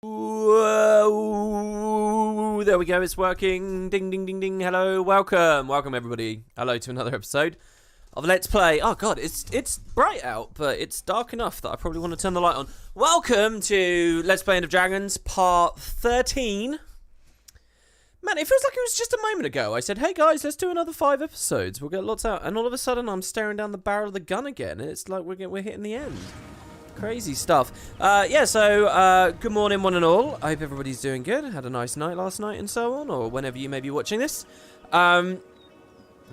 Whoa, there we go, it's working. Ding, ding, ding, ding. Hello, welcome everybody. Hello to another episode of Let's Play. Oh god, it's bright out, but it's dark enough that I probably want to turn the light on. Welcome to Let's Play End of Dragons, part 13. Man, it feels like it was just a moment ago. I said, hey guys, let's do another 5 episodes. We'll get lots out. And all of a sudden, I'm staring down the barrel of the gun again. And it's like we're hitting the end. Crazy stuff. Good morning, one and all. I hope everybody's doing good. Had a nice night last night and so on, or whenever you may be watching this. Got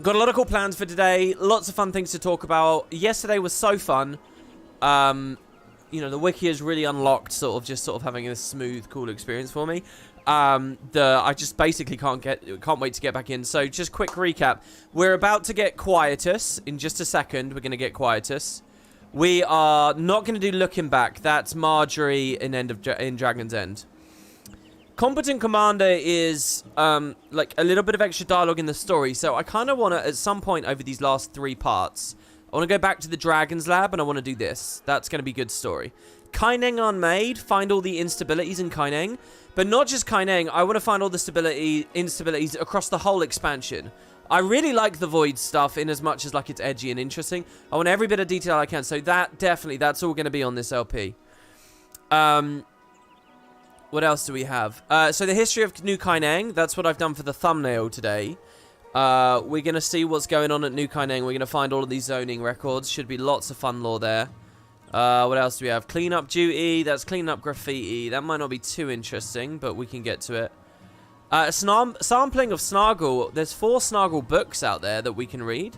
a lot of cool plans for today. Lots of fun things to talk about. Yesterday was so fun. You know, the wiki has really unlocked sort of having a smooth, cool experience for me. I just basically can't wait to get back in. So just quick recap. We're about to get Quietus in just a second. We're going to get Quietus. We are not going to do Looking Back. That's Marjorie in Dragon's End. Competent Commander is like a little bit of extra dialogue in the story. So I kind of want to, at some point over these last 3 parts, I want to go back to the Dragon's Lab and I want to do this. That's going to be good story. Kaineng Unmade, find all the instabilities in Kaineng. But not just Kaineng, I want to find all the instabilities across the whole expansion. I really like the Void stuff in as much as like it's edgy and interesting. I want every bit of detail I can. So that's all going to be on this LP. What else do we have? So the history of New Kaineng, that's what I've done for the thumbnail today. We're going to see what's going on at New Kaineng. We're going to find all of these zoning records. Should be lots of fun lore there. What else do we have? Cleanup duty. That's cleaning up graffiti. That might not be too interesting, but we can get to it. Sampling of Snargle. There's 4 Snargle books out there that we can read,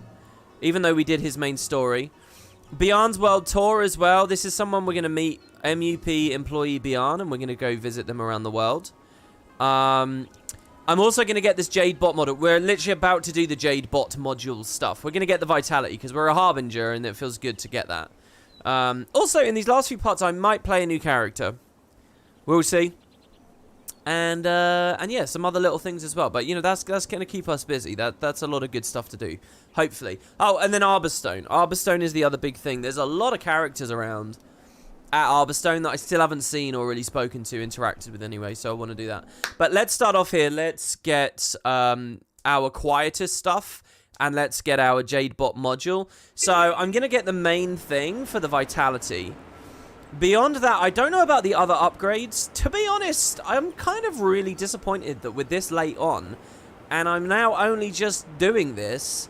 even though we did his main story. Beyond's World Tour as well. This is someone we're going to meet, MUP employee Beyond, and we're going to go visit them around the world. I'm also going to get this Jade bot model. We're literally about to do the Jade bot module stuff. We're going to get the Vitality because we're a Harbinger and it feels good to get that. Also, in these last few parts, I might play a new character. We'll see. And yeah, some other little things as well. But, you know, that's going to keep us busy. That's a lot of good stuff to do, hopefully. Oh, and then Arborstone. Arborstone is the other big thing. There's a lot of characters around at Arborstone that I still haven't seen or really spoken to, interacted with anyway. So I want to do that. But let's start off here. Let's get our Quietus stuff. And let's get our Jade bot module. So I'm going to get the main thing for the Vitality. Beyond that, I don't know about the other upgrades. To be honest, I'm kind of really disappointed that with this late on, and I'm now only just doing this,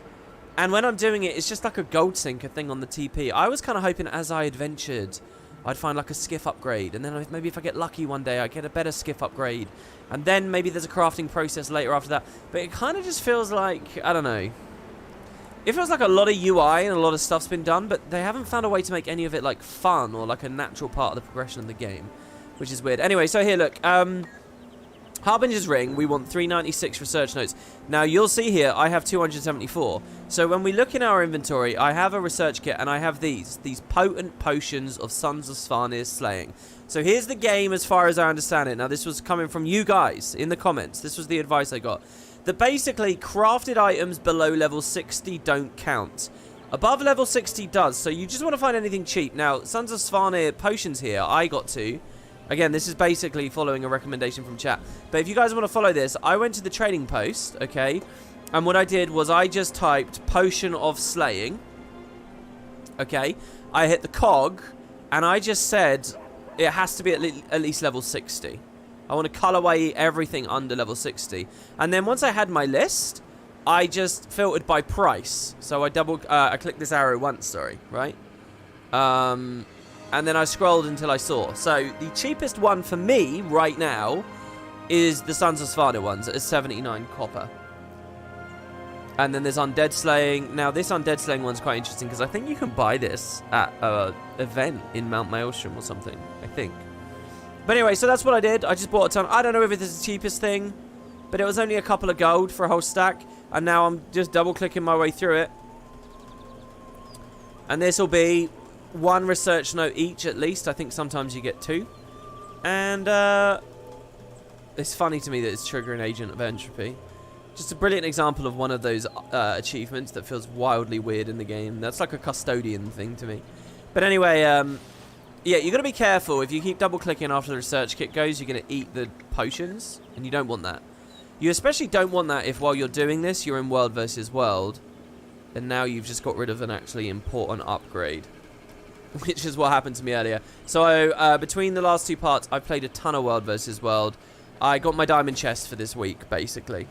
and when I'm doing it, it's just like a gold sinker thing on the TP. I was kind of hoping as I adventured, I'd find like a skiff upgrade, and then maybe if I get lucky one day, I get a better skiff upgrade, and then maybe there's a crafting process later after that. But it kind of just feels like, I don't know. It feels like a lot of UI and a lot of stuff's been done, but they haven't found a way to make any of it like fun or like a natural part of the progression of the game, which is weird. Anyway, so here, look. Harbinger's Ring, we want 396 research notes. Now, you'll see here, I have 274. So when we look in our inventory, I have a research kit, and I have these potent potions of Sons of Svanir's Slaying. So here's the game as far as I understand it. Now, this was coming from you guys in the comments. This was the advice I got. That basically, crafted items below level 60 don't count. Above level 60 does, so you just want to find anything cheap. Now, Sons of Svanir potions here, I got 2. Again, this is basically following a recommendation from chat. But if you guys want to follow this, I went to the trading post, okay? And what I did was I just typed Potion of Slaying. Okay? I hit the cog, and I just said it has to be at least level 60. I want to colorway everything under level 60. And then once I had my list, I just filtered by price. So I clicked this arrow once, sorry, right? And then I scrolled until I saw. So the cheapest one for me right now is the Sons of Svanir ones at 79 copper. And then there's Undead Slaying. Now this Undead Slaying one's quite interesting because I think you can buy this at an event in Mount Maelstrom or something, I think. But anyway, so that's what I did. I just bought a ton. I don't know if it's the cheapest thing, but it was only a couple of gold for a whole stack. And now I'm just double-clicking my way through it. And this will be 1 research note each at least. I think sometimes you get 2. And it's funny to me that it's triggering Agent of Entropy. Just a brilliant example of one of those achievements that feels wildly weird in the game. That's like a custodian thing to me. But anyway, Yeah, you got to be careful. If you keep double-clicking after the research kit goes, you're going to eat the potions, and you don't want that. You especially don't want that if while you're doing this, you're in world versus world, and now you've just got rid of an actually important upgrade, which is what happened to me earlier. So between the last 2 parts, I've played a ton of world versus world. I got my diamond chest for this week, basically.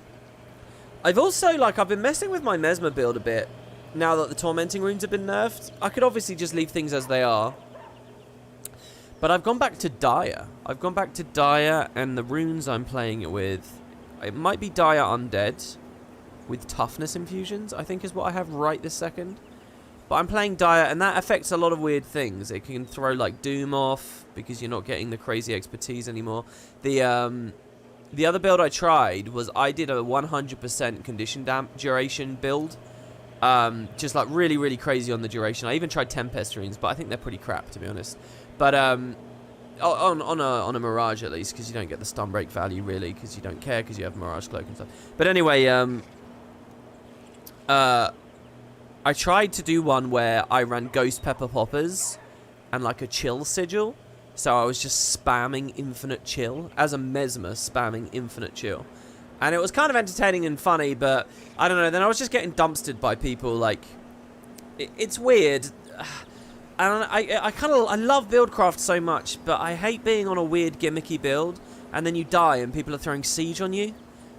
I've also, like, I've been messing with my Mesmer build a bit now that the tormenting runes have been nerfed. I could obviously just leave things as they are, but I've gone back to Dire. I've gone back to Dire, and the runes I'm playing it with, it might be Dire Undead with toughness infusions, I think is what I have right this second. But I'm playing Dire, and that affects a lot of weird things. It can throw, like, Doom off because you're not getting the crazy expertise anymore. The other build I tried was I did a 100% condition duration build. Just, like, really, really crazy on the duration. I even tried Tempest runes, but I think they're pretty crap, to be honest. But on a Mirage, at least, because you don't get the stun break value, really, because you don't care, because you have Mirage Cloak and stuff. But anyway, I tried to do one where I ran Ghost Pepper Poppers and, like, a Chill Sigil. So I was just spamming Infinite Chill, as a Mesmer, spamming Infinite Chill. And it was kind of entertaining and funny, but I don't know, then I was just getting dumpstered by people, like, it's weird. And I love Buildcraft so much, but I hate being on a weird gimmicky build, and then you die and people are throwing siege on you.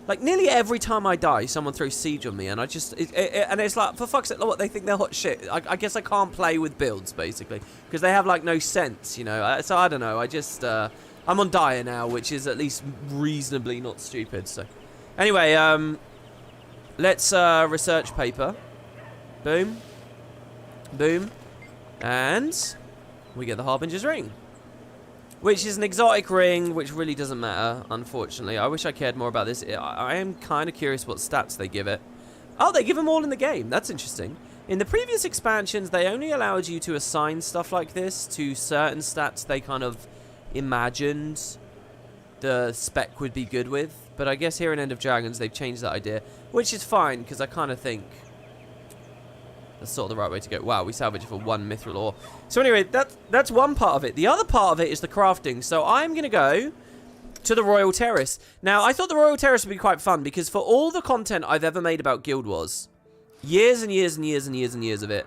Like, nearly every time I die, someone throws siege on me, and I just... and it's like, for fuck's sake, what, they think they're hot shit. I guess I can't play with builds, basically, because they have, like, no sense, you know? So, I don't know, I just... I'm on Dire now, which is at least reasonably not stupid, so... Anyway, let's research paper. Boom. Boom. And we get the Harbinger's Ring, which is an exotic ring, which really doesn't matter, unfortunately. I wish I cared more about this. I am kind of curious what stats they give it. Oh, they give them all in the game. That's interesting. In the previous expansions, they only allowed you to assign stuff like this to certain stats they kind of imagined the spec would be good with. But I guess here in End of Dragons, they've changed that idea, which is fine, because I kind of think that's sort of the right way to go. Wow, we salvaged for 1 mithril ore. So anyway, that's one part of it. The other part of it is the crafting. So I'm going to go to the Royal Terrace. Now, I thought the Royal Terrace would be quite fun, because for all the content I've ever made about Guild Wars, years and years and years and years and years of it,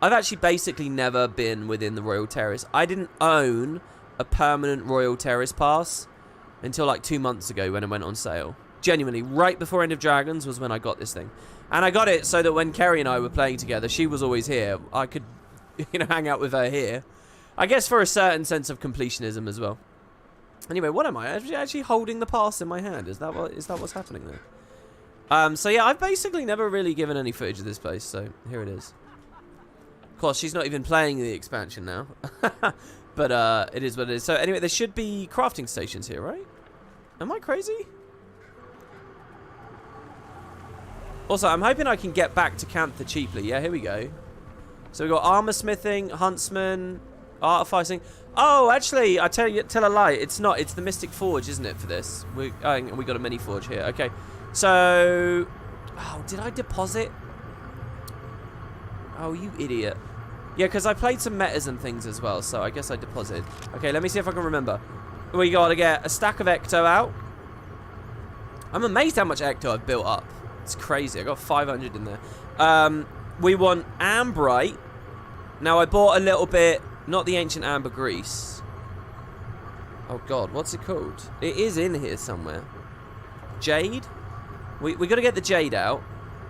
I've actually basically never been within the Royal Terrace. I didn't own a permanent Royal Terrace pass until like 2 months ago when it went on sale. Genuinely, right before End of Dragons was when I got this thing. And I got it so that when Kerry and I were playing together, she was always here. I could, you know, hang out with her here. I guess for a certain sense of completionism as well. Anyway, what am I? Actually holding the pass in my hand. Is that what's happening there? So yeah, I've basically never really given any footage of this place, so here it is. Of course, she's not even playing the expansion now. But it is what it is. So anyway, there should be crafting stations here, right? Am I crazy? Also, I'm hoping I can get back to Cantha cheaply. Yeah, here we go. So we've got armor smithing, huntsman, artificing. Oh, actually, I tell a lie. It's not. It's the Mystic Forge, isn't it, for this? We got a mini forge here. Okay. So, oh, did I deposit? Oh, you idiot. Yeah, because I played some metas and things as well, so I guess I deposited. Okay, let me see if I can remember. We got to get a stack of Ecto out. I'm amazed how much Ecto I've built up. It's crazy. I got 500 in there. We want Ambrite. Now, I bought a little bit, not the ancient ambergris. Oh, God. What's it called? It is in here somewhere. Jade? We got to get the Jade out.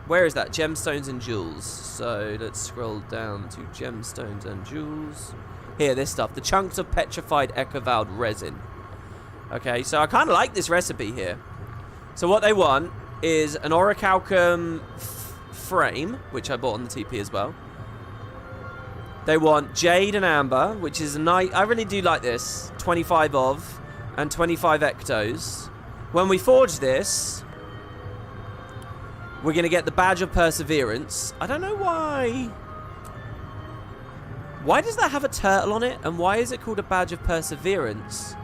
Where is that? Gemstones and Jewels. So, let's scroll down to Gemstones and Jewels. Here, this stuff. The chunks of petrified Echovalve resin. Okay, so I kind of like this recipe here. So, what they want is an orichalcum frame, which I bought on the TP as well. They want Jade and Amber, which is a nice... I really do like this. 25 of, and 25 Ectos. When we forge this, we're going to get the Badge of Perseverance. I don't know why. Why does that have a turtle on it? And why is it called a Badge of Perseverance?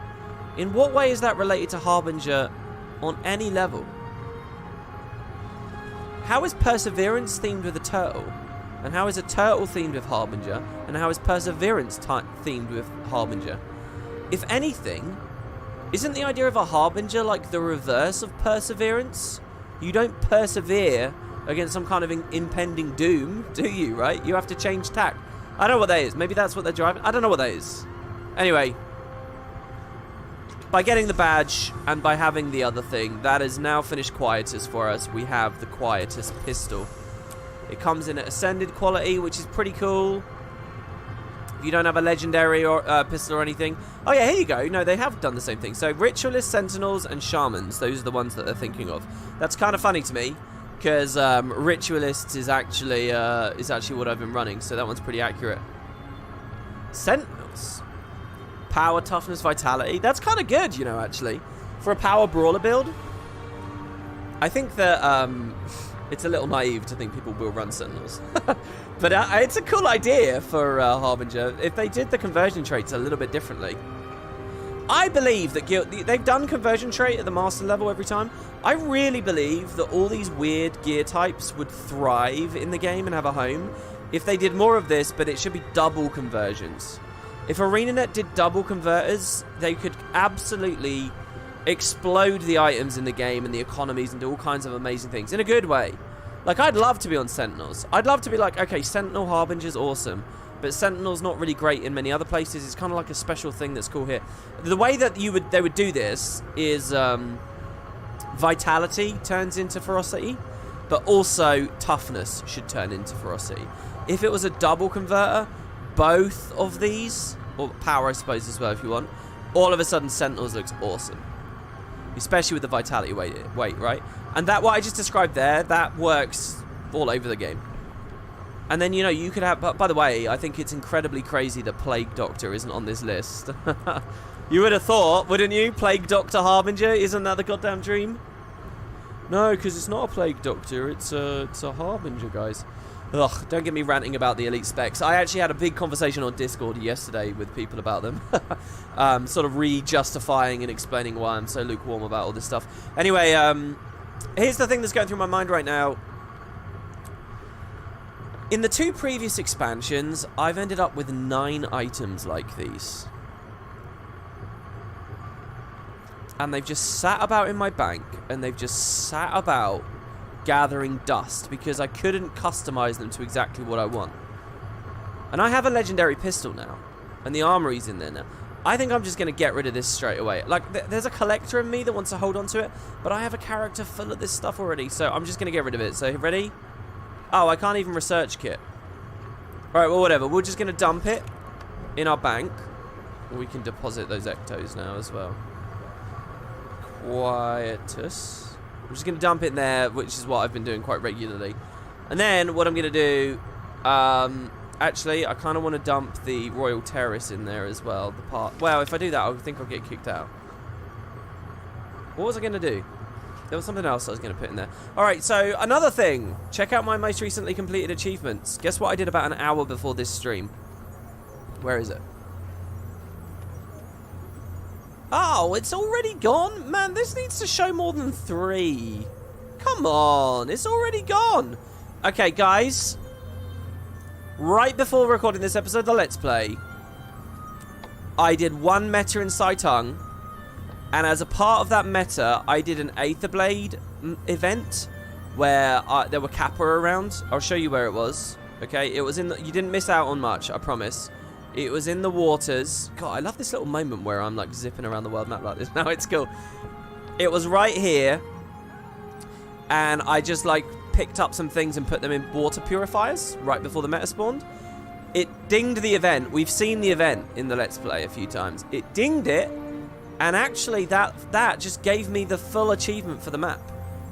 In what way is that related to Harbinger on any level? How is Perseverance themed with a turtle? And how is a turtle themed with Harbinger? And how is perseverance themed with Harbinger? If anything, isn't the idea of a Harbinger like the reverse of perseverance? You don't persevere against some kind of impending doom, do you, right? You have to change tack. I don't know what that is. Maybe that's what they're driving. I don't know what that is. Anyway, by getting the badge and by having the other thing, that is now finished Quietus for us. We have the Quietus pistol. It comes in at Ascended quality, which is pretty cool. If you don't have a Legendary or pistol or anything. Oh yeah, here you go. No, they have done the same thing. So Ritualists, Sentinels, and Shamans. Those are the ones that they're thinking of. That's kind of funny to me, because Ritualists is actually what I've been running. So that one's pretty accurate. Sentinels. Power, Toughness, Vitality. That's kind of good, you know, actually. For a Power Brawler build. I think that it's a little naive to think people will run Sentinels. But it's a cool idea for Harbinger if they did the conversion traits a little bit differently. I believe that they've done conversion trait at the master level every time. I really believe that all these weird gear types would thrive in the game and have a home if they did more of this, but it should be double conversions. If ArenaNet did double converters, they could absolutely explode the items in the game and the economies and do all kinds of amazing things in a good way. Like, I'd love to be on Sentinels. I'd love to be like, okay, Sentinel Harbinger's awesome, but Sentinel's not really great in many other places. It's kind of like a special thing that's cool here. The way that they would do this is Vitality turns into Ferocity, but also Toughness should turn into Ferocity. If it was a double converter, both of these, or Power I suppose as well if you want, all of a sudden Sentinels looks awesome. Especially with the Vitality weight, right? And that, what I just described there, that works all over the game. And then, you know, you could have... By the way, I think it's incredibly crazy that Plague Doctor isn't on this list. You would have thought, wouldn't you? Plague Doctor Harbinger, isn't that the goddamn dream? No, because it's not a Plague Doctor, it's a Harbinger, guys. Ugh, don't get me ranting about the elite specs. I actually had a big conversation on Discord yesterday with people about them. Sort of re-justifying and explaining why I'm so lukewarm about all this stuff. Anyway, here's the thing that's going through my mind right now. In the 2 previous expansions, I've ended up with 9 items like these. And they've just sat about in my bank, and they've just sat about gathering dust because I couldn't customize them to exactly what I want. And I have a legendary pistol now, and the armory's in there now. I think I'm just going to get rid of this straight away. Like, there's a collector in me that wants to hold on to it, but I have a character full of this stuff already, so I'm just going to get rid of it. So, ready? Oh, I can't even research kit. Alright, well, whatever. We're just going to dump it in our bank. We can deposit those ectos now as well. Quietus. I'm just going to dump it in there, which is what I've been doing quite regularly. And then what I'm going to do... actually, I kind of want to dump the Royal Terrace in there as well. Well, if I do that, I think I'll get kicked out. What was I going to do? There was something else I was going to put in there. Alright, so another thing. Check out my most recently completed achievements. Guess what I did about an hour before this stream? Where is it? Oh, it's already gone? Man, this needs to show more than 3. Come on, it's already gone. Okay, guys. Right before recording this episode of the Let's Play, I did 1 meta in Saitang, and as a part of that meta, I did an Aetherblade event where there were Kappa around. I'll show you where it was. Okay, it was in the... You didn't miss out on much, I promise. It was in the waters. God, I love this little moment where I'm like zipping around the world map like this. Now it's cool. It was right here. And I just like picked up some things and put them in water purifiers right before the meta spawned. It dinged the event. We've seen the event in the Let's Play a few times. It dinged it. And actually that just gave me the full achievement for the map.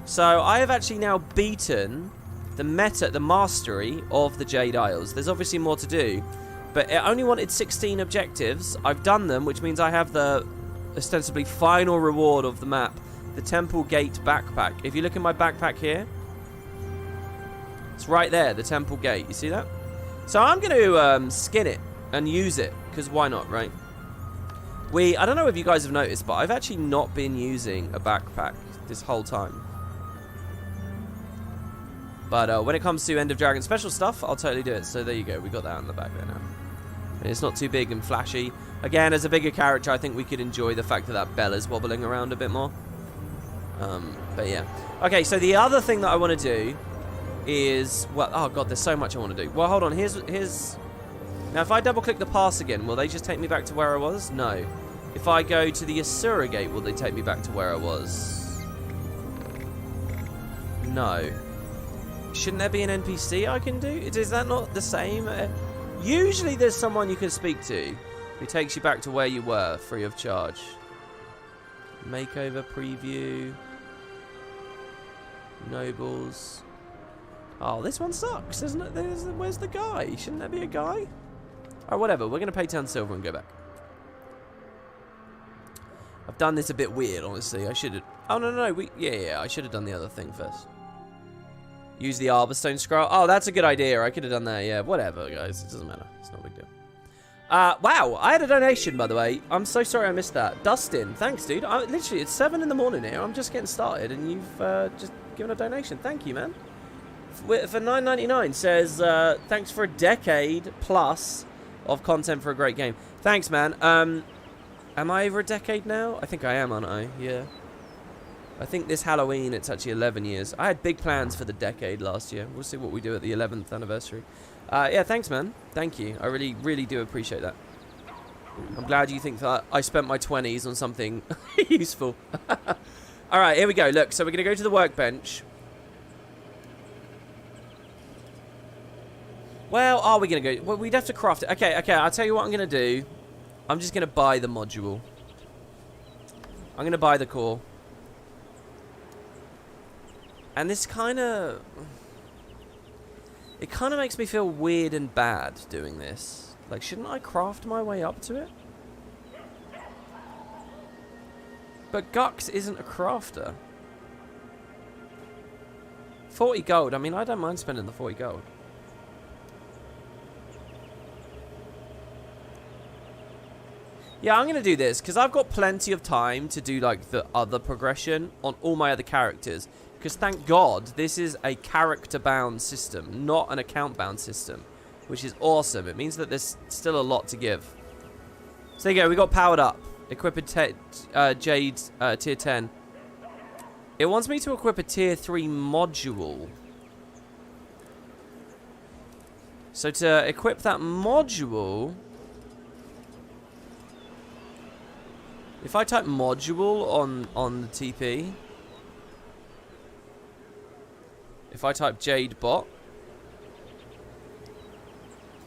So I have actually now beaten the mastery of the Jade Isles. There's obviously more to do. But it only wanted 16 objectives. I've done them, which means I have the ostensibly final reward of the map, the Temple Gate backpack. If you look in my backpack here, it's right there, the Temple Gate. You see that? So I'm going to skin it and use it, because why not, right? I don't know if you guys have noticed, but I've actually not been using a backpack this whole time. But when it comes to End of Dragon special stuff, I'll totally do it. So there you go. We got that on the back there now. And it's not too big and flashy. Again, as a bigger character, I think we could enjoy the fact that that bell is wobbling around a bit more. But yeah. Okay, so the other thing that I want to do is... Well, oh god, there's so much I want to do. Well, hold on. Here's... Now, if I double-click the pass again, will they just take me back to where I was? No. If I go to the Asura Gate, will they take me back to where I was? No. Shouldn't there be an NPC I can do? Is that not the same? Usually there's someone you can speak to who takes you back to where you were, free of charge. Makeover preview. Nobles. Oh, this one sucks, isn't it? Where's the guy? Shouldn't there be a guy? Alright, whatever. We're going to pay 10 silver and go back. I've done this a bit weird, honestly. I should have... Oh, no. Yeah, I should have done the other thing first. Use the Arborstone Scroll. Oh, that's a good idea. I could have done that, yeah. Whatever, guys. It doesn't matter. It's not a big deal. Wow. I had a donation, by the way. I'm so sorry I missed that. Dustin. Thanks, dude. Literally, it's 7 in the morning here. I'm just getting started, and you've just given a donation. Thank you, man. For $9.99 says, thanks for a decade plus of content for a great game. Thanks, man. Am I over a decade now? I think I am, aren't I? Yeah. I think this Halloween, it's actually 11 years. I had big plans for the decade last year. We'll see what we do at the 11th anniversary. Yeah, thanks, man. Thank you. I really, really do appreciate that. I'm glad you think that I spent my 20s on something useful. All right, here we go. Look, so we're going to go to the workbench. Well, are we going to go? Well, we'd have to craft it. Okay, I'll tell you what I'm going to do. I'm just going to buy the module. I'm going to buy the core. And this kind of... It kind of makes me feel weird and bad doing this. Like, shouldn't I craft my way up to it? But Gux isn't a crafter. 40 gold. I mean, I don't mind spending the 40 gold. Yeah, I'm going to do this because I've got plenty of time to do, like, the other progression on all my other characters. Because thank God, this is a character-bound system, not an account-bound system, which is awesome. It means that there's still a lot to give. So there you go, we got powered up. Equip a Jade tier 10. It wants me to equip a tier 3 module. So to equip that module... If I type module on the TP... If I type Jade bot.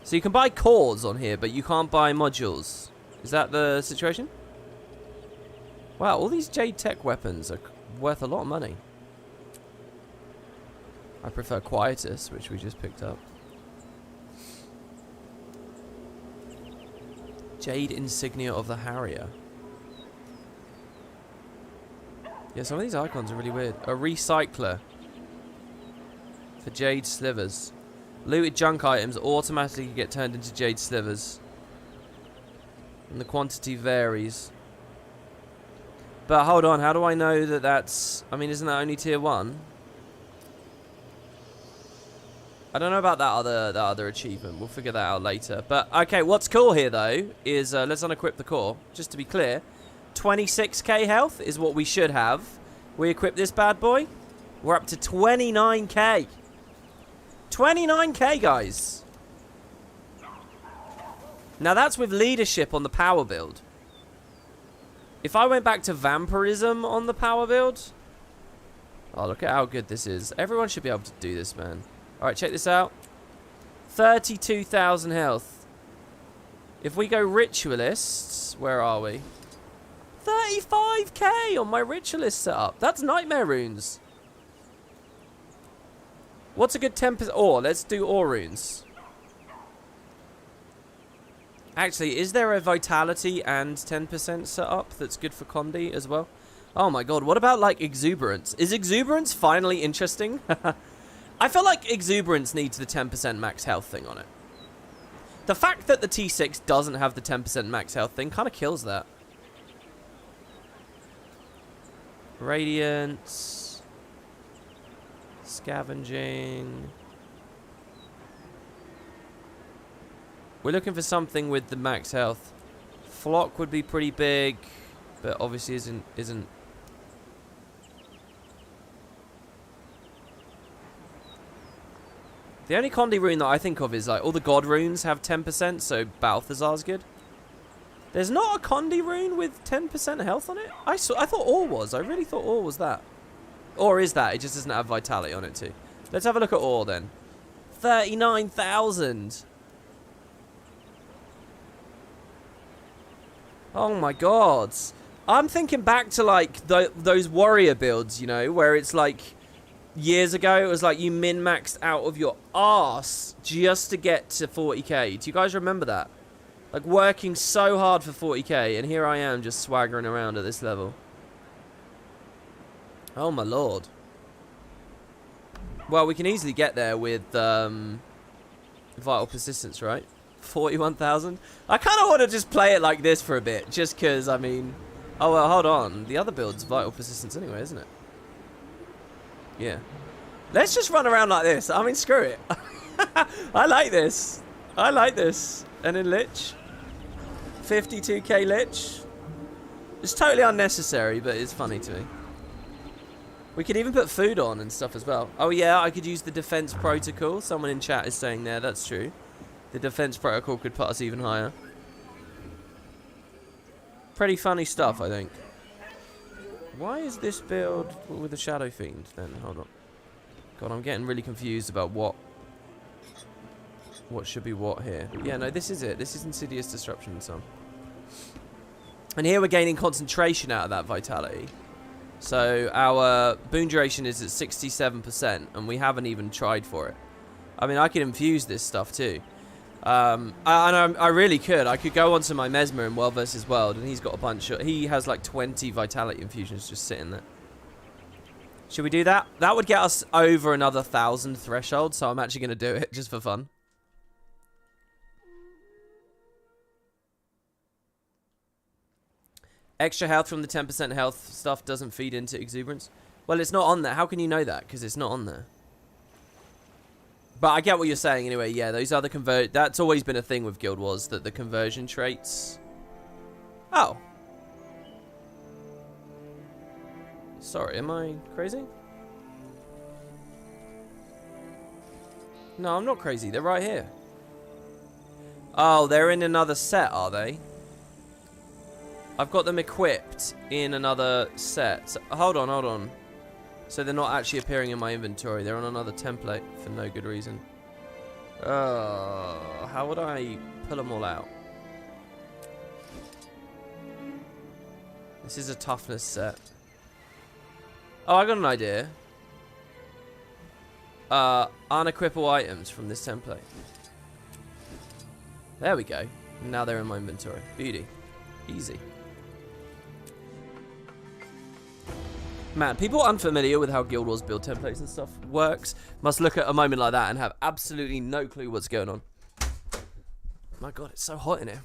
So you can buy cores on here, but you can't buy modules. Is that the situation? Wow, all these Jade tech weapons are worth a lot of money. I prefer Quietus, which we just picked up. Jade insignia of the Harrier. Yeah, some of these icons are really weird. A recycler. For Jade slivers. Looted junk items automatically get turned into Jade slivers. And the quantity varies. But hold on, how do I know that that's... I mean, isn't that only tier 1? I don't know about that other achievement. We'll figure that out later. But, okay, what's cool here, though, is... let's unequip the core. Just to be clear. 26k health is what we should have. We equip this bad boy. We're up to 29k. 29k, guys. Now that's with leadership on the power build. If I went back to vampirism on the power build... Oh, look at how good this is. Everyone should be able to do this, man. Alright, check this out. 32,000 health. If we go ritualists... Where are we? 35k on my ritualist setup. That's nightmare runes. What's a good 10%? Ore. Let's do ore runes. Actually, is there a vitality and 10% setup that's good for Condi as well? Oh my god, what about like exuberance? Is exuberance finally interesting? I feel like exuberance needs the 10% max health thing on it. The fact that the T6 doesn't have the 10% max health thing kind of kills that. Radiance. Scavenging. We're looking for something with the max health. Flock would be pretty big, but obviously isn't. The only Condi rune that I think of is like all the god runes have 10%, so Balthazar's good. There's not a Condi rune with 10% health on it? I thought Ore was. I really thought Ore was that. Or is that? It just doesn't have Vitality on it too. Let's have a look at Ore then. 39,000. Oh my god. I'm thinking back to like those warrior builds, you know, where it's like years ago it was like you min-maxed out of your arse just to get to 40k. Do you guys remember that? Like working so hard for 40k, and here I am just swaggering around at this level. Oh my lord. Well, we can easily get there with Vital Persistence, right? 41,000. I kind of want to just play it like this for a bit, just because, I mean... Oh, well, hold on. The other build's Vital Persistence anyway, isn't it? Yeah. Let's just run around like this. I mean, screw it. I like this. I like this. And then Lich. 52k Lich. It's totally unnecessary, but it's funny to me. We could even put food on and stuff as well. Oh, yeah, I could use the defense protocol. Someone in chat is saying there. That's true. The defense protocol could put us even higher. Pretty funny stuff, I think. Why is this build with a Shadow Fiend then? Hold on. God, I'm getting really confused about what should be what here. Yeah, no, this is it. This is Insidious Disruption and so on. And here we're gaining concentration out of that vitality. So our boon duration is at 67%, and we haven't even tried for it. I mean, I could infuse this stuff too. I really could. I could go onto my Mesmer in World vs. World, and he's got a bunch of... He has like 20 vitality infusions just sitting there. Should we do that? That would get us over another 1,000 threshold, so I'm actually going to do it just for fun. Extra health from the 10% health stuff doesn't feed into exuberance. Well, it's not on there. How can you know that? Because it's not on there. But I get what you're saying anyway. Yeah, those other that's always been a thing with Guild Wars, that the conversion traits... Oh. Sorry, am I crazy? No, I'm not crazy. They're right here. Oh, they're in another set, are they? I've got them equipped in another set. So, hold on. So they're not actually appearing in my inventory. They're on another template for no good reason. How would I pull them all out? This is a toughness set. Oh, I got an idea. Unequipable items from this template. There we go. Now they're in my inventory. Beauty. Easy. Man, people unfamiliar with how Guild Wars build templates and stuff works must look at a moment like that and have absolutely no clue what's going on. My god, it's so hot in here.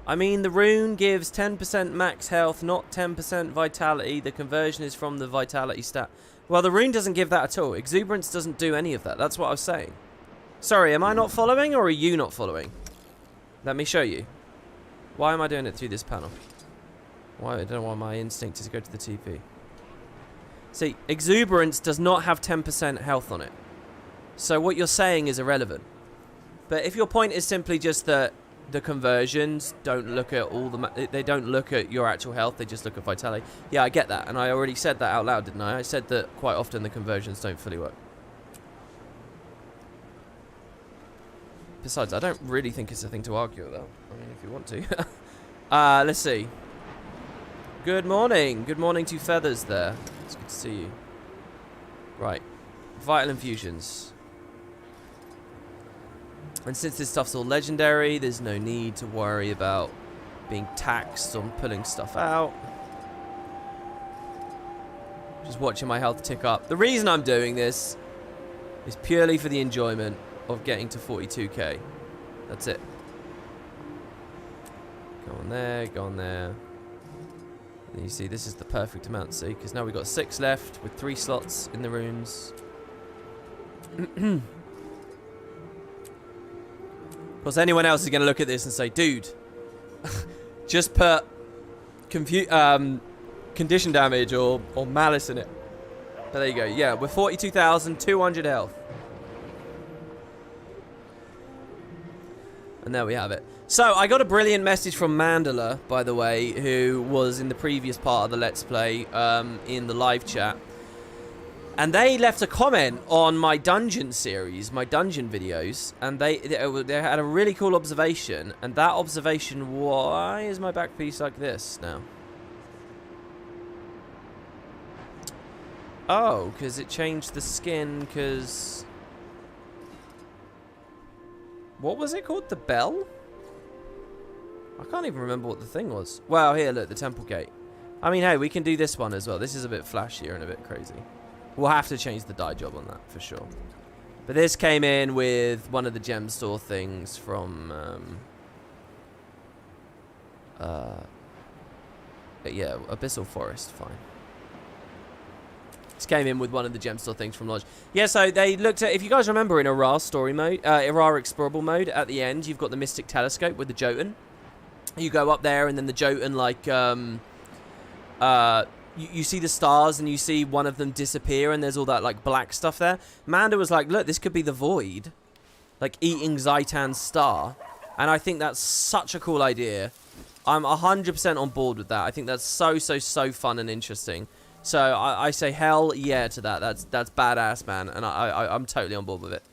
I mean, the rune gives 10% max health, not 10% vitality. The conversion is from the vitality stat. Well, the rune doesn't give that at all. Exuberance doesn't do any of that. That's what I was saying. Sorry, am I not following or are you not following? Let me show you. Why am I doing it through this panel? Why? I don't know why my instinct is to go to the TP. See, Exuberance does not have 10% health on it. So what you're saying is irrelevant. But if your point is simply just that the conversions don't look at all the... They don't look at your actual health, they just look at vitality. Yeah, I get that. And I already said that out loud, didn't I? I said that quite often the conversions don't fully work. Besides, I don't really think it's a thing to argue about. I mean, if you want to. Let's see. Good morning. Good morning to Feathers there. It's good to see you. Right. Vital infusions. And since this stuff's all legendary, there's no need to worry about being taxed on pulling stuff out. Just watching my health tick up. The reason I'm doing this is purely for the enjoyment of getting to 42k. That's it. Go on there, go on there. And you see, this is the perfect amount, see? Because now we've got 6 left with 3 slots in the rooms. Of course, anyone else is going to look at this and say, dude, just put condition damage or malice in it. But there you go. Yeah, we're 42,200 health. And there we have it. So, I got a brilliant message from Mandela, by the way, who was in the previous part of the Let's Play in the live chat. And they left a comment on my dungeon series, my dungeon videos. And they had a really cool observation. And that observation, why is my back piece like this now? Oh, because it changed the skin, because... What was it called? The bell? I can't even remember what the thing was. Well, here, look, the temple gate. I mean, hey, we can do this one as well. This is a bit flashier and a bit crazy. We'll have to change the dye job on that, for sure. But this came in with one of the gem store things from... yeah, Abyssal Forest, fine. This came in with one of the gem store things from Lodge. Yeah, so they looked at... If you guys remember in Errar story mode, Errar explorable mode, at the end, you've got the Mystic Telescope with the Jotun. You go up there, and then the Jotun, like, you see the stars, and you see one of them disappear, and there's all that, like, black stuff there. Manda was like, look, this could be the Void. Like, eating Zaitan's star. And I think that's such a cool idea. I'm 100% on board with that. I think that's so fun and interesting. So, I say hell yeah to that. That's badass, man. And I'm totally on board with it.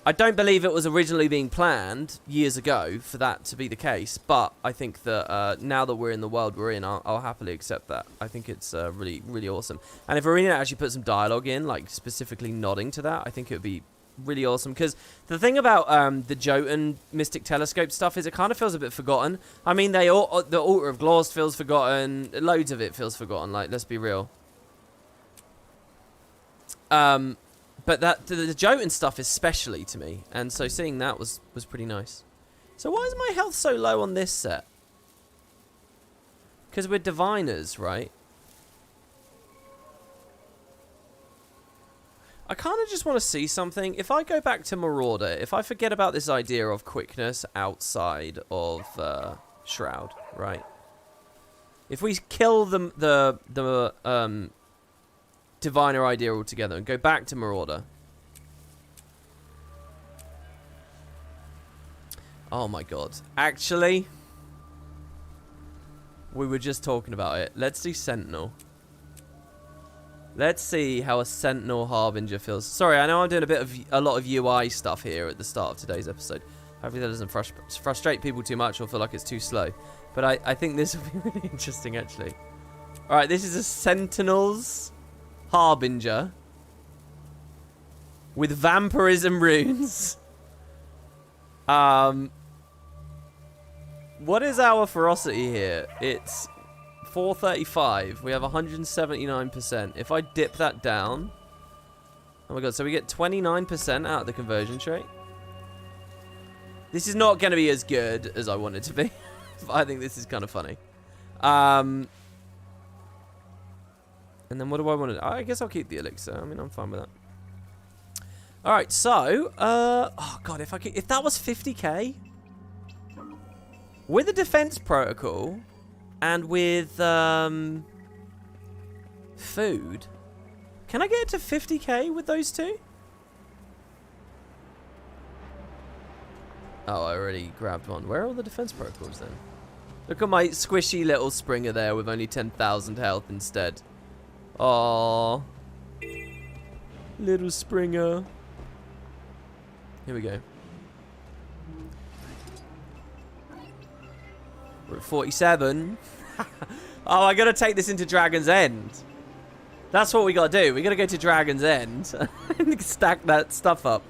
I don't believe it was originally being planned years ago for that to be the case, but I think that now that we're in the world we're in, I'll happily accept that. I think it's really, really awesome. And if Arena actually put some dialogue in, like specifically nodding to that, I think it would be really awesome. Because the thing about the Jotun Mystic Telescope stuff is it kind of feels a bit forgotten. I mean, the Altar of Glaust feels forgotten. Loads of it feels forgotten, like, let's be real. But the Jotun stuff especially to me, and so seeing that was pretty nice. So why is my health so low on this set? Because we're diviners, right? I kind of just want to see something. If I go back to Marauder, if I forget about this idea of quickness outside of Shroud, right? If we kill the Diviner idea altogether and go back to Marauder. Oh my god. Actually, we were just talking about it. Let's do Sentinel. Let's see how a Sentinel Harbinger feels. Sorry, I know I'm doing a lot of UI stuff here at the start of today's episode. Hopefully that doesn't frustrate people too much or feel like it's too slow. But I think this will be really interesting, actually. Alright, this is a Sentinel's Harbinger with vampirism runes. What is our ferocity here? It's 435. We have 179%. If I dip that down, oh my god, so we get 29% out of the conversion trait. This is not going to be as good as I want it to be. But I think this is kind of funny. And then what do I want to... I guess I'll keep the elixir. I mean, I'm fine with that. Alright, so... oh, God, if that was 50k... With the defense protocol... And with... food... Can I get it to 50k with those two? Oh, I already grabbed one. Where are all the defense protocols, then? Look at my squishy little Springer there with only 10,000 health instead. Aww. Little Springer. Here we go. We're at 47. Oh, I gotta take this into Dragon's End. That's what we gotta do. We gotta go to Dragon's End and stack that stuff up.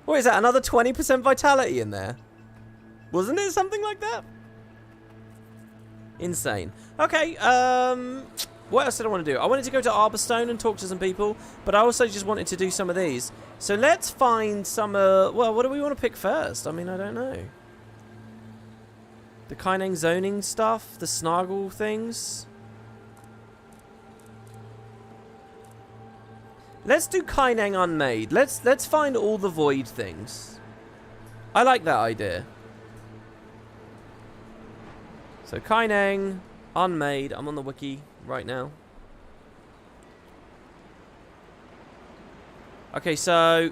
What is that? Another 20% vitality in there? Wasn't it something like that? Insane. Okay, what else did I want to do? I wanted to go to Arborstone and talk to some people, but I also just wanted to do some of these. So let's find some, well, what do we want to pick first? I mean, I don't know. The Kaineng zoning stuff, the Snargle things. Let's do Kaineng unmade. Let's find all the void things. I like that idea. So Kaineng unmade. I'm on the wiki right now. Okay, so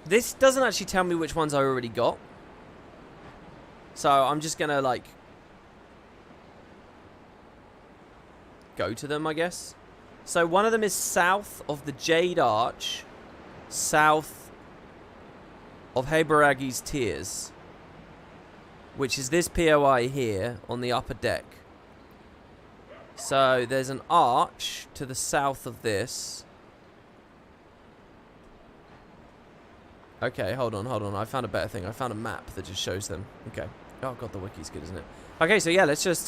this doesn't actually tell me which ones I already got. So I'm just gonna like go to them, I guess. So one of them is south of the Jade Arch, south of Heberagi's Tears, which is this POI here on the upper deck. So there's an arch to the south of this. Okay, hold on. I found a better thing. I found a map that just shows them. Okay. Oh god, the wiki's good, isn't it? Okay, so yeah, let's just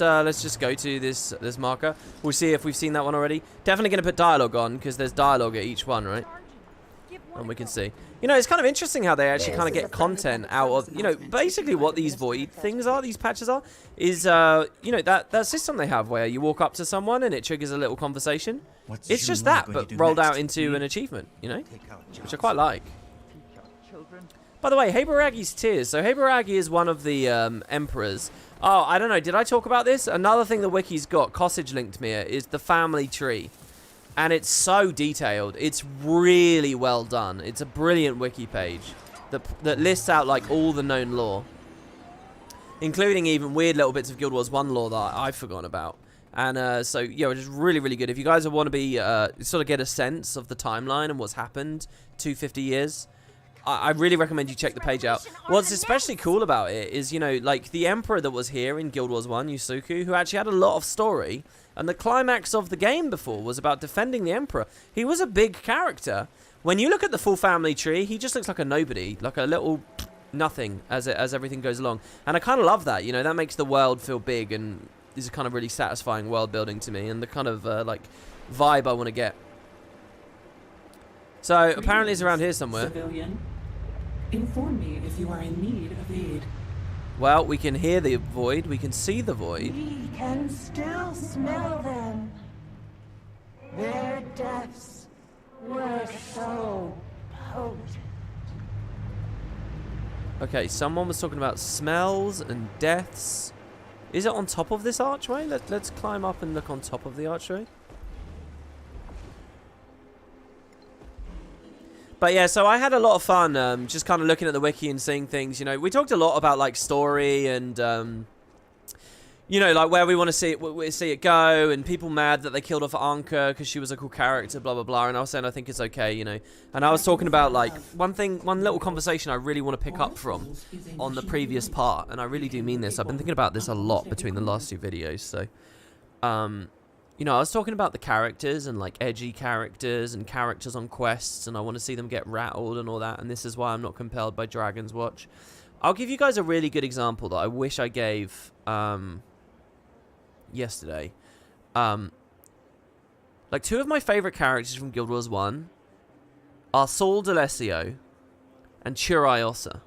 go to this marker. We'll see if we've seen that one already. Definitely gonna put dialogue on because there's dialogue at each one, right? And we can see. You know, it's kind of interesting how they actually kind of get content out of, you know, basically what these void things are, these patches are, is, you know, that system they have where you walk up to someone and it triggers a little conversation. It's just that, but rolled out into an achievement, you know, which I quite like. By the way, Heberagi's Tears. So Heberagi is one of the emperors. Oh, I don't know. Did I talk about this? Another thing the wiki's got, Cossage linked me, is the family tree. And it's so detailed. It's really well done. It's a brilliant wiki page that lists out like all the known lore, including even weird little bits of Guild Wars 1 lore that I've forgotten about. And so, yeah, it's really, really good. If you guys want to be sort of get a sense of the timeline and what's happened 250 years, I really recommend you check the page out. What's especially cool about it is, you know, like the Emperor that was here in Guild Wars 1, Yusuke, who actually had a lot of story, and the climax of the game before was about defending the Emperor. He was a big character. When you look at the full family tree, he just looks like a nobody, like a little nothing as everything goes along. And I kind of love that, you know, that makes the world feel big and is a kind of really satisfying world building to me and the kind of like vibe I want to get. So apparently it's around here somewhere. Civilian. Inform me if you are in need of aid. Well, we can hear the void. We can see the void. We can still smell them. Their deaths were so potent. Okay, someone was talking about smells and deaths. Is it on top of this archway? Let's climb up and look on top of the archway. But yeah, so I had a lot of fun just kind of looking at the wiki and seeing things. You know, we talked a lot about like story and you know, like where we want to see it go, and people mad that they killed off Anka because she was a cool character, blah blah blah. And I was saying I think it's okay, you know. And I was talking about like one little conversation I really want to pick up from on the previous part, and I really do mean this. I've been thinking about this a lot between the last two videos, so you know, I was talking about the characters and like edgy characters and characters on quests, and I want to see them get rattled and all that, and this is why I'm not compelled by Dragon's Watch. I'll give you guys a really good example that I wish I gave yesterday. Like two of my favorite characters from Guild Wars 1 are Saul D'Alessio and Churai Ossa.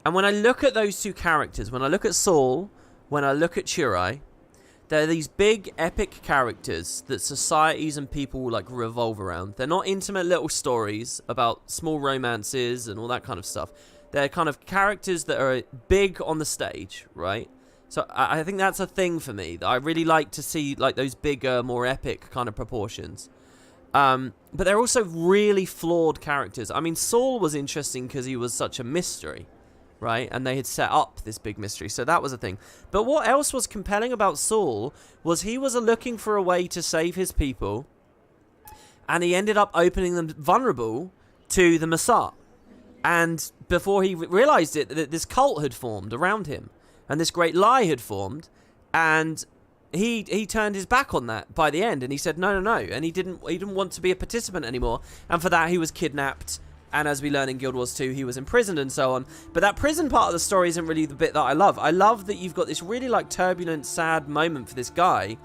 And when I look at those two characters, when I look at Saul, when I look at Churai, they're these big, epic characters that societies and people, like, revolve around. They're not intimate little stories about small romances and all that kind of stuff. They're kind of characters that are big on the stage, right? So I think that's a thing for me. I really like to see, like, those bigger, more epic kind of proportions. But they're also really flawed characters. I mean, Saul was interesting because he was such a mystery, right? And they had set up this big mystery, so that was a thing. But what else was compelling about Saul was he was looking for a way to save his people, and he ended up opening them vulnerable to the Massat. And before he realized it, this cult had formed around him, and this great lie had formed, and he turned his back on that by the end, and he said no, and he didn't want to be a participant anymore, and for that he was kidnapped. And as we learn in Guild Wars 2, he was imprisoned and so on. But that prison part of the story isn't really the bit that I love. I love that you've got this really like turbulent, sad moment for this guy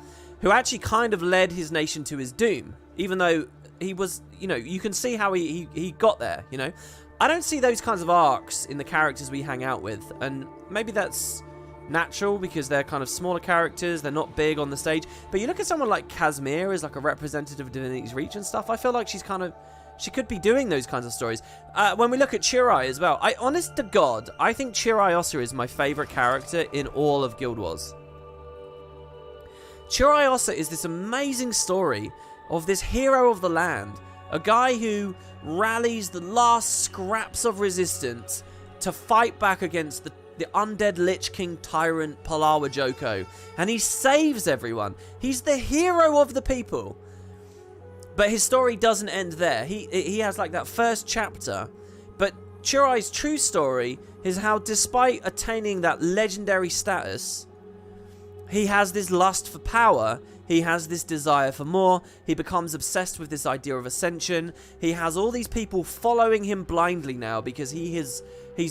who actually kind of led his nation to his doom. Even though he was, you know, you can see how he got there, you know. I don't see those kinds of arcs in the characters we hang out with. And maybe that's natural because they're kind of smaller characters. They're not big on the stage. But you look at someone like Casimir as like a representative of Divinity's Reach and stuff. I feel like she's kind of... She could be doing those kinds of stories. When we look at Chirai as well, honest to God, I think Chirai Ossa is my favourite character in all of Guild Wars. Chirai Ossa is this amazing story of this hero of the land. A guy who rallies the last scraps of resistance to fight back against the undead Lich King tyrant Palawa Joko. And he saves everyone. He's the hero of the people. But his story doesn't end there. He has like that first chapter. But Chirai's true story is how despite attaining that legendary status, he has this lust for power. He has this desire for more. He becomes obsessed with this idea of ascension. He has all these people following him blindly now because he's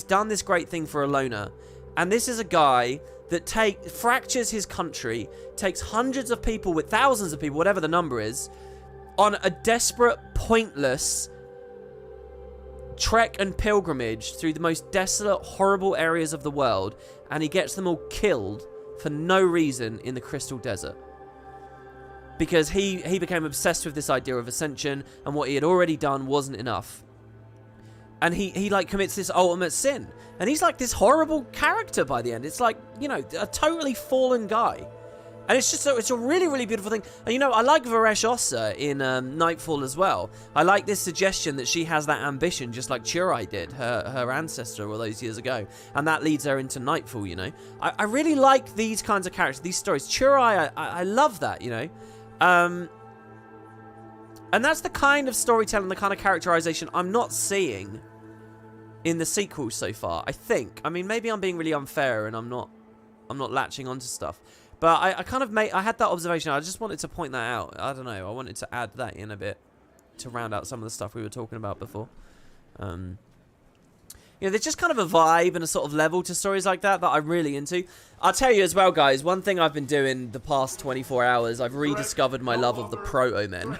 done this great thing for Alona. And this is a guy that fractures his country, takes hundreds of people with thousands of people, whatever the number is, on a desperate, pointless trek and pilgrimage through the most desolate, horrible areas of the world, and he gets them all killed for no reason in the Crystal Desert. Because he became obsessed with this idea of ascension, and what he had already done wasn't enough. And he like commits this ultimate sin. And he's like this horrible character by the end. It's like, you know, a totally fallen guy. And it's just it's a really, really beautiful thing. And, you know, I like Varesh Ossa in Nightfall as well. I like this suggestion that she has that ambition, just like Chirai did, her ancestor all those years ago. And that leads her into Nightfall, you know. I really like these kinds of characters, these stories. Chirai, I love that, you know. And that's the kind of storytelling, the kind of characterization I'm not seeing in the sequels so far, I think. I mean, maybe I'm being really unfair and I'm not latching onto stuff. But I had that observation. I just wanted to point that out. I don't know. I wanted to add that in a bit to round out some of the stuff we were talking about before. You know, there's just kind of a vibe and a sort of level to stories like that I'm really into. I'll tell you as well, guys, one thing I've been doing the past 24 hours, I've rediscovered my love of the Proto-Men.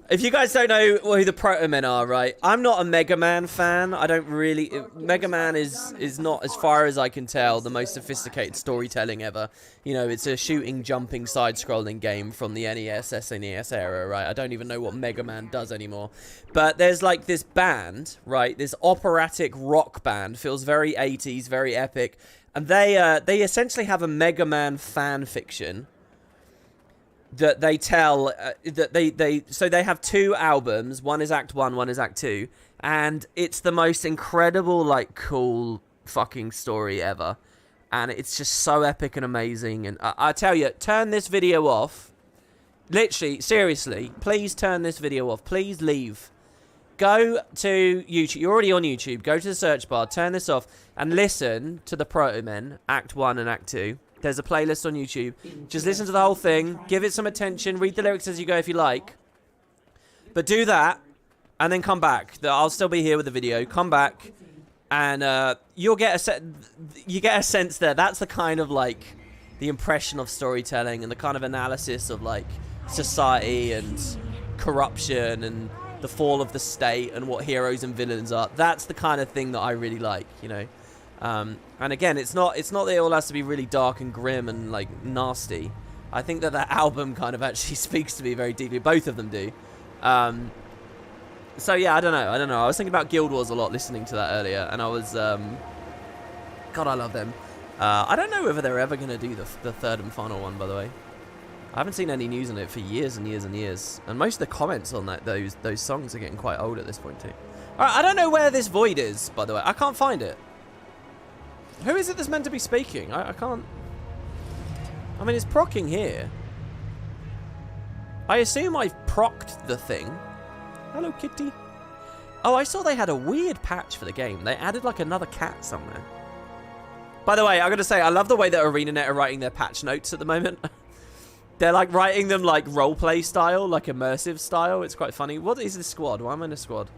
If you guys don't know who the Proto-Men are, right, I'm not a Mega Man fan. I don't really... Mega Man is not, as far as I can tell, the most sophisticated storytelling ever. You know, it's a shooting, jumping, side-scrolling game from the NES, SNES era, right? I don't even know what Mega Man does anymore. But there's like this band, right, this operatic rock band, feels very 80s, very epic. And they essentially have a Mega Man fan fiction that they tell, so they have 2 albums. One is Act 1, one is Act 2. And it's the most incredible, like, cool fucking story ever. And it's just so epic and amazing. And I tell you, turn this video off. Literally, seriously, please turn this video off. Please leave. Go to YouTube. You're already on YouTube. Go to the search bar, turn this off, and listen to the Proto-Men, Act 1 and Act 2. There's a playlist on YouTube. Just listen to the whole thing. Give it some attention. Read the lyrics as you go if you like. But do that, and then come back. I'll still be here with the video. Come back, and you'll get a sense there. That's the kind of, like, the impression of storytelling and the kind of analysis of, like, society and corruption and the fall of the state and what heroes and villains are. That's the kind of thing that I really like, you know. And again, it's not that it all has to be really dark and grim and like nasty. I think that album kind of actually speaks to me very deeply. Both of them do. So yeah, I don't know. I was thinking about Guild Wars a lot listening to that earlier, and I was God, I love them. I don't know whether they're ever going to do the third and final one, by the way. I haven't seen any news on it for years and years and years, and most of the comments on those songs are getting quite old at this point too. All right, I don't know where this void is, by the way. I can't find it. Who is it that's meant to be speaking? I can't... I mean, it's procking here. I assume I've procced the thing. Hello, kitty. Oh, I saw they had a weird patch for the game. They added, like, another cat somewhere. By the way, I gotta say, I love the way that ArenaNet are writing their patch notes at the moment. They're, like, writing them, like, roleplay style, like, immersive style. It's quite funny. What is this squad? Why am I in a squad?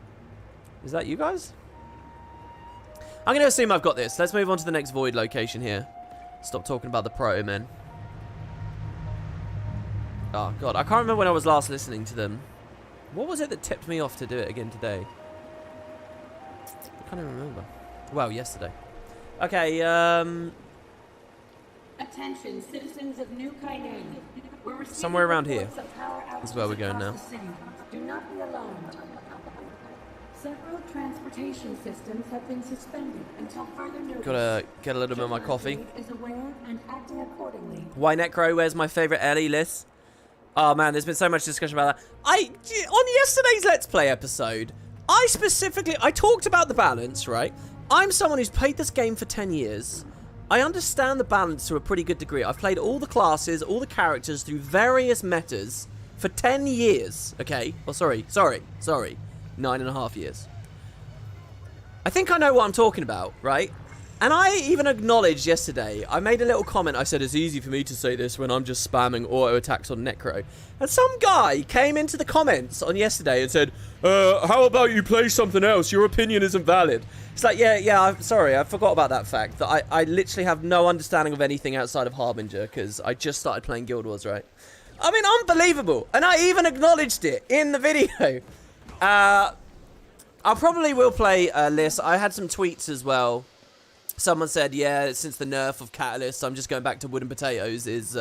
Is that you guys? I'm going to assume I've got this. Let's move on to the next void location here. Stop talking about the Proto-Men. Oh, God. I can't remember when I was last listening to them. What was it that tipped me off to do it again today? I can't even remember. Well, yesterday. Okay, Attention, citizens of New Kaineng. We're receiving Somewhere around here reports of power is where we're going outages now. across the city. Do not be alarmed. Several transportation systems have been suspended until further notice. Gotta get a little bit of my coffee. Jade is aware and acting accordingly. Why Necro? Where's my favourite Ellie list? Oh man, there's been so much discussion about that. On yesterday's Let's Play episode, I talked about the balance, right? I'm someone who's played this game for 10 years. I understand the balance to a pretty good degree. I've played all the classes, all the characters through various metas for 10 years, okay? Oh, sorry. 9.5 years. I think I know what I'm talking about, right? And I even acknowledged yesterday, I made a little comment, I said it's easy for me to say this when I'm just spamming auto attacks on Necro. And some guy came into the comments on yesterday and said, how about you play something else? Your opinion isn't valid. It's like, yeah, I'm sorry, I forgot about that fact. That I literally have no understanding of anything outside of Harbinger, because I just started playing Guild Wars, right? I mean, unbelievable. And I even acknowledged it in the video. I probably will play Liss. I had some tweets as well. Someone said, yeah, since the nerf of Catalyst, I'm just going back to WoodenPotatoes is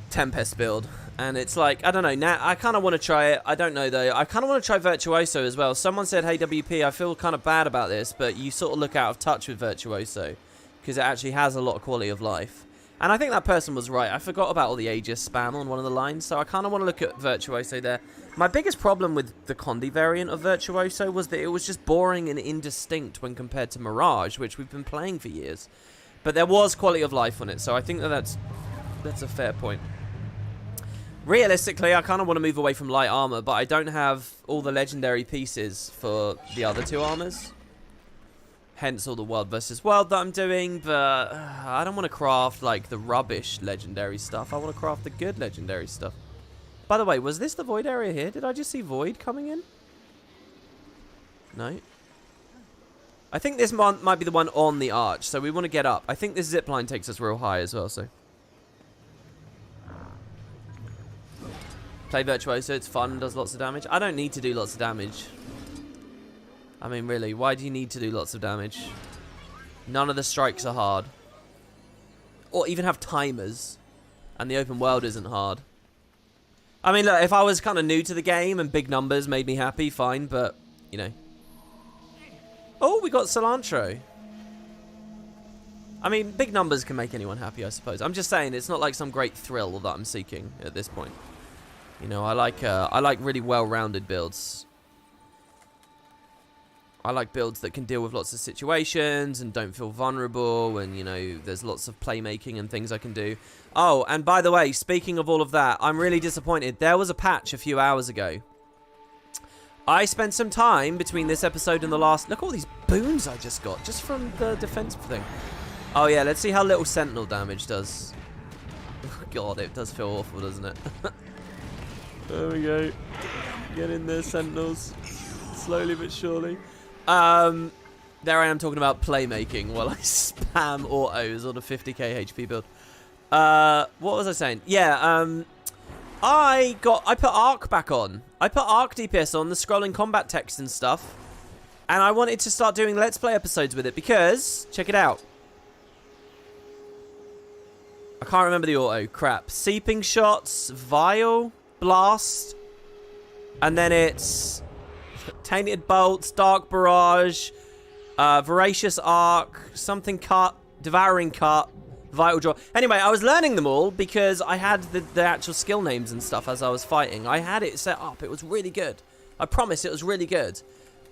Tempest build. And it's like, I don't know, now I kind of want to try it. I don't know, though. I kind of want to try Virtuoso as well. Someone said, hey, WP, I feel kind of bad about this, but you sort of look out of touch with Virtuoso because it actually has a lot of quality of life. And I think that person was right. I forgot about all the Aegis spam on one of the lines, so I kind of want to look at Virtuoso there. My biggest problem with the Condi variant of Virtuoso was that it was just boring and indistinct when compared to Mirage, which we've been playing for years. But there was quality of life on it, so I think that's a fair point. Realistically, I kind of want to move away from light armor, but I don't have all the legendary pieces for the other two armors. Hence all the world versus world that I'm doing, but I don't want to craft like the rubbish legendary stuff. I want to craft the good legendary stuff. By the way, was this the void area here? Did I just see void coming in? No. I think this one might be the one on the arch, so we want to get up. I think this zipline takes us real high as well, so. Play Virtuoso, it's fun, does lots of damage. I don't need to do lots of damage. I mean, really, why do you need to do lots of damage? None of the strikes are hard. Or even have timers. And the open world isn't hard. I mean, look, if I was kind of new to the game and big numbers made me happy, fine, but, you know. Oh, we got cilantro. I mean, big numbers can make anyone happy, I suppose. I'm just saying, it's not like some great thrill that I'm seeking at this point. You know, I like really well-rounded builds. I like builds that can deal with lots of situations and don't feel vulnerable, and, you know, there's lots of playmaking and things I can do. Oh, and by the way, speaking of all of that, I'm really disappointed. There was a patch a few hours ago. I spent some time between this episode and the last... Look at all these boons I just got, just from the defense thing. Oh, yeah, let's see how little Sentinel damage does. Oh, God, it does feel awful, doesn't it? There we go. Get in there, Sentinels. Slowly but surely. There I am talking about playmaking while I spam autos on a 50k HP build. What was I saying? Yeah, I put Arc back on. I put Arc DPS on, the scrolling combat text and stuff. And I wanted to start doing Let's Play episodes with it because, check it out. I can't remember the auto. Crap. Seeping Shots, Vile, Blast, and then it's Tainted Bolts, Dark Barrage, Voracious Arc, something Cut, Devouring Cut, Vital Draw. Anyway, I was learning them all because I had the actual skill names and stuff as I was fighting. I had it set up. It was really good. I promise it was really good.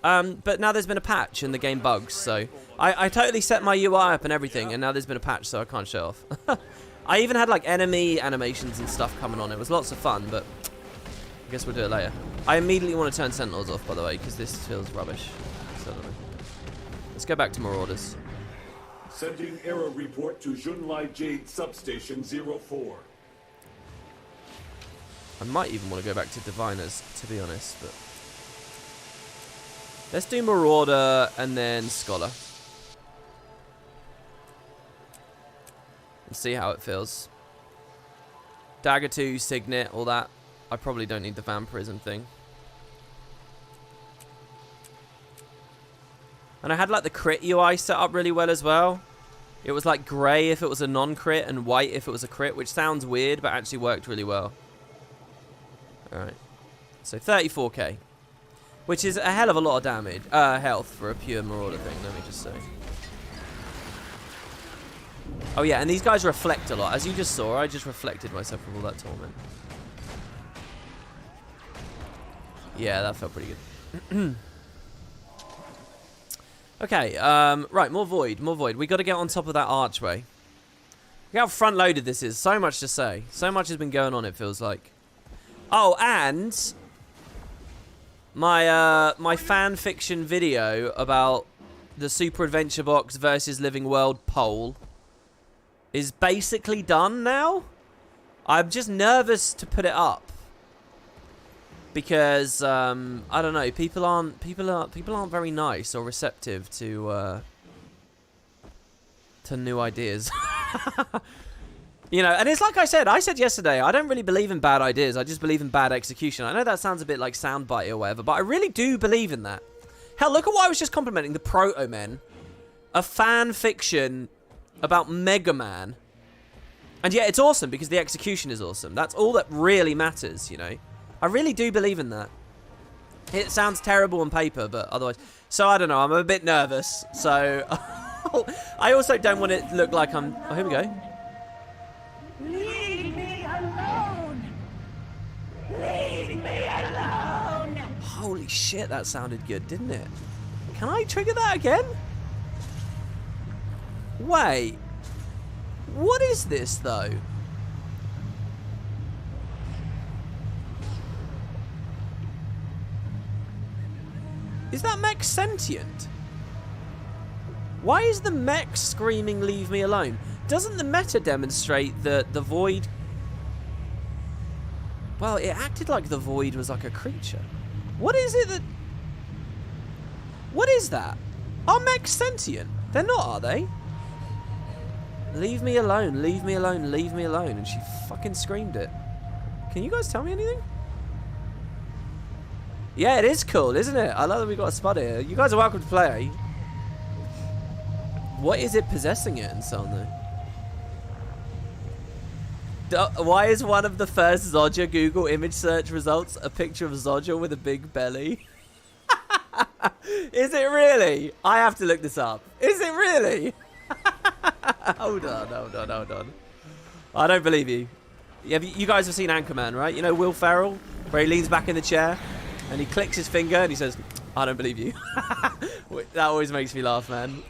But now there's been a patch and the game bugs, so I totally set my UI up and everything, and now there's been a patch, so I can't show off. I even had like enemy animations and stuff coming on. It was lots of fun, but I guess we'll do it later. I immediately want to turn Sentinels off, by the way, because this feels rubbish. So, let's go back to Marauders. Sending error report to Junlai Jade Substation 04. I might even want to go back to Diviners, to be honest, but... Let's do Marauder and then Scholar. And see how it feels. Dagger 2, Signet, all that. I probably don't need the vampirism thing. And I had like the crit UI set up really well as well. It was like grey if it was a non-crit and white if it was a crit, which sounds weird, but actually worked really well. Alright. So 34k. Which is a hell of a lot of damage. Health for a pure Marauder thing, let me just say. Oh yeah, and these guys reflect a lot. As you just saw, I just reflected myself from all that torment. Yeah, that felt pretty good. Okay, right, more void, more void. We got to get on top of that archway. Look how front-loaded this is. So much to say. So much has been going on, it feels like. Oh, and my fan fiction video about the Super Adventure Box versus Living World poll is basically done now. I'm just nervous to put it up. Because I don't know, people aren't very nice or receptive to new ideas. You know, and it's like I said yesterday, I don't really believe in bad ideas. I just believe in bad execution. I know that sounds a bit like soundbite or whatever, but I really do believe in that. Hell, look at what I was just complimenting, the Proto Men, a fan fiction about Mega Man, and yeah, it's awesome because the execution is awesome. That's all that really matters, you know. I really do believe in that. It sounds terrible on paper, but otherwise... So, I don't know. I'm a bit nervous. So, I also don't want it to look like I'm... Oh, here we go. Leave me alone! Leave me alone! Holy shit, that sounded good, didn't it? Can I trigger that again? Wait. What is this, though? Is that mech sentient? Why is the mech screaming, leave me alone? Doesn't the meta demonstrate that the void... Well, it acted like the void was like a creature. What is it that... What is that? Are mechs sentient? They're not, are they? Leave me alone, leave me alone, leave me alone. And she fucking screamed it. Can you guys tell me anything? Yeah, it is cool, isn't it? I love that we got a spot here. You guys are welcome to play. What is it possessing it and so on, though? Why is one of the first Zodger Google image search results a picture of Zodger with a big belly? Is it really? I have to look this up. Is it really? Hold on. I don't believe you. You guys have seen Anchorman, right? You know Will Ferrell, where he leans back in the chair and he clicks his finger and he says, I don't believe you. That always makes me laugh, man.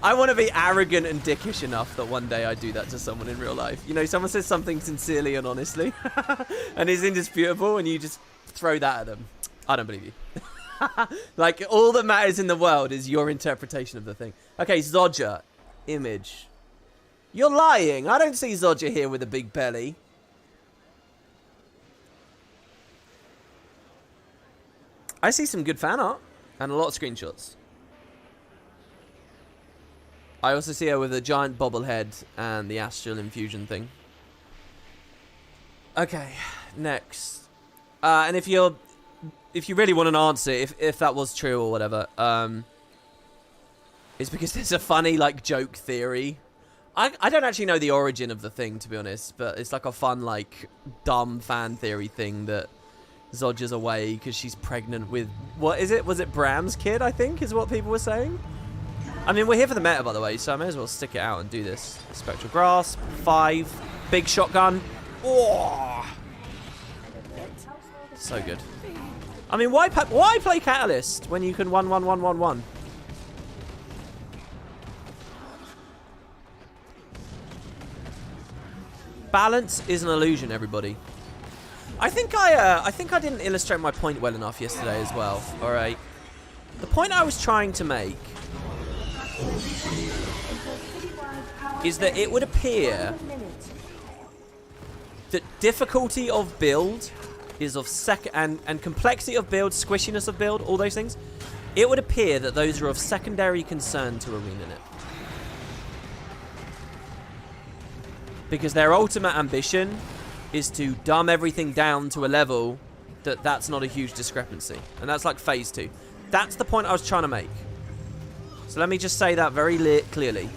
I want to be arrogant and dickish enough that one day I do that to someone in real life. You know, someone says something sincerely and honestly and is indisputable and you just throw that at them. I don't believe you. Like, all that matters in the world is your interpretation of the thing. Okay, Zodger. Image. You're lying. I don't see Zodger here with a big belly. I see some good fan art and a lot of screenshots. I also see her with a giant bobblehead and the astral infusion thing. Okay, next. And if you really want an answer, if that was true or whatever, it's because there's a funny, like, joke theory. I don't actually know the origin of the thing, to be honest, but it's like a fun, like, dumb fan theory thing that Zodger's away because she's pregnant with... What is it? Was it Bram's kid, I think, is what people were saying? I mean, we're here for the meta, by the way, so I may as well stick it out and do this. Spectral Grasp, 5, big shotgun. Oh! So good. I mean, why play Catalyst when you can 1-1-1-1-1? Balance is an illusion, everybody. I think I didn't illustrate my point well enough yesterday as well. All right. The point I was trying to make is that it would appear that difficulty of build is of and complexity of build, squishiness of build, all those things. It would appear that those are of secondary concern to ArenaNet. Because their ultimate ambition is to dumb everything down to a level that's not a huge discrepancy. And that's like phase 2. That's the point I was trying to make. So let me just say that very clearly.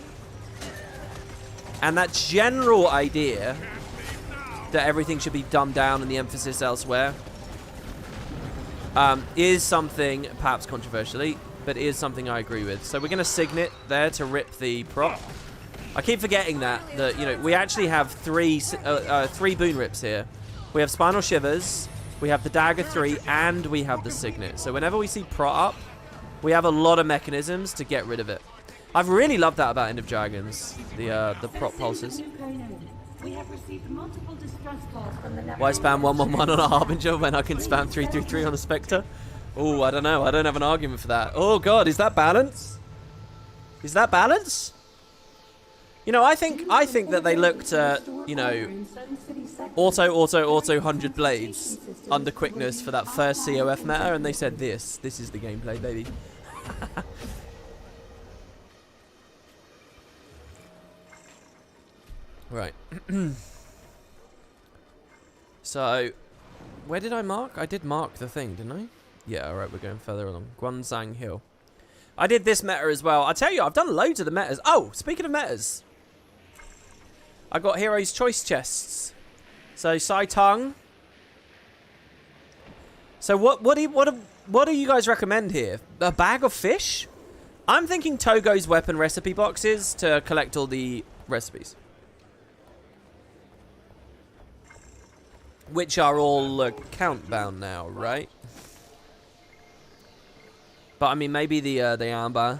And that general idea that everything should be dumbed down and the emphasis elsewhere is something, perhaps controversially, but is something I agree with. So we're going to signet there to rip the prop. I keep forgetting that you know, we actually have three boon rips here. We have Spinal Shivers, we have the Dagger 3, and we have the signet. So whenever we see prop up, we have a lot of mechanisms to get rid of it. I've really loved that about End of Dragons, the prop pulses. We have received multiple distress calls from the Why spam 111 on a Harbinger when I can spam 333 on a Spectre? Oh, I don't know. I don't have an argument for that. Oh god, is that balance? Is that balance? You know, I think that they looked at, you know, auto 100 blades under quickness for that first COF meta, and they said this is the gameplay, baby. Right. So, where did I mark? I did mark the thing, didn't I? Yeah, alright, we're going further along. Guanzang Hill. I did this meta as well. I tell you, I've done loads of the metas. Oh, speaking of metas. I got Heroes Choice chests. So, Sai Tung. So, what do you guys recommend here? A bag of fish? I'm thinking Togo's weapon recipe boxes to collect all the recipes. Which are all account bound now, right? But I mean, maybe the amber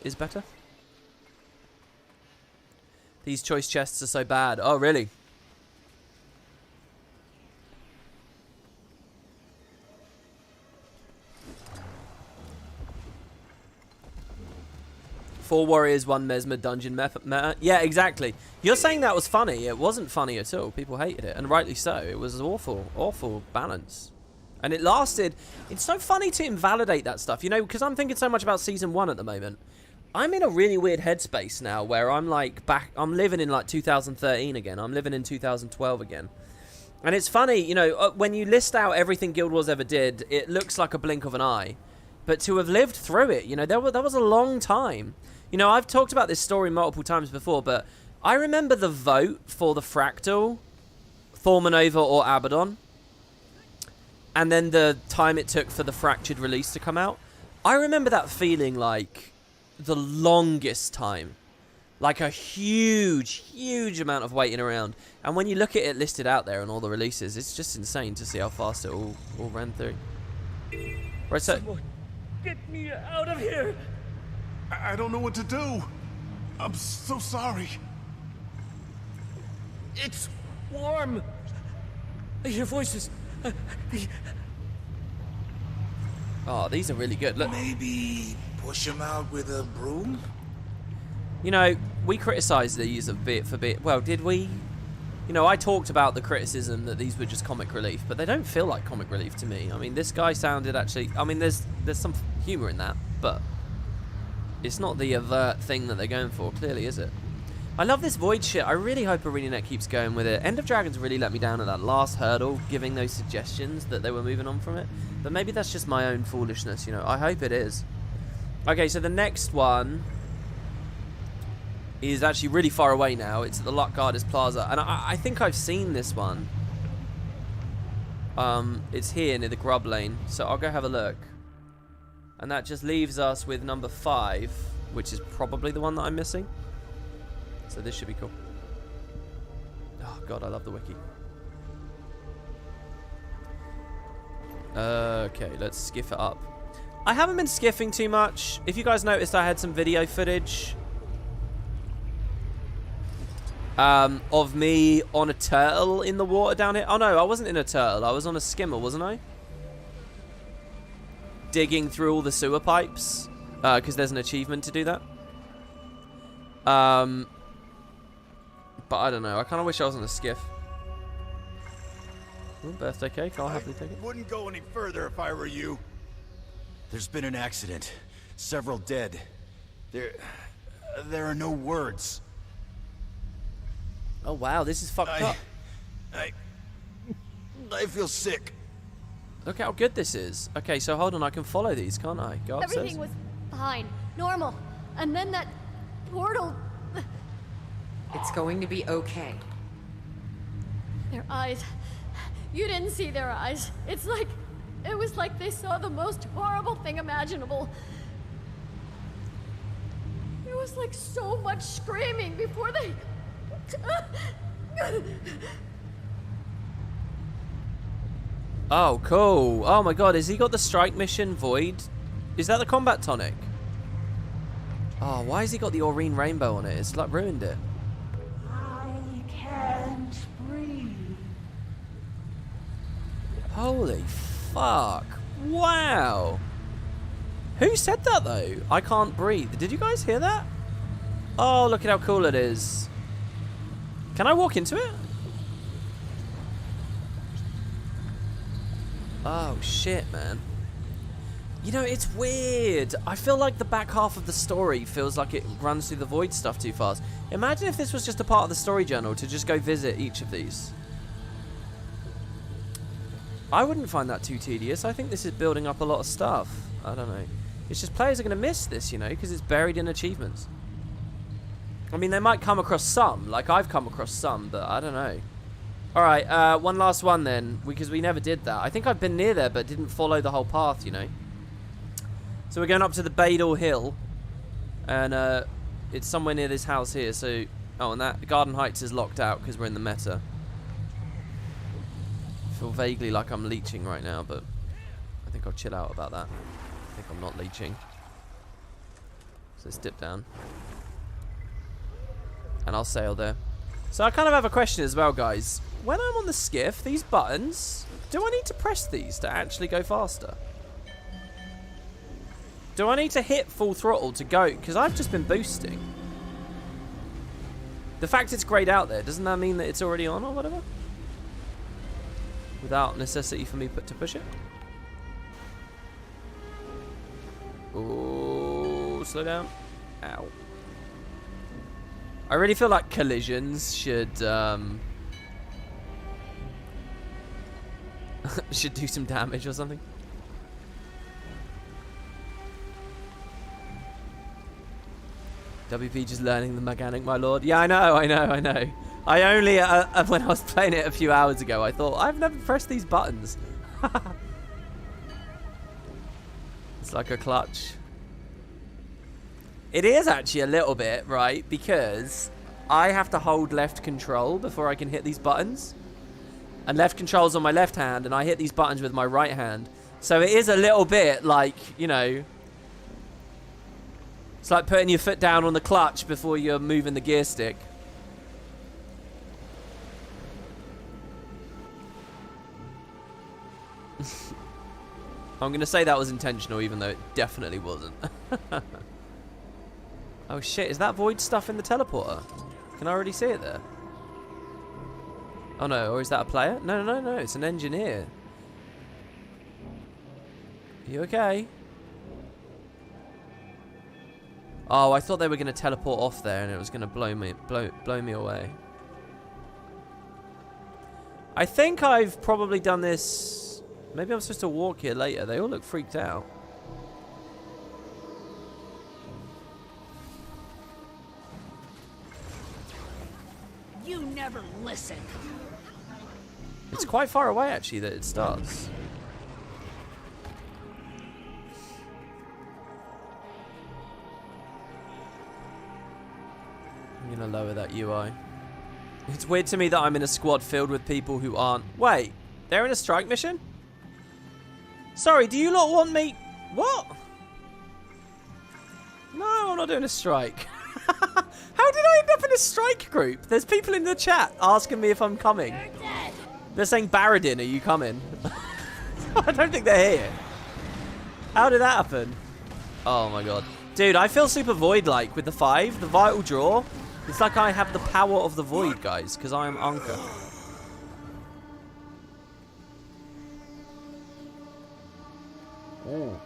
is better. These choice chests are so bad. Oh, really? Four warriors, one mesmer dungeon meta. Yeah, exactly. You're saying that was funny. It wasn't funny at all. People hated it, and rightly so. It was awful balance. And it lasted. It's so funny to invalidate that stuff, you know, because I'm thinking so much about Season 1 at the moment. I'm in a really weird headspace now where I'm like I'm living in like 2013 again. I'm living in 2012 again. And it's funny, you know, when you list out everything Guild Wars ever did, it looks like a blink of an eye. But to have lived through it, you know, that was a long time. You know, I've talked about this story multiple times before, but I remember the vote for the Fractal, Thormanova or Abaddon, and then the time it took for the Fractured release to come out. I remember that feeling like the longest time. Like a huge amount of waiting around. And when you look at it listed out there and all the releases, it's just insane to see how fast it all ran through. Right, so... Someone get me out of here! I don't know what to do. I'm so sorry. It's warm. I hear voices. Oh, these are really good. Look. Maybe push him out with a broom? You know, we criticised these a bit for bit. Well, did we? You know, I talked about the criticism that these were just comic relief, but they don't feel like comic relief to me. I mean, this guy sounded actually... I mean, there's some humour in that, but... it's not the avert thing that they're going for, clearly, is it? I love this void shit. I really hope ArenaNet keeps going with it. End of Dragons really let me down at that last hurdle, giving those suggestions that they were moving on from it. But maybe that's just my own foolishness, you know. I hope it is. Okay, so the next one is actually really far away now. It's at the Luck Goddess Plaza. And I think I've seen this one. It's here near the Grub Lane. So I'll go have a look. And that just leaves us with number 5, which is probably the one that I'm missing. So this should be cool. Oh god, I love the wiki. Okay, let's skiff it up. I haven't been skiffing too much. If you guys noticed, I had some video footage of me on a turtle in the water down here. Oh no, I wasn't in a turtle. I was on a skimmer, wasn't I? Digging through all the sewer pipes, because there's an achievement to do that. But I don't know. I kind of wish I was on a skiff. Ooh, birthday cake. I'll happily take it. Wouldn't go any further if I were you. There's been an accident. Several dead. There are no words. Oh wow, this is fucked up. I feel sick. Look how good this is. Okay, so hold on. I can follow these, can't I? Go upstairs. Everything was fine, normal, and then that portal. It's going to be okay. Their eyes. You didn't see their eyes. It was like they saw the most horrible thing imaginable. There was like so much screaming before they... Oh, cool. Oh my god, has he got the strike mission Void? Is that the combat tonic? Oh, why has he got the Aurene rainbow on it? It's like ruined it. I can't breathe. Holy fuck. Wow. Who said that though? I can't breathe. Did you guys hear that? Oh, look at how cool it is. Can I walk into it? Oh shit, man. You know, it's weird. I feel like the back half of the story feels like it runs through the Void stuff too fast. Imagine if this was just a part of the story journal to just go visit each of these. I wouldn't find that too tedious. I think this is building up a lot of stuff. I don't know. It's just players are going to miss this, you know, because it's buried in achievements. I mean, they might come across some. Like, I've come across some, but I don't know. Alright, one last one then, because we never did that. I think I've been near there, but didn't follow the whole path, you know. So we're going up to the Badal Hill, and it's somewhere near this house here, so... Oh, and that Garden Heights is locked out because we're in the meta. I feel vaguely like I'm leeching right now, but I think I'll chill out about that. I think I'm not leeching. So let's dip down. And I'll sail there. So I kind of have a question as well, guys. When I'm on the skiff, these buttons, do I need to press these to actually go faster? Do I need to hit full throttle to go? Because I've just been boosting. The fact it's grayed out there, doesn't that mean that it's already on or whatever? Without necessity for me to push it? Oh, slow down. Ow. I really feel like collisions should should do some damage or something. WP just learning the mechanic, my lord. Yeah, I know. I only, when I was playing it a few hours ago, I thought, I've never pressed these buttons. It's like a clutch. It is actually a little bit, right? Because I have to hold left control before I can hit these buttons. And left control's on my left hand, and I hit these buttons with my right hand. So it is a little bit like, you know... It's like putting your foot down on the clutch before you're moving the gear stick. I'm going to say that was intentional, even though it definitely wasn't. Oh shit, is that Void stuff in the teleporter? Can I already see it there? Oh no, or is that a player? No, it's an engineer. Are you okay? Oh, I thought they were going to teleport off there and it was going to blow me away. I think I've probably done this... Maybe I'm supposed to walk here later. They all look freaked out. You never listen. It's quite far away, actually, that it starts. I'm going to lower that UI. It's weird to me that I'm in a squad filled with people who aren't... Wait, they're in a strike mission? Sorry, do you lot want me... What? No, I'm not doing a strike. How did I end up in a strike group? There's people in the chat asking me if I'm coming. They're saying, Baradin, are you coming? I don't think they're here. How did that happen? Oh my god. Dude, I feel super Void-like with the 5. The Vital Draw. It's like I have the power of the Void, guys, because I am Anka. Oh.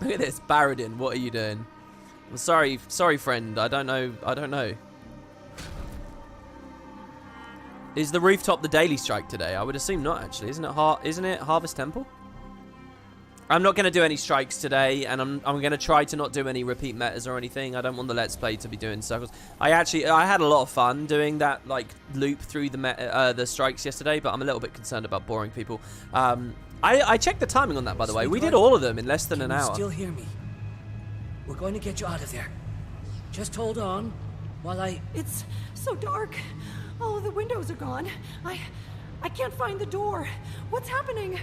Look at this, Baradin. What are you doing? I'm sorry, friend. I don't know. Is the rooftop the daily strike today? I would assume not. Actually, isn't it? Harvest Temple? I'm not going to do any strikes today, and I'm going to try to not do any repeat metas or anything. I don't want the Let's Play to be doing circles. I had a lot of fun doing that, like, loop through the strikes yesterday, but I'm a little bit concerned about boring people. I checked the timing on that, by the way. We did all of them in less than an hour. Can you still hear me? We're going to get you out of there. Just hold on while I... It's so dark. Oh, the windows are gone. I can't find the door. What's happening?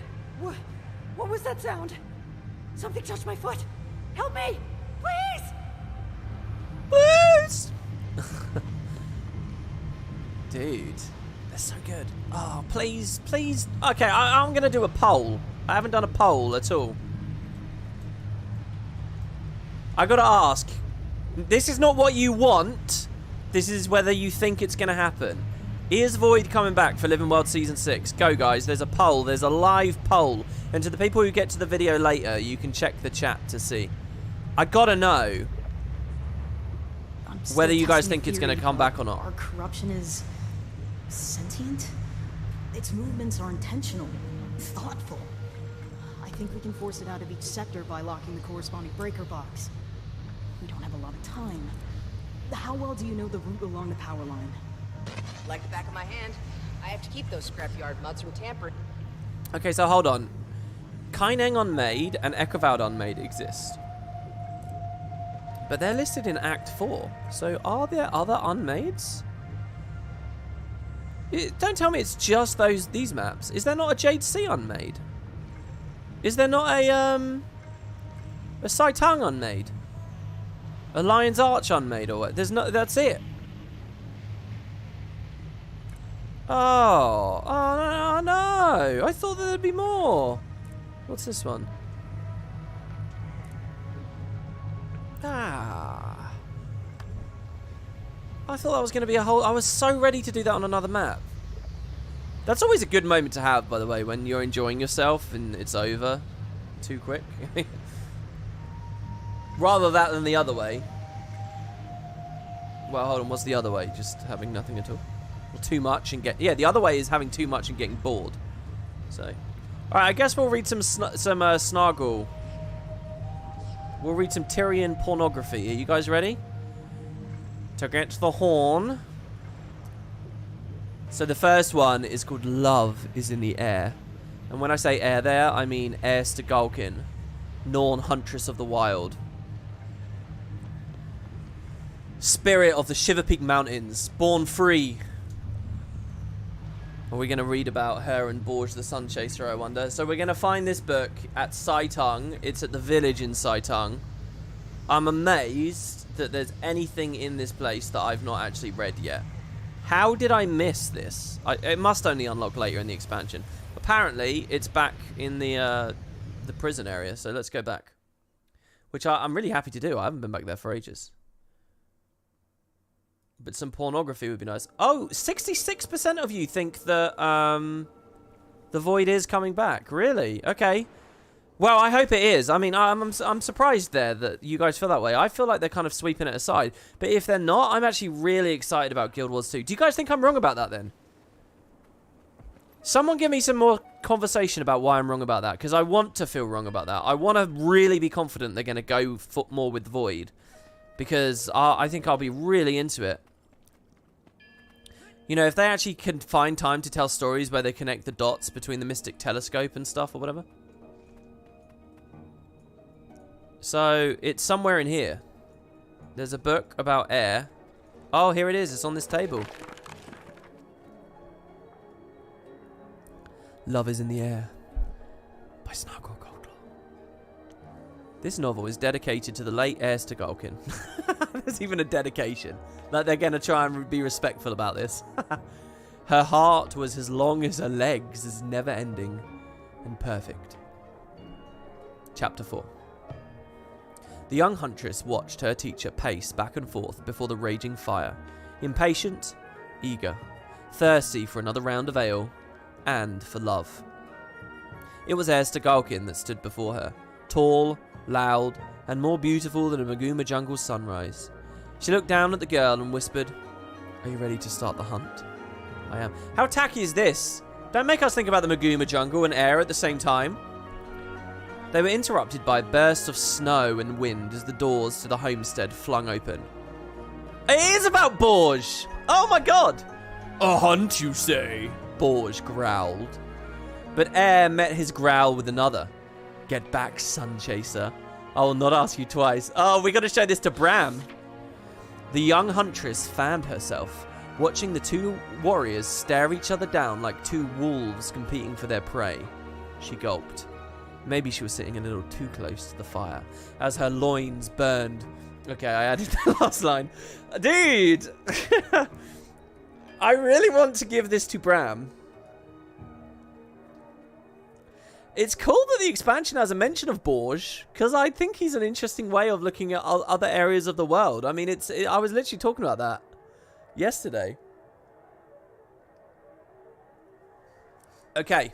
What was that sound? Something touched my foot. Help me! Please! Please! Dude, they're so good. Oh, please, please. Okay, I'm going to do a poll. I haven't done a poll at all. I got to ask. This is not what you want. This is whether you think it's going to happen. Is Void coming back for Living World Season 6? Go, guys. There's a poll. There's a live poll. And to the people who get to the video later, you can check the chat to see. I gotta know whether you guys think it's going to come back or not. Our corruption is sentient? Its movements are intentional, thoughtful. I think we can force it out of each sector by locking the corresponding breaker box. We don't have a lot of time. How well do you know the route along the power line? Like the back of my hand. I have to keep those scrapyard mutts from tampering. Okay, so hold on. Kaineng Unmade and Ekovald Unmade exist. But they're listed in Act 4. So are there other Unmades? Don't tell me it's just these maps. Is there not a Jade Sea Unmade? Is there not a Saitang Unmade? A Lion's Arch Unmade or what? There's no, that's it. Oh no! I thought there'd be more. What's this one? Ah. I thought that was going to be a whole... I was so ready to do that on another map. That's always a good moment to have, by the way, when you're enjoying yourself and it's over too quick. Rather that than the other way. Well, hold on, what's the other way? Just having nothing at all? Or too much and get... Yeah, the other way is having too much and getting bored. So... Alright, I guess we'll read some Snargle. We'll read some Tyrian pornography. Are you guys ready? To get the horn. So the first one is called Love is in the Air. And when I say air there, I mean Erst Galkin, Norn Huntress of the Wild. Spirit of the Shiver Peak Mountains, born free. Are we going to read about her and Borge the Sun Chaser, I wonder? So we're going to find this book at Saitang. It's at the village in Saitang. I'm amazed that there's anything in this place that I've not actually read yet. How did I miss this? It must only unlock later in the expansion. Apparently, it's back in the prison area, so let's go back. Which I'm really happy to do. I haven't been back there for ages. But some pornography would be nice. Oh, 66% of you think that the Void is coming back. Really? Okay. Well, I hope it is. I mean, I'm surprised there that you guys feel that way. I feel like they're kind of sweeping it aside. But if they're not, I'm actually really excited about Guild Wars 2. Do you guys think I'm wrong about that then? Someone give me some more conversation about why I'm wrong about that. Because I want to feel wrong about that. I want to really be confident they're going to go more with Void. Because I think I'll be really into it. You know, if they actually can find time to tell stories where they connect the dots between the Mystic Telescope and stuff or whatever. So, it's somewhere in here. There's a book about air. Oh, here it is. It's on this table. Love is in the Air by Snargle Goldclaw. This novel is dedicated to the late Erst Galkin. There's even a dedication. Like they're going to try and be respectful about this. Her heart was as long as her legs, as never ending and perfect. Chapter 4. The young huntress watched her teacher pace back and forth before the raging fire, impatient, eager, thirsty for another round of ale, and for love. It was Erst Galkin that stood before her, tall, loud, and more beautiful than a Maguma jungle sunrise. She looked down at the girl and whispered, "Are you ready to start the hunt?" "I am." How tacky is this? Don't make us think about the Maguma jungle and air at the same time. They were interrupted by bursts of snow and wind as the doors to the homestead flung open. It is about Borges! Oh my god! A hunt, you say? Borges growled. But Air met his growl with another. Get back, sun chaser. I will not ask you twice. Oh, we gotta show this to Bram. The young huntress fanned herself, watching the two warriors stare each other down like two wolves competing for their prey. She gulped. Maybe she was sitting a little too close to the fire, as her loins burned. Okay, I added the last line. Dude! I really want to give this to Bram. It's cool that the expansion has a mention of Borges, because I think he's an interesting way of looking at other areas of the world. I mean, I was literally talking about that yesterday. Okay.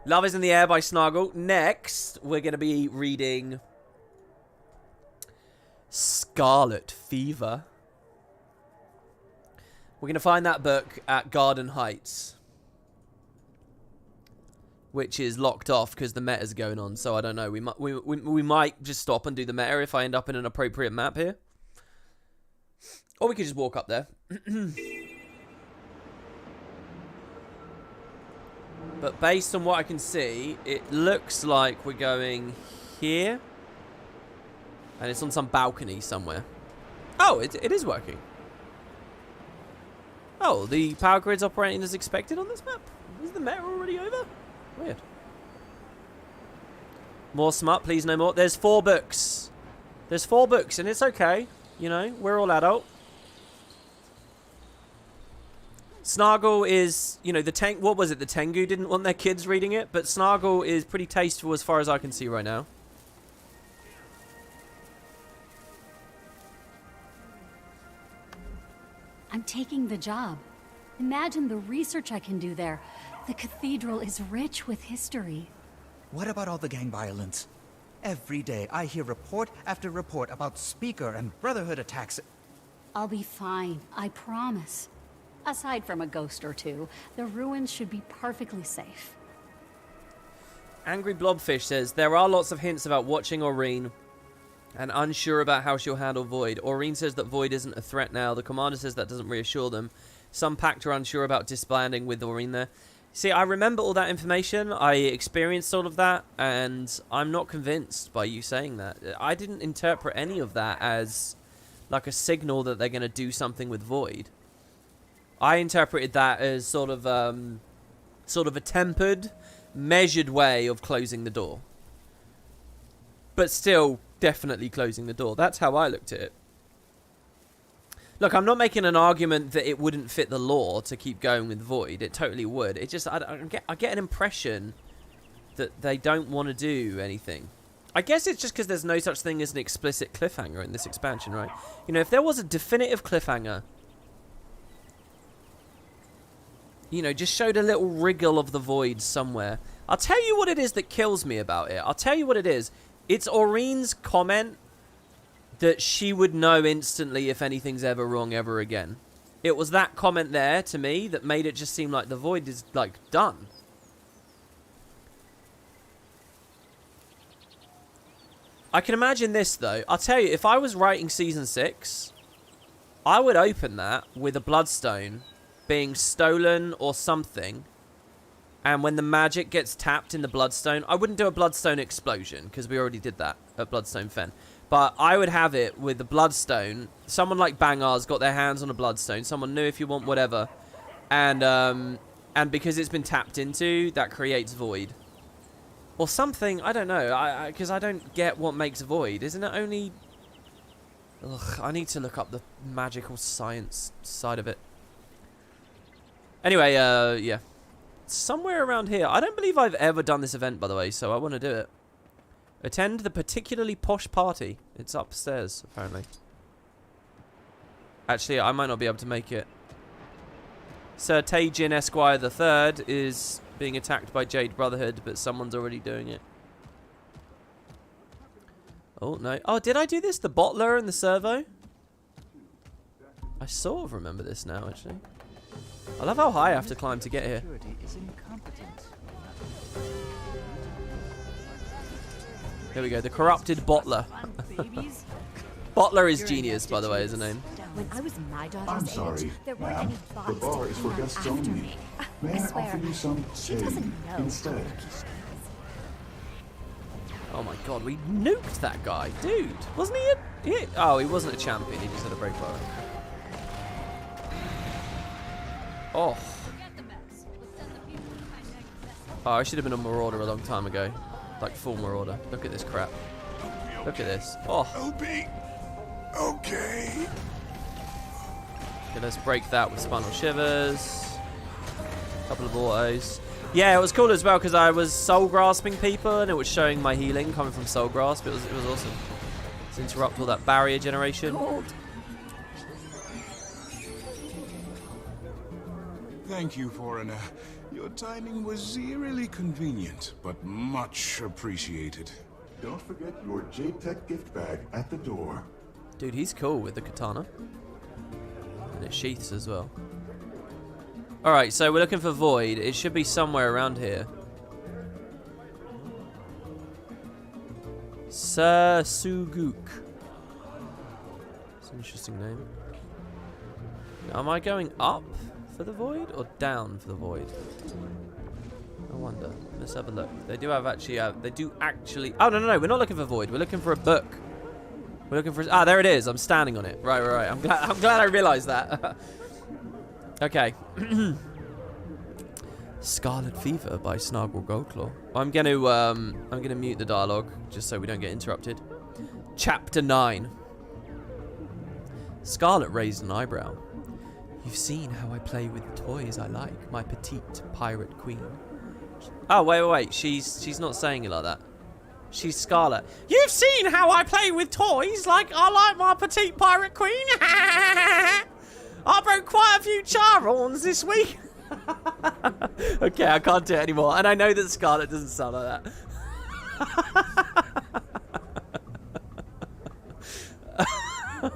Love is in the Air by Snargle. Next, we're going to be reading Scarlet Fever. We're going to find that book at Garden Heights, which is locked off because the meta's going on. So I don't know. We might just stop and do the meta if I end up in an appropriate map here, or we could just walk up there. But based on what I can see, it looks like we're going here. And it's on some balcony somewhere. Oh, it is working. Oh, the power grid's operating as expected on this map? Is the meta already over? Weird. More smut, please no more. There's 4 books. There's 4 books, and it's okay. You know, we're all adult. Snargle is, you know, what was it? The Tengu didn't want their kids reading it, but Snargle is pretty tasteful as far as I can see right now. I'm taking the job. Imagine the research I can do there. The cathedral is rich with history. What about all the gang violence? Every day I hear report after report about Speaker and Brotherhood attacks. I'll be fine, I promise. Aside from a ghost or two, the ruins should be perfectly safe. Angry Blobfish says, there are lots of hints about watching Aureen and unsure about how she'll handle Void. Aureen says that Void isn't a threat now. The commander says that doesn't reassure them. Some pact are unsure about disbanding with Aureen there. See, I remember all that information. I experienced all of that, and I'm not convinced by you saying that. I didn't interpret any of that as like a signal that they're going to do something with Void. I interpreted that as sort of a tempered, measured way of closing the door. But still, definitely closing the door. That's how I looked at it. Look, I'm not making an argument that it wouldn't fit the lore to keep going with Void. It totally would. It just, I get an impression that they don't want to do anything. I guess it's just because there's no such thing as an explicit cliffhanger in this expansion, right? You know, if there was a definitive cliffhanger, you know, just showed a little wriggle of the Void somewhere. I'll tell you what it is that kills me about it. I'll tell you what it is. It's Aureen's comment that she would know instantly if anything's ever wrong ever again. It was that comment there, to me, that made it just seem like the Void is, like, done. I can imagine this, though. I'll tell you, if I was writing Season 6, I would open that with a Bloodstone being stolen or something, and when the magic gets tapped in the Bloodstone, I wouldn't do a Bloodstone explosion, because we already did that at Bloodstone Fen. But I would have it with the Bloodstone. Someone like Bangar's got their hands on a Bloodstone. Someone new, if you want, whatever. And because it's been tapped into, that creates Void. Or something, I don't know. Because I don't get what makes Void. Isn't it only... Ugh, I need to look up the magical science side of it. Anyway, yeah. Somewhere around here. I don't believe I've ever done this event, by the way, so I want to do it. Attend the particularly posh party. It's upstairs, apparently. Actually, I might not be able to make it. Sir Tajin Esquire III is being attacked by Jade Brotherhood, but someone's already doing it. Oh, no. Oh, did I do this? The bottler and the servo? I sort of remember this now, actually. I love how high I have to climb to get here. Here we go. The corrupted bottler. Bottler is genius, by the way, is the name. When I was my daughter's I'm age, sorry, there weren't ma'am. any The thoughts bar to is for clean up guests after only. me. May I I swear, offer you some she shade doesn't know. instead? Oh my god, we nuked that guy. Dude, wasn't he oh, he wasn't a champion. He just had a break bar. Oh. Oh, I should have been a Marauder a long time ago. Like full Marauder. Look at this crap. Look at this. Oh. I'll be okay. Okay, let's break that with Spinal Shivers. A couple of autos. Yeah, it was cool as well because I was soul grasping people and it was showing my healing coming from soul grasp. It was awesome. Let's interrupt all that barrier generation. Thank you, foreigner. Your timing was eerily convenient, but much appreciated. Don't forget your Jade Tech gift bag at the door. Dude, he's cool with the katana. And it sheaths as well. Alright, so we're looking for Void. It should be somewhere around here. Sir Suguk. It's an interesting name. Am I going up for the Void or down for the Void? I wonder. Let's have a look. They do have actually. They do actually. Oh no! We're not looking for Void. We're looking for a book. We're looking for. Ah, there it is. I'm standing on it. Right. I'm glad I realised that. Okay. Scarlet Fever by Snargle Goldclaw. I'm gonna mute the dialogue just so we don't get interrupted. Chapter 9. Scarlet raised an eyebrow. You've seen how I play with the toys I like, my petite pirate queen. Oh wait. She's not saying it like that. She's Scarlet. You've seen how I play with toys like I like my petite pirate queen. I broke quite a few charms this week. Okay, I can't do it anymore. And I know that Scarlet doesn't sound like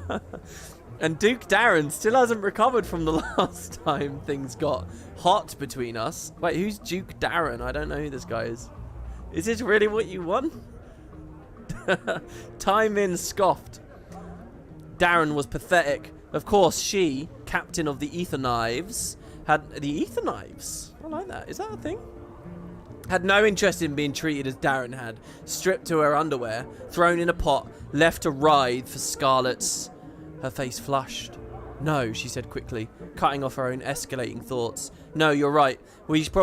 that. And Duke Darren still hasn't recovered from the last time things got hot between us. Wait, who's Duke Darren? I don't know who this guy is. Is this really what you want? Time in scoffed. Darren was pathetic. Of course, she, captain of the Ether Knives, had the Ether Knives. I like that. Is that a thing? Had no interest in being treated as Darren had. Stripped to her underwear, thrown in a pot, left to writhe for Scarlet's. Her face flushed. No, she said quickly, cutting off her own escalating thoughts. No, you're right. We should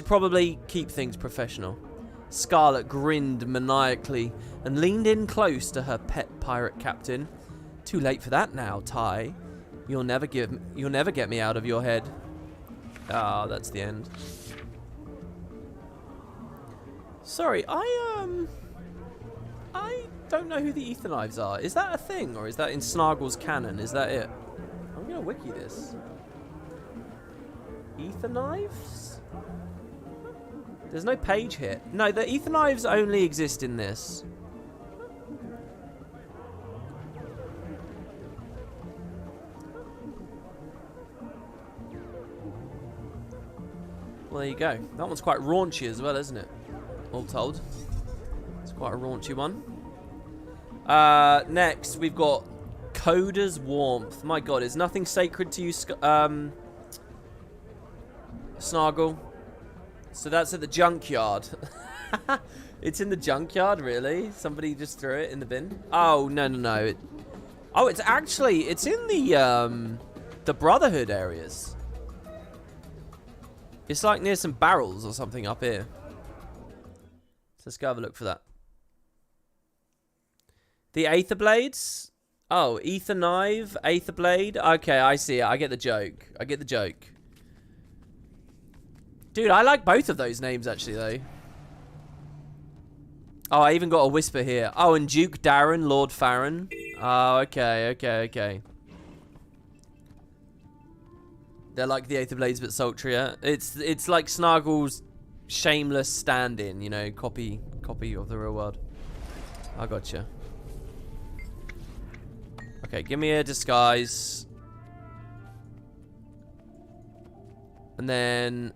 probably keep things professional. Scarlet grinned maniacally and leaned in close to her pet pirate captain. Too late for that now, Ty. You'll never get me out of your head. Ah, that's the end. Sorry, I don't know who the Ether Knives are. Is that a thing, or is that in Snargle's canon? Is that it? I'm gonna wiki this. Ether Knives? There's no page here. No, the Ether Knives only exist in this. Well, there you go. That one's quite raunchy as well, isn't it? All told. It's quite a raunchy one. Next, we've got Coda's Warmth. My god, is nothing sacred to you, Snargle? So that's at the junkyard. It's in the junkyard, really? Somebody just threw it in the bin? Oh, no. Oh, it's in the Brotherhood areas. It's like near some barrels or something up here. So let's go have a look for that. The Aether Blades? Oh, Ether Knife, Aether Blade. Okay, I see it. I get the joke. Dude, I like both of those names, actually, though. Oh, I even got a whisper here. Oh, and Duke Darren, Lord Farron. Oh, okay. They're like the Aether Blades, but sultrier. It's like Snargle's shameless stand-in, you know, copy of the real world. I gotcha. Okay, give me a disguise. And then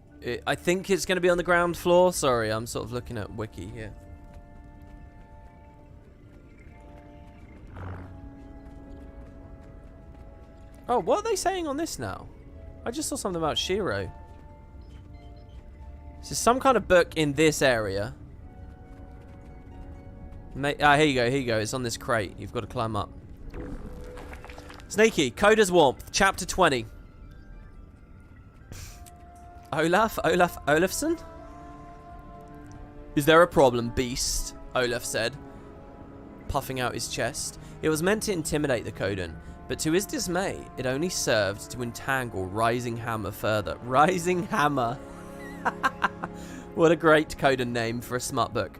I think it's going to be on the ground floor. Sorry, I'm sort of looking at wiki here. Oh, what are they saying on this now? I just saw something about Shiro. This is some kind of book in this area. Here you go, here you go. It's on this crate. You've got to climb up. Sneaky, Coda's Warmth, Chapter 20. Olafson? Is there a problem, beast? Olaf said, puffing out his chest. It was meant to intimidate the Codan, but to his dismay, it only served to entangle Rising Hammer further. Rising Hammer. What a great Codan name for a smut book.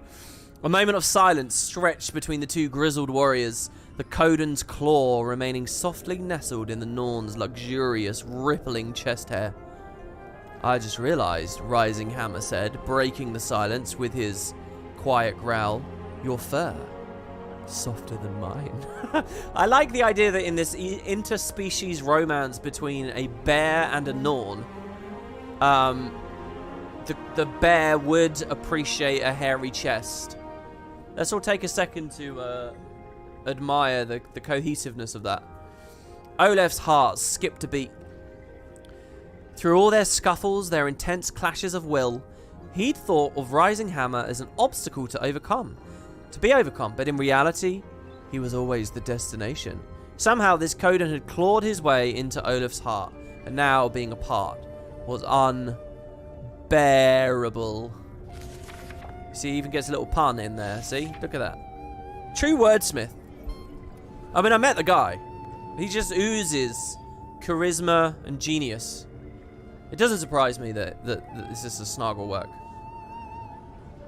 A moment of silence stretched between the two grizzled warriors, the Codan's claw remaining softly nestled in the Norn's luxurious, rippling chest hair. I just realized, Rising Hammer said, breaking the silence with his quiet growl, your fur, softer than mine. I like the idea that in this interspecies romance between a bear and a Norn, the bear would appreciate a hairy chest. Let's all take a second to admire the cohesiveness of that. Olaf's heart skipped a beat. Through all their scuffles, their intense clashes of will, he'd thought of Rising Hammer as an obstacle to overcome. To be overcome, but in reality, he was always the destination. Somehow this Codan had clawed his way into Olaf's heart, and now being apart was unbearable. See, he even gets a little pun in there, see? Look at that. True wordsmith. I mean, I met the guy. He just oozes charisma and genius. It doesn't surprise me that this is a Snargle work.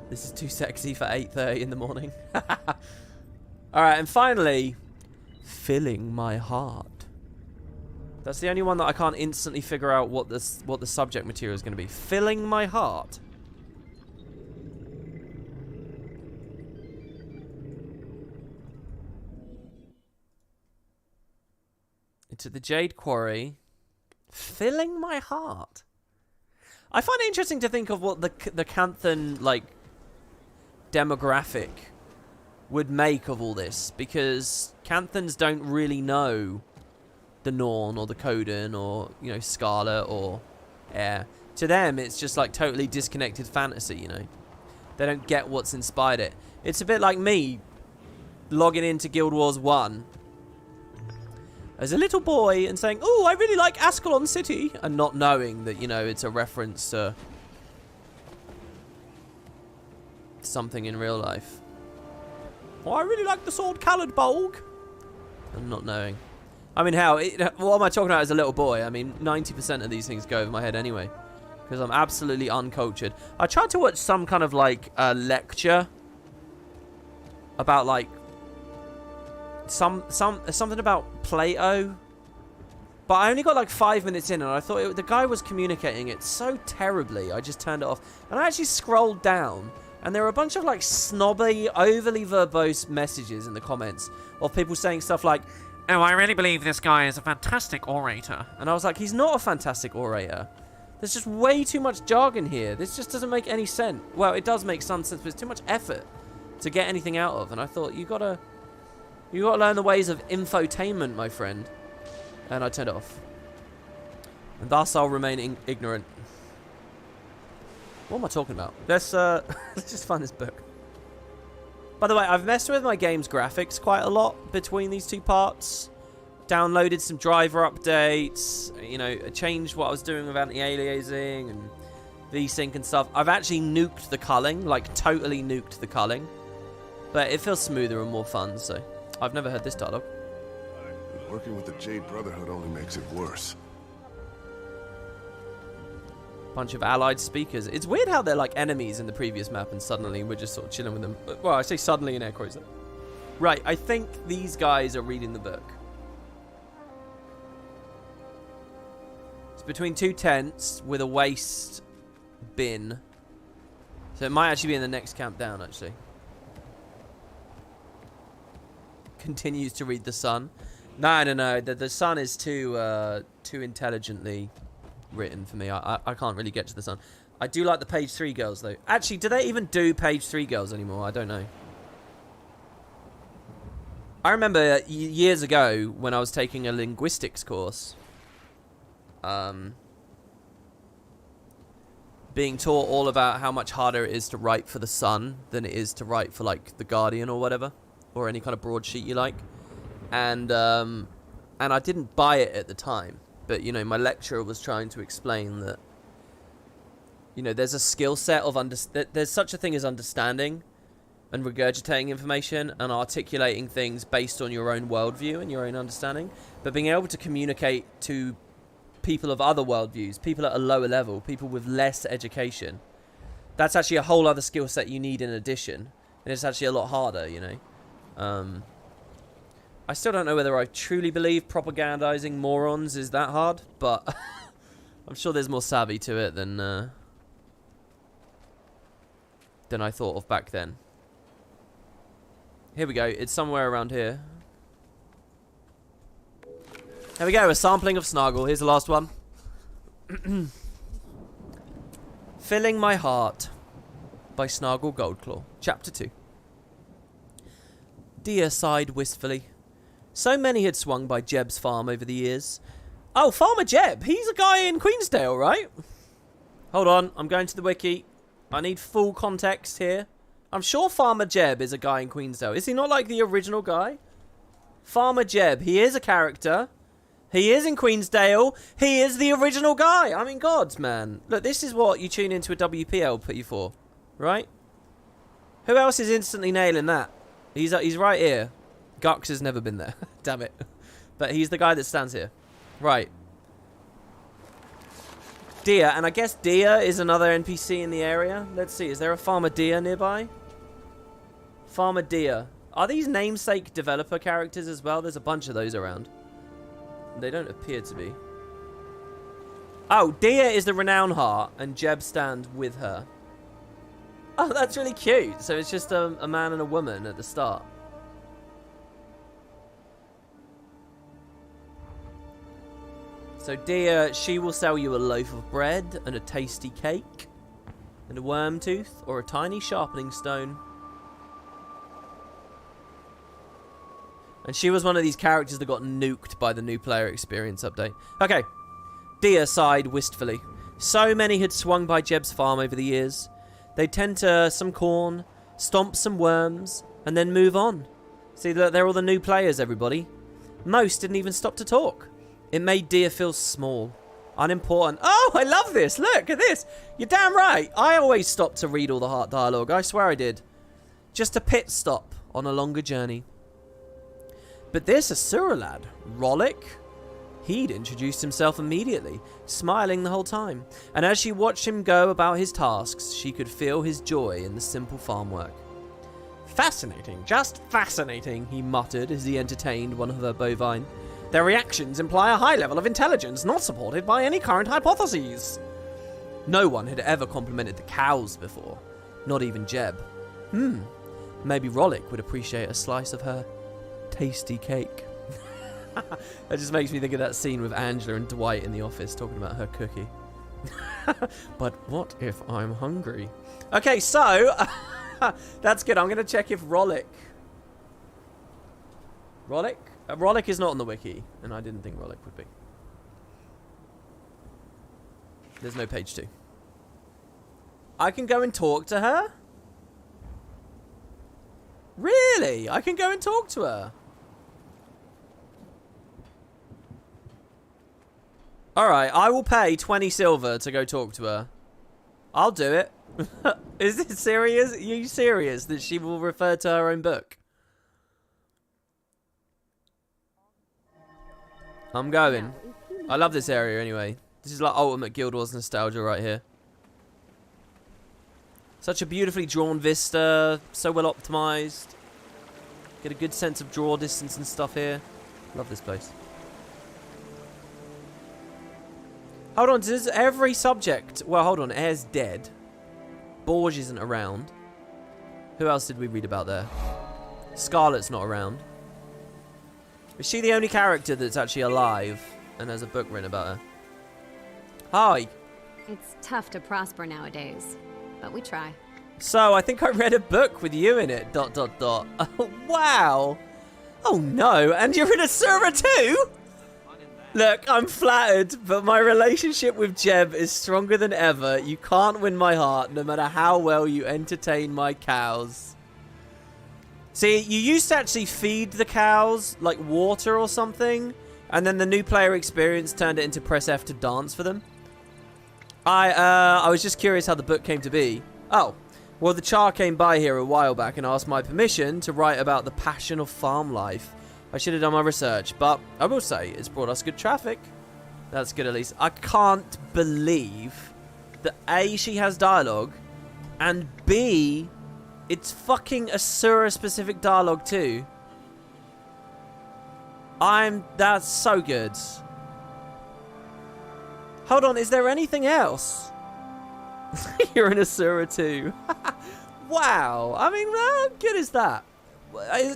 This is too sexy for 8:30 in the morning. Alright, and finally, filling my heart. That's the only one that I can't instantly figure out what the subject material is going to be. Filling my heart. Into the Jade Quarry. Filling my heart. I find it interesting to think of what the Canthan, like, demographic would make of all this, because Canthans don't really know the Norn or the Codan or, you know, Scarlet or Air. To them, it's just like totally disconnected fantasy, you know. They don't get what's inspired it. It's a bit like me logging into Guild Wars 1 as a little boy and saying, oh, I really like Ascalon City, and not knowing that, you know, it's a reference to something in real life. Oh, I really like the sword Khaled Bolg, and not knowing. I mean, how? What am I talking about as a little boy? I mean, 90% of these things go over my head anyway, because I'm absolutely uncultured. I tried to watch some kind of, like, lecture about, like, something about Plato, but I only got like 5 minutes in, and I thought the guy was communicating it so terribly, I just turned it off. And I actually scrolled down, and there were a bunch of like snobby, overly verbose messages in the comments of people saying stuff like, oh, I really believe this guy is a fantastic orator. And I was like, he's not a fantastic orator. There's just way too much jargon here. This just doesn't make any sense. Well, it does make some sense, but it's too much effort to get anything out of. And I thought, you gotta learn the ways of infotainment, my friend. And I turned it off. And thus I'll remain ignorant. What am I talking about? Let's just find this book. By the way, I've messed with my game's graphics quite a lot between these two parts. Downloaded some driver updates. You know, changed what I was doing with anti-aliasing and VSync and stuff. I've actually nuked the culling, like totally nuked the culling. But it feels smoother and more fun, so... I've never heard this dialogue. Working with the Jade Brotherhood only makes it worse. Bunch of allied speakers. It's weird how they're like enemies in the previous map and suddenly we're just sort of chilling with them. Well, I say suddenly in air quotes. Right, I think these guys are reading the book. It's between two tents with a waste bin. So it might actually be in the next camp down, actually. Continues to read the Sun. No. The Sun is too intelligently written for me. I can't really get to the Sun. I do like the page 3 girls though. Actually, do they even do page 3 girls anymore? I don't know. I remember years ago when I was taking a linguistics course, being taught all about how much harder it is to write for The Sun than it is to write for, like, The Guardian or whatever, or any kind of broadsheet you like. And I didn't buy it at the time, but, you know, my lecturer was trying to explain that, you know, there's a skill set of there's such a thing as understanding and regurgitating information and articulating things based on your own worldview and your own understanding, but being able to communicate to people of other worldviews, people at a lower level, people with less education, that's actually a whole other skill set you need in addition, and it's actually a lot harder, you know. I still don't know whether I truly believe propagandizing morons is that hard, but I'm sure there's more savvy to it than I thought of back then. Here we go. It's somewhere around here. There we go. A sampling of Snargle. Here's the last one. Filling My Heart by Snargle Goldclaw. Chapter 2. Dia sighed wistfully. So many had swung by Jeb's farm over the years. Oh, Farmer Jeb. He's a guy in Queensdale, right? Hold on. I'm going to the wiki. I need full context here. I'm sure Farmer Jeb is a guy in Queensdale. Is he not like the original guy? Farmer Jeb. He is a character. He is in Queensdale. He is the original guy. I mean, gods, man. Look, this is what you tune into a WPL put you for. Right? Who else is instantly nailing that? He's right here. Gux has never been there. Damn it. But he's the guy that stands here. Right. Deer, and I guess Deer is another NPC in the area. Let's see, is there a Farmer Deer nearby? Farmer Deer. Are these namesake developer characters as well? There's a bunch of those around. They don't appear to be. Oh, Deer is the renown heart, and Jeb stands with her. Oh, that's really cute. So it's just a man and a woman at the start. So Dia, she will sell you a loaf of bread and a tasty cake and a worm tooth or a tiny sharpening stone. And she was one of these characters that got nuked by the new player experience update. Okay. Dia sighed wistfully. So many had swung by Jeb's farm over the years. They'd tend to some corn, stomp some worms, and then move on. See, they're all the new players, everybody. Most didn't even stop to talk. It made Dia feel small, unimportant. Oh, I love this. Look at this. You're damn right. I always stopped to read all the heart dialogue. I swear I did. Just a pit stop on a longer journey. But this Asura lad, Rollick, he'd introduced himself immediately, smiling the whole time. And as she watched him go about his tasks, she could feel his joy in the simple farm work. Fascinating, just fascinating, he muttered as he entertained one of her bovine. Their reactions imply a high level of intelligence not supported by any current hypotheses. No one had ever complimented the cows before, not even Jeb. Maybe Rollick would appreciate a slice of her tasty cake. That just makes me think of that scene with Angela and Dwight in the office talking about her cookie. But what if I'm hungry? Okay, so that's good. I'm going to check if Rollick is not on the wiki, and I didn't think Rollick would be. There's no page 2. I can go and talk to her? Really? I can go and talk to her? Alright, I will pay 20 silver to go talk to her. I'll do it. Is it serious? Are you serious that she will refer to her own book? I'm going. I love this area anyway. This is like ultimate Guild Wars nostalgia right here. Such a beautifully drawn vista. So well optimized. Get a good sense of draw distance and stuff here. Love this place. Hold on, does every subject... Well, hold on. Air's dead. Borge isn't around. Who else did we read about there? Scarlet's not around. Is she the only character that's actually alive and has a book written about her? Hi. It's tough to prosper nowadays, but we try. So, I think I read a book with you in it, ... Oh, wow. Oh no, and you're in a server too? Look, I'm flattered, but my relationship with Jeb is stronger than ever. You can't win my heart, no matter how well you entertain my cows. See, you used to actually feed the cows, like water or something, and then the new player experience turned it into press F to dance for them. I was just curious how the book came to be. Oh, well, the Char came by here a while back and asked my permission to write about the passion of farm life. I should have done my research, but I will say it's brought us good traffic. That's good, at least. I can't believe that A, she has dialogue, and B, it's fucking Asura-specific dialogue too. That's so good. Hold on, is there anything else? You're an Asura too. Wow. I mean, how good is that?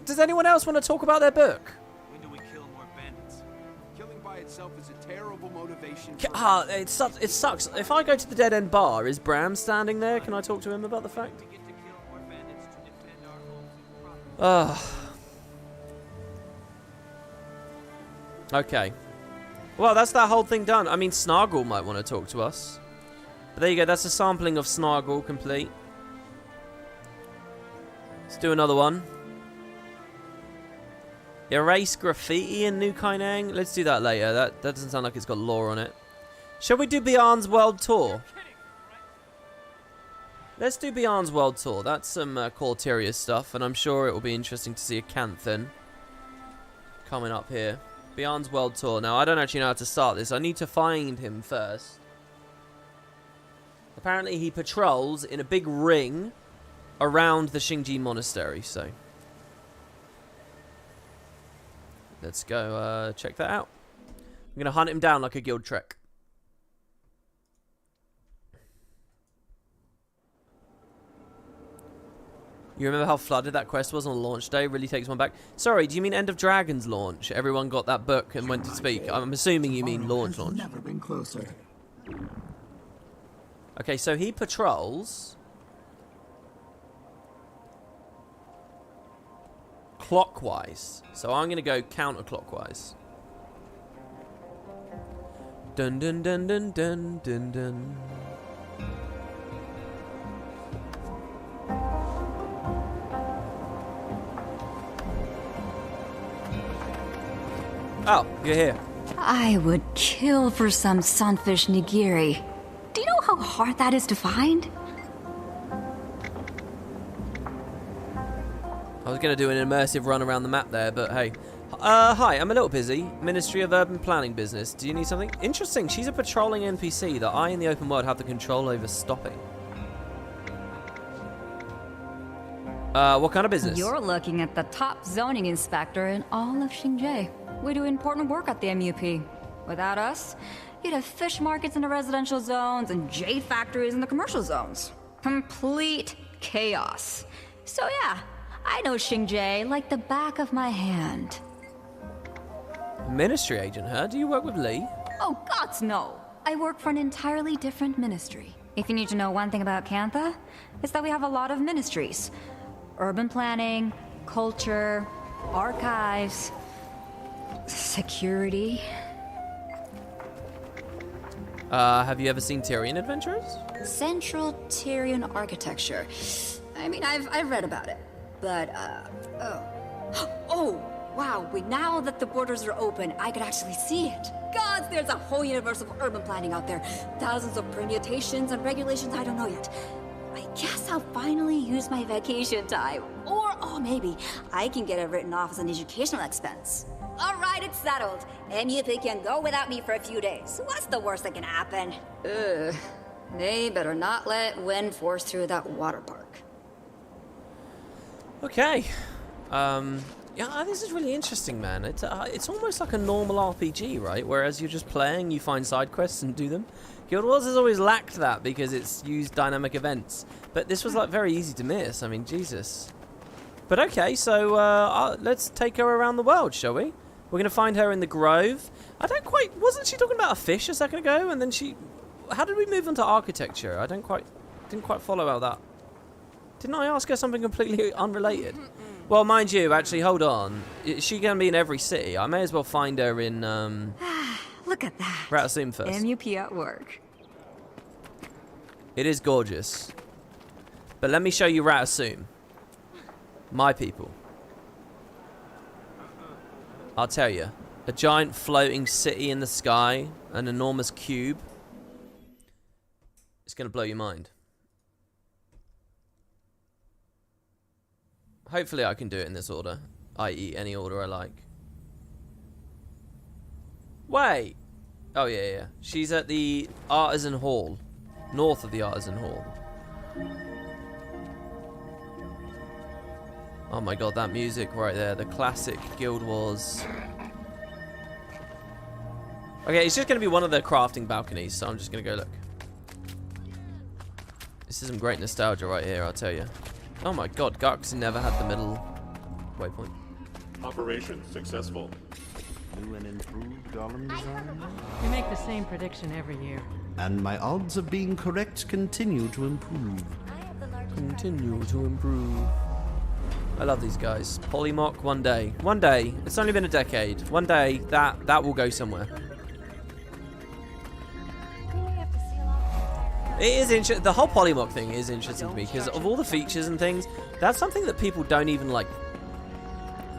Does anyone else want to talk about their book? When do we kill more bandits? Killing by itself is a terrible motivation. It sucks. If I go to the Dead End Bar, is Bram standing there? Can I talk to him about the fact? Okay. Well, that's that whole thing done. I mean, Snargle might want to talk to us. But there you go. That's a sampling of Snargle complete. Let's do another one. Erase graffiti in New Kainang. Let's do that later. That doesn't sound like it's got lore on it. Shall we do Beyond's World Tour? Let's do Beyond's World Tour. That's some Terrace stuff, and I'm sure it will be interesting to see a Canthan coming up here. Beyond's World Tour. Now, I don't actually know how to start this. I need to find him first. Apparently, he patrols in a big ring around the Xingji Monastery, so let's go check that out. I'm going to hunt him down like a guild trek. You remember how flooded that quest was on launch day? Really takes one back. Sorry, do you mean End of Dragons launch? Everyone got that book and went to speak. I'm assuming you mean launch. Never been closer. Okay, so he patrols clockwise. So I'm going to go counterclockwise. Dun dun dun dun dun dun dun. Oh, you're here. I would kill for some sunfish nigiri. Do you know how hard that is to find? I was going to do an immersive run around the map there, but hey. Hi, I'm a little busy. Ministry of Urban Planning business. Do you need something? Interesting, she's a patrolling NPC that I in the open world have the control over stopping. What kind of business? You're looking at the top zoning inspector in all of Xinjiang. We do important work at the MUP. Without us, you'd have fish markets in the residential zones and jade factories in the commercial zones. Complete chaos. So yeah, I know Xinjiang like the back of my hand. Ministry agent, huh? Do you work with Lee? Oh, gods no. I work for an entirely different ministry. If you need to know one thing about Cantha, it's that we have a lot of ministries. Urban planning, culture, archives, security. Have you ever seen Tyrian Adventurers? Central Tyrian architecture. I mean, I've read about it. But, oh, wow, now that the borders are open, I could actually see it. Gods, there's a whole universe of urban planning out there. Thousands of permutations and regulations I don't know yet. I guess I'll finally use my vacation time. Or, oh, maybe I can get it written off as an educational expense. All right, it's settled. MUP can go without me for a few days. What's the worst that can happen? Ugh. They better not let wind force through that water park. Okay. Yeah, this is really interesting, man. It's almost like a normal RPG, right? Whereas you're just playing, you find side quests and do them. Guild Wars has always lacked that because it's used dynamic events. But this was like very easy to miss. I mean, Jesus. But okay, so let's take her around the world, shall we? We're going to find her in the Grove. Wasn't she talking about a fish a second ago? And then how did we move on to architecture? Didn't quite follow about that. Didn't I ask her something completely unrelated? Well, mind you, actually, hold on. Is she going to be in every city? I may as well find her in, Look at that. Ratasum first. MUP at work. It is gorgeous. But let me show you Ratasum. My people. I'll tell you. A giant floating city in the sky. An enormous cube. It's going to blow your mind. Hopefully I can do it in this order. I.e. any order I like. Wait. Oh, yeah. She's at the Artisan Hall. North of the Artisan Hall. Oh my god, that music right there. The classic Guild Wars. Okay, it's just going to be one of the crafting balconies, so I'm just going to go look. This is some great nostalgia right here, I'll tell you. Oh my god, Gux never had the middle waypoint. Operation successful. New and improved golem design? You make the same prediction every year. And my odds of being correct continue to improve. Continue to improve. I love these guys. Polymock, one day. One day. It's only been a decade. One day, that will go somewhere. It is interesting. The whole Polymock thing is interesting to me because of all the features and things, that's something that people don't even like.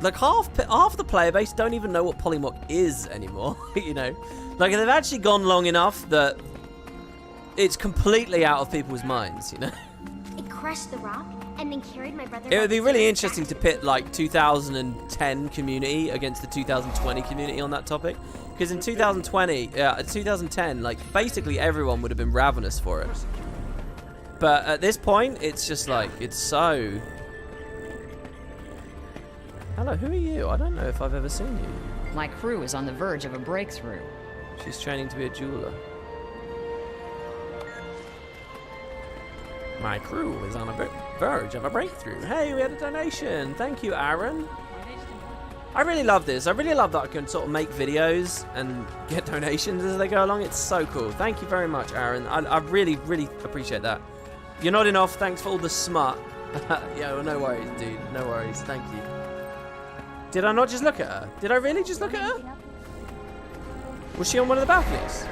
Like half the player base don't even know what Polymock is anymore. You know, like they've actually gone long enough that it's completely out of people's minds. You know. It crushed the rock and then carried my brother. It would be really interesting to pit like 2010 community against the 2020 community on that topic. Because in 2010, like, basically everyone would have been ravenous for it. But at this point, it's just like, it's so... Hello, who are you? I don't know if I've ever seen you. My crew is on the verge of a breakthrough. She's training to be a jeweler. My crew is on a verge of a breakthrough. Hey, we had a donation. Thank you, Aaron. I really love this. I really love that I can sort of make videos and get donations as they go along. It's so cool. Thank you very much, Aaron. I really, really appreciate that. You're not enough. Thanks for all the smut. Yeah, well, no worries, dude. No worries. Thank you. Did I not just look at her? Did I really just look at her? Was she on one of the balconies?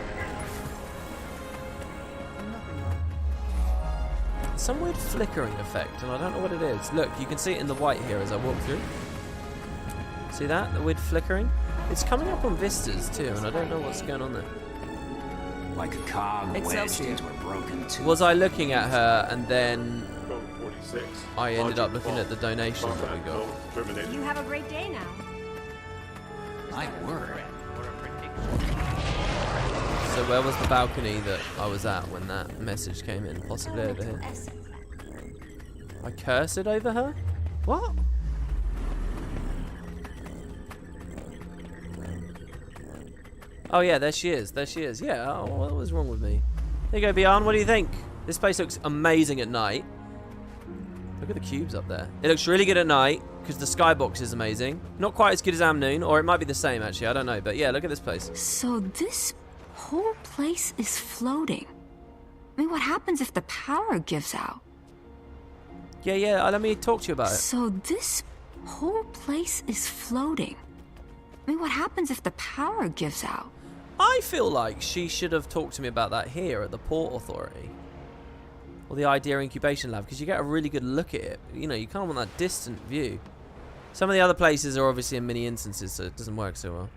Some weird flickering effect, and I don't know what it is. Look, you can see it in the white here as I walk through. See that? The weird flickering? It's coming up on vistas too, and I don't know what's going on there. Like a cog wedged into a broken tooth. Was I looking at her and then I ended up looking at the donations that we got? You have a great day now. My word. So where was the balcony that I was at when that message came in? Possibly over here. I cursed over her? What? Oh yeah, there she is. There she is. Yeah, oh, what was wrong with me? There you go, Bjorn. What do you think? This place looks amazing at night. Look at the cubes up there. It looks really good at night because the skybox is amazing. Not quite as good as Amnoon, or it might be the same actually. I don't know. But yeah, look at this place. So this whole place is floating. I mean, what happens if the power gives out? Yeah. Let me talk to you about it. So this whole place is floating. I mean, what happens if the power gives out? I feel like she should have talked to me about that here at the Port Authority. Or the Idea Incubation Lab, because you get a really good look at it. You know, you kind of want that distant view. Some of the other places are obviously in mini instances, so it doesn't work so well.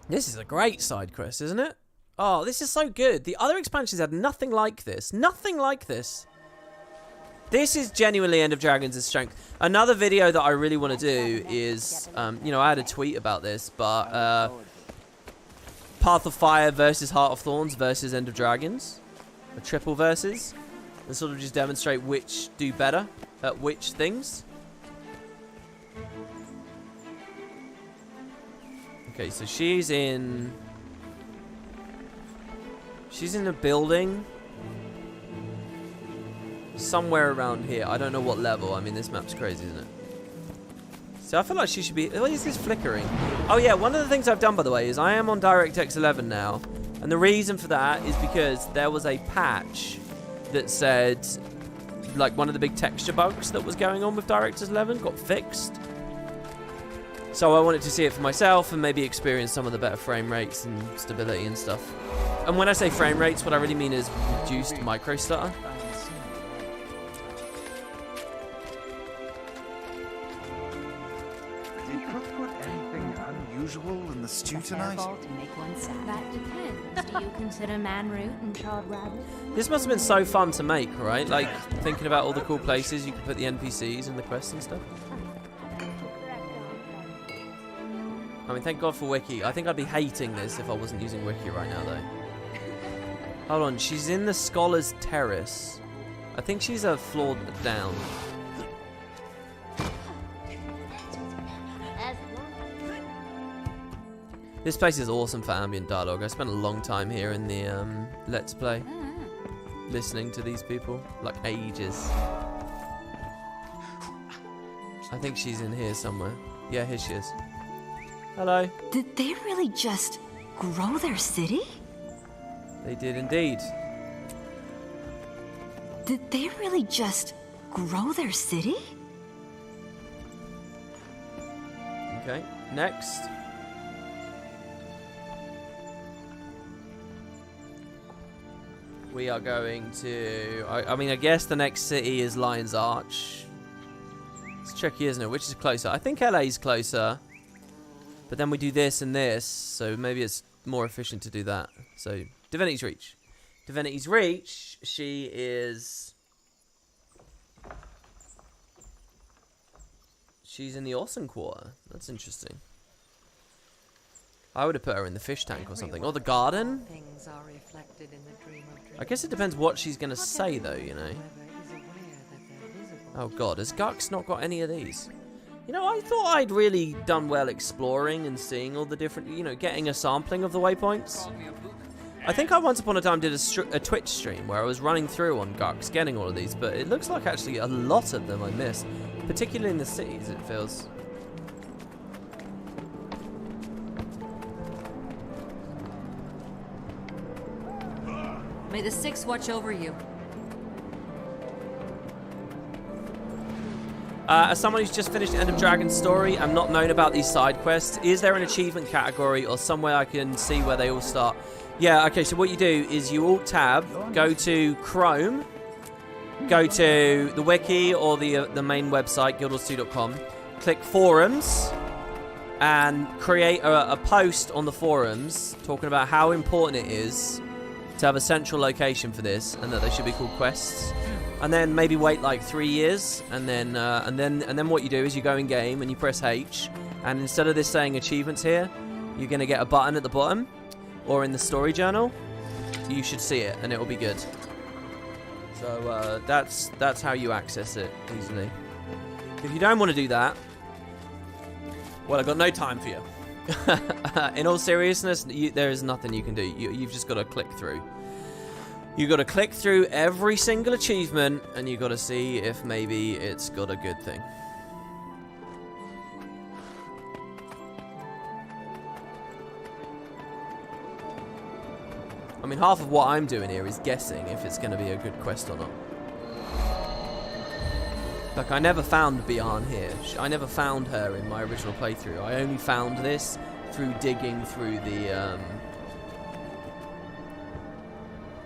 This is a great side quest, isn't it? Oh, this is so good. The other expansions had nothing like this. Nothing like this. This is genuinely End of Dragons' strength. Another video that I really want to do is, you know, I had a tweet about this, but Path of Fire versus Heart of Thorns versus End of Dragons. A triple versus. And sort of just demonstrate which do better at which things. Okay, so she's in a building. Somewhere around here. I don't know what level. I mean, this map's crazy, isn't it? So I feel like she should be... What is this flickering? Oh, yeah. One of the things I've done, by the way, is I am on DirectX 11 now. And the reason for that is because there was a patch that said like one of the big texture bugs that was going on with DirectX 11 got fixed. So I wanted to see it for myself and maybe experience some of the better frame rates and stability and stuff. And when I say frame rates, what I really mean is reduced micro stutter. Did you put anything unusual in the stew tonight? That depends. Do you consider man root and charred rabbit? This must have been so fun to make, right? Like, thinking about all the cool places you could put the NPCs and the quests and stuff. I mean, thank God for Wiki. I think I'd be hating this if I wasn't using Wiki right now, though. Hold on, she's in the Scholar's Terrace. I think she's a floor down. This place is awesome for ambient dialogue. I spent a long time here in the Let's Play. Listening to these people. Like, ages. I think she's in here somewhere. Yeah, here she is. Hello. Did they really just grow their city? They did indeed. Did they really just grow their city? Okay, next. We are going to... I mean, I guess the next city is Lion's Arch. It's tricky, isn't it? Which is closer? I think LA's closer. But then we do this and this, so maybe it's more efficient to do that. So, Divinity's Reach. Divinity's Reach, she is... She's in the Awesome Quarter. That's interesting. I would have put her in the fish tank or something. Or the garden? I guess it depends what she's going to say, though, you know. Oh, God. Has Gux not got any of these? You know, I thought I'd really done well exploring and seeing all the different, you know, getting a sampling of the waypoints. I think I once upon a time did a Twitch stream where I was running through on Gux, getting all of these, but it looks like actually a lot of them I missed. Particularly in the cities, it feels. May the Six watch over you. As someone who's just finished End of Dragon's story, I'm not known about these side quests. Is there an achievement category or somewhere I can see where they all start? Yeah, okay, so what you do is you Alt-Tab, go to Chrome, go to the wiki or the main website, guildwars2.com, click Forums, and create a post on the forums talking about how important it is to have a central location for this and that they should be called quests. And then maybe wait like 3 years, and then what you do is you go in game and you press H, and instead of this saying achievements here, you're gonna get a button at the bottom, or in the story journal. You should see it, and it will be good. So that's how you access it easily. If you don't want to do that, well, I've got no time for you. In all seriousness, there is nothing you can do. You've just got to click through. You got to click through every single achievement, and you got to see if maybe it's got a good thing. I mean, half of what I'm doing here is guessing if it's going to be a good quest or not. Like, I never found Bian here. I never found her in my original playthrough. I only found this through digging through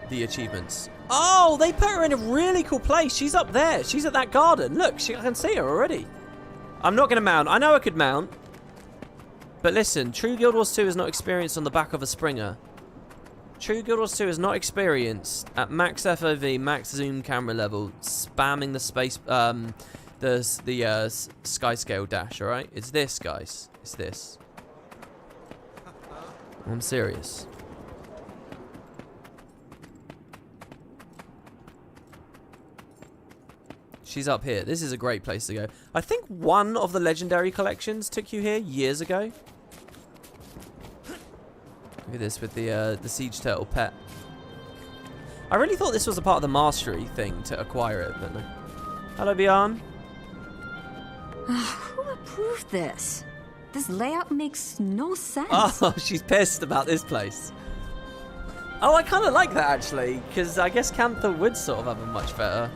the achievements. Oh, they put her in a really cool place. She's up there. She's at that garden. Look, I can see her already. I'm not going to mount. I know I could mount. But listen, True Guild Wars 2 is not experienced on the back of a Springer. True Guild Wars 2 is not experienced at max FOV, max zoom camera level, spamming the space, the sky scale dash, alright? It's this, guys. It's this. I'm serious. She's up here. This is a great place to go. I think one of the legendary collections took you here years ago. Look at this with the siege turtle pet. I really thought this was a part of the mastery thing to acquire it, but no. Hello, Bian. Who approved this? This layout makes no sense. Oh, she's pissed about this place. Oh, I kind of like that, actually, because I guess Cantha would sort of have a much better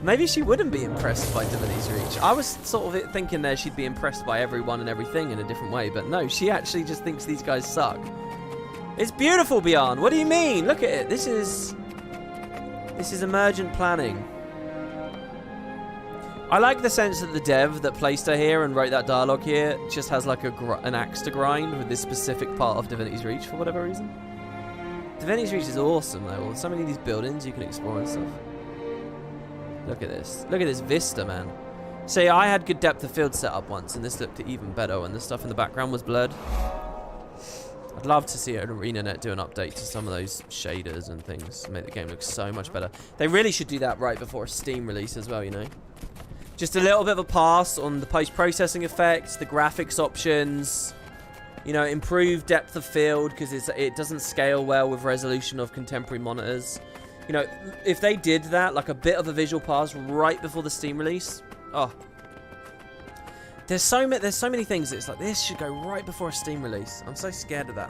Maybe she wouldn't be impressed by Divinity's Reach. I was sort of thinking there she'd be impressed by everyone and everything in a different way, but no, she actually just thinks these guys suck. It's beautiful, Beyond. What do you mean? Look at it. This is emergent planning. I like the sense that the dev that placed her here and wrote that dialogue here just has like an axe to grind with this specific part of Divinity's Reach for whatever reason. Divinity's Reach is awesome though. So many of these buildings you can explore and stuff. Look at this. Look at this vista, man. See, I had good depth of field set up once, and this looked even better when the stuff in the background was blurred. I'd love to see an ArenaNet do an update to some of those shaders and things to make the game look so much better. They really should do that right before a Steam release as well, you know? Just a little bit of a pass on the post-processing effects, the graphics options, you know, improve depth of field because it doesn't scale well with resolution of contemporary monitors. You know, if they did that, like a bit of a visual pass right before the Steam release, oh. There's so many things it's like, this should go right before a Steam release. I'm so scared of that.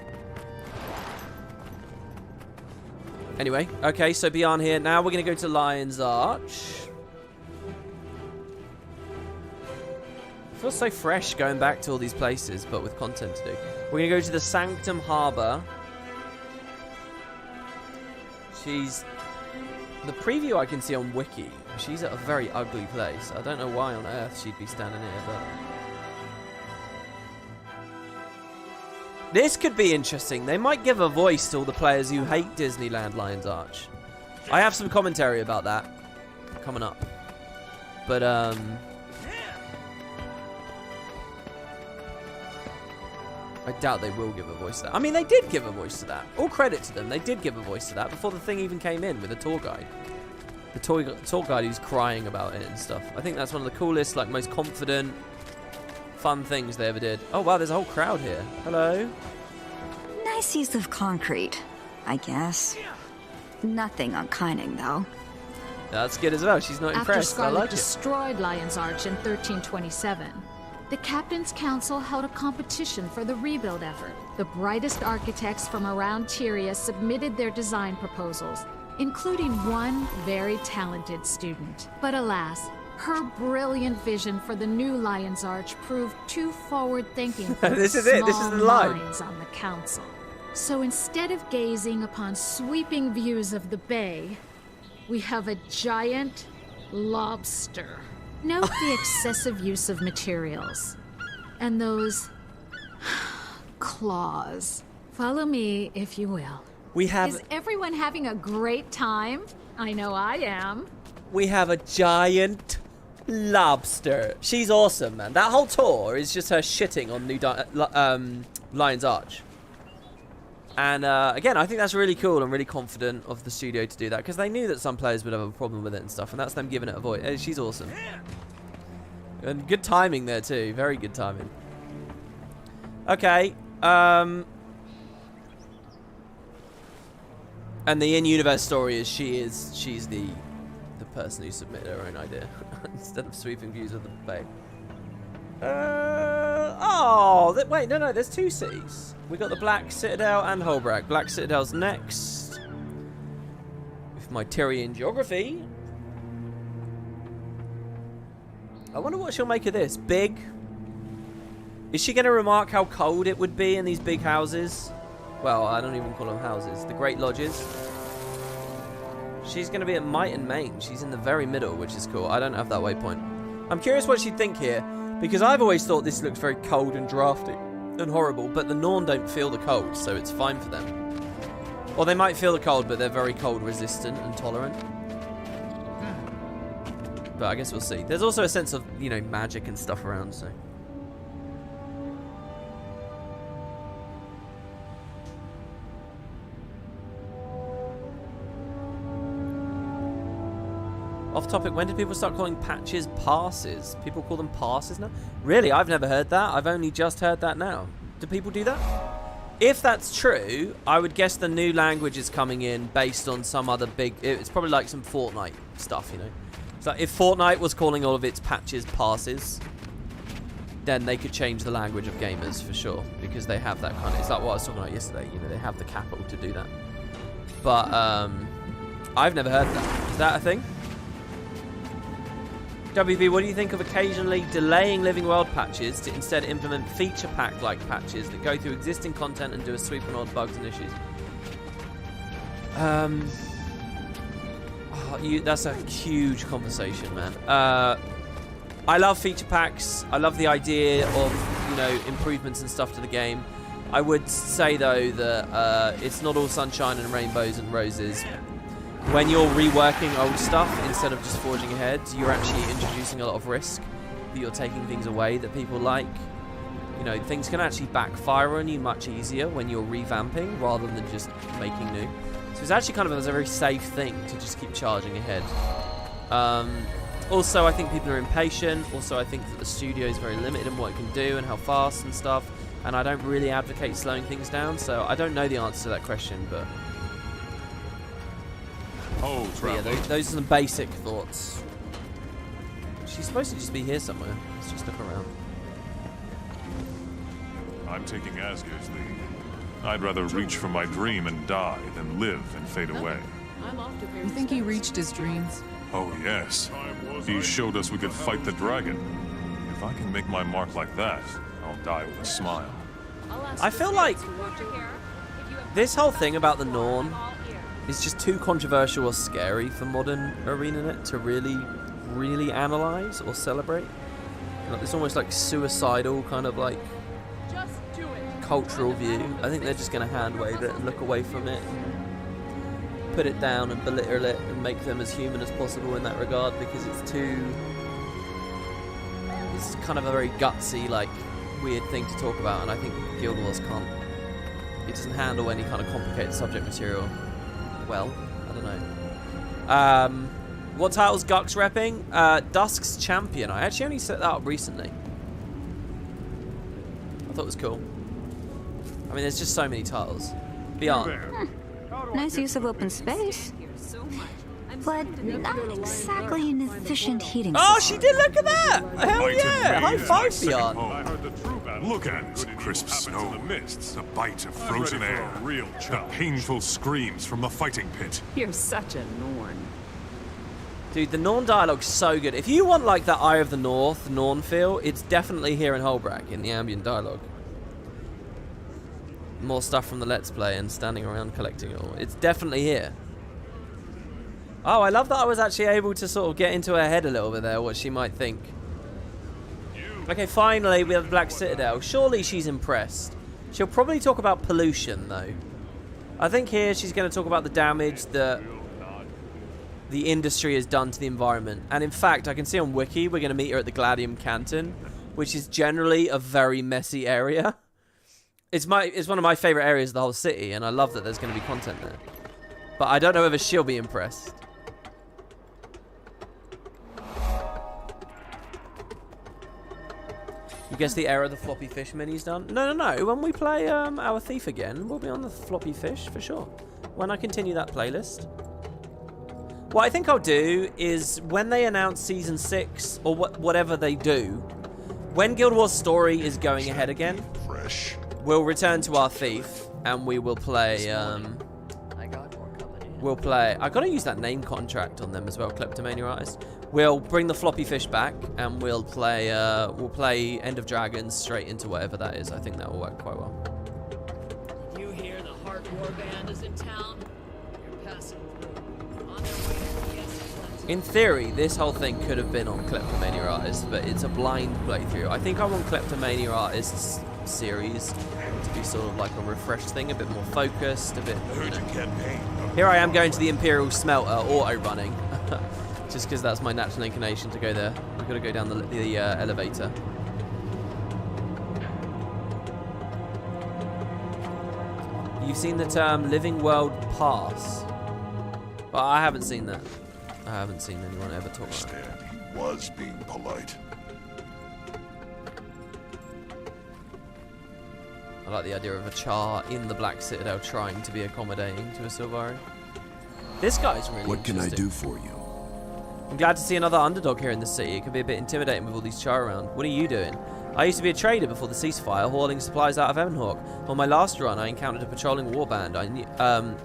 Anyway, okay, so beyond here, now we're going to go to Lion's Arch. Feels so fresh going back to all these places, but with content to do. We're going to go to the Sanctum Harbor. The preview I can see on Wiki, she's at a very ugly place. I don't know why on earth she'd be standing here, but... This could be interesting. They might give a voice to all the players who hate Disneyland Lion's Arch. I have some commentary about that coming up. But, I doubt they will give a voice to that. I mean, they did give a voice to that. All credit to them. They did give a voice to that before the thing even came in with a tour guide. The tour guide who's crying about it and stuff. I think that's one of the coolest, like, most confident, fun things they ever did. Oh, wow, there's a whole crowd here. Hello. Nice use of concrete, I guess. Nothing unkind, though. That's good as well. She's not impressed. After Scarlet I like destroyed Lion's Arch in 1327, the Captain's Council held a competition for the rebuild effort. The brightest architects from around Tyria submitted their design proposals, including one very talented student. But alas, her brilliant vision for the new Lion's Arch proved too forward-thinking for This the is it. This is the line. minds on the council. So instead of gazing upon sweeping views of the bay, we have a giant lobster. Note the excessive use of materials. And those claws. Follow me, if you will. We have... Is everyone having a great time? I know I am. We have a giant lobster. She's awesome, man. That whole tour is just her shitting on new Lion's Arch. And again, I think that's really cool and really confident of the studio to do that because they knew that some players would have a problem with it and stuff, and that's them giving it a voice. She's awesome. And good timing there too. Very good timing. Okay. And the in-universe story is she's the person who submitted her own idea instead of sweeping views of the bay. Wait, no, there's two cities. We got the Black Citadel and Holbrook. Black Citadel's next. With my Tyrian geography. I wonder what she'll make of this. Big. Is she going to remark how cold it would be in these big houses? Well, I don't even call them houses. The Great Lodges. She's going to be at Might and Main. She's in the very middle, which is cool. I don't have that waypoint. I'm curious what she'd think here. Because I've always thought this looks very cold and drafty and horrible, but the Norn don't feel the cold, so it's fine for them. Or they might feel the cold, but they're very cold resistant and tolerant. But I guess we'll see. There's also a sense of, you know, magic and stuff around, so... Off topic, when did people start calling patches passes? People call them passes now? Really? I've never heard that. I've only just heard that now. Do people do that? If that's true, I would guess the new language is coming in based on some other big... It's probably like some Fortnite stuff, you know? So if Fortnite was calling all of its patches passes, then they could change the language of gamers for sure. Because they have that kind of... It's like what I was talking about yesterday. You know, they have the capital to do that. But, I've never heard that. Is that a thing? WB, what do you think of occasionally delaying Living World patches to instead implement feature pack-like patches that go through existing content and do a sweep on old bugs and issues? That's a huge conversation, man. I love feature packs. I love the idea of, you know, improvements and stuff to the game. I would say, though, that it's not all sunshine and rainbows and roses. When you're reworking old stuff, instead of just forging ahead, you're actually introducing a lot of risk. That you're taking things away that people like. You know, things can actually backfire on you much easier when you're revamping rather than just making new. So it's actually kind of a very safe thing to just keep charging ahead. Also, I think people are impatient. Also, I think that the studio is very limited in what it can do and how fast and stuff. And I don't really advocate slowing things down. So I don't know the answer to that question, but... yeah, those are some basic thoughts. She's supposed to just be here somewhere. Let's just look around. I'm taking Asger's lead. I'd rather reach for my dream and die than live and fade away. You think he reached his dreams? Oh, yes. He showed us we could fight the dragon. If I can make my mark like that, I'll die with a smile. I feel like this whole thing about the Norn is just too controversial or scary for modern ArenaNet to really analyze or celebrate. Like, it's almost like suicidal kind of like cultural view. I think they're just going to hand wave it and look away from it, and put it down and belittle it and make them as human as possible in that regard, because it's kind of a very gutsy, like, weird thing to talk about, and I think Guild Wars can't. It doesn't handle any kind of complicated subject material well. I don't know. What title's Gux repping? Dusk's Champion. I actually only set that up recently. I thought it was cool. I mean, there's just so many titles. Beyond. Nice use of open space. But not exactly an efficient heating Oh, system. she did look at that! Hell yeah! High five, Beyond. Look at it. Crisp snow, the bite of frozen air, the painful screams from the fighting pit. You're such a Norn. Dude, the Norn dialogue's so good. If you want, like, that Eye of the North Norn feel, it's definitely here in Holbrack in the ambient dialogue. More stuff from the Let's Play and standing around collecting it all. It's definitely here. Oh, I love that I was actually able to sort of get into her head a little bit there, what she might think. Okay, finally, we have the Black Citadel. Surely she's impressed. She'll probably talk about pollution, though. I think here she's going to talk about the damage that the industry has done to the environment. And in fact, I can see on Wiki, we're going to meet her at the Gladium Canton, which is generally a very messy area. It's one of my favorite areas of the whole city, and I love that there's going to be content there. But I don't know whether she'll be impressed. You guess the era the floppy fish mini's done? No. When we play our Thief again, we'll be on the floppy fish for sure. When I continue that playlist. What I think I'll do is when they announce Season 6, or whatever they do, when Guild Wars Story is going ahead again, we'll return to our Thief, and we will play... I gotta use that name contract on them as well, Kleptomania Artist. We'll bring the floppy fish back, and we'll play End of Dragons straight into whatever that is. I think that will work quite well. Did you hear the Heart War Band is in town? You're passing through. On their way to the In theory, this whole thing could have been on Kleptomania Artist, but it's a blind playthrough. I think I want Kleptomania Artist's series to be sort of like a refreshed thing, a bit more focused, a bit... Here I am going to the Imperial Smelter, auto-running. Just because that's my natural inclination to go there. We've got to go down the elevator. You've seen the term Living World Pass? But I haven't seen that. I haven't seen anyone ever talk about it. He was being polite. I like the idea of a Char in the Black Citadel trying to be accommodating to a Sylvari. This guy's really What can I interesting. do for you? I'm glad to see another underdog here in the city. It can be a bit intimidating with all these Char around. What are you doing? I used to be a trader before the ceasefire, hauling supplies out of Evanhawk. On my last run, I encountered a patrolling warband.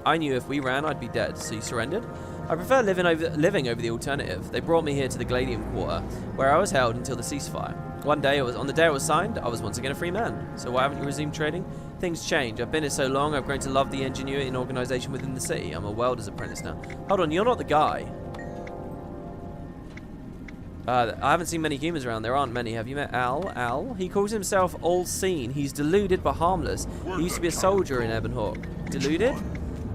I knew if we ran, I'd be dead, so you surrendered? I prefer living over the alternative. They brought me here to the Gladium Quarter, where I was held until the ceasefire. On the day it was signed, I was once again a free man. So why haven't you resumed trading? Things change. I've been here so long, I've grown to love the ingenuity and organisation within the city. I'm a welder's apprentice now. Hold on, you're not the guy. I haven't seen many humans around. There aren't many. Have you met Al? Al? He calls himself All Seen. He's deluded but harmless. He used to be a soldier in Ebonhawk. Deluded?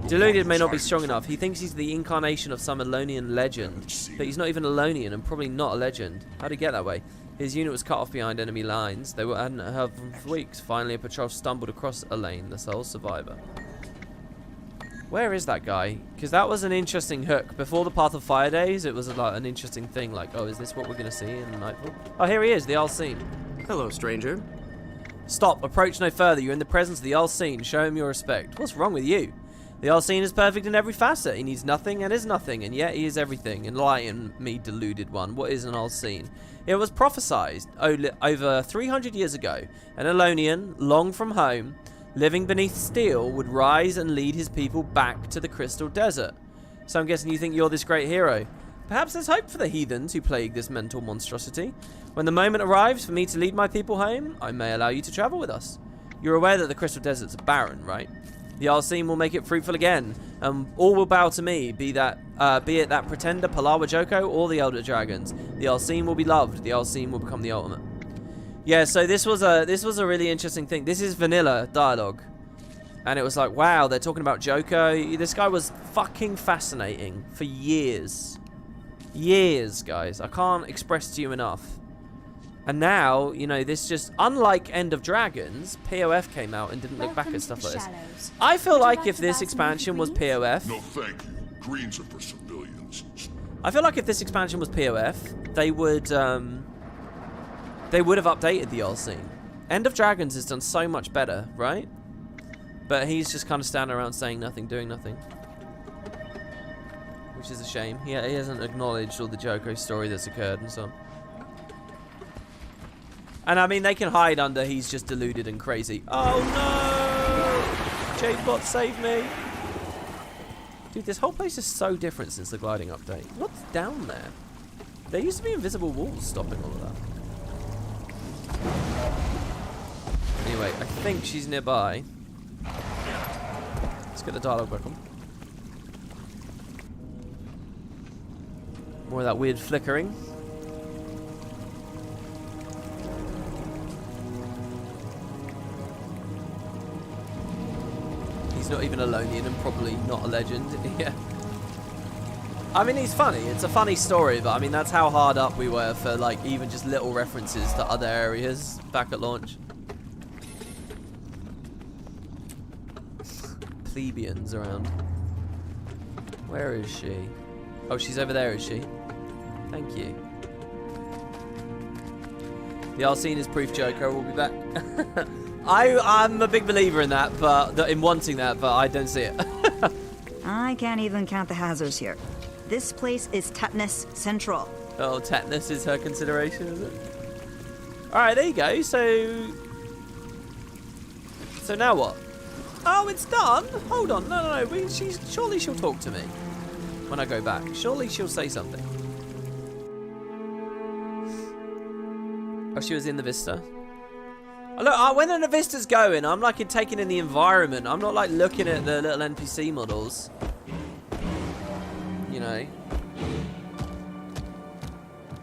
Deluded may not be strong enough. He thinks he's the incarnation of some Alonian legend. But he's not even Alonian and probably not a legend. How'd he get that way? His unit was cut off behind enemy lines. They hadn't heard of him for weeks. Finally, a patrol stumbled across a lane, the sole survivor. Where is that guy? Because that was an interesting hook. Before the Path of Fire days, it was like an interesting thing. Like, oh, is this what we're going to see in Nightfall? Oh, here he is, the Unseen. Hello, stranger. Stop. Approach no further. You're in the presence of the Unseen. Show him your respect. What's wrong with you? The Unseen is perfect in every facet. He needs nothing and is nothing, and yet he is everything. Enlighten me, deluded one. What is an Unseen? It was prophesied over 300 years ago. An Alonian, long from home, living beneath steel, would rise and lead his people back to the Crystal Desert. So I'm guessing you think you're this great hero. Perhaps there's hope for the heathens who plague this mental monstrosity. When the moment arrives for me to lead my people home, I may allow you to travel with us. You're aware that the Crystal Desert's barren, right? The Unseen will make it fruitful again, and all will bow to me, be it that pretender Palawa Joko or the Elder Dragons. The Unseen will be loved. The Unseen will become the ultimate. Yeah, so this was a really interesting thing. This is vanilla dialogue, and it was like, wow, they're talking about Joko. This guy was fucking fascinating for years, guys. I can't express to you enough. And now, you know, this just, unlike End of Dragons, POF came out and didn't look back at stuff like this. I feel like if this expansion was POF... No, thank you. Greens are for civilians. I feel like if this expansion was POF, they would have updated the Unseen. End of Dragons has done so much better, right? But he's just kind of standing around saying nothing, doing nothing. Which is a shame. He hasn't acknowledged all the Joko story that's occurred and so on. And I mean, they can hide under he's just deluded and crazy. Oh no! Jade bot, save me! Dude, this whole place is so different since the gliding update. What's down there? There used to be invisible walls stopping all of that. Anyway, I think she's nearby. Let's get the dialogue back on. More of that weird flickering. He's not even a Alonian and probably not a legend. Yeah. I mean, he's funny. It's a funny story, but I mean, that's how hard up we were for like even just little references to other areas back at launch. Plebeians around. Where is she? Oh, she's over there, is she? Thank you. The Unseen is proof Joko will be back. I'm a big believer in that, but in wanting that, but I don't see it. I can't even count the hazards here. This place is tetanus central. Oh, tetanus is her consideration, is it? Alright, there you go. So now what? Oh, it's done? Hold on. No. Surely she'll talk to me when I go back. Surely she'll say something. Oh, she was in the Vista. Oh, look, when the Vista's going, I'm like taking in the environment. I'm not like looking at the little NPC models. You know.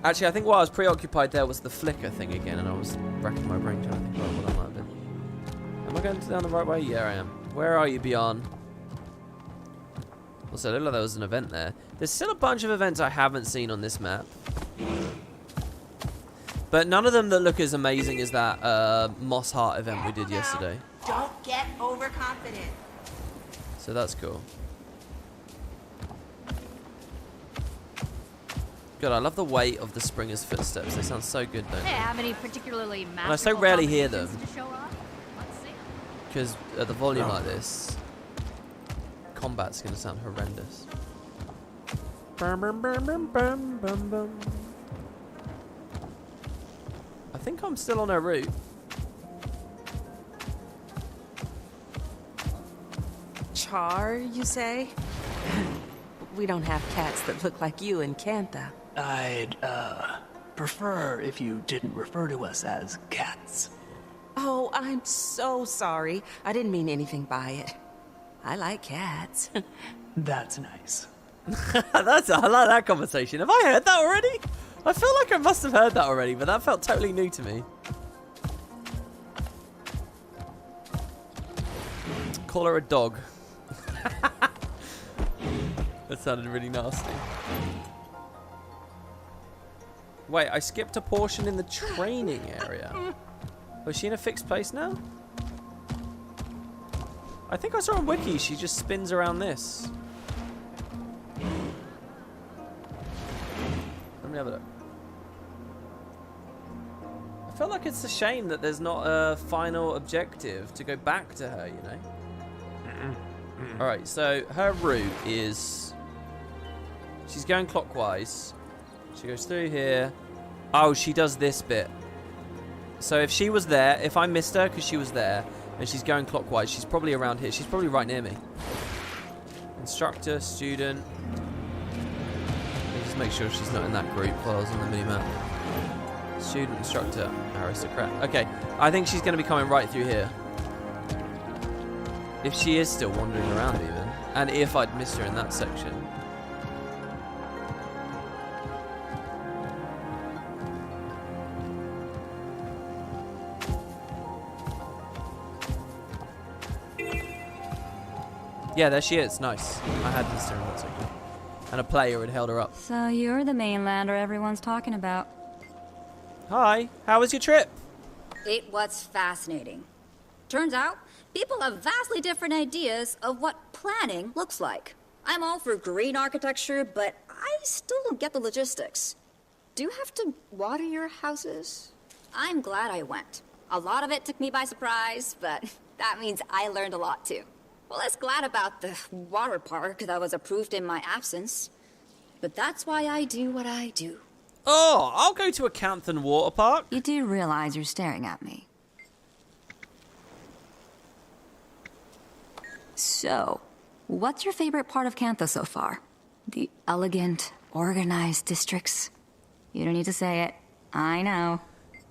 Actually, I think while I was preoccupied there was the flicker thing again, and I was racking my brain trying to think about what that might have been. Am I going down the right way? Yeah, I am. Where are you, Beyond? Also, it looked like there was an event there. There's still a bunch of events I haven't seen on this map. But none of them that look as amazing as that Moss Heart event we did yesterday. Don't get overconfident. So that's cool. God, I love the weight of the Springer's footsteps. They sound so good, don't they? Hey, have any particularly masterful And I so rarely hear them. to show off? Let's see 'em. Because at the volume like this, combat's going to sound horrendous. Bum, bum, bum, bum, bum, bum, bum. I think I'm still on her route. Char, you say? we don't have cats that look like you in Cantha. I'd, prefer if you didn't refer to us as cats. Oh, I'm so sorry. I didn't mean anything by it. I like cats. That's nice. I like that conversation. Have I heard that already? I feel like I must have heard that already, but that felt totally new to me. Call her a dog. That sounded really nasty. Wait, I skipped a portion in the training area. Was she in a fixed place now? I think I saw on Wiki she just spins around this. Let me have a look. I feel like it's a shame that there's not a final objective to go back to her, you know? Alright, so her route is... She's going clockwise. She goes through here. Oh, she does this bit. So if she was there, if I missed her because she was there, and she's going clockwise, she's probably around here. She's probably right near me. Instructor, student. Let me just make sure she's not in that group while I was on the mini-map. Student, instructor, aristocrat. Okay, I think she's going to be coming right through here. If she is still wandering around even. And if I'd missed her in that section. Yeah, there she is. Nice. I had missed her in that section. And a player had held her up. So you're the mainlander everyone's talking about. Hi. How was your trip? It was fascinating. Turns out, people have vastly different ideas of what planning looks like. I'm all for green architecture, but I still don't get the logistics. Do you have to water your houses? I'm glad I went. A lot of it took me by surprise, but that means I learned a lot too. Well, less glad about the water park that was approved in my absence. But that's why I do what I do. Oh, I'll go to a Canthan water park. You do realize you're staring at me. So, what's your favorite part of Cantha so far? The elegant, organized districts? You don't need to say it. I know.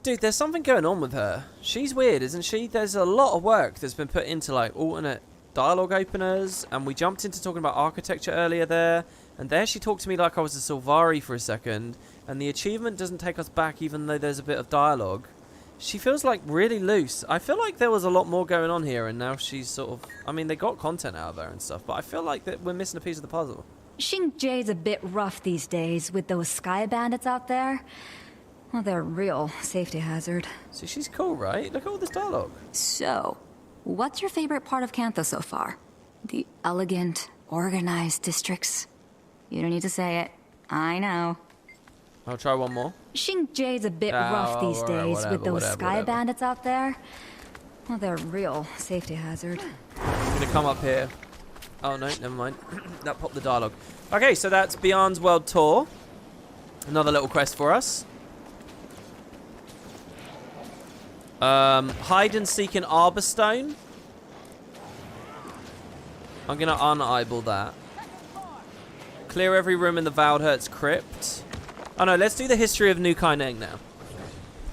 Dude, there's something going on with her. She's weird, isn't she? There's a lot of work that's been put into, like, alternate dialogue openers, and we jumped into talking about architecture earlier there, and there she talked to me like I was a Sylvari for a second, and the achievement doesn't take us back even though there's a bit of dialogue. She feels like really loose. I feel like there was a lot more going on here, and now she's sort of... I mean, they got content out of her and stuff, but I feel like that we're missing a piece of the puzzle. Jade's a bit rough these days with those sky bandits out there. Well, they're a real safety hazard. See, she's cool, right? Look at all this dialogue. So, what's your favorite part of Cantha so far? The elegant, organized districts? You don't need to say it. I know. I'll try one more. Jade's a bit rough these days with those sky bandits out there. Well, they're a real safety hazard. I'm gonna come up here. Oh no, never mind. That popped the dialogue. Okay, so that's Beyond's World Tour. Another little quest for us. Hide and seek in Arborstone. I'm gonna un-eyeball that. Clear every room in the Valdhert's crypt. Oh no, let's do the history of New Kaineng now.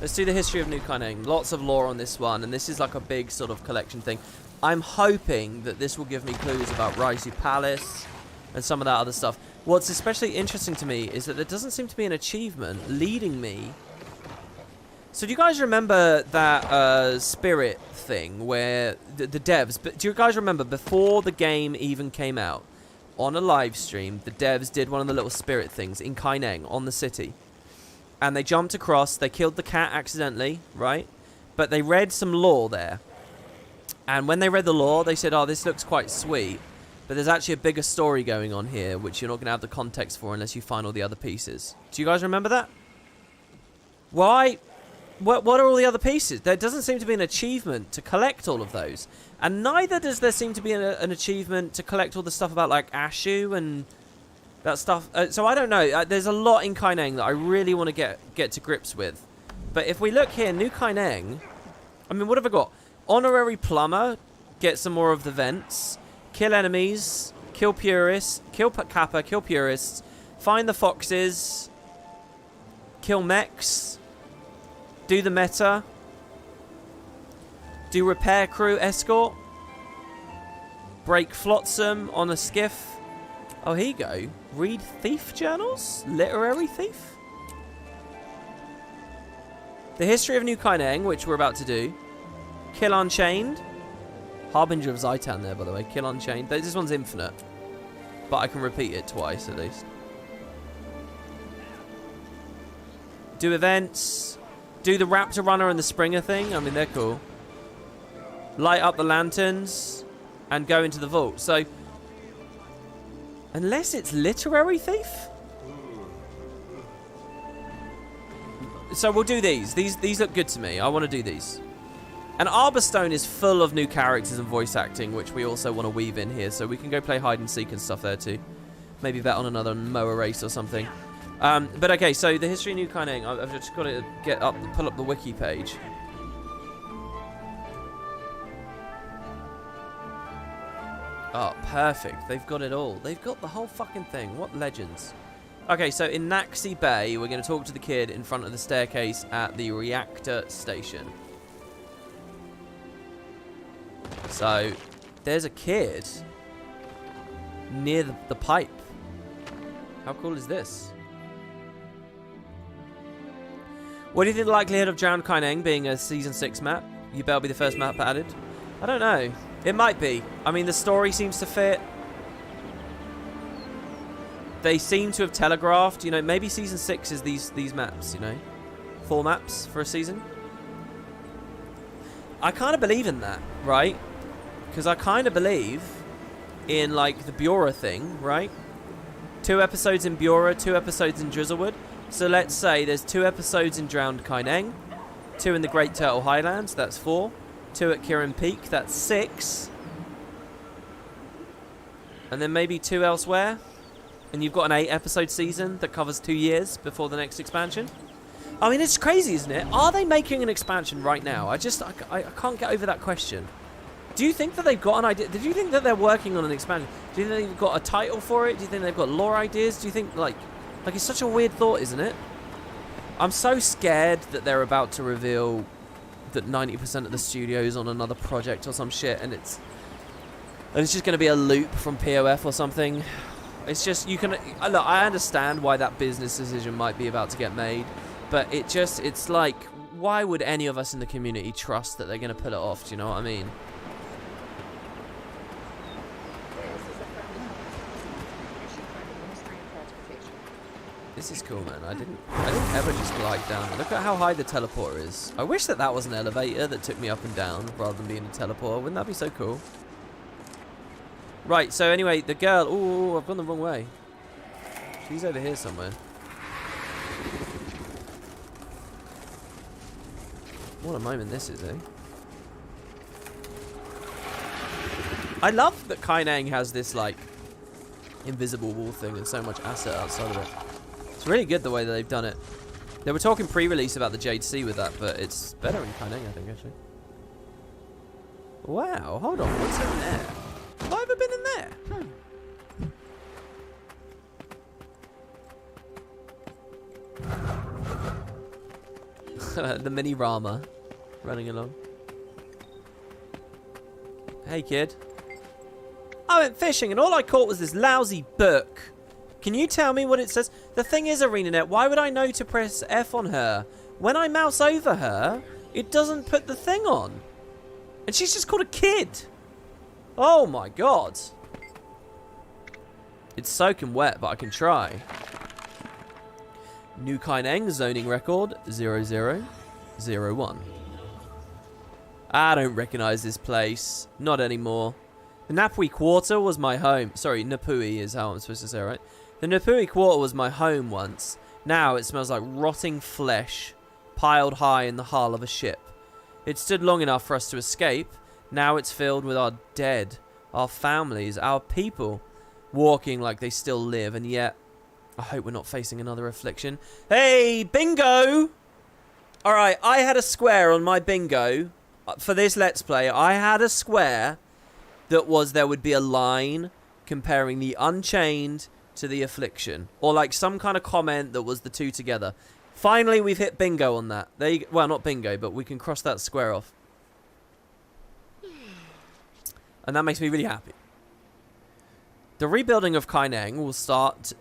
Let's do the history of New Kaineng. Lots of lore on this one, and this is like a big sort of collection thing. I'm hoping that this will give me clues about Raisu Palace and some of that other stuff. What's especially interesting to me is that there doesn't seem to be an achievement leading me. So do you guys remember that spirit thing where the devs... But do you guys remember before the game even came out, on a live stream, the devs did one of the little spirit things in Kaineng on the city. And they jumped across, they killed the cat accidentally, right? But they read some lore there. And when they read the lore, they said, oh, this looks quite sweet. But there's actually a bigger story going on here, which you're not going to have the context for unless you find all the other pieces. Do you guys remember that? Why? What are all the other pieces? There doesn't seem to be an achievement to collect all of those. And neither does there seem to be an achievement to collect all the stuff about, like, Ashu and that stuff. So I don't know. There's a lot in Kaineng that I really want to get to grips with. But if we look here, New Kaineng... I mean, what have I got? Honorary Plumber. Get some more of the vents. Kill enemies. Kill purists. Kill Kappa. Kill purists. Find the foxes. Kill mechs. Do the meta. Do repair crew escort. Break flotsam on a skiff. Oh, here you go. Read thief journals? Literary thief? The history of New Kaineng, which we're about to do. Kill Unchained. Harbinger of Zaitan there, by the way. Kill Unchained. This one's infinite. But I can repeat it twice, at least. Do events. Do the Raptor Runner and the Springer thing. I mean, they're cool. Light up the lanterns. And go into the vault. So, unless it's literary thief? So we'll do these. These look good to me. I want to do these. And Arborstone is full of new characters and voice acting, which we also want to weave in here. So we can go play hide and seek and stuff there too. Maybe bet on another mower race or something. But okay, so the history of New Kaineng. I've just got to pull up the wiki page. Oh, perfect. They've got it all. They've got the whole fucking thing. What legends. Okay, so in Naxi Bay, we're going to talk to the kid in front of the staircase at the reactor station. So, there's a kid near the pipe. How cool is this? What do you think the likelihood of Drowned Kaineng being a Season 6 map? You better be the first map added. I don't know. It might be. I mean, the story seems to fit. They seem to have telegraphed, you know, maybe Season 6 is these maps, you know. 4 maps for a season. I kind of believe in that, right? Because I kind of believe in, like, the Bura thing, right? 2 episodes in Bura, 2 episodes in Drizzlewood. So let's say there's 2 episodes in Drowned Kaineng, 2 in the Great Turtle Highlands, that's 4. 2 at Kirin Peak, that's 6. And then maybe 2 elsewhere. And you've got an 8 episode season that covers 2 years before the next expansion. I mean, it's crazy, isn't it? Are they making an expansion right now? I can't get over that question. Do you think that they've got an idea? Do you think that they're working on an expansion? Do you think they've got a title for it? Do you think they've got lore ideas? Do you think, like it's such a weird thought, isn't it? I'm so scared that they're about to reveal that 90% of the studio's on another project or some shit, and it's just going to be a loop from POF or something. It's just, you can look, I understand why that business decision might be about to get made, but it's like, why would any of us in the community trust that they're going to pull it off? Do you know what I mean? This is cool, man. I didn't ever just glide down. Look at how high the teleporter is. I wish that was an elevator that took me up and down rather than being a teleporter. Wouldn't that be so cool? Right, so anyway, the girl... Ooh, I've gone the wrong way. She's over here somewhere. What a moment this is, eh? I love that Kaineng has this, like, invisible wall thing and so much asset outside of it. It's really good the way that they've done it. They were talking pre-release about the Jade Sea with that, but it's better in Kaineng, I think, actually. Wow, hold on, what's in there? Have I ever been in there? The mini Rama running along. Hey, kid. I went fishing and all I caught was this lousy book. Can you tell me what it says? The thing is, ArenaNet, why would I know to press F on her? When I mouse over her, it doesn't put the thing on. And she's just called a kid. Oh my god. It's soaking wet, but I can try. New Kaineng zoning record 0001. I don't recognize this place. Not anymore. The Napui Quarter was my home. Sorry, Napui is how I'm supposed to say it, right? The Napui Quarter was my home once. Now it smells like rotting flesh piled high in the hull of a ship. It stood long enough for us to escape. Now it's filled with our dead, our families, our people, walking like they still live, and yet I hope we're not facing another affliction. Hey, bingo! Alright, I had a square on my bingo. For this Let's Play, I had a square that was there would be a line comparing the Unchained to the Affliction. Or like some kind of comment that was the two together. Finally, we've hit bingo on that. There you, well, not bingo, but we can cross that square off. And that makes me really happy. The rebuilding of Kaineng will start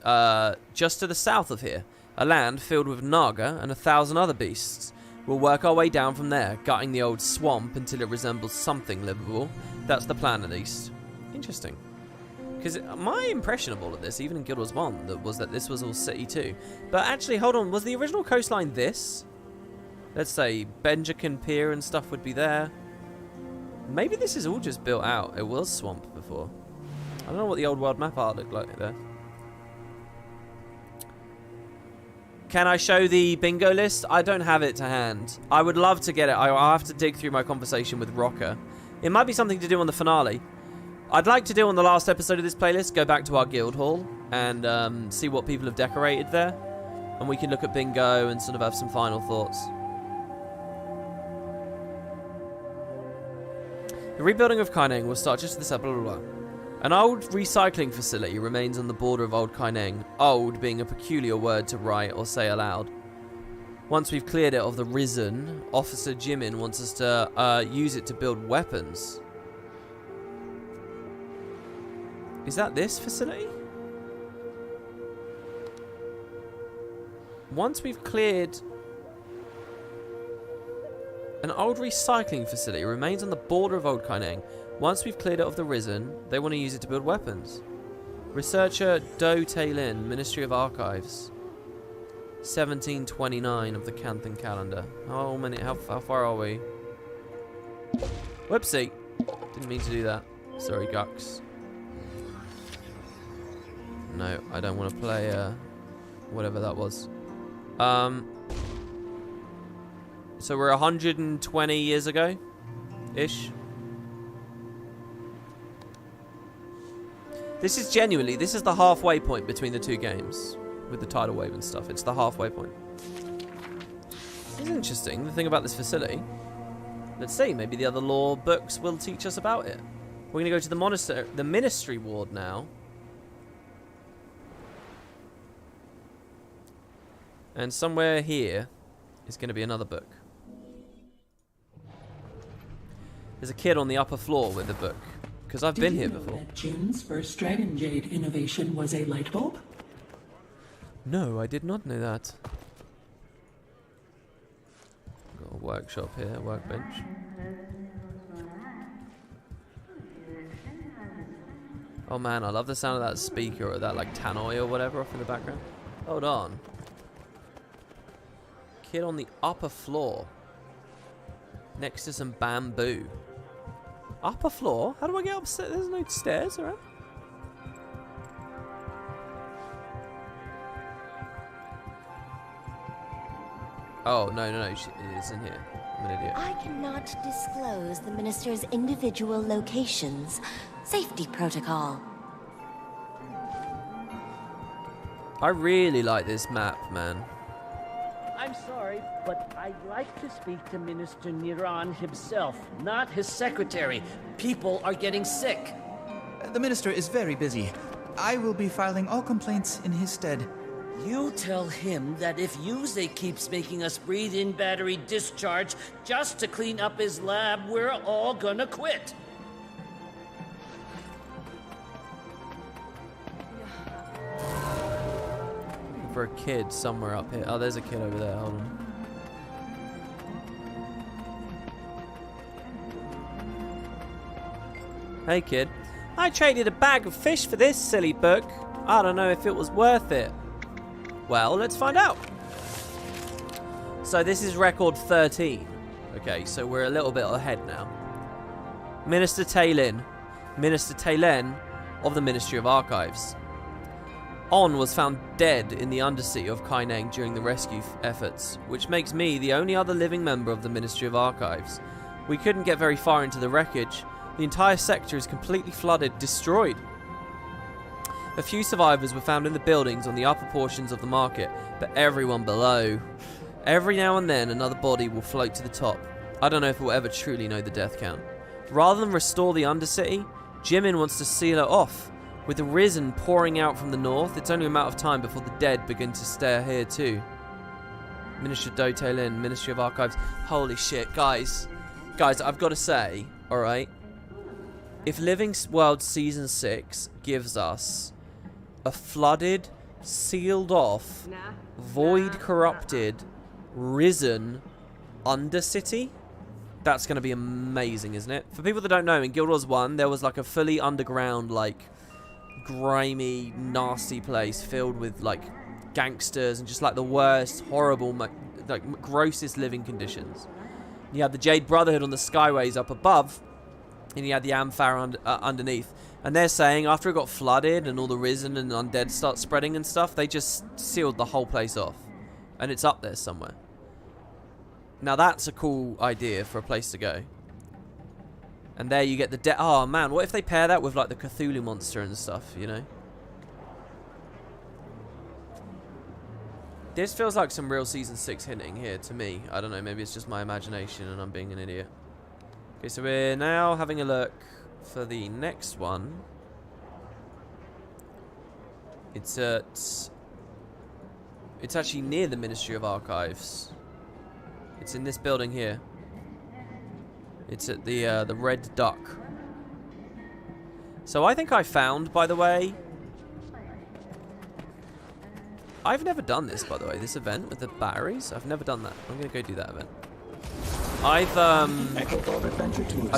just to the south of here. A land filled with Naga and 1,000 other beasts. We'll work our way down from there, gutting the old swamp until it resembles something livable. That's the plan, at least. Interesting. Because my impression of all of this, even in Guild Wars 1, was that this was all city too. But actually, hold on, was the original coastline this? Let's say Benjakin Pier and stuff would be there. Maybe this is all just built out. It was swamp before. I don't know what the old world map art looked like there. Can I show the bingo list? I don't have it to hand. I would love to get it. I'll have to dig through my conversation with Rocker. It might be something to do on the finale. I'd like to do on the last episode of this playlist, go back to our guild hall and see what people have decorated there. And we can look at bingo and sort of have some final thoughts. The rebuilding of Kaineng will start just to the south, blah, blah, blah. An old recycling facility remains on the border of Old Kaineng, old being a peculiar word to write or say aloud. Once we've cleared it of the Risen, Officer Jimin wants us to use it to build weapons. Is that this facility? Once we've cleared... An old recycling facility remains on the border of Old Kaineng. Once we've cleared it of the Risen, they want to use it to build weapons. Researcher Do Tailin, Ministry of Archives. 1729 of the Canthan calendar. How far are we? Whoopsie. Didn't mean to do that. Sorry, Gux. No, I don't want to play whatever that was. So we're 120 years ago ish. This is genuinely, this is the halfway point between the two games with the tidal wave and stuff. It's the halfway point. It's interesting, the thing about this facility. Let's see, maybe the other lore books will teach us about it. We're going to go to the monastery, the ministry ward now. And somewhere here is going to be another book. There's a kid on the upper floor with a book. Because I've been here before. That Jin's first Dragon Jade innovation was a light bulb? No, I did not know that. Got a workshop here, a workbench. Oh man, I love the sound of that speaker or that like tannoy or whatever off in the background. Hold on. Kid on the upper floor. Next to some bamboo. Upper floor? How do I get upstairs? There's no stairs around. Oh, no. It's in here. I'm an idiot. I cannot disclose the minister's individual locations. Safety protocol. I really like this map, man. I'm sorry, but I'd like to speak to Minister Niran himself, not his secretary. People are getting sick. The minister is very busy. I will be filing all complaints in his stead. You tell him that if Yuze keeps making us breathe in battery discharge just to clean up his lab, we're all gonna quit. For a kid somewhere up here. Oh, there's a kid over there. Hold on. Hey, kid. I traded a bag of fish for this silly book. I don't know if it was worth it. Well, let's find out. So this is record 13. Okay, so we're a little bit ahead now. Minister Tailin. Minister Tailin of the Ministry of Archives. On was found dead in the undersea of Kaineng during the rescue efforts, which makes me the only other living member of the Ministry of Archives. We couldn't get very far into the wreckage. The entire sector is completely flooded, destroyed. A few survivors were found in the buildings on the upper portions of the market, but everyone below. Every now and then another body will float to the top. I don't know if we'll ever truly know the death count. Rather than restore the Undercity, Jimin wants to seal it off. With the risen pouring out from the north, it's only a matter of time before the dead begin to stare here too. Ministry of Dotale Inn, Ministry of Archives. Holy shit, guys. Guys, I've got to say, alright, if Living World Season 6 gives us a flooded, sealed off, void corrupted, risen Undercity, that's going to be amazing, isn't it? For people that don't know, in Guild Wars 1, there was like a fully underground, like, grimy, nasty place filled with, like, gangsters and just like the worst, horrible, like grossest living conditions. You had the Jade Brotherhood on the skyways up above, and you had the Amphar underneath. And they're saying after it got flooded and all the risen and undead start spreading and stuff, they just sealed the whole place off, and it's up there somewhere. Now that's a cool idea for a place to go. And there you get the oh man, what if they pair that with like the Cthulhu monster and stuff, you know? This feels like some real Season 6 hinting here to me. I don't know, maybe it's just my imagination and I'm being an idiot. Okay, so we're now having a look for the next one. It's actually near the Ministry of Archives. It's in this building here. It's at the Red Duck. So I think I found, by the way, I've never done this, by the way, this event with the batteries. I've never done that. I'm going to go do that event. I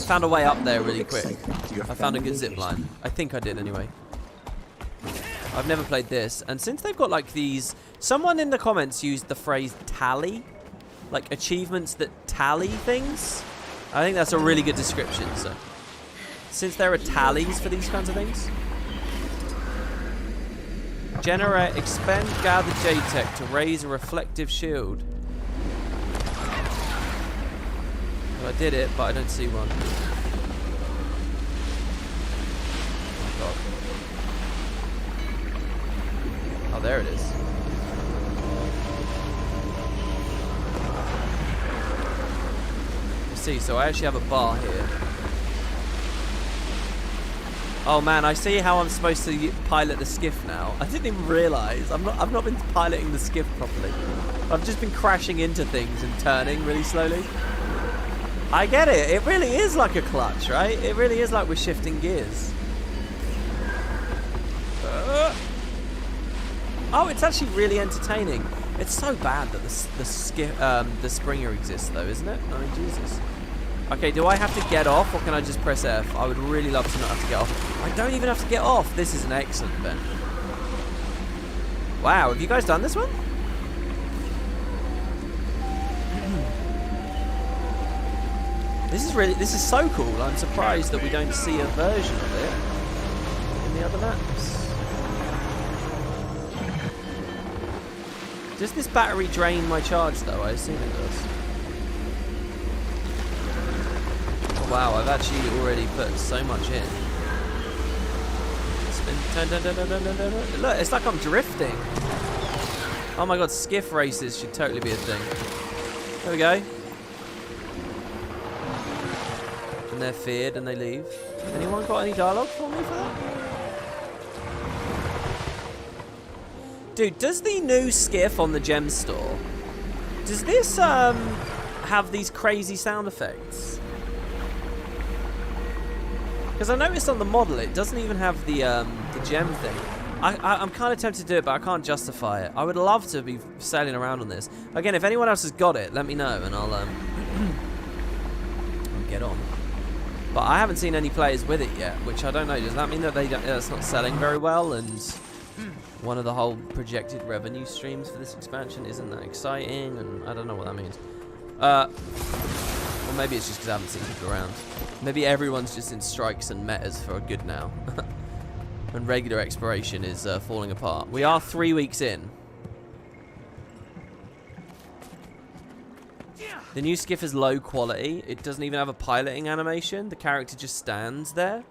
found a way up there really quick. I found a good zip line. I think I did anyway. I've never played this. And since they've got like these... Someone in the comments used the phrase tally. Like achievements that tally things. I think that's a really good description. So, since there are tallies for these kinds of things. Generate, expend, gather Jade Tech to raise a reflective shield. Well, I did it, but I don't see one. Oh, oh, there it is. You see, so I actually have a bar here. Oh man, I see how I'm supposed to pilot the skiff now. I didn't even realise. I've not been piloting the skiff properly. I've just been crashing into things and turning really slowly. I get it. It really is like a clutch, right? It really is like we're shifting gears. Oh, it's actually really entertaining. It's so bad that the Springer exists, though, isn't it? I mean, Jesus. Okay, do I have to get off, or can I just press F? I would really love to not have to get off. I don't even have to get off. This is an excellent event. Wow, have you guys done this one? This is so cool. I'm surprised that we don't see a version of it in the other maps. Does this battery drain my charge though? I assume it does. Oh, wow, I've actually already put so much in. Spin. Look, it's like I'm drifting. Oh my god, skiff races should totally be a thing. There we go. And they're feared and they leave. Anyone got any dialogue for me for that? Dude, does the new skiff on the gem store, does this have these crazy sound effects? Because I noticed on the model it doesn't even have the gem thing. I'm kind of tempted to do it, but I can't justify it. I would love to be sailing around on this. Again, if anyone else has got it, let me know and I'll get on. But I haven't seen any players with it yet, which I don't know. Does that mean that it's not selling very well, and one of the whole projected revenue streams for this expansion isn't that exciting? And I don't know what that means. Or maybe it's just because I haven't seen people around. Maybe everyone's just in strikes and metas for a good now. And regular exploration is falling apart. We are 3 weeks in. The new skiff is low quality. It doesn't even have a piloting animation. The character just stands there.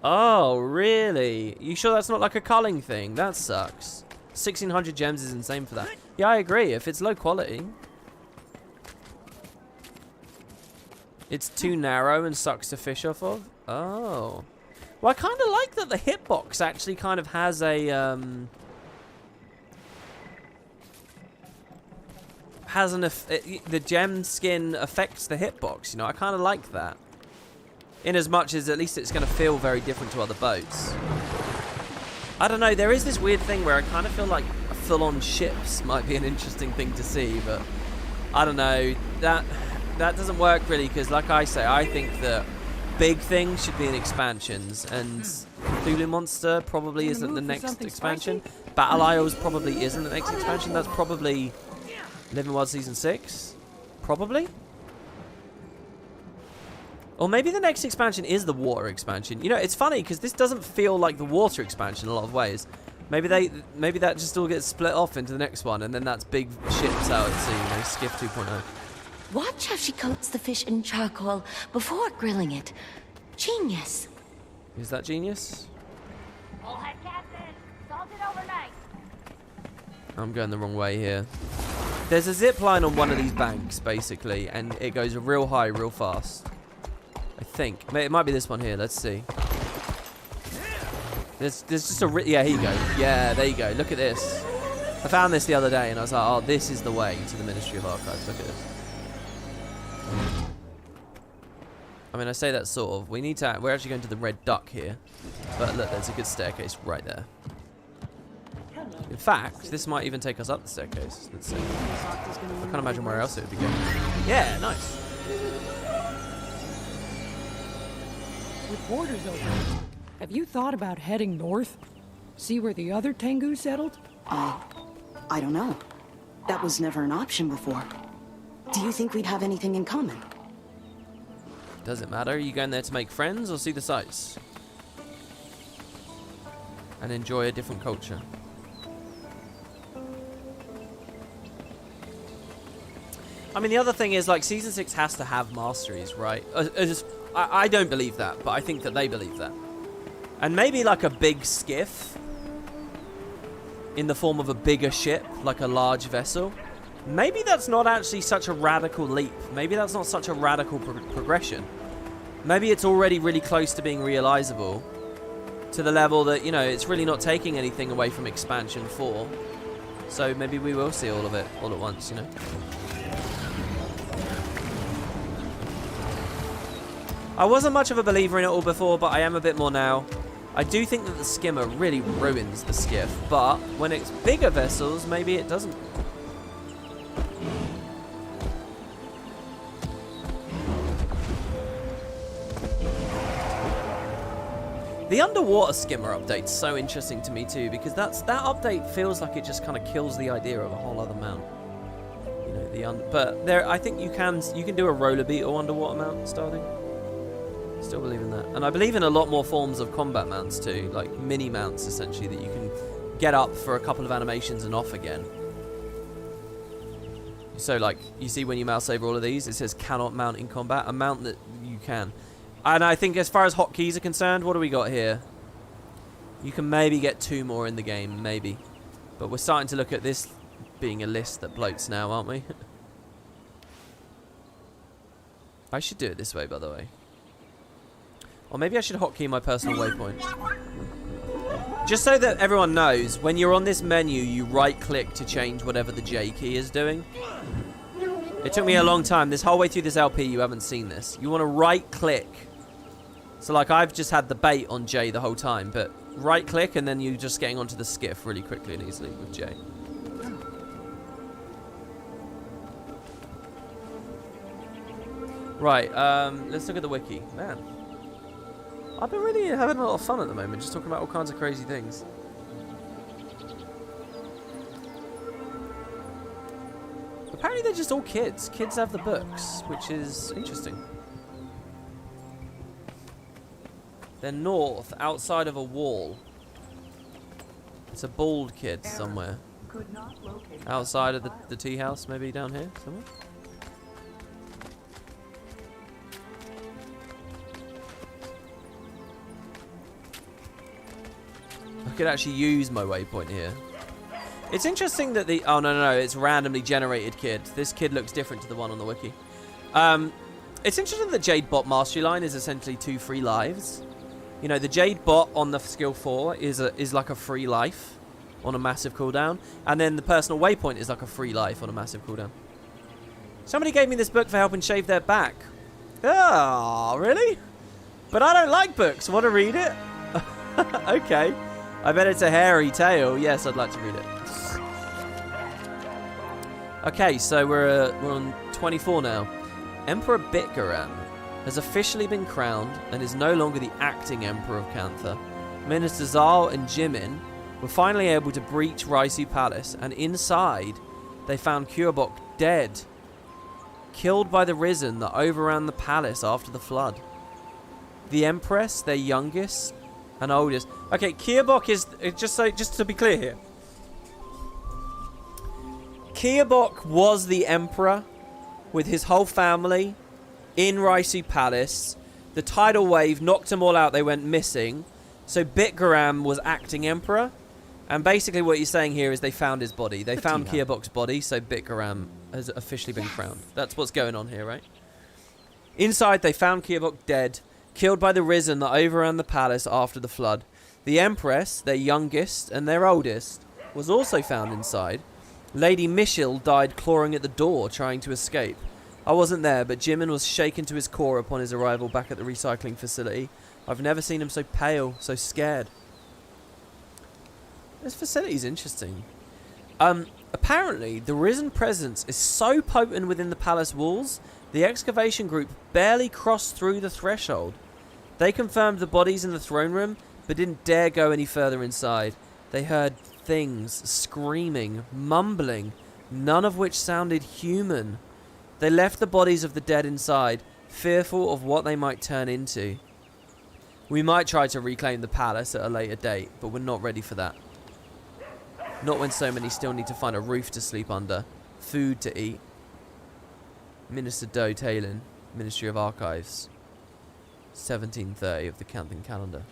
Oh, really? You sure that's not like a culling thing? That sucks. 1,600 gems is insane for that. Yeah, I agree. If it's low quality, it's too narrow and sucks to fish off of. Oh. Well, I kind of like that the hitbox actually kind of has a the gem skin affects the hitbox. You know, I kind of like that. In as much as at least it's going to feel very different to other boats. I don't know. There is this weird thing where I kind of feel like full-on ships might be an interesting thing to see, but I don't know. That doesn't work really because, like I say, I think that big things should be in expansions, and Cthulhu Monster probably isn't the next expansion. Battle Isles probably isn't the next expansion. That's probably Living Wild Season 6, probably. Or maybe the next expansion is the water expansion. You know, it's funny because this doesn't feel like the water expansion in a lot of ways. Maybe that just all gets split off into the next one, and then that's big ships out at sea, you know, Skiff 2.0. Watch how she coats the fish in charcoal before grilling it. Genius. Is that genius? I'm going the wrong way here. There's a zip line on one of these banks, basically, and it goes real high, real fast. I think. It might be this one here. Let's see. There's just a... Yeah, here you go. Yeah, there you go. Look at this. I found this the other day, and I was like, oh, this is the way to the Ministry of Archives. Look at this. I mean, I say that sort of. We need to... We're actually going to the Red Duck here. But look, there's a good staircase right there. In fact, this might even take us up the staircase. Let's see. I can't imagine where else it would be going. Yeah, nice. With borders open, have you thought about heading north? See where the other Tengu settled? I don't know. That was never an option before. Do you think we'd have anything in common? Does it matter? Are you going there to make friends or see the sights? And enjoy a different culture? I mean, the other thing is, like, Season 6 has to have masteries, right? I don't believe that, but I think that they believe that. And maybe, like, a big skiff in the form of a bigger ship, like a large vessel. Maybe that's not actually such a radical leap. Maybe that's not such a radical progression. Maybe it's already really close to being realizable to the level that, you know, it's really not taking anything away from Expansion 4. So maybe we will see all of it all at once, you know? I wasn't much of a believer in it all before, but I am a bit more now. I do think that the skimmer really ruins the skiff, but when it's bigger vessels, maybe it doesn't. The underwater skimmer update's so interesting to me too, because that update feels like it just kind of kills the idea of a whole other mount. You know, but there, I think you can do a roller beetle underwater mount starting. Still believe in that. And I believe in a lot more forms of combat mounts too, like mini mounts essentially that you can get up for a couple of animations and off again. So like, you see when you mouse over all of these, it says cannot mount in combat, a mount that you can. And I think as far as hotkeys are concerned, what do we got here? You can maybe get 2 more in the game, maybe. But we're starting to look at this being a list that bloats now, aren't we? I should do it this way, by the way. Or maybe I should hotkey my personal waypoint. Just so that everyone knows, when you're on this menu, you right-click to change whatever the J key is doing. It took me a long time. This whole way through this LP, you haven't seen this. You want to right-click. So, like, I've just had the bait on J the whole time, but right-click, and then you're just getting onto the skiff really quickly and easily with J. Right, let's look at the wiki. Man. I've been really having a lot of fun at the moment, just talking about all kinds of crazy things. Apparently they're just all kids. Kids have the books, which is interesting. They're north, outside of a wall. It's a bald kid somewhere. Outside of the tea house, maybe down here somewhere. I could actually use my waypoint here. It's interesting that the... Oh, no, it's randomly generated kid. This kid looks different to the one on the wiki. It's interesting that Jade bot mastery line is essentially 2 free lives. You know, the Jade bot on the skill 4 is like a free life on a massive cooldown. And then the personal waypoint is like a free life on a massive cooldown. Somebody gave me this book for helping shave their back. Oh, really? But I don't like books. Want to read it? Okay. I bet it's a hairy tale. Yes, I'd like to read it. Okay, so we're on 24 now. Emperor Bitgaram has officially been crowned and is no longer the acting Emperor of Cantha. Minister Zal and Jimin were finally able to breach Raisu Palace, and inside they found Kuobok dead, killed by the Risen that overran the palace after the flood. The Empress, their youngest and oldest. Okay, Kuobok is just to be clear here. Kuobok was the Emperor with his whole family in Raisu Palace. The tidal wave knocked them all out. They went missing. So Bitgaram was acting Emperor. And basically what he's saying here is they found his body. They found Kuobok's body, so Bitgaram has officially been crowned. That's what's going on here, right? Inside, they found Kuobok dead, killed by the Risen that overran the palace after the flood. The Empress, their youngest and their oldest, was also found inside. Lady Michel died clawing at the door, trying to escape. I wasn't there, but Jimin was shaken to his core upon his arrival back at the recycling facility. I've never seen him so pale, so scared. This facility's interesting. Apparently, the Risen presence is so potent within the palace walls, the excavation group barely crossed through the threshold. They confirmed the bodies in the throne room, but didn't dare go any further inside. They heard things screaming, mumbling, none of which sounded human. They left the bodies of the dead inside, fearful of what they might turn into. We might try to reclaim the palace at a later date, but we're not ready for that. Not when so many still need to find a roof to sleep under, food to eat. Minister Do Talon, Ministry of Archives, 1730 of the Canthan calendar.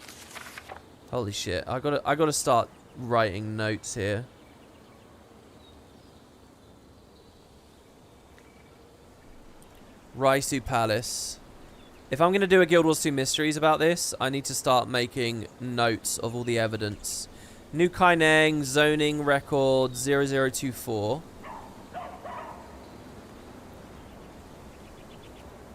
Holy shit! I gotta start writing notes here. Raisu Palace. If I'm gonna do a Guild Wars 2 Mysteries about this, I need to start making notes of all the evidence. New Kaineng zoning record 0024.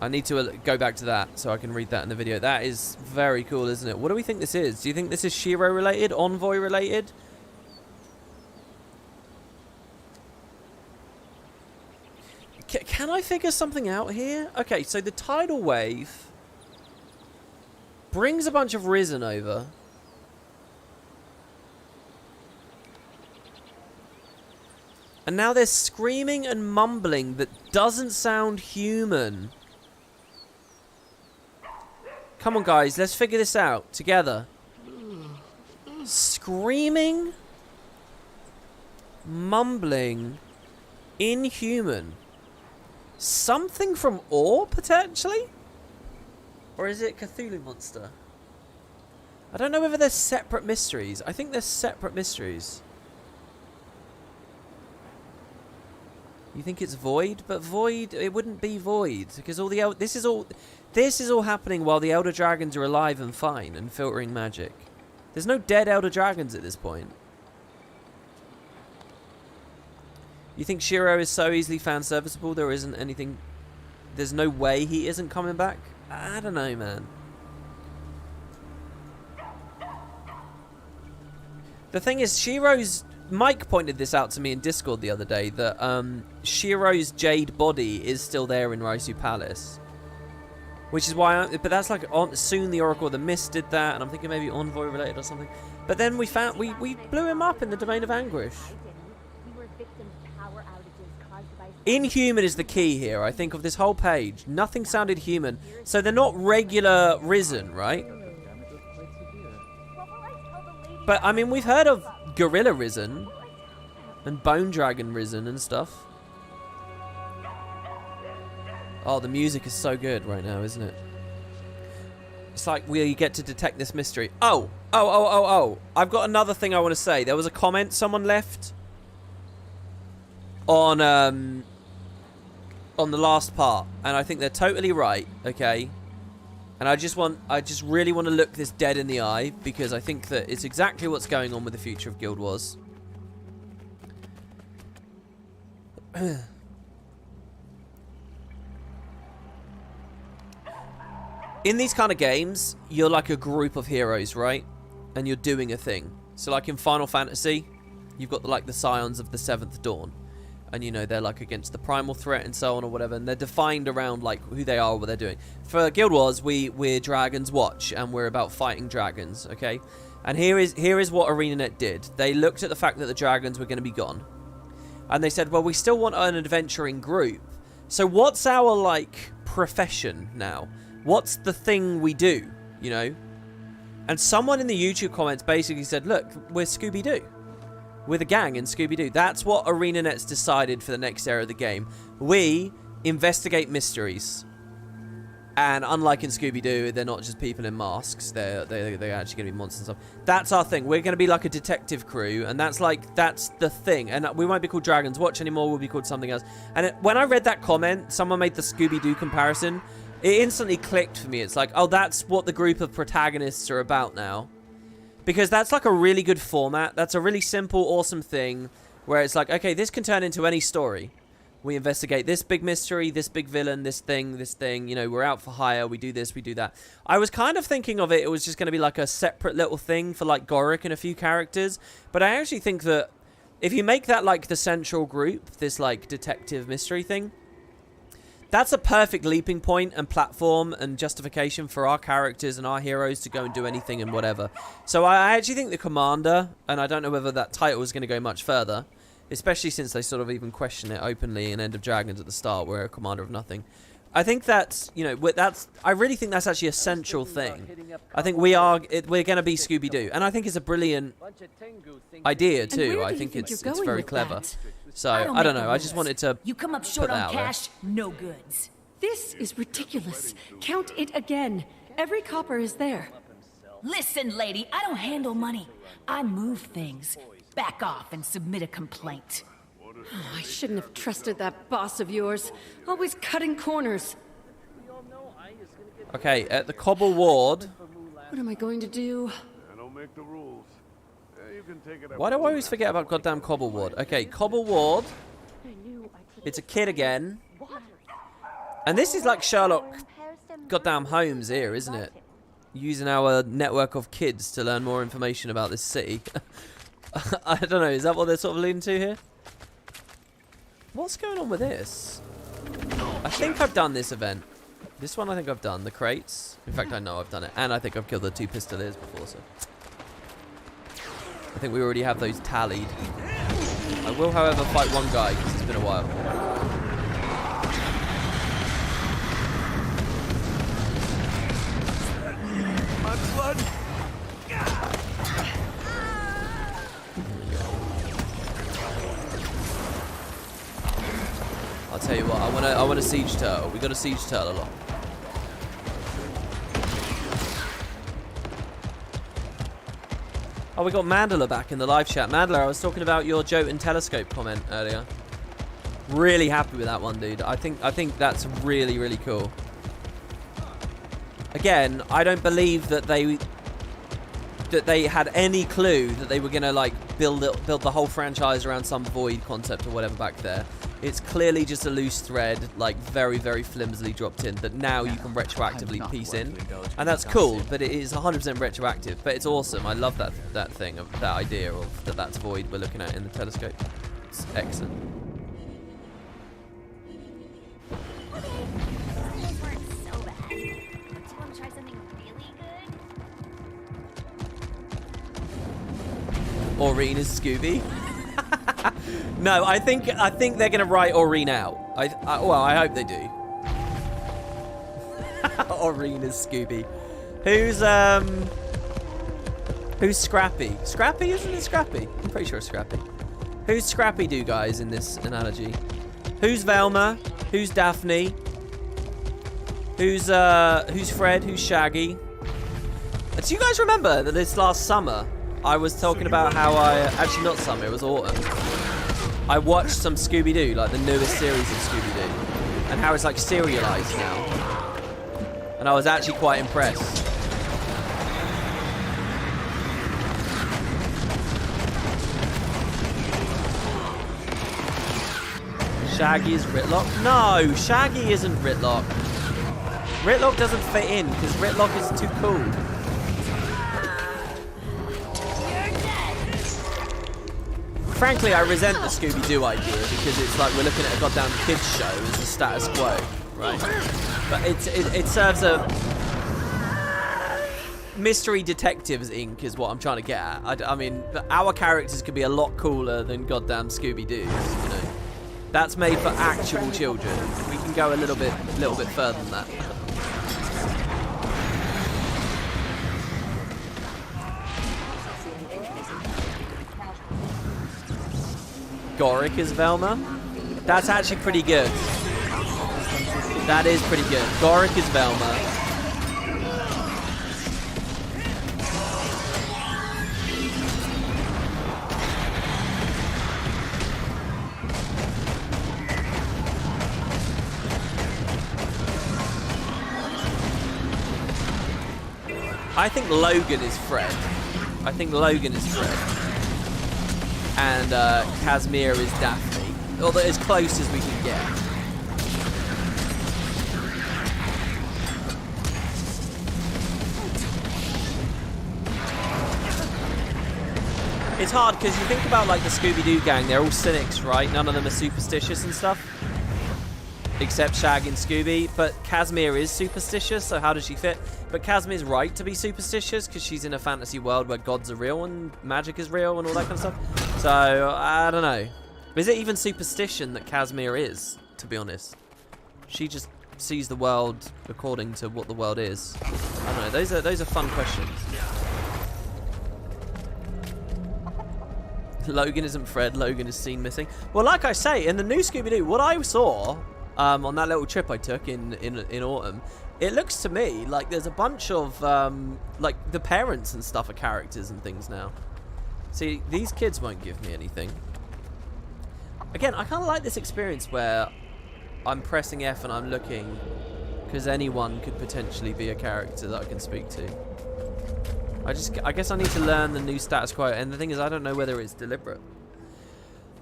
I need to go back to that so I can read that in the video. That is very cool, isn't it? What do we think this is? Do you think this is Shiro related? Envoy related? Can I figure something out here? Okay, so the tidal wave brings a bunch of Risen over. And now they're screaming and mumbling that doesn't sound human. Come on, guys, let's figure this out together. Screaming, mumbling, inhuman. Something from Ore, potentially? Or is it Cthulhu monster? I don't know whether they're separate mysteries. I think they're separate mysteries. You think it's Void? But Void, it wouldn't be Void. Because all the this is all happening while the Elder Dragons are alive and fine and filtering magic. There's no dead Elder Dragons at this point. You think Shiro is so easily fan serviceable there isn't anything... There's no way he isn't coming back? I don't know, man. The thing is, Shiro's... Mike pointed this out to me in Discord the other day, that Shiro's Jade body is still there in Raisu Palace. Which is why... but that's like... soon the Oracle of the Mist did that, and I'm thinking maybe Envoy related or something. But then we found... We blew him up in the Domain of Anguish. Inhuman is the key here, I think, of this whole page. Nothing sounded human. So they're not regular Risen, right? But, I mean, we've heard of Gorilla Risen and Bone Dragon Risen and stuff. Oh, the music is so good right now, isn't it? It's like we get to detect this mystery. Oh. I've got another thing I want to say. There was a comment someone left on the last part, and I think they're totally right, okay? And I just really want to look this dead in the eye, because I think that it's exactly what's going on with the future of Guild Wars. In these kind of games, you're like a group of heroes, right? And you're doing a thing. So like in Final Fantasy, you've got like the Scions of the Seventh Dawn. And, you know, they're like against the primal threat and so on or whatever. And they're defined around like who they are or what they're doing. For Guild Wars, we're Dragon's Watch. And we're about fighting dragons, okay? And here is what ArenaNet did. They looked at the fact that the dragons were going to be gone. And they said, well, we still want an adventuring group. So what's our, like, profession now? What's the thing we do, you know? And someone in the YouTube comments basically said, look, we're Scooby-Doo. We're the gang in Scooby-Doo. That's what ArenaNet's decided for the next era of the game. We investigate mysteries. And unlike in Scooby-Doo, they're not just people in masks. They're actually going to be monsters and stuff. That's our thing. We're going to be like a detective crew. And that's the thing. And we won't be called Dragon's Watch anymore. We'll be called something else. And when I read that comment, someone made the Scooby-Doo comparison. It instantly clicked for me. It's like, oh, that's what the group of protagonists are about now. Because that's like a really good format. That's a really simple, awesome thing. Where it's like, okay, this can turn into any story. We investigate this big mystery, this big villain, this thing. You know, we're out for hire. We do this, we do that. I was kind of thinking of it was just going to be like a separate little thing for like Gorick and a few characters. But I actually think that if you make that like the central group, this like detective mystery thing, that's a perfect leaping point and platform and justification for our characters and our heroes to go and do anything and whatever. So I actually think the commander, and I don't know whether that title is going to go much further, especially since they sort of even question it openly in End of Dragons at the start, we're a commander of nothing. I think that's, you know, I really think that's actually a central thing. I think we're going to be Scooby-Doo. And I think it's a brilliant idea too. I think it's very clever. So, I don't know. I just wanted to You come up short on cash, no goods. This is ridiculous. Count it again. Every copper is there. Listen, lady, I don't handle money. I move things. Back off and submit a complaint. Oh, I shouldn't have trusted that boss of yours. Always cutting corners. Okay, at the Cobble Ward. What am I going to do? I don't make the rules. You can take it. Why do I always forget about goddamn Cobble Ward? Okay, Cobble Ward. It's a kid again. And this is like Sherlock goddamn Holmes here, isn't it? Using our network of kids to learn more information about this city. I don't know, is that what they're sort of leading to here? What's going on with this? I think I've done this event. This one I think I've done, the crates. In fact, I know I've done it. And I think I've killed the 2 pistoliers before, so. I think we already have those tallied. I will, however, fight one guy, because it's been a while. My blood! I'll tell you what, I want a siege turtle. We got a siege turtle a lot. Oh, we got Mandela back in the live chat. Mandela, I was talking about your Jotun telescope comment earlier. Really happy with that one, dude. I think that's really, really cool. Again, I don't believe that they had any clue that they were gonna like build the whole franchise around some void concept or whatever back there. It's clearly just a loose thread, like very, very flimsily dropped in, that now you can retroactively piece in. And that's cool, but it is 100% retroactive. But it's awesome. I love that thing, that idea of that's void we're looking at in the telescope. It's excellent. Aurene is Scooby. No, I think they're gonna write Aurene out. Well, I hope they do. Aurene is Scooby. Who's Scrappy? Scrappy, isn't it Scrappy? I'm pretty sure it's Scrappy. Who's Scrappy do, guys, in this analogy? Who's Velma? Who's Daphne? Who's Fred? Who's Shaggy? Do you guys remember that this last summer I was talking about how actually not summer, it was autumn. I watched some Scooby-Doo, like the newest series of Scooby-Doo, and how it's like serialized now. And I was actually quite impressed. Shaggy is Ritlock? No, Shaggy isn't Ritlock. Ritlock doesn't fit in because Ritlock is too cool. Frankly, I resent the Scooby-Doo idea because it's like we're looking at a goddamn kids show as the status quo, right? But it serves a Mystery Detectives Inc. is what I'm trying to get at. I mean, our characters could be a lot cooler than goddamn Scooby-Doo's, you know. That's made for actual children. We can go a little bit further than that. Goric is Velma. That's actually pretty good. That is pretty good. Goric is Velma. I think Logan is Fred. And Casimir is Daphne. Although as close as we can get. It's hard because you think about like the Scooby-Doo gang, they're all cynics, right? None of them are superstitious and stuff. Except Shag and Scooby. But Casimir is superstitious, so how does she fit? But Casimir's right to be superstitious because she's in a fantasy world where gods are real and magic is real and all that kind of stuff. So, I don't know. Is it even superstition that Casimir is, to be honest? She just sees the world according to what the world is. I don't know. Those are fun questions. Logan isn't Fred. Logan is seen missing. Well, like I say, in the new Scooby-Doo, what I saw on that little trip I took in autumn, it looks to me like there's a bunch of like the parents and stuff are characters and things now. See, these kids won't give me anything. Again, I kind of like this experience where I'm pressing F and I'm looking because anyone could potentially be a character that I can speak to. I guess I need to learn the new status quo, and the thing is I don't know whether it's deliberate.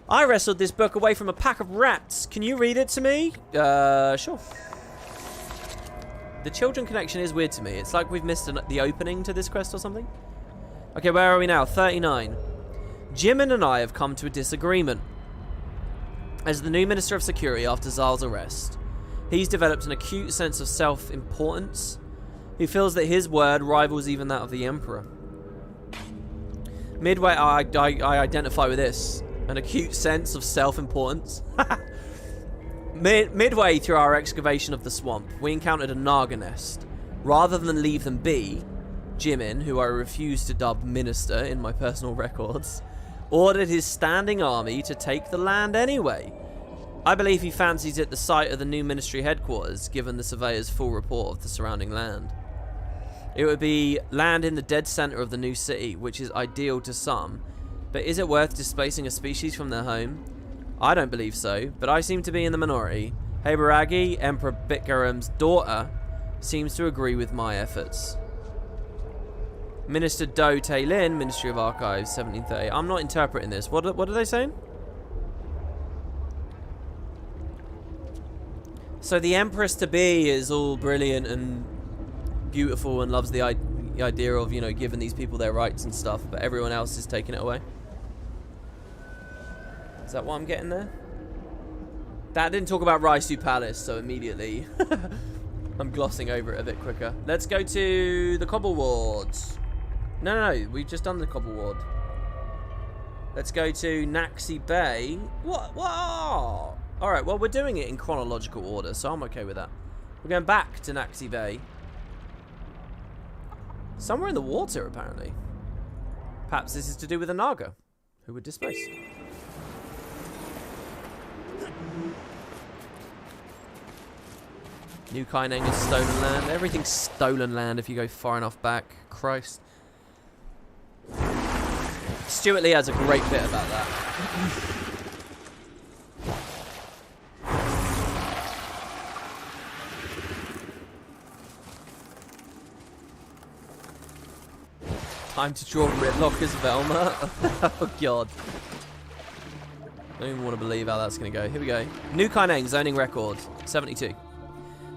I wrestled this book away from a pack of rats. Can you read it to me? Sure. The children connection is weird to me. It's like we've missed the opening to this quest or something. Okay, where are we now? 39. Jimin and I have come to a disagreement. As the new Minister of Security after Zal's arrest, he's developed an acute sense of self-importance. He feels that his word rivals even that of the Emperor. Midway, I identify with this. An acute sense of self-importance. Midway through our excavation of the swamp, we encountered a Naga nest. Rather than leave them be, Jimin, who I refuse to dub Minister in my personal records, ordered his standing army to take the land anyway. I believe he fancies it the site of the new ministry headquarters, given the surveyor's full report of the surrounding land. It would be land in the dead center of the new city, which is ideal to some, but is it worth displacing a species from their home? I don't believe so, but I seem to be in the minority. Heibaragi, Emperor Bitgaram's daughter, seems to agree with my efforts. Minister Do Tae-lin, Ministry of Archives, 1730. I'm not interpreting this. What are they saying? So the Empress-to-be is all brilliant and beautiful and loves the idea of, you know, giving these people their rights and stuff, but everyone else is taking it away. Is that what I'm getting there? That didn't talk about Raisu Palace, so immediately I'm glossing over it a bit quicker. Let's go to the Cobble Wards. No, we've just done the Cobble Ward. Let's go to Naxi Bay. What? Alright, well, we're doing it in chronological order, so I'm okay with that. We're going back to Naxi Bay. Somewhere in the water, apparently. Perhaps this is to do with the Naga, who were displaced. New Kaineng is stolen land. Everything's stolen land if you go far enough back. Christ. Stuart Lee has a great bit about that. Time to draw Ridlock as Velma. Oh, God. I don't even want to believe how that's going to go. Here we go. New Kaineng zoning record, 72.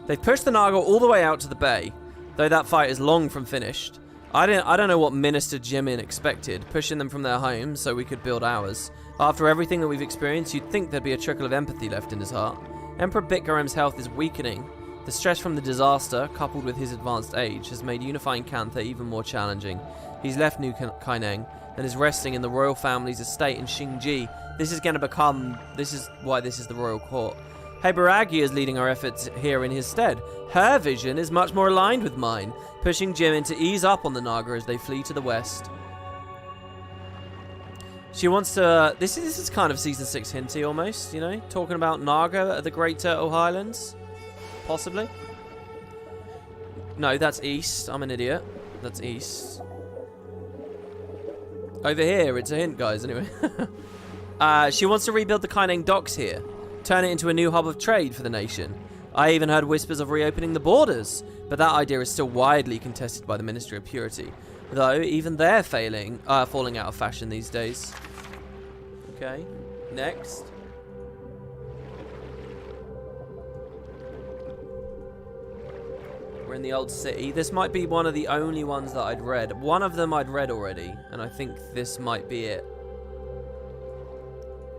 They've pushed the Nargle all the way out to the bay, though that fight is long from finished. I don't know what Minister Jimin expected, pushing them from their homes so we could build ours. After everything that we've experienced, you'd think there'd be a trickle of empathy left in his heart. Emperor Bitgarem's health is weakening. The stress from the disaster, coupled with his advanced age, has made unifying Kantha even more challenging. He's left New Kaineng and is resting in the royal family's estate in Xingji. This is why this is the royal court. Heiberagi is leading our efforts here in his stead. Her vision is much more aligned with mine, pushing Jimin to ease up on the Naga as they flee to the west. She wants to... This is kind of Season 6 hinty almost, you know? Talking about Naga at the Great Turtle Highlands. Possibly. No, that's east. I'm an idiot. That's east. Over here, it's a hint, guys, anyway. She wants to rebuild the Kaineng docks here. Turn it into a new hub of trade for the nation. I even heard whispers of reopening the borders, but that idea is still widely contested by the Ministry of Purity. Though, even they're falling out of fashion these days. Okay, next. We're in the old city. This might be one of the only ones that I'd read. One of them I'd read already, and I think this might be it.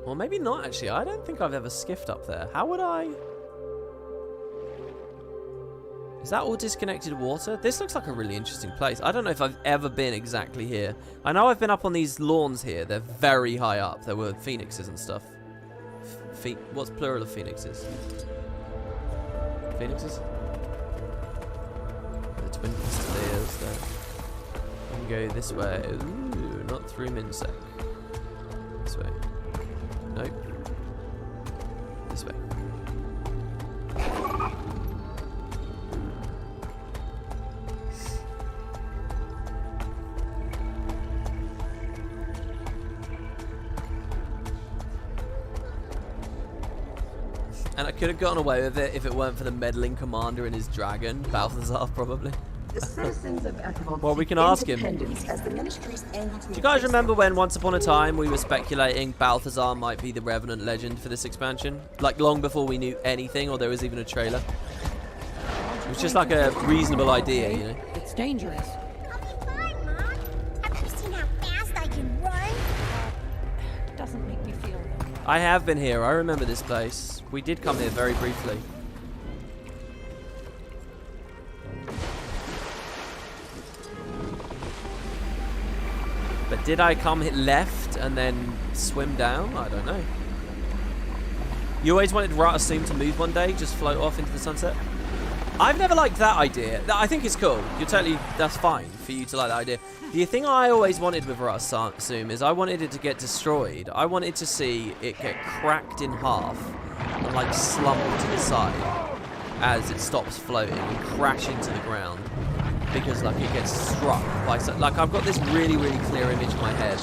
Or maybe not, actually. I don't think I've ever skiffed up there. How would I... Is that all disconnected water? This looks like a really interesting place. I don't know if I've ever been exactly here. I know I've been up on these lawns here. They're very high up. There were phoenixes and stuff. What's plural of phoenixes? Phoenixes? The twin pistoliers there. We can go this way. Ooh, not through Minsec. This way. Nope. This way. And I could have gotten away with it if it weren't for the meddling commander and his dragon, Balthazar, probably. The citizens of Equitable well, we can ask him. As the ministry's Do you guys remember when, once upon a time, we were speculating Balthazar might be the Revenant legend for this expansion? Like, long before we knew anything, or there was even a trailer. It was just like a reasonable idea, you know? It's dangerous. Have you seen how fast I can run? Doesn't make me feel... I have been here. I remember this place. We did come here very briefly. But did I come left and then swim down? I don't know. You always wanted Ratasum to move one day, just float off into the sunset? I've never liked that idea. I think it's cool. That's fine for you to like that idea. The thing I always wanted with Ratasum is I wanted it to get destroyed. I wanted to see it get cracked in half and like slump to the side as it stops floating and crash into the ground. Because like it gets struck by like I've got this really clear image in my head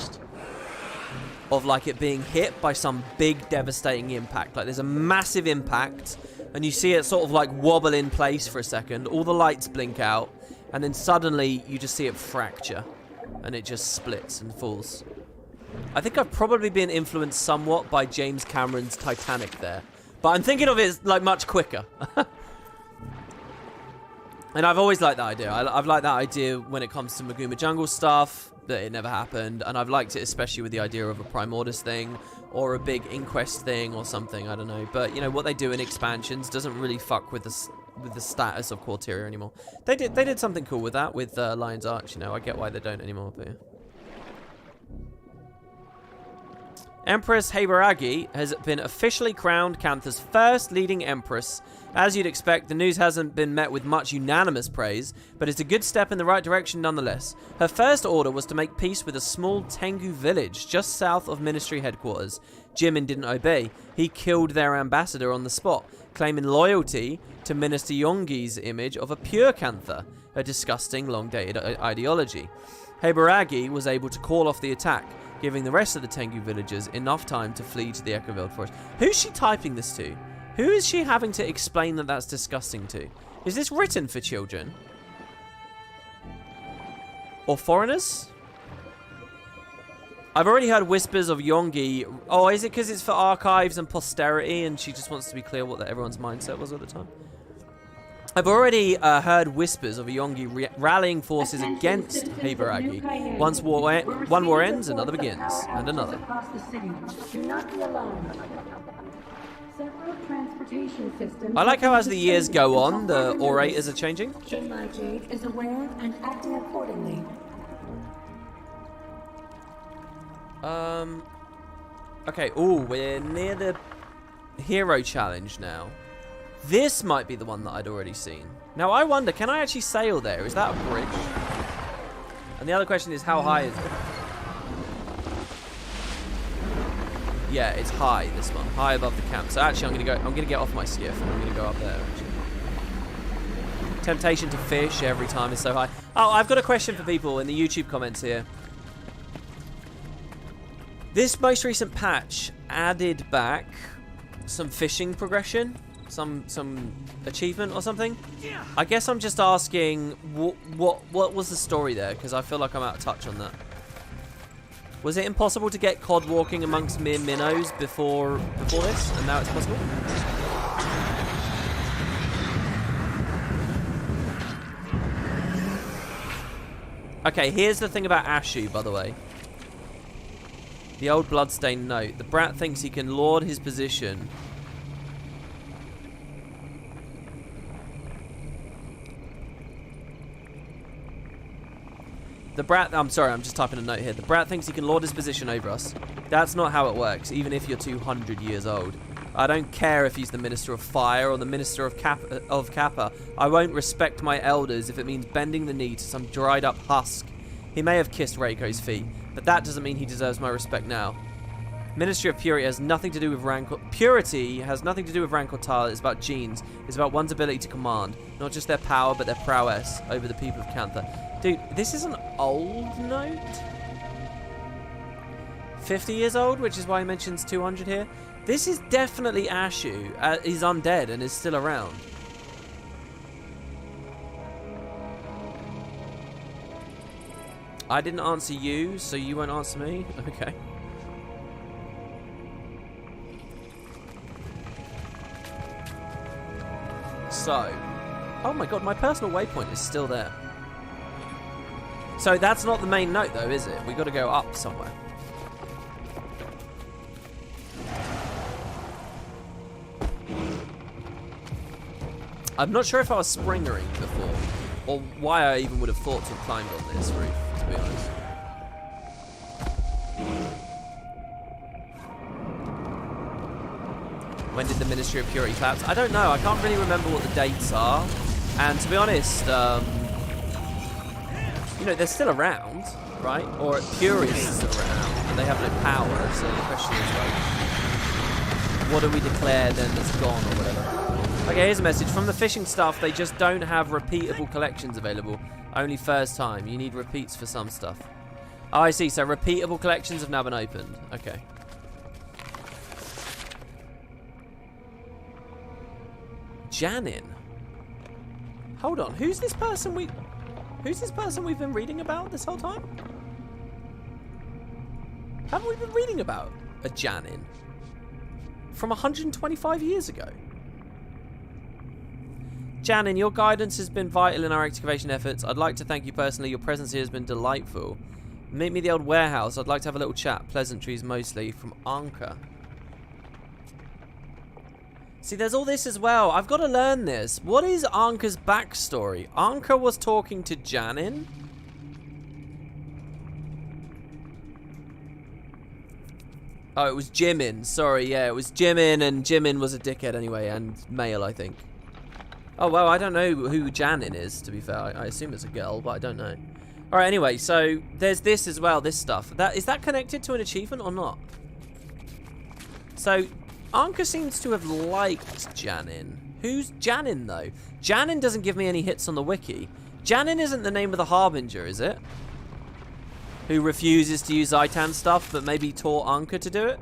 of like it being hit by some big devastating impact. Like there's a massive impact and you see it sort of like wobble in place for a second, all the lights blink out, and then suddenly you just see it fracture and it just splits and falls. I think I've probably been influenced somewhat by James Cameron's Titanic there, but I'm thinking of it like much quicker. And I've always liked that idea. I've liked that idea when it comes to Maguma Jungle stuff, that it never happened. And I've liked it especially with the idea of a Primordus thing or a big Inquest thing or something, I don't know. But, you know, what they do in expansions doesn't really fuck with the status of Quarteria anymore. They did something cool with that, with Lion's Arch, you know. I get why they don't anymore, but yeah. Empress Heiberagi has been officially crowned Kantha's first leading empress. As you'd expect, the news hasn't been met with much unanimous praise, but it's a good step in the right direction nonetheless. Her first order was to make peace with a small Tengu village just south of Ministry headquarters. Jimin didn't obey. He killed their ambassador on the spot, claiming loyalty to Minister Yongi's image of a pure Kantha, a disgusting, long-dated ideology. Heiberagi was able to call off the attack, giving the rest of the Tengu villagers enough time to flee to the Echofield forest. Who's she typing this to? Who is she having to explain that that's disgusting to? Is this written for children? Or foreigners? I've already heard whispers of Yongi. Oh, is it because it's for archives and posterity and she just wants to be clear what everyone's mindset was at the time? I've already heard whispers of a Yongi rallying forces against Haberagi. One war ends, another begins, and another. I like how as the years go on, the orators are changing. Jade is aware and acting accordingly. Okay, ooh, we're near the hero challenge now. This might be the one that I'd already seen. Now, I wonder, can I actually sail there? Is that a bridge? And the other question is, how high is it? Yeah, it's high, this one. High above the camp. So actually, I'm gonna get off my skiff and I'm gonna go up there, actually. Temptation to fish every time is so high. Oh, I've got a question for people in the YouTube comments here. This most recent patch added back some fishing progression, some achievement or something. I guess I'm just asking what was the story there, because I feel like I'm out of touch on that. Was it impossible to get cod walking amongst mere minnows before this, and now it's possible? Okay, here's the thing about Ashu, by the way. The old bloodstained note. The brat thinks he can lord his position. The brat, I'm sorry, I'm just typing a note here. The brat thinks he can lord his position over us. That's not how it works, even if you're 200 years old. I don't care if he's the Minister of Fire or the Minister of Kappa. I won't respect my elders if it means bending the knee to some dried up husk. He may have kissed Reiko's feet, but that doesn't mean he deserves my respect now. Ministry of Purity has nothing to do with rank. Purity has nothing to do with rank or title. It's about genes. It's about one's ability to command, not just their power, but their prowess over the people of Cantha. Dude, this is an old note. 50 years old, which is why he mentions 200 here. This is definitely Ashu. He's undead and is still around. I didn't answer you, so you won't answer me? Okay. So, oh my god, my personal waypoint is still there. So that's not the main note though, is it? We got to go up somewhere. I'm not sure if I was springering before, or why I even would have thought to have climbed on this roof, to be honest. When did the Ministry of Purity collapse? I don't know. I can't really remember what the dates are. And to be honest, you know, they're still around, right? Or Purity is still around, and they have no power. So the question is, like, what do we declare then that's gone or whatever? Okay, here's a message. From the fishing stuff, they just don't have repeatable collections available. Only first time. You need repeats for some stuff. Oh, I see. So repeatable collections have now been opened. Okay. Janin. Hold on. Who's this person we've been reading about this whole time? Haven't we been reading about a Janin from 125 years ago? Janin, your guidance has been vital in our excavation efforts. I'd like to thank you personally. Your presence here has been delightful. Meet me at the old warehouse. I'd like to have a little chat. Pleasantries mostly. From Anka. See, there's all this as well. I've got to learn this. What is Anka's backstory? Anka was talking to Janin? Oh, it was Jimin. Sorry, yeah, it was Jimin, and Jimin was a dickhead anyway, and male, I think. Oh, well, I don't know who Janin is, to be fair. I assume it's a girl, but I don't know. Alright, anyway, so there's this as well, this stuff. Is that connected to an achievement or not? So, Anka seems to have liked Janin. Who's Janin, though? Janin doesn't give me any hits on the wiki. Janin isn't the name of the Harbinger, is it? Who refuses to use Zaitan stuff, but maybe taught Anka to do it?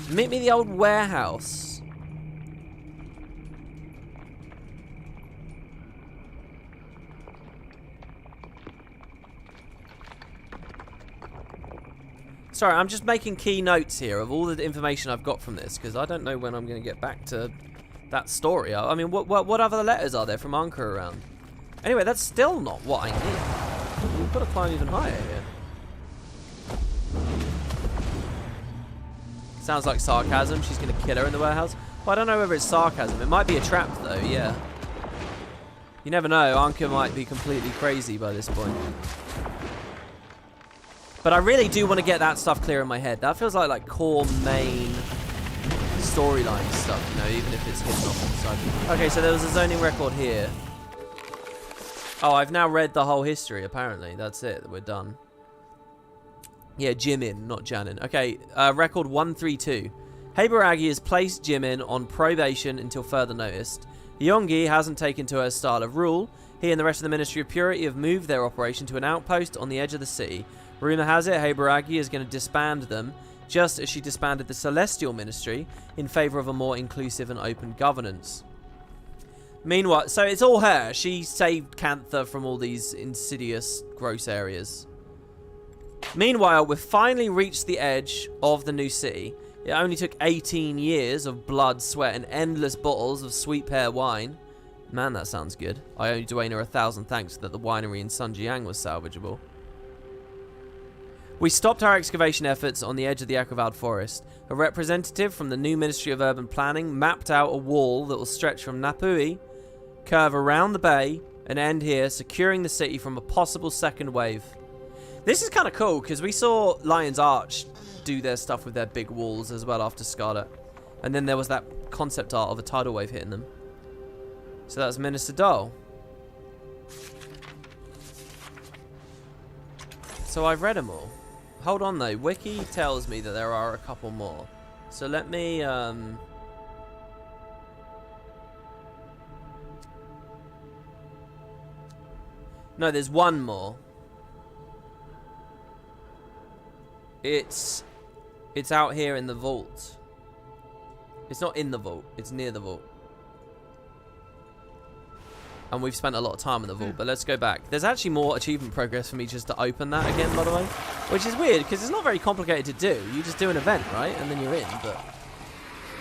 Meet me at the old warehouse. Sorry, I'm just making key notes here of all the information I've got from this, because I don't know when I'm going to get back to that story. I mean, what other letters are there from Anka around? Anyway, that's still not what I need. We've got to climb even higher here. Sounds like sarcasm. She's going to kill her in the warehouse. Well, I don't know whether it's sarcasm. It might be a trap, though, yeah. You never know. Anka might be completely crazy by this point. But I really do want to get that stuff clear in my head. That feels like core main storyline stuff, you know, even if it's hidden off on the side. Okay, so there was a zoning record here. Oh, I've now read the whole history, apparently. That's it. We're done. Yeah, Jimin, not Janin. Okay, record 132. Heiberagi has placed Jimin on probation until further notice. Yongi hasn't taken to her style of rule. He and the rest of the Ministry of Purity have moved their operation to an outpost on the edge of the city. Rumor has it Heiberagi is going to disband them, just as she disbanded the Celestial Ministry in favour of a more inclusive and open governance. Meanwhile, so it's all her. She saved Cantha from all these insidious, gross areas. Meanwhile, we've finally reached the edge of the new city. It only took 18 years of blood, sweat, and endless bottles of sweet pear wine. Man, that sounds good. I owe Dwayne 1,000 thanks that the winery in Sunjiang was salvageable. We stopped our excavation efforts on the edge of the Aquavald forest. A representative from the new Ministry of Urban Planning mapped out a wall that will stretch from Napui, curve around the bay, and end here, securing the city from a possible second wave. This is kind of cool, because we saw Lion's Arch do their stuff with their big walls as well after Scarlet. And then there was that concept art of a tidal wave hitting them. So that's Minister Dole. So I've read them all. Hold on though, Wiki tells me that there are a couple more. So let me no, there's one more. It's out here in the vault. It's not in the vault, it's near the vault. And we've spent a lot of time in the vault, but let's go back. There's actually more achievement progress for me just to open that again, by the way. Which is weird, because it's not very complicated to do. You just do an event, right? And then you're in, but...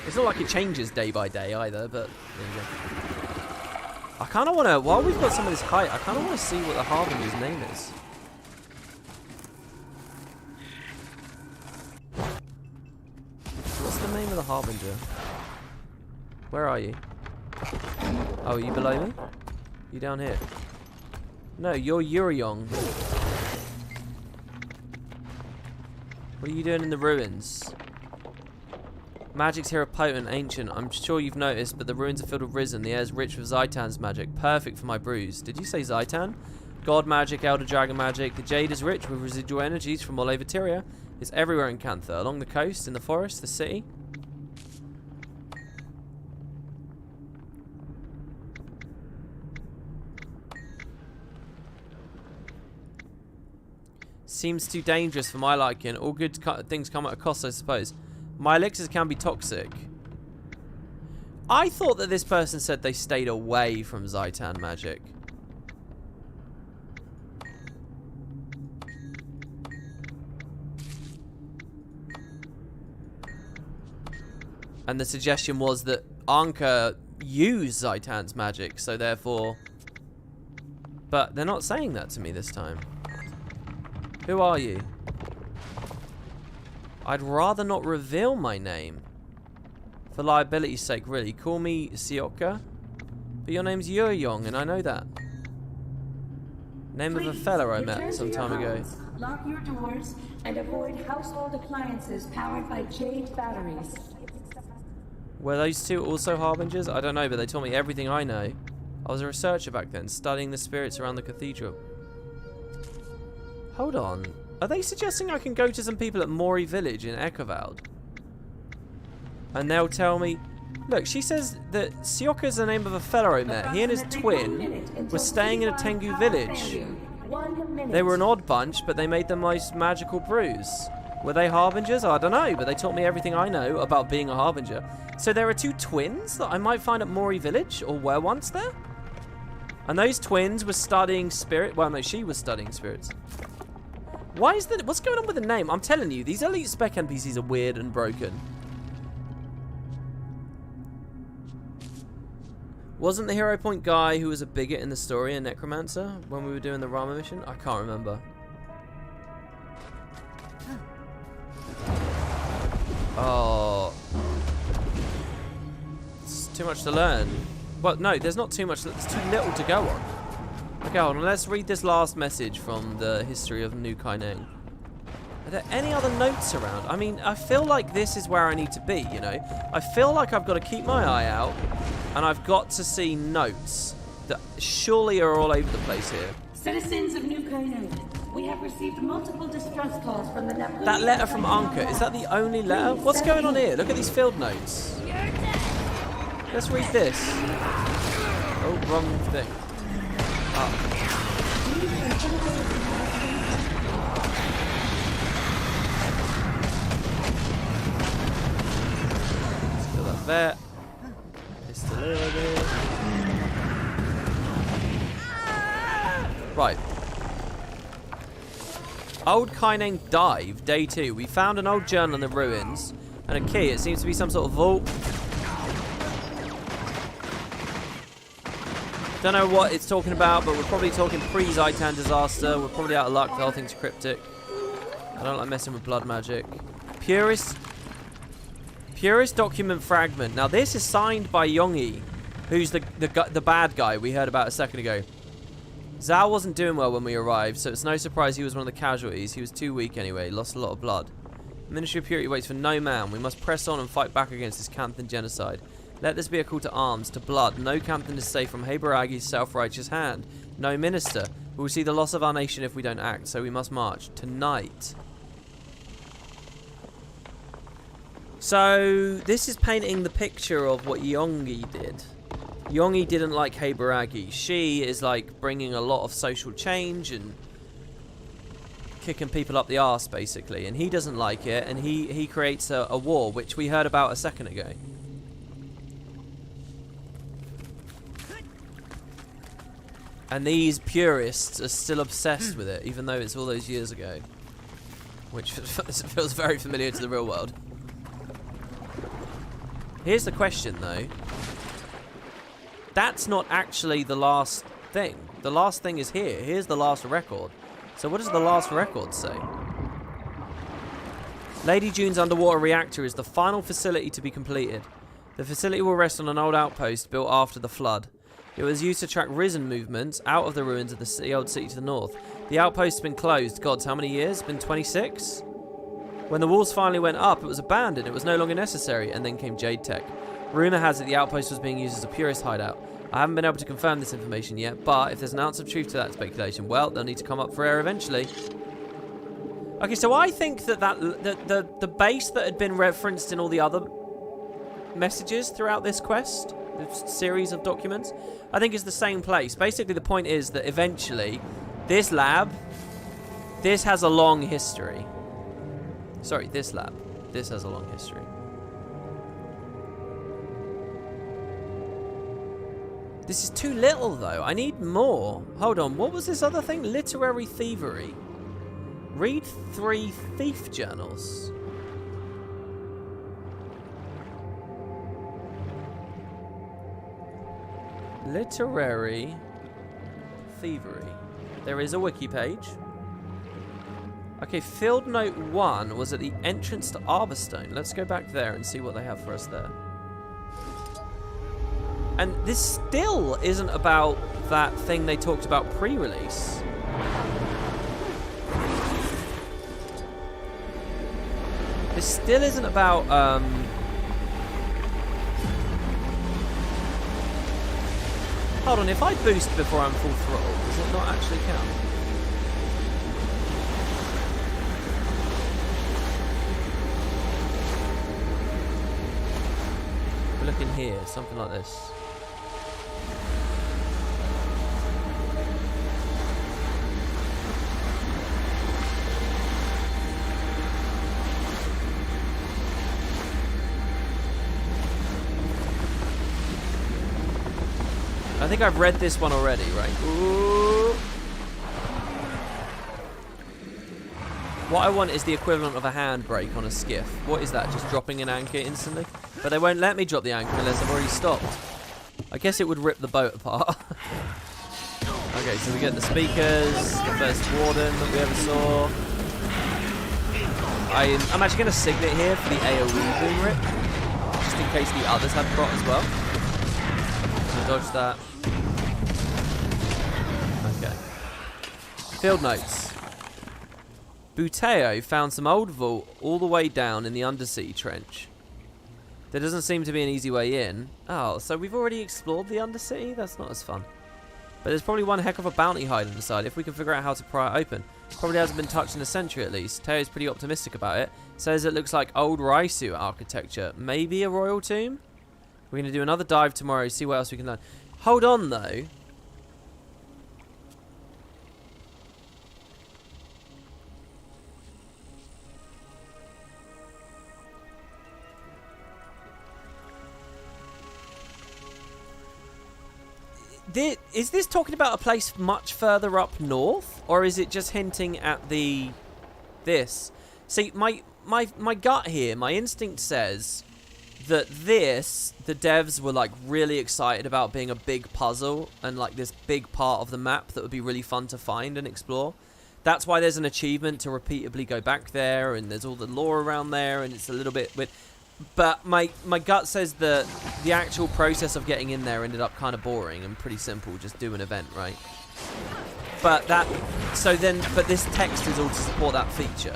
It's not like it changes day by day either, but... There you go. I kind of want to... While we've got some of this height, I kind of want to see what the Harbinger's name is. What's the name of the Harbinger? Where are you? Oh, are you below me? You down here? No, you're Uriong. What are you doing in the ruins? Magic's here are potent, ancient. I'm sure you've noticed, but the ruins are filled with Risen. The air is rich with Zaitan's magic. Perfect for my brews. Did you say Zaitan? God magic, Elder Dragon magic. The Jade is rich with residual energies from all over Tyria. It's everywhere in Cantha. Along the coast, in the forest, the city. Seems too dangerous for my liking. All good things come at a cost, I suppose. My elixirs can be toxic. I thought that this person said they stayed away from Zaitan magic. And the suggestion was that Anka used Zaitan's magic, so therefore... But they're not saying that to me this time. Who are you? I'd rather not reveal my name. For liability's sake, really. Call me Sioka. But your name's Yuryong, and I know that. Name of a fella I met some time ago. Lock your doors and avoid household appliances powered by Jade batteries. Were those two also Harbingers? I don't know, but they told me everything I know. I was a researcher back then, studying the spirits around the cathedral. Hold on. Are they suggesting I can go to some people at Mori Village in Ekovald? And they'll tell me... Look, she says that Sioka's the name of a fellow I met. He and his twin were staying in a Tengu village. They were an odd bunch, but they made the most magical brews. Were they Harbingers? I don't know, but they taught me everything I know about being a Harbinger. So there are two twins that I might find at Mori Village, or were once there? And those twins were studying spirit... Well, no, she was studying spirits. What's going on with the name? I'm telling you, these elite spec NPCs are weird and broken. Wasn't the hero point guy who was a bigot in the story a necromancer when we were doing the Rama mission? I can't remember. Oh. It's too much to learn. Well, no, there's not too much. There's too little to go on. Okay, hold on. Let's read this last message from the history of New Kaineng. Are there any other notes around? I mean, I feel like this is where I need to be, you know? I feel like I've got to keep my eye out, and I've got to see notes that surely are all over the place here. Citizens of New Kaineng, we have received multiple distress calls from the Napoli. That letter from Anka, is that the only letter? What's going on here? Look at these field notes. Let's read this. Oh, wrong thing. Oh. There. Right. Old Kaineng Dive, day 2. We found an old journal in the ruins and a key. It seems to be some sort of vault. Don't know what it's talking about, but we're probably talking pre-Zaitan disaster. We're probably out of luck. The whole thing's cryptic. I don't like messing with blood magic. Purist document fragment. Now this is signed by Yongyi, who's the bad guy we heard about a second ago. Zhao wasn't doing well when we arrived, so it's no surprise he was one of the casualties. He was too weak anyway, lost a lot of blood. The Ministry of Purity waits for no man. We must press on and fight back against this Canthan genocide. Let this be a call to arms, to blood. No Canthan is safe from Heberagi's self-righteous hand. No minister. We will see the loss of our nation if we don't act, so we must march. Tonight. So, this is painting the picture of what Yongyi did. Yongyi didn't like Heberagi. She is like bringing a lot of social change and kicking people up the arse, basically. And he doesn't like it, and he creates a war, which we heard about a second ago. And these purists are still obsessed with it, even though it's all those years ago. Which feels very familiar to the real world. Here's the question, though. That's not actually the last thing. The last thing is here. Here's the last record. So what does the last record say? Lady June's underwater reactor is the final facility to be completed. The facility will rest on an old outpost built after the flood. It was used to track risen movements out of the ruins of the old city to the north. The outpost has been closed. Gods, how many years? Been 26? When the walls finally went up, it was abandoned. It was no longer necessary. And then came Jade Tech. Rumour has it the outpost was being used as a purist hideout. I haven't been able to confirm this information yet, but if there's an ounce of truth to that speculation, well, they'll need to come up for air eventually. Okay, so I think that the base that had been referenced in all the other messages throughout this quest, this series of documents, I think is the same place. Basically, the point is that eventually, this lab, this has a long history. Sorry, this lab. This has a long history. This is too little, though. I need more. Hold on. What was this other thing? Literary thievery. Read 3 thief journals. Literary thievery. There is a wiki page. Okay, field note 1 was at the entrance to Arborstone. Let's go back there and see what they have for us there. And this still isn't about that thing they talked about pre-release. This still isn't about, Hold on, if I boost before I'm full throttle, does it not actually count? We're looking here, something like this. I think I've read this one already, right? Ooh. What I want is the equivalent of a handbrake on a skiff. What is that? Just dropping an anchor instantly? But they won't let me drop the anchor unless I've already stopped. I guess it would rip the boat apart. Okay, so we get the speakers, the first warden that we ever saw. I'm actually going to signet here for the AoE boom rip, just in case the others have prot as well. So dodge that. Okay. Field notes. Buteo found some old vault all the way down in the undersea trench. There doesn't seem to be an easy way in. Oh, so we've already explored the undersea? That's not as fun. But there's probably one heck of a bounty hiding inside if we can figure out how to pry it open. Probably hasn't been touched in a century at least. Teo's pretty optimistic about it. Says it looks like old Raisu architecture. Maybe a royal tomb? We're going to do another dive tomorrow, see what else we can learn. Hold on though. Is this talking about a place much further up north, or is it just hinting at this? See, my gut here, my instinct says that the devs were like really excited about being a big puzzle and like this big part of the map that would be really fun to find and explore. That's why there's an achievement to repeatedly go back there, and there's all the lore around there, and it's a little bit weird. But my gut says that the actual process of getting in there ended up kind of boring and pretty simple. Just do an event, right? But this text is all to support that feature.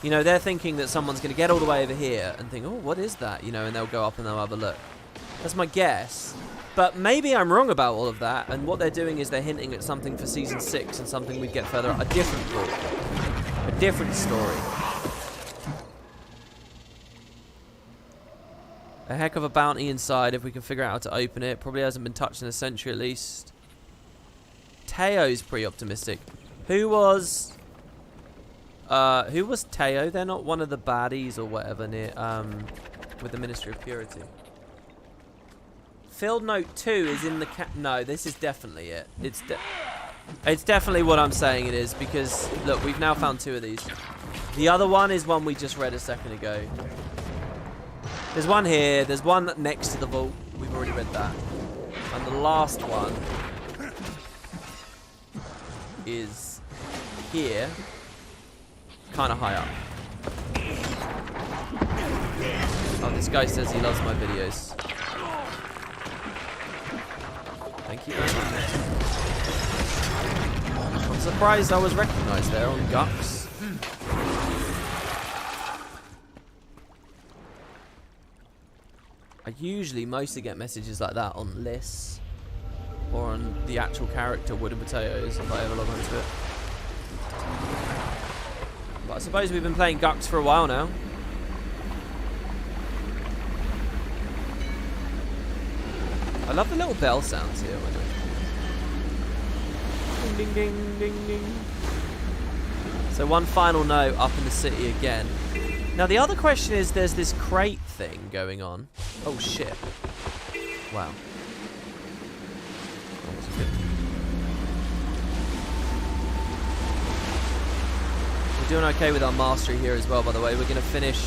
You know, they're thinking that someone's going to get all the way over here and think, oh, what is that? You know, and they'll go up and they'll have a look. That's my guess. But maybe I'm wrong about all of that. And what they're doing is they're hinting at something for Season 6 and something we'd get further up. A different book. A different story. A heck of a bounty inside if we can figure out how to open it. Probably hasn't been touched in a century at least. Teo's pretty optimistic. Who was Teo? They're not one of the baddies or whatever near with the Ministry of Purity. Field note 2 is in the no, this is definitely it. It's definitely what I'm saying it is, because look, we've now found 2 of these. The other one is one we just read a second ago. There's one here, there's one next to the vault. We've already read that. And the last one is here, kind of high up. Oh, this guy says he loves my videos. Thank you very much. I'm surprised I was recognized there on Gux. I usually mostly get messages like that on lists or on the actual character WoodenPotatoes if I ever log onto it. But I suppose we've been playing Gux for a while now. I love the little bell sounds here. Ding, ding, ding, ding, ding. So one final note up in the city again. Now the other question is, there's this crate thing going on. Oh shit. Wow. That wasn't good. We're doing okay with our mastery here as well, by the way. We're going to finish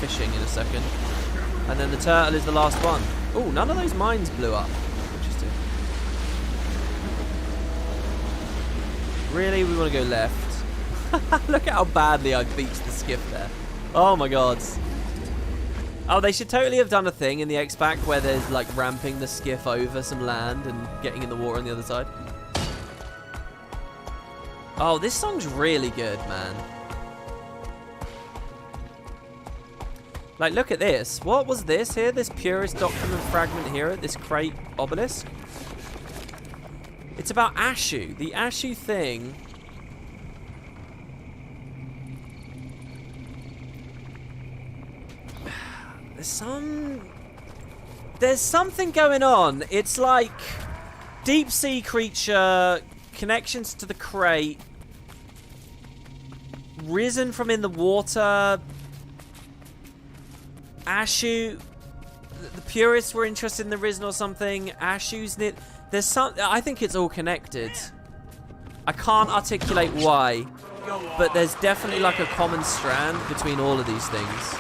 fishing in a second. And then the turtle is the last one. Oh, none of those mines blew up. Interesting. Really? We want to go left. Look at how badly I beached the skiff there. Oh my god. Oh, they should totally have done a thing in the X-Pack where there's like ramping the skiff over some land and getting in the water on the other side. Oh, this song's really good, man. Like, look at this. What was this here? This purest document fragment here, this crate obelisk? It's about Ashu. The Ashu thing. There's something going on. It's like deep sea creature, connections to the crate, risen from in the water. Ashu, the purists were interested in the risen or something. Ashu's near. There's some. I think it's all connected. I can't articulate why. but there's definitely like a common strand between all of these things.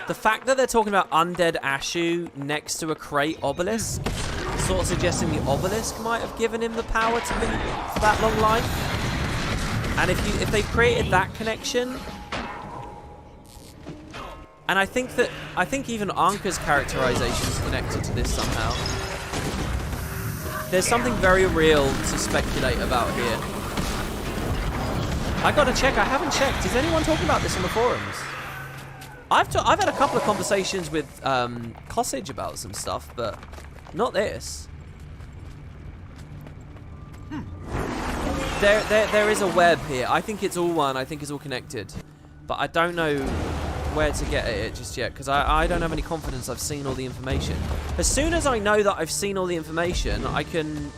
The fact that they're talking about undead Ashu next to a crate obelisk, sort of suggesting the obelisk might have given him the power to be for that long life. And if they created that connection, and I think even Anka's characterization is connected to this somehow. There's something very real to speculate about here. I gotta check. I haven't checked. Is anyone talking about this on the forums? I've had a couple of conversations with Cossage about some stuff, but not this. There is a web here. I think it's all one. I think it's all connected, but I don't know where to get at it just yet because I don't have any confidence I've seen all the information. As soon as I know that I've seen all the information, I can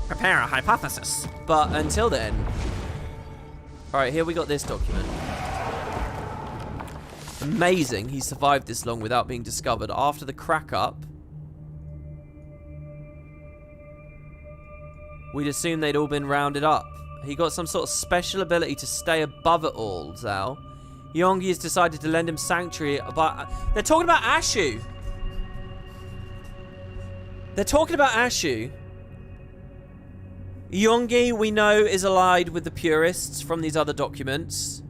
prepare a hypothesis. But until then, all right, here we got this document. Amazing, he survived this long without being discovered. After the crack up, we'd assume they'd all been rounded up. He got some sort of special ability to stay above it all, Zal. Yongi has decided to lend him sanctuary, but they're talking about Ashu. They're talking about Ashu. Yongi, we know, is allied with the purists from these other documents.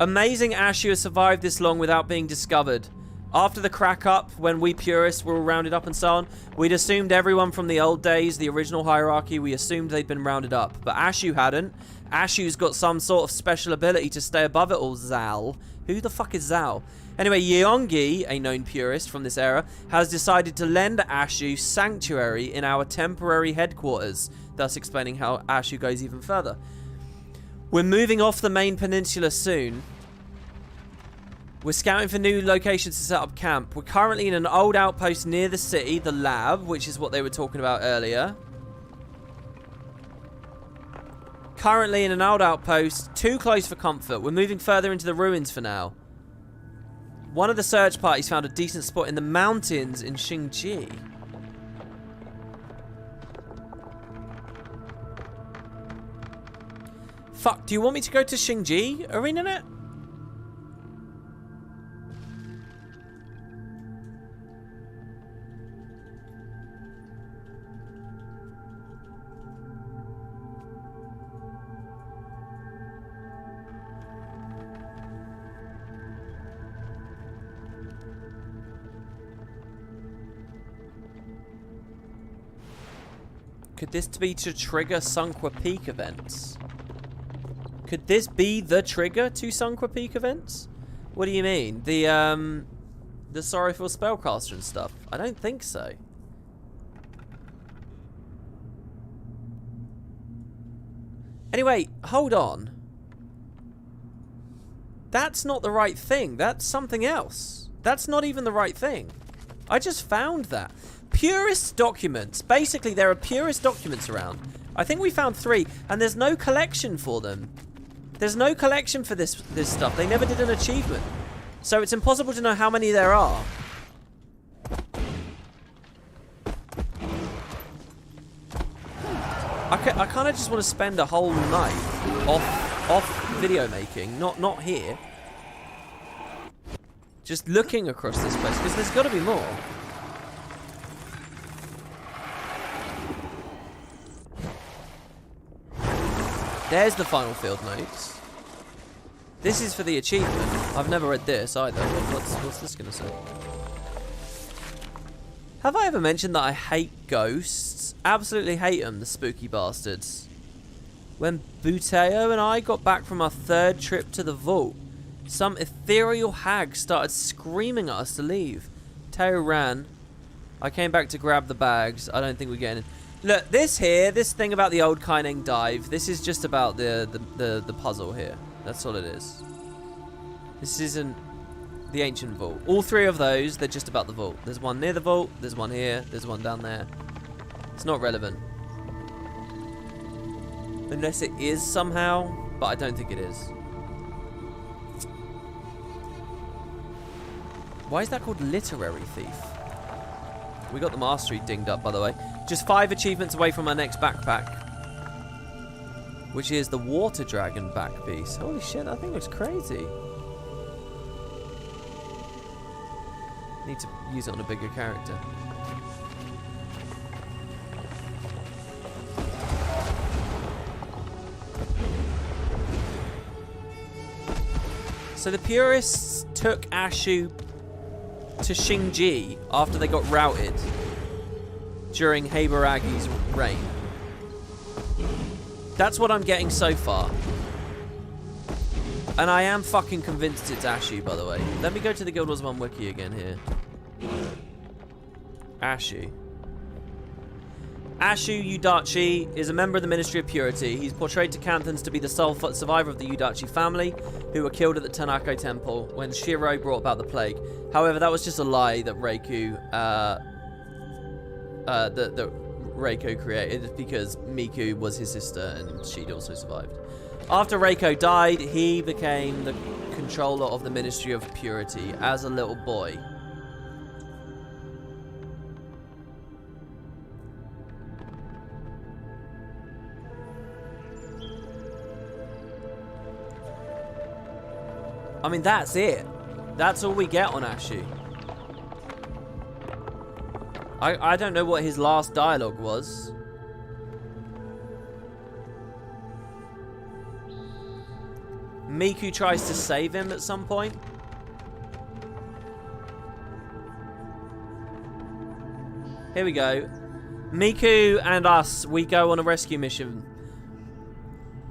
Amazing Ashu has survived this long without being discovered. After the crack up, when we purists were all rounded up and so on, we'd assumed everyone from the old days, the original hierarchy, we assumed they'd been rounded up. But Ashu hadn't. Ashu's got some sort of special ability to stay above it all, Zal. Who the fuck is Zal? Anyway, Yeongi, a known purist from this era, has decided to lend Ashu sanctuary in our temporary headquarters, thus explaining how Ashu goes even further. We're moving off the main peninsula soon. We're scouting for new locations to set up camp. We're currently in an old outpost near the city, the lab, which is what they were talking about earlier. Currently in an old outpost, too close for comfort. We're moving further into the ruins for now. One of the search parties found a decent spot in the mountains in Xingji. Fuck, do you want me to go to Xingji, ArenaNet? Could this be to trigger Sunqua Peak events? Could this be the trigger to Sunqua Peak events? What do you mean? The Sorrowful Spellcaster and stuff? I don't think so. Anyway, hold on. That's not the right thing. That's something else. That's not even the right thing. I just found that. Purist documents. Basically, there are purist documents around. I think we found 3, and there's no collection for them. There's no collection for this stuff. They never did an achievement. So it's impossible to know how many there are. I kind of just want to spend a whole night off video making, not here. Just looking across this place, because there's got to be more. There's the final field notes. This is for the achievement. I've never read this either. What's this going to say? Have I ever mentioned that I hate ghosts? Absolutely hate them, the spooky bastards. When Buteo and I got back from our 3rd trip to the vault, some ethereal hag started screaming at us to leave. Teo ran. I came back to grab the bags. I don't think we're getting... Look, this thing about the old Kaineng dive, this is just about the puzzle here. That's all it is. This isn't the ancient vault. All 3 of those, they're just about the vault. There's one near the vault, there's one here, there's one down there. It's not relevant. Unless it is somehow, but I don't think it is. Why is that called Literary Thief? We got the mastery dinged up, by the way. Just 5 achievements away from our next backpack, which is the water dragon back piece. Holy shit, that thing looks crazy. Need to use it on a bigger character. So the Purists took Ashu to Xingji after they got routed during Habaragi's reign. That's what I'm getting so far. And I am fucking convinced it's Ashu, by the way. Let me go to the Guild Wars 1 wiki again here. Ashu. Ashu Udachi is a member of the Ministry of Purity. He's portrayed to Canthans to be the sole survivor of the Udachi family, who were killed at the Tanako Temple when Shiro brought about the plague. However, that was just a lie that Reiku, Reiko created, because Miku was his sister and she'd also survived. After Reiko died, he became the controller of the Ministry of Purity as a little boy. I mean, that's it. That's all we get on Ashu. I don't know what his last dialogue was. Miku tries to save him at some point. Here we go. Miku and us, we go on a rescue mission.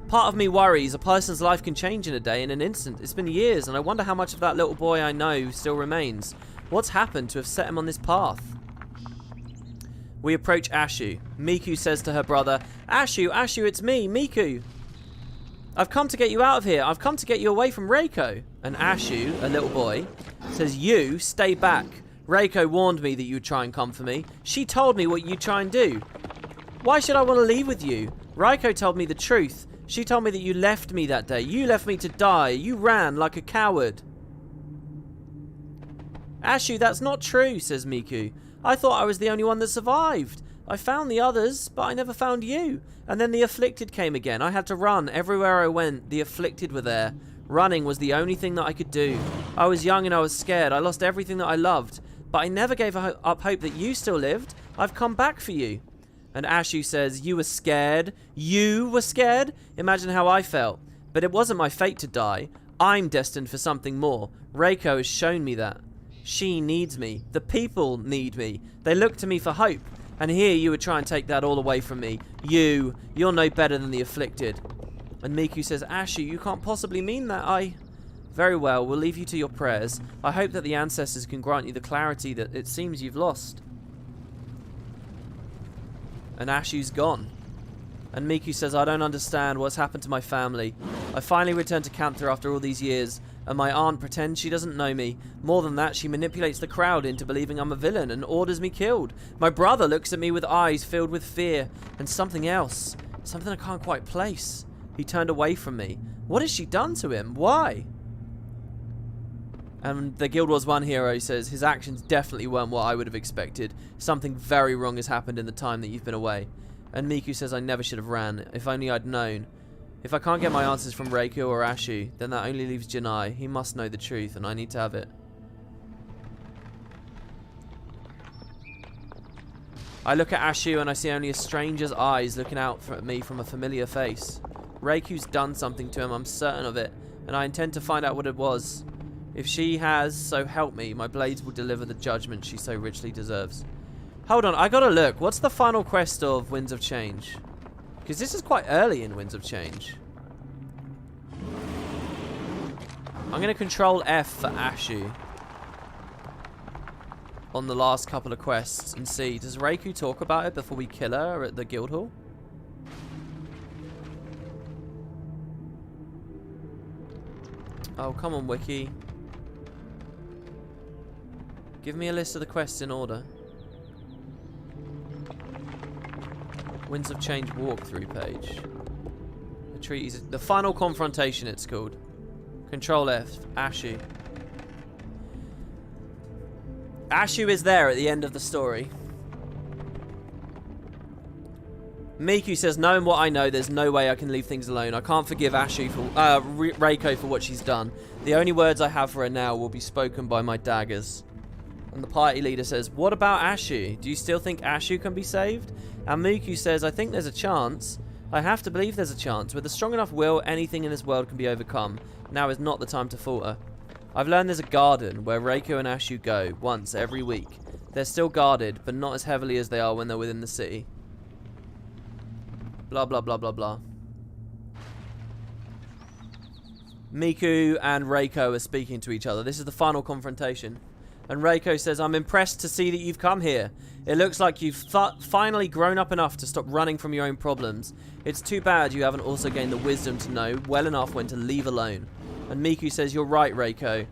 Part of me worries a person's life can change in a day, in an instant. It's been years, and I wonder how much of that little boy I know still remains. What's happened to have set him on this path? We approach Ashu. Miku says to her brother, Ashu, it's me, Miku. I've come to get you out of here. I've come to get you away from Reiko. And Ashu, a little boy, says, you, stay back. Reiko warned me that you'd try and come for me. She told me what you'd try and do. Why should I want to leave with you? Reiko told me the truth. She told me that you left me that day. You left me to die. You ran like a coward. Ashu, that's not true, says Miku. I thought I was the only one that survived. I found the others, but I never found you. And then the afflicted came again. I had to run. Everywhere I went, the afflicted were there. Running was the only thing that I could do. I was young and I was scared. I lost everything that I loved. But I never gave up hope that you still lived. I've come back for you. And Ashu says, you were scared? You were scared? Imagine how I felt. But it wasn't my fate to die. I'm destined for something more. Reiko has shown me that. She needs me. The people need me. They look to me for hope. And here you would try and take that all away from me. You're no better than the afflicted. And Miku says, Ashu, you can't possibly mean that. Very well, we'll leave you to your prayers. I hope that the ancestors can grant you the clarity that it seems you've lost. And Ashu's gone. And Miku says, I don't understand what's happened to my family. I finally returned to Cantha after all these years, and my aunt pretends she doesn't know me. More than that, she manipulates the crowd into believing I'm a villain and orders me killed. My brother looks at me with eyes filled with fear and something else. Something I can't quite place. He turned away from me. What has she done to him? Why? And the Guild Wars 1 hero says, his actions definitely weren't what I would have expected. Something very wrong has happened in the time that you've been away. And Miku says, I never should have ran. If only I'd known. If I can't get my answers from Reiko or Ashu, then that only leaves Janai. He must know the truth, and I need to have it. I look at Ashu and I see only a stranger's eyes looking out at me from a familiar face. Reiku's done something to him, I'm certain of it, and I intend to find out what it was. If she has, so help me, my blades will deliver the judgment she so richly deserves. Hold on, I gotta look. What's the final quest of Winds of Change? Because this is quite early in Winds of Change. I'm gonna control F for Ashu on the last couple of quests and see, does Reiku talk about it before we kill her at the guild hall? Oh, come on, Wiki. Give me a list of the quests in order. Winds of Change walkthrough page. The treaties, the final confrontation it's called. Control F, Ashu. Ashu is there at the end of the story. Miku says, knowing what I know, there's no way I can leave things alone. I can't forgive Ashu for, Reiko for what she's done. The only words I have for her now will be spoken by my daggers. And the party leader says, what about Ashu? Do you still think Ashu can be saved? And Miku says, I think there's a chance. I have to believe there's a chance. With a strong enough will, anything in this world can be overcome. Now is not the time to falter. I've learned there's a garden where Reiko and Ashu go once every week. They're still guarded, but not as heavily as they are when they're within the city. Blah, blah, blah, blah, blah. Miku and Reiko are speaking to each other. This is the final confrontation. And Reiko says, I'm impressed to see that you've come here. It looks like you've finally grown up enough to stop running from your own problems. It's too bad you haven't also gained the wisdom to know well enough when to leave alone. And Miku says, you're right, Reiko.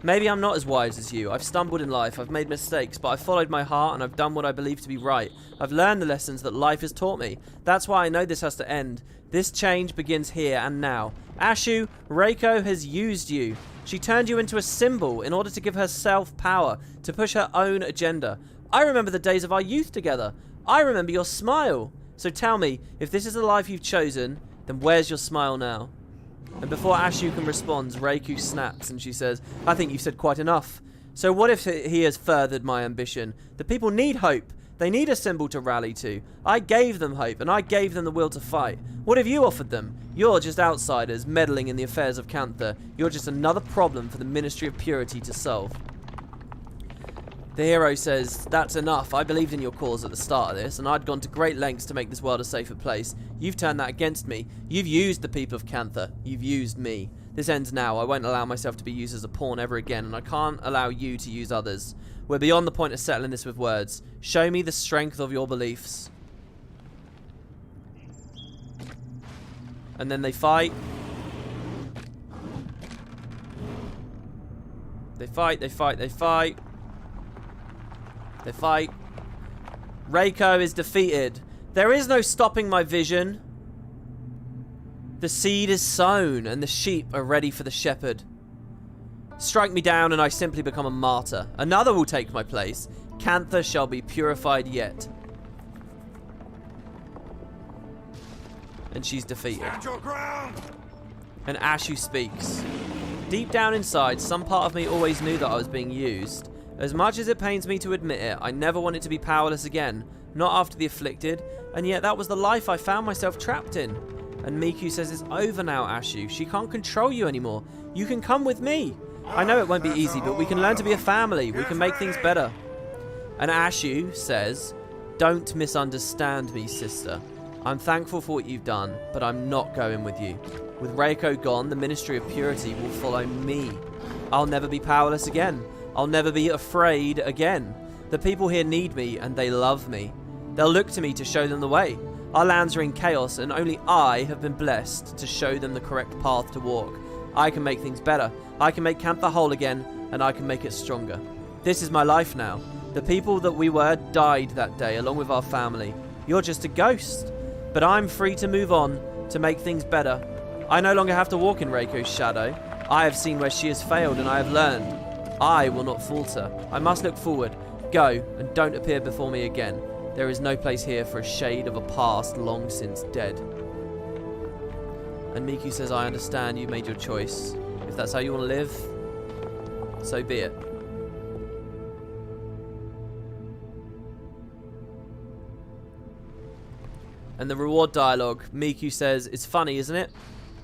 Maybe I'm not as wise as you. I've stumbled in life, I've made mistakes, but I've followed my heart and I've done what I believe to be right. I've learned the lessons that life has taught me. That's why I know this has to end. This change begins here and now. Ashu, Reiko has used you. She turned you into a symbol in order to give herself power, to push her own agenda. I remember the days of our youth together. I remember your smile. So tell me, if this is the life you've chosen, then where's your smile now? And before Ashu can respond, Reiko snaps and she says, I think you've said quite enough. So what if he has furthered my ambition? The people need hope. They need a symbol to rally to. I gave them hope and I gave them the will to fight. What have you offered them? You're just outsiders meddling in the affairs of Cantha. You're just another problem for the Ministry of Purity to solve. The hero says, that's enough. I believed in your cause at the start of this, and I'd gone to great lengths to make this world a safer place. You've turned that against me. You've used the people of Cantha. You've used me. This ends now. I won't allow myself to be used as a pawn ever again, and I can't allow you to use others. We're beyond the point of settling this with words. Show me the strength of your beliefs. And then they fight. They fight, they fight, they fight. They fight. Reiko is defeated. There is no stopping my vision. The seed is sown and the sheep are ready for the shepherd. Strike me down and I simply become a martyr. Another will take my place. Cantha shall be purified yet. And she's defeated. Stand your ground. And Ashu speaks. Deep down inside, some part of me always knew that I was being used. As much as it pains me to admit it, I never wanted to be powerless again. Not after the afflicted. And yet that was the life I found myself trapped in. And Miku says it's over now, Ashu. She can't control you anymore. You can come with me. I know it won't be easy, but we can learn to be a family. We can make things better. And Ashu says, don't misunderstand me, sister. I'm thankful for what you've done, but I'm not going with you. With Reiko gone, the Ministry of Purity will follow me. I'll never be powerless again. I'll never be afraid again. The people here need me and they love me. They'll look to me to show them the way. Our lands are in chaos and only I have been blessed to show them the correct path to walk. I can make things better. I can make Cantha whole again and I can make it stronger. This is my life now. The people that we were died that day along with our family. You're just a ghost. But I'm free to move on, to make things better. I no longer have to walk in Reiko's shadow. I have seen where she has failed and I have learned. I will not falter. I must look forward. Go, and don't appear before me again. There is no place here for a shade of a past long since dead. And Miku says, I understand you made your choice. If that's how you want to live, so be it. And the reward dialogue, Miku says, it's funny, isn't it?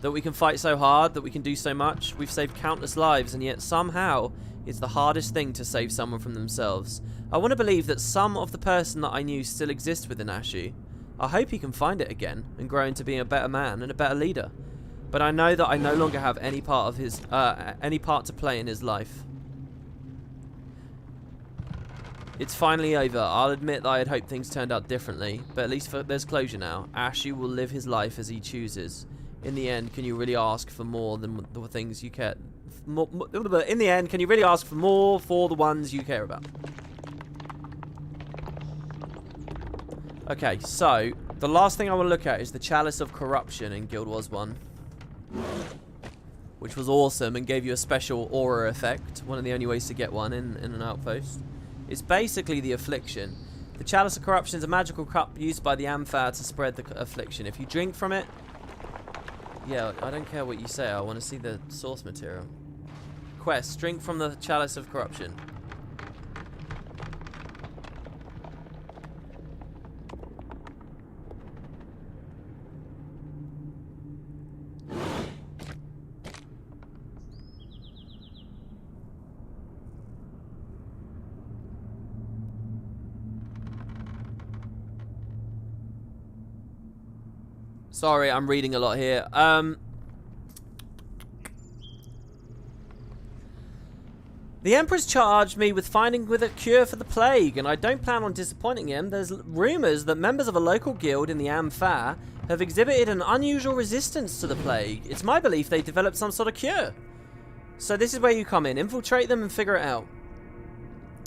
That we can fight so hard, that we can do so much. We've saved countless lives, and yet somehow it's the hardest thing to save someone from themselves. I want to believe that some of the person that I knew still exists within Ashu. I hope he can find it again and grow into being a better man and a better leader. But I know that I no longer have any part to play in his life. It's finally over. I'll admit that I had hoped things turned out differently, but at least there's closure now. Ashu will live his life as he chooses. In the end, can you really ask for more than the things you care? In the end, can you really ask for more for the ones you care about? Okay, so the last thing I want to look at is the Chalice of Corruption in Guild Wars 1, which was awesome and gave you a special aura effect. One of the only ways to get one in an outpost. It's basically the Affliction. The Chalice of Corruption is a magical cup used by the Amphair to spread the affliction. If you drink from it... Yeah, I don't care what you say. I want to see the source material. Quest. Drink from the Chalice of Corruption. Sorry, I'm reading a lot here. The Emperor's charged me with finding a cure for the plague, and I don't plan on disappointing him. There's rumours that members of a local guild in the Amphair have exhibited an unusual resistance to the plague. It's my belief they developed some sort of cure. So this is where you come in. Infiltrate them and figure it out.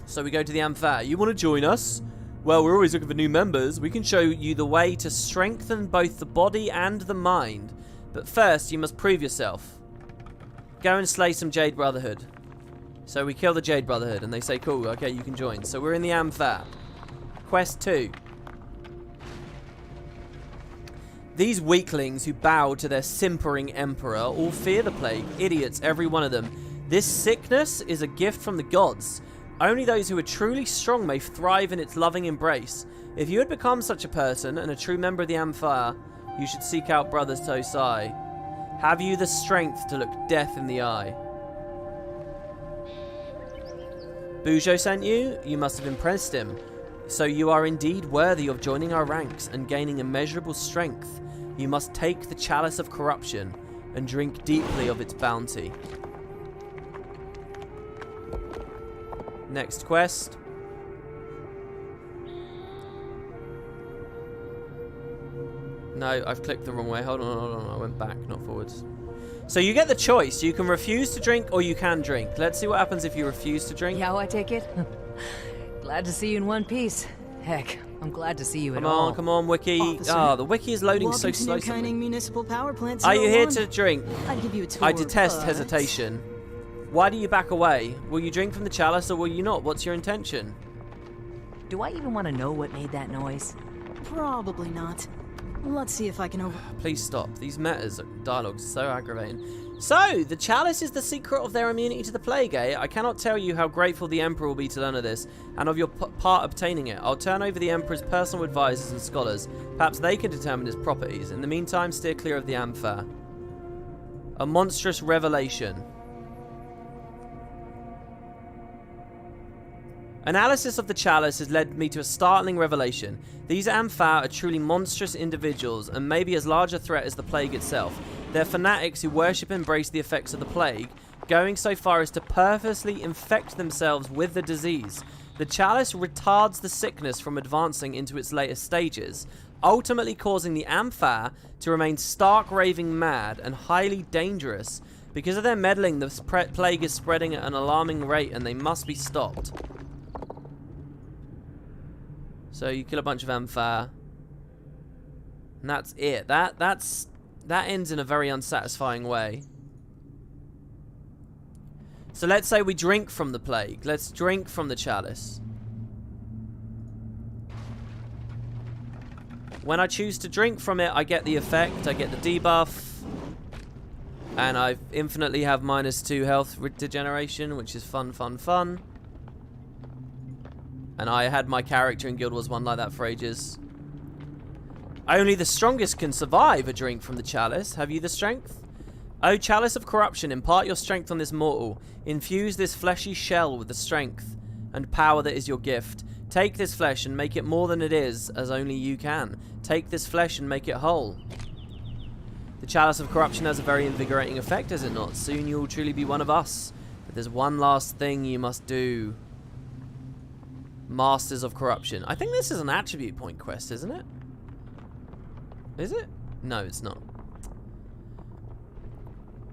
So we go to the Amphair. You want to join us? Well, we're always looking for new members. We can show you the way to strengthen both the body and the mind. But first, you must prove yourself. Go and slay some Jade Brotherhood. So we kill the Jade Brotherhood, and they say, cool, okay, you can join. So we're in the Amphair. Quest 2. These weaklings who bow to their simpering emperor all fear the plague. Idiots, every one of them. This sickness is a gift from the gods. Only those who are truly strong may thrive in its loving embrace. If you had become such a person and a true member of the Amphair, you should seek out Brothers Tosai. Have you the strength to look death in the eye? Bujo sent you? You must have impressed him. So you are indeed worthy of joining our ranks and gaining immeasurable strength. You must take the Chalice of Corruption and drink deeply of its bounty. Next quest. No, I've clicked the wrong way. Hold on. I went back, not forwards. So you get the choice. You can refuse to drink or you can drink. Let's see what happens if you refuse to drink. Yeah, I take it. Glad to see you in one piece. Heck, I'm glad to see you at all. Come on, Wiki. Officer, the Wiki is loading so slow. Municipal Power Plant. Are you here to drink? I'd give you a tour, I detest but... hesitation. Why do you back away? Will you drink from the chalice or will you not? What's your intention? Do I even want to know what made that noise? Probably not. Let's see if I can over... Please stop. These dialogues are so aggravating. So, the chalice is the secret of their immunity to the plague, eh? I cannot tell you how grateful the Emperor will be to learn of this, and of your part obtaining it. I'll turn over the Emperor's personal advisors and scholars. Perhaps they can determine its properties. In the meantime, steer clear of the Amphair. A monstrous revelation. Analysis of the chalice has led me to a startling revelation. These Amphair are truly monstrous individuals and maybe as large a threat as the plague itself. They're fanatics who worship and embrace the effects of the plague, going so far as to purposely infect themselves with the disease. The chalice retards the sickness from advancing into its later stages, ultimately causing the Amphair to remain stark raving mad and highly dangerous. Because of their meddling, the plague is spreading at an alarming rate and they must be stopped. So you kill a bunch of Amphair. And that's it. That ends in a very unsatisfying way. So let's say we drink from the plague. Let's drink from the chalice. When I choose to drink from it, I get the effect. I get the debuff. And I infinitely have -2 health degeneration, which is fun. And I had my character in Guild Wars 1 like that for ages. Only the strongest can survive a drink from the chalice. Have you the strength? O Chalice of Corruption, impart your strength on this mortal. Infuse this fleshy shell with the strength and power that is your gift. Take this flesh and make it more than it is, as only you can. Take this flesh and make it whole. The Chalice of Corruption has a very invigorating effect, does it not? Soon you will truly be one of us. But there's one last thing you must do. Masters of Corruption. I think this is an attribute point quest, isn't it? Is it? No, it's not.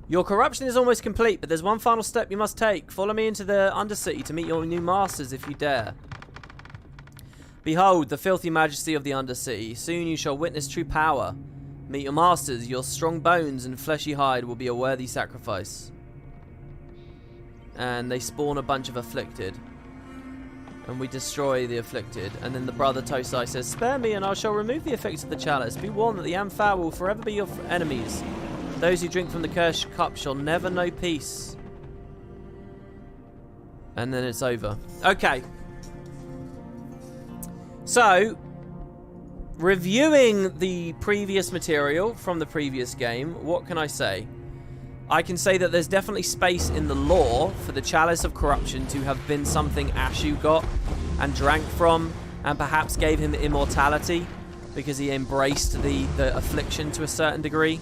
Your corruption is almost complete, but there's one final step you must take. Follow me into the Undercity to meet your new masters if you dare. Behold, the filthy majesty of the Undercity. Soon you shall witness true power. Meet your masters. Your strong bones and fleshy hide will be a worthy sacrifice. And they spawn a bunch of afflicted. and we destroy the afflicted. And then the brother Tosai says, "Spare me, and I shall remove the effects of the chalice. Be warned that the Amphow will forever be your enemies. Those who drink from the cursed cup shall never know peace." And then it's over. Okay. So, reviewing the previous material from the previous game, what can I say? I can say that there's definitely space in the lore for the Chalice of Corruption to have been something Ashu got and drank from, and perhaps gave him immortality because he embraced the affliction to a certain degree.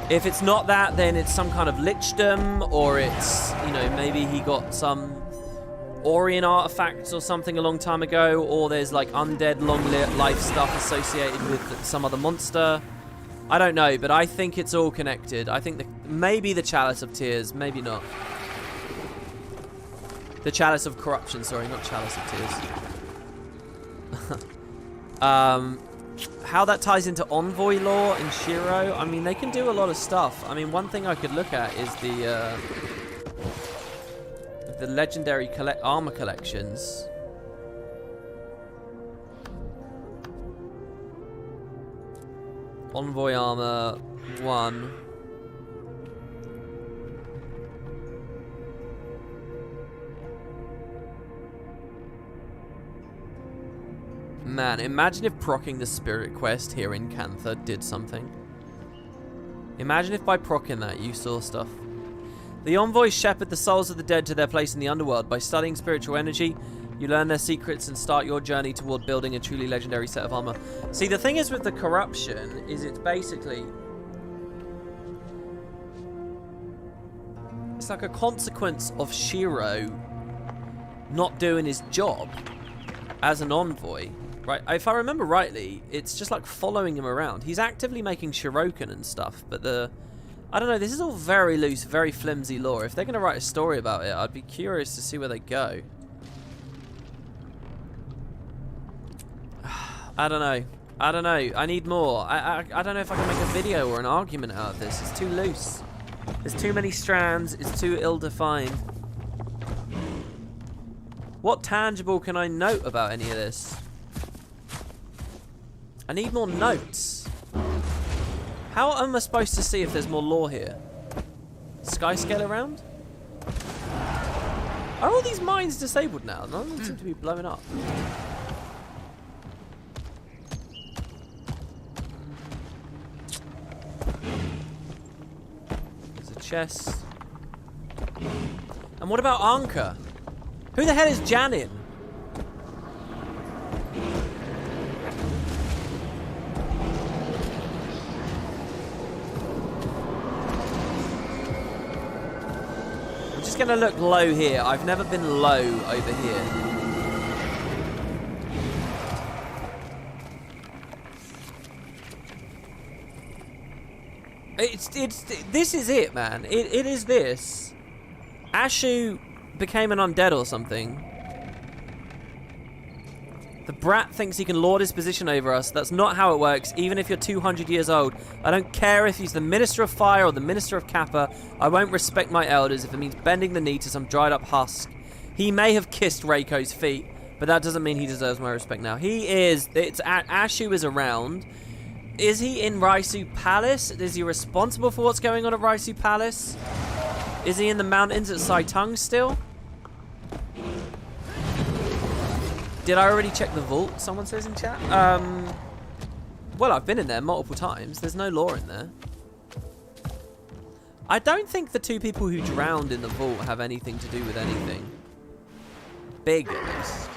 If it's not that, then it's some kind of lichdom, or it's, you know, maybe he got some Orion artifacts or something a long time ago, or there's like undead long life stuff associated with some other monster. I don't know, but I think it's all connected. I think maybe the Chalice of Tears, maybe not. The Chalice of Corruption, sorry, not Chalice of Tears. How that ties into Envoy lore and Shiro, I mean, they can do a lot of stuff. I mean, one thing I could look at is the legendary armor collections. Envoy armor 1. Man, imagine if proccing the spirit quest here in Cantha did something. Imagine if by proccing that you saw stuff. The envoys shepherd the souls of the dead to their place in the underworld. By studying spiritual energy, you learn their secrets and start your journey toward building a truly legendary set of armor. See, the thing is with the corruption is it's basically... it's like a consequence of Shiro not doing his job as an envoy. Right, if I remember rightly, it's just like following him around. He's actively making Shiroken and stuff, but I don't know, this is all very loose, very flimsy lore. If they're going to write a story about it, I'd be curious to see where they go. I don't know. I need more. I don't know if I can make a video or an argument out of this. It's too loose. There's too many strands. It's too ill-defined. What tangible can I note about any of this? I need more notes. How am I supposed to see if there's more lore here? Skyscale around? Are all these mines disabled now? None of them seem to be blowing up. There's a chest. And what about Anka? Who the hell is Janin? Gonna look low here. I've never been low over here. This is it, man. It is this. Ashu became an undead or something. The brat thinks he can lord his position over us. That's not how it works, even if you're 200 years old. I don't care if he's the Minister of Fire or the Minister of Kappa. I won't respect my elders if it means bending the knee to some dried up husk. He may have kissed Reiko's feet, but that doesn't mean he deserves my respect now. Ashu is around. Is he in Raisu Palace? Is he responsible for what's going on at Raisu Palace? Is he in the mountains at Saitung still? Did I already check the vault? Someone says in chat. Well, I've been in there multiple times. There's no lore in there. I don't think the two people who drowned in the vault have anything to do with anything. Big, at least.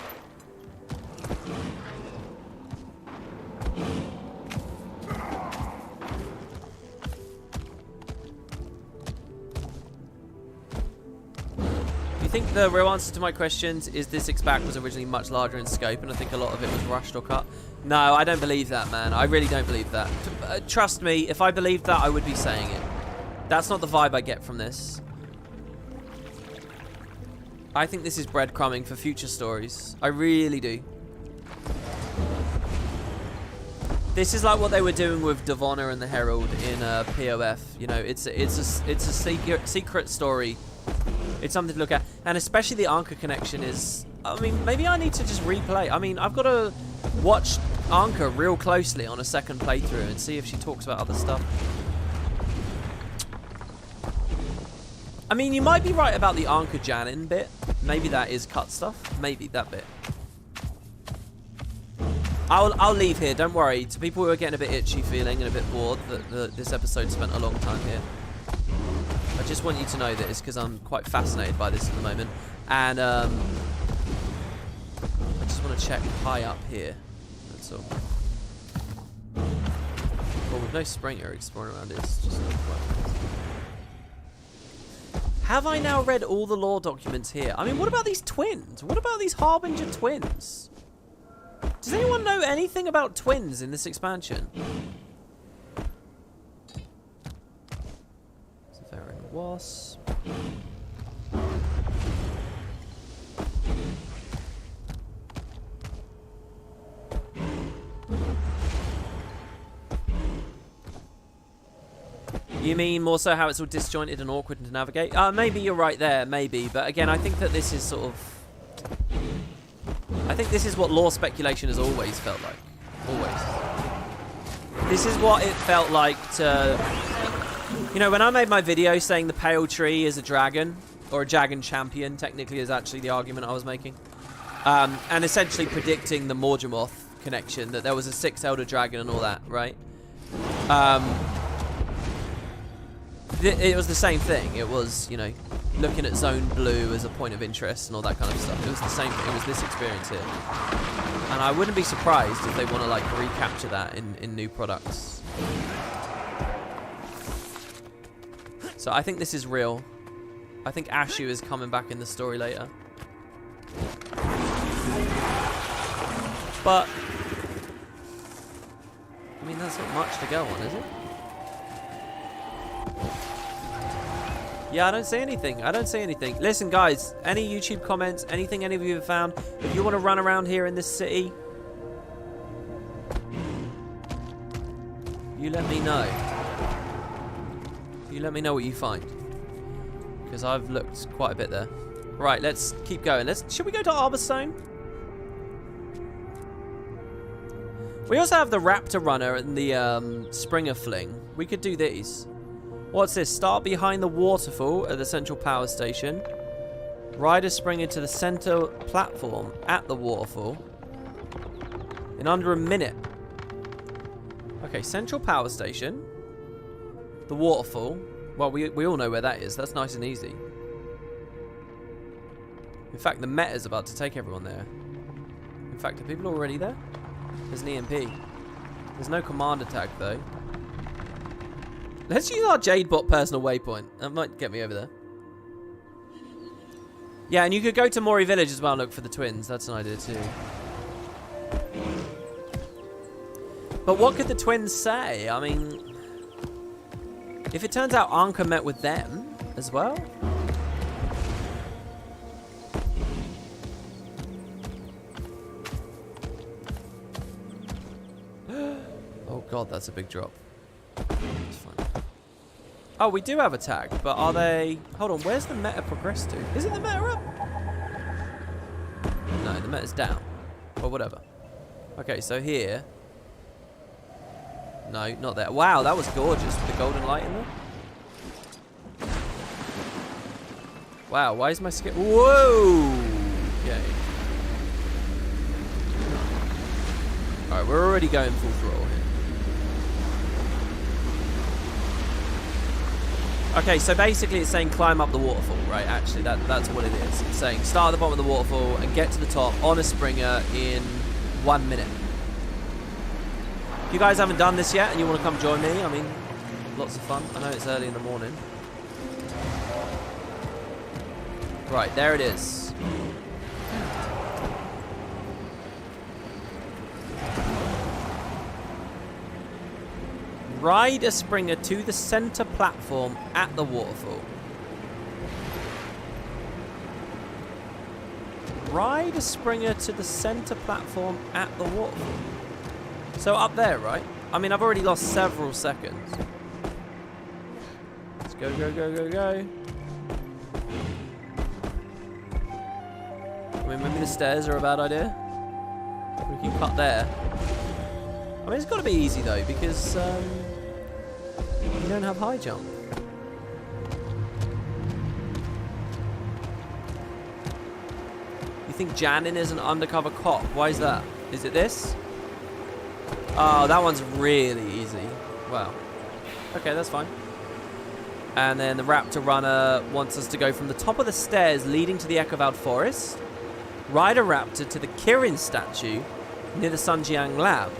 I think the real answer to my questions is this X-Back was originally much larger in scope, and I think a lot of it was rushed or cut. No, I don't believe that, man. I really don't believe that. Trust me, if I believed that, I would be saying it. That's not the vibe I get from this. I think this is breadcrumbing for future stories. I really do. This is like what they were doing with Devonna and the Herald in POF. You know, it's a secret story it's something to look at. And especially the Anka connection is, I mean, maybe I need to just replay. I mean, I've got to watch Anka real closely on a second playthrough and see if she talks about other stuff. I mean, you might be right about the Anka Janin bit. Maybe that is cut stuff. Maybe that bit. I'll leave here, don't worry. To people who are getting a bit itchy feeling and a bit bored that this episode spent a long time here, I just want you to know that it's because I'm quite fascinated by this at the moment. And I just want to check high up here. That's all. Well, with no Springer exploring around, it's just not quite. Have I now read all the lore documents here? I mean, what about these twins? What about these Harbinger twins? Does anyone know anything about twins in this expansion? Severian Wasp. You mean more so how it's all disjointed and awkward to navigate? Maybe you're right there, maybe. But again, I think that this is sort of... I think this is what lore speculation has always felt like. Always. This is what it felt like to... You know, when I made my video saying the Pale Tree is a dragon, or a dragon champion, technically is actually the argument I was making. And essentially predicting the Morgemoth connection, that there was a 6 Elder Dragon and all that, right? It was the same thing. It was, you know, looking at Zone Blue as a point of interest and all that kind of stuff. It was the same thing. It was this experience here. And I wouldn't be surprised if they want to, like, recapture that in new products. So I think this is real. I think Ashu is coming back in the story later. But, I mean, that's not much to go on, is it? Yeah, I don't say anything. I don't say anything. Listen, guys, any YouTube comments, anything any of you have found, if you want to run around here in this city, you let me know. You let me know what you find. Because I've looked quite a bit there. Right, let's keep going. Should we go to Arborstone? We also have the Raptor Runner and the Springer Fling. We could do these. What's this? Start behind the waterfall at the central power station. Ride a Springer to the center platform at the waterfall in under a minute. Okay, central power station. The waterfall. Well, we all know where that is. That's nice and easy. In fact, the meta's about to take everyone there. In fact, are people already there? There's an EMP. There's no commander tag, though. Let's use our Jade bot personal waypoint. That might get me over there. Yeah, and you could go to Mori Village as well and look for the twins. That's an idea, too. But what could the twins say? I mean, if it turns out Anka met with them as well. Oh god, that's a big drop. It's fine. Oh, we do have a tag, but are they... Hold on, where's the meta progressed to? Isn't the meta up? No, the meta's down. Well, whatever. Okay, so here... No, not there. Wow, that was gorgeous with the golden light in there. Wow, why is my skin... Whoa! Okay. Alright, we're already going full throttle here. Okay, so basically it's saying climb up the waterfall, right? Actually, that's what it is. It's saying start at the bottom of the waterfall and get to the top on a Springer in 1 minute. If you guys haven't done this yet and you want to come join me, I mean, lots of fun. I know it's early in the morning. Right, there it is. Ride a Springer to the center platform at the waterfall. Ride a Springer to the center platform at the waterfall. So up there, right? I mean, I've already lost several seconds. Let's go, go, go, go, go. mean, maybe the stairs are a bad idea. We can cut there. I mean, it's got to be easy though, because you don't have high jump. You think Janin is an undercover cop? Why is that? Is it this? Oh, that one's really easy. Wow. Okay, that's fine. And then the Raptor Runner wants us to go from the top of the stairs leading to the Echovald Forest, ride a Raptor to the Kirin statue near the Sunjiang lab.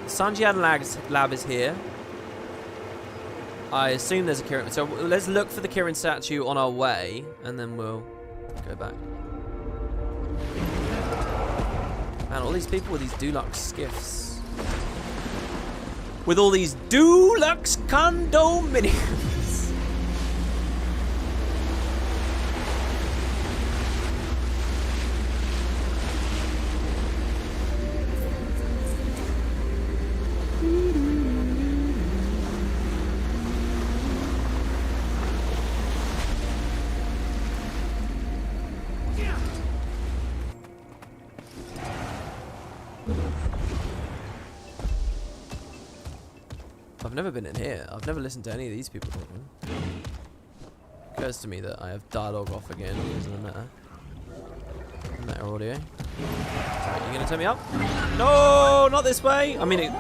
The Sunjiang lab is here. I assume there's a Kirin. So let's look for the Kirin statue on our way, and then we'll go back. Man, all these people with these deluxe skiffs. With all these deluxe condominiums. I've never been in here. I've never listened to any of these people talking. It occurs to me that I have dialogue off again because of the meta audio. Right, you gonna turn me up? No, not this way. I mean,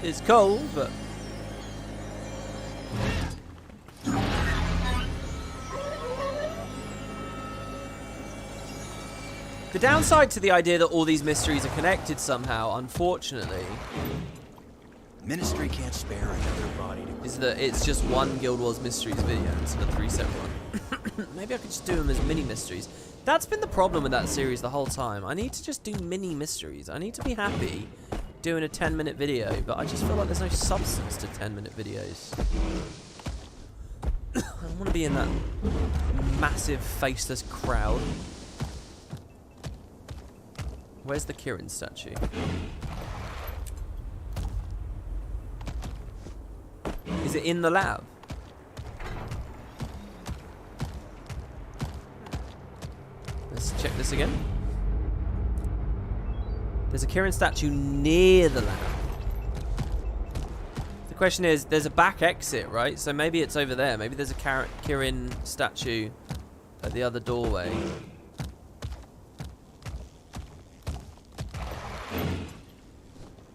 it's cold, but the downside to the idea that all these mysteries are connected somehow, unfortunately, Ministry can't spare another body. Is that it's just one Guild Wars Mysteries video instead of 3 separate. Maybe I could just do them as mini mysteries. That's been the problem with that series the whole time. I need to just do mini mysteries. I need to be happy doing a 10-minute video, but I just feel like there's no substance to 10-minute videos. I don't want to be in that massive faceless crowd. Where's the Kirin statue? Is it in the lab? Let's check this again. There's a Kirin statue near the lab. The question is, there's a back exit, right? So maybe it's over there. Maybe there's a Kirin statue at the other doorway.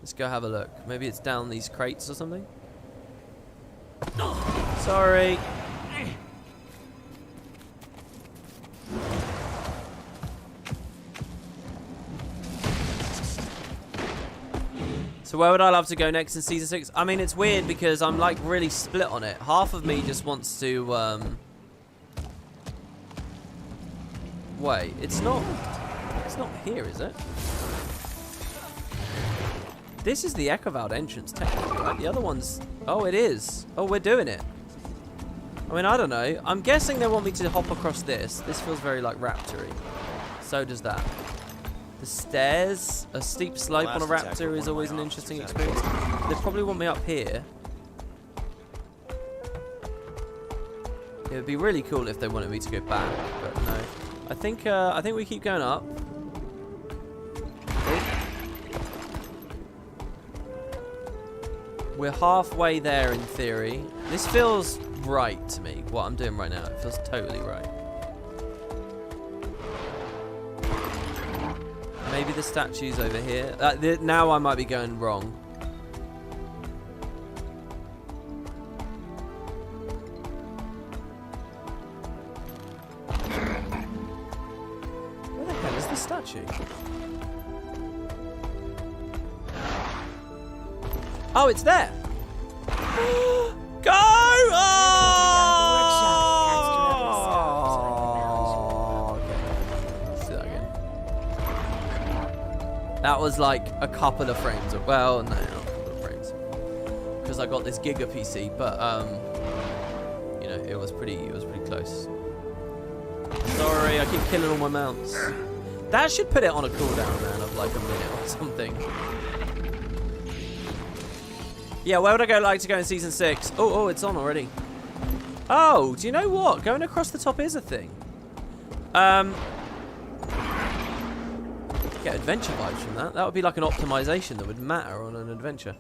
Let's go have a look. Maybe it's down these crates or something. Sorry. So where would I love to go next in Season 6? I mean, it's weird because I'm like really split on it. Half of me just wants to wait, it's not here, is it? This is the Echovald entrance technically, right? The other one's... Oh, it is. Oh, we're doing it. I mean, I don't know. I'm guessing they want me to hop across this. This feels very, like, Raptor-y. So does that. The stairs, a steep slope on a Raptor is always an interesting experience. They probably want me up here. It would be really cool if they wanted me to go back, but no. I think we keep going up. We're halfway there in theory. This feels right to me, what I'm doing right now. It feels totally right. Maybe the statue's over here. Now I might be going wrong. Where the hell is the statue? Oh, it's there. Go! Oh! Okay. Let's do that again. That was like a couple of frames. Well, no, not a couple of frames. Because I got this Giga PC, but you know, it was pretty close. Sorry, I keep killing all my mounts. That should put it on a cooldown, man, of like a minute or something. Yeah, where would I like to go in season 6? Oh, it's on already. Oh, do you know what? Going across the top is a thing. Get adventure vibes from that. That would be like an optimization that would matter on an adventure.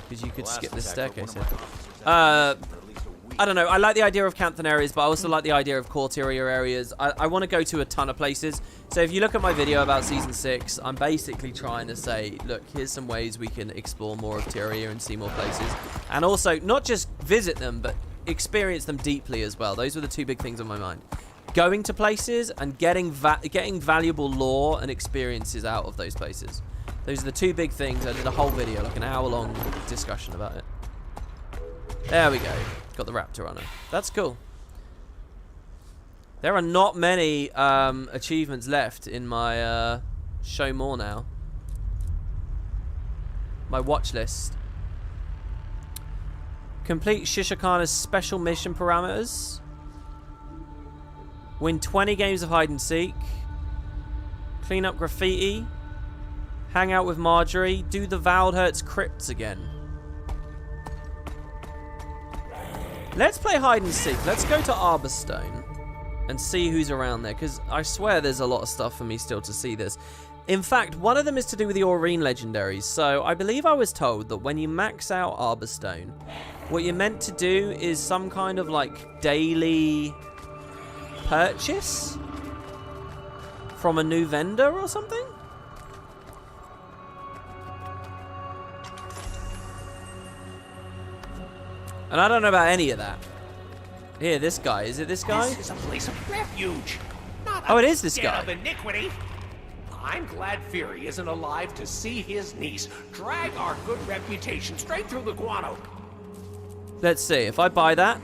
Because you could skip this staircase here. I don't know. I like the idea of camping areas, but I also like the idea of courtier areas. I want to go to a ton of places. So if you look at my video about Season 6, I'm basically trying to say, look, here's some ways we can explore more of Tyria and see more places. And also, not just visit them, but experience them deeply as well. Those were the two big things on my mind. Going to places and getting valuable lore and experiences out of those places. Those are the two big things. I did a whole video, like an hour-long discussion about it. There we go. Got the raptor on it. That's cool. There are not many achievements left in my show more now. My watch list. Complete Shishakana's special mission parameters. Win 20 games of hide and seek. Clean up graffiti. Hang out with Marjorie. Do the Valdhert's crypts again. Let's play hide and seek. Let's go to Arborstone and see who's around there, because I swear there's a lot of stuff for me still to see this. In fact, one of them is to do with the Aurene legendaries. So I believe I was told that when you max out Arborstone, what you're meant to do is some kind of like daily purchase from a new vendor or something. And I don't know about any of that. Here, this guy. Is it this guy? This is a place of refuge. Oh, it is this guy. Of iniquity. I'm glad Fury isn't alive to see his niece drag our good reputation straight through the guano. Let's see. If I buy that.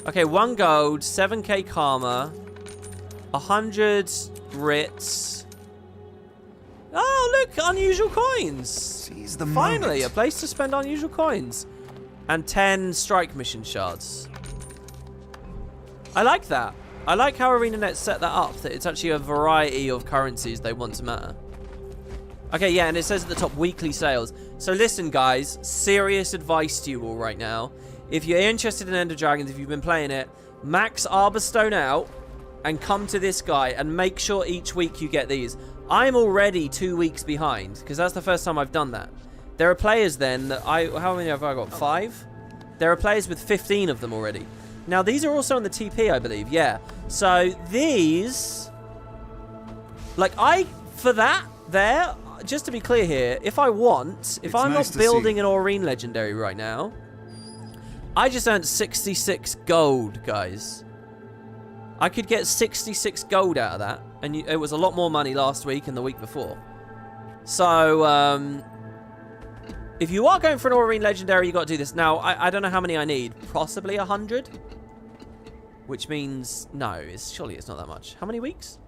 Okay, 1 gold, 7k karma, 100 writs. Oh, look, unusual coins. Seize the Finally, moment. a place to spend unusual coins. And 10 strike mission shards. I like that. I like how ArenaNet set that up, that it's actually a variety of currencies they want to matter. Okay, yeah, and it says at the top, weekly sales. So listen, guys, serious advice to you all right now. If you're interested in End of Dragons, if you've been playing it, max Arborstone out and come to this guy and make sure each week you get these. I'm already 2 weeks behind, because that's the first time I've done that. There are players then that how many have I got? 5? There are players with 15 of them already. Now, these are also on the TP, I believe. Yeah. So, these... Like, for that, there... Just to be clear here, if I want... If I'm not building an Aurene Legendary right now... I just earned 66 gold, guys. I could get 66 gold out of that. And it was a lot more money last week and the week before. So, if you are going for an Aurene Legendary, you got to do this. Now, I don't know how many I need. Possibly 100? Which means, no, surely it's not that much. How many weeks?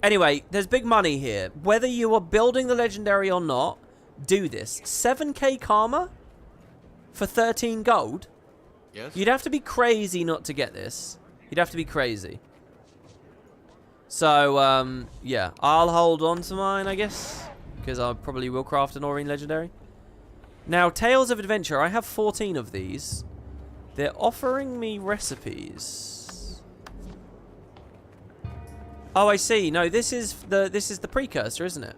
Anyway, there's big money here. Whether you are building the Legendary or not, do this. 7k karma for 13 gold? Yes? You'd have to be crazy not to get this. You'd have to be crazy. So, yeah. I'll hold on to mine, I guess. Because I probably will craft an Aurene Legendary. Now, Tales of Adventure. I have 14 of these. They're offering me recipes. Oh, I see. No, this is the precursor, isn't it?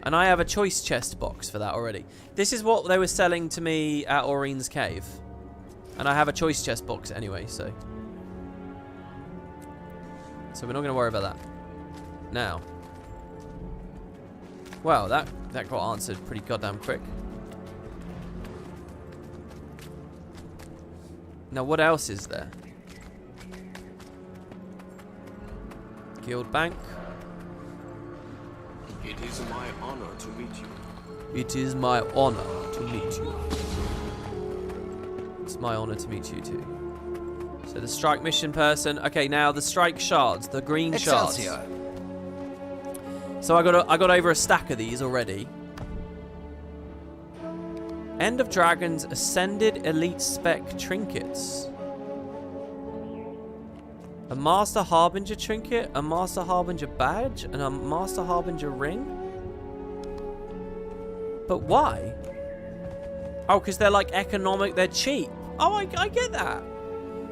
And I have a choice chest box for that already. This is what they were selling to me at Aurene's Cave. And I have a choice chest box anyway, so... So we're not going to worry about that. Now. Wow, that got answered pretty goddamn quick. Now, what else is there? Guild Bank. It is my honor to meet you. It is my honor to meet you. It's my honor to meet you too. So the strike mission person. Okay, now the strike shards, the green Excelsior. shards. So I got over a stack of these already. End of Dragons Ascended Elite Spec Trinkets. A Master Harbinger Trinket, a Master Harbinger Badge, and a Master Harbinger Ring. But why? Oh, because they're like economic, they're cheap. Oh, I get that.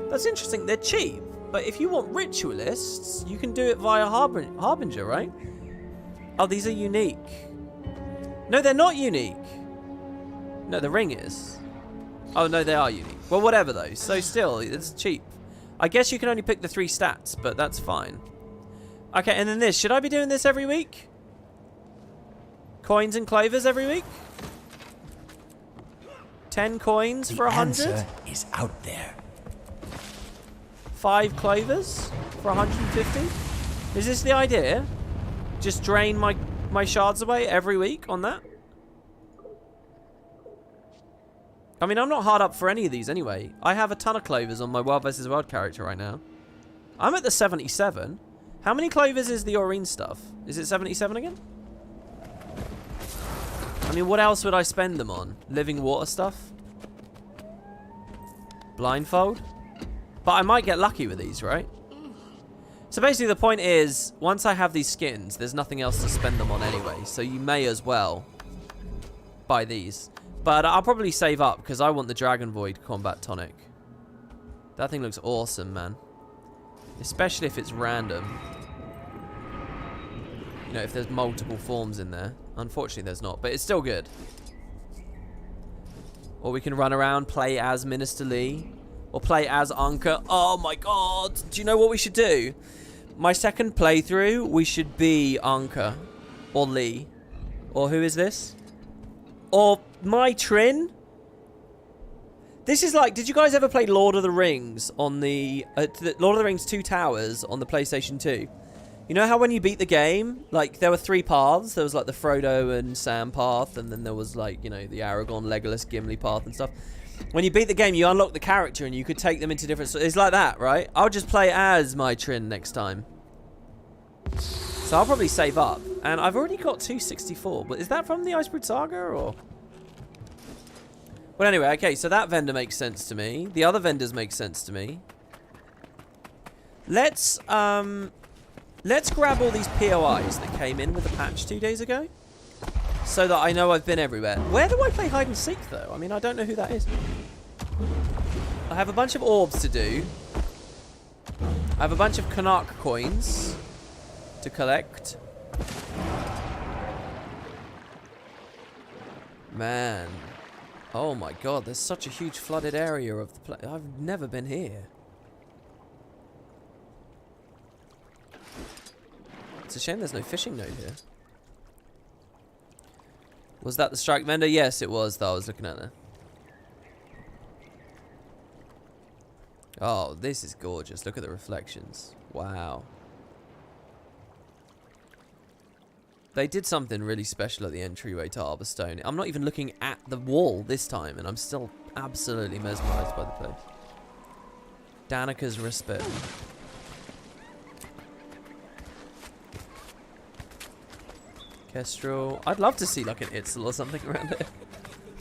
That's interesting, they're cheap. But if you want ritualists, you can do it via Harbinger, right? Oh, these are unique. No, they're not unique. No, the ring is. Oh, no, they are unique. Well, whatever, though. So still, it's cheap. I guess you can only pick the 3 stats, but that's fine. Okay, and then this. Should I be doing this every week? Coins and clovers every week? 10 coins for 100? The answer is out there. 5 clovers for 150? Is this the idea? Just drain my shards away every week on that? I mean, I'm not hard up for any of these anyway. I have a ton of clovers on my Wild vs. Wild character right now. I'm at the 77. How many clovers is the Aurene stuff? Is it 77 again? I mean, what else would I spend them on? Living water stuff? Blindfold? But I might get lucky with these, right? So basically the point is, once I have these skins, there's nothing else to spend them on anyway. So you may as well buy these. But I'll probably save up because I want the Dragon Void Combat Tonic. That thing looks awesome, man. Especially if it's random. You know, if there's multiple forms in there. Unfortunately, there's not. But it's still good. Or we can run around, play as Minister Lee. Or play as Anka. Oh my god. Do you know what we should do? My second playthrough, we should be Anka. Or Lee. Or who is this? Or my Trin. This is like, did you guys ever play Lord of the Rings on the Lord of the Rings 2 Towers on the PlayStation 2? You know how when you beat the game, like there were 3 paths. There was like the Frodo and Sam path, and then there was like, you know, the Aragorn, Legolas, Gimli path and stuff. When you beat the game, you unlock the character and you could take them into different... It's like that, right? I'll just play as my Trin next time. So I'll probably save up. And I've already got 264. But is that from the Icebrood Saga or... Well, anyway, okay. So that vendor makes sense to me. The other vendors make sense to me. Let's grab all these POIs that came in with the patch 2 days ago. So that I know I've been everywhere. Where do I play hide and seek, though? I mean, I don't know who that is. I have a bunch of orbs to do. I have a bunch of Canuck coins to collect. Man. Oh my god, there's such a huge flooded area of the place. I've never been here. It's a shame there's no fishing node here. Was that the strike vendor? Yes, it was that I was looking at there. Oh, this is gorgeous. Look at the reflections. Wow. They did something really special at the entryway to Arborstone. I'm not even looking at the wall this time, and I'm still absolutely mesmerized by the place. Danica's Respite. Kestrel. I'd love to see like an Itzel or something around here.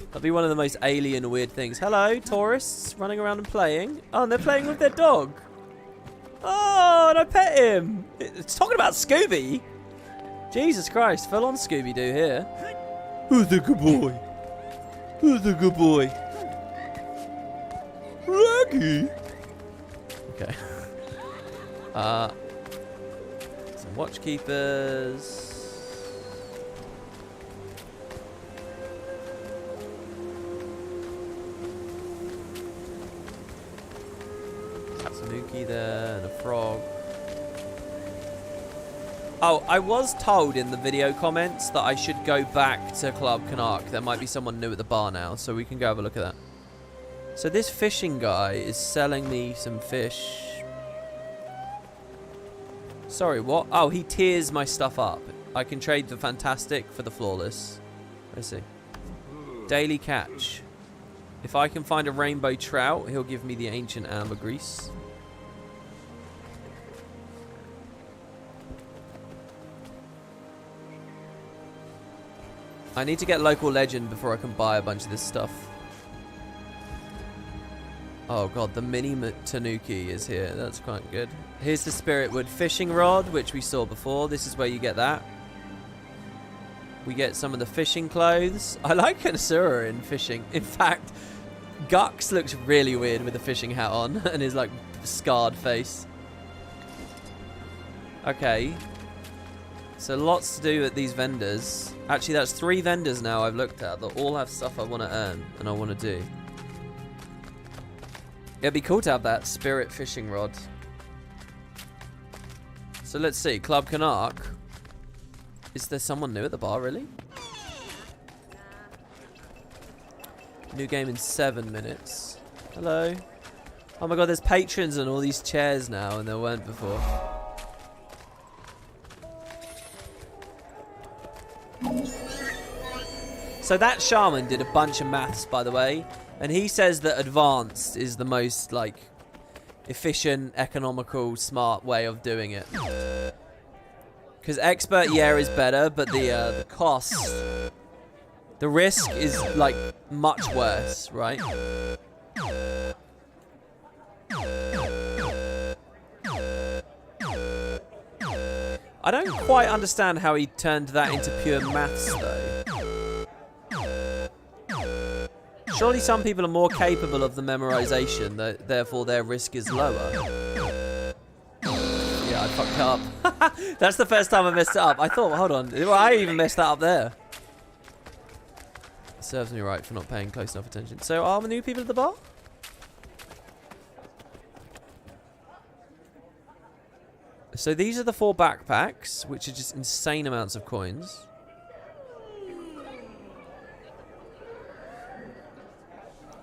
That'd be one of the most alien weird things. Hello, tourists running around and playing. Oh, and they're playing with their dog. Oh, and I pet him. It's talking about Scooby. Jesus Christ, full on Scooby-Doo here. Who's the good boy? Who's the good boy? Raggy. Okay. Some watchkeepers. Tanuki there and a frog. Oh, I was told in the video comments that I should go back to Club Canuck. There might be someone new at the bar now, so we can go have a look at that. So this fishing guy is selling me some fish. Sorry, what? Oh, he tiers my stuff up. I can trade the fantastic for the flawless. Let's see. Daily catch. If I can find a rainbow trout, he'll give me the ancient ambergris. I need to get local legend before I can buy a bunch of this stuff. Oh god, the mini Tanuki is here. That's quite good. Here's the Spirit Wood fishing rod, which we saw before. This is where you get that. We get some of the fishing clothes. I like Kansura in fishing. In fact, Gux looks really weird with the fishing hat on and his like scarred face. Okay. So lots to do at these vendors. Actually, that's 3 vendors now I've looked at that all have stuff I want to earn and I want to do. It'd be cool to have that spirit fishing rod. So let's see. Club Canuck. Is there someone new at the bar, really? New game in 7 minutes. Hello. Oh my god, there's patrons and all these chairs now and there weren't before. So that shaman did a bunch of maths, by the way, and he says that advanced is the most like efficient, economical, smart way of doing it. Because expert, yeah, is better, but the cost, the risk is like much worse, right? I don't quite understand how he turned that into pure maths, though. Surely some people are more capable of the memorization, therefore their risk is lower. Yeah, I fucked up. That's the first time I messed it up. I thought, hold on, well, I even messed that up there. Serves me right for not paying close enough attention. So are the new people at the bar? So these are the 4 backpacks, which are just insane amounts of coins.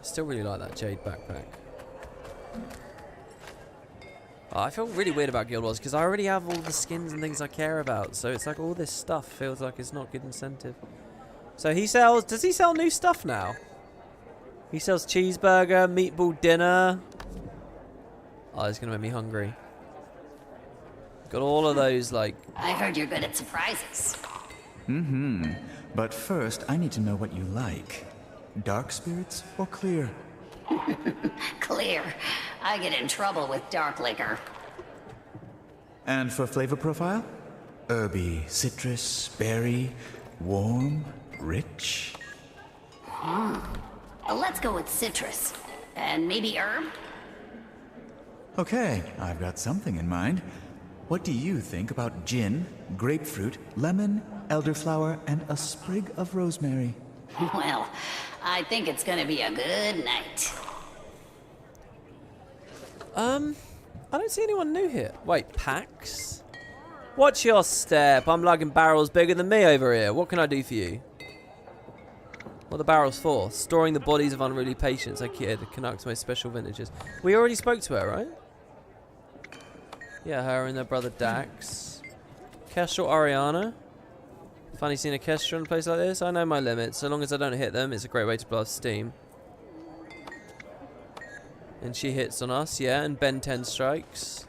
Still really like that Jade backpack. Oh, I feel really weird about Guild Wars because I already have all the skins and things I care about. So it's like all this stuff feels like it's not good incentive. So he sells... Does he sell new stuff now? He sells cheeseburger, meatball dinner. Oh, it's going to make me hungry. Got all of those, like... I heard you're good at surprises. Mm-hmm. But first, I need to know what you like. Dark spirits or clear? Clear. I get in trouble with dark liquor. And for flavor profile? Herby, citrus, berry, warm, rich? Let's go with citrus. And maybe herb? Okay, I've got something in mind. What do you think about gin, grapefruit, lemon, elderflower, and a sprig of rosemary? Well, I think it's gonna be a good night. I don't see anyone new here. Wait, packs? Watch your step. I'm lugging barrels bigger than me over here. What can I do for you? What are the barrels for? Storing the bodies of unruly patients. I kid. Canuck's most special vintages. We already spoke to her, right? Yeah, her and their brother Dax. Kestrel Ariana. Funny seeing a Kestrel in a place like this. I know my limits. So long as I don't hit them, it's a great way to blow off steam. And she hits on us, yeah, and Ben 10 strikes.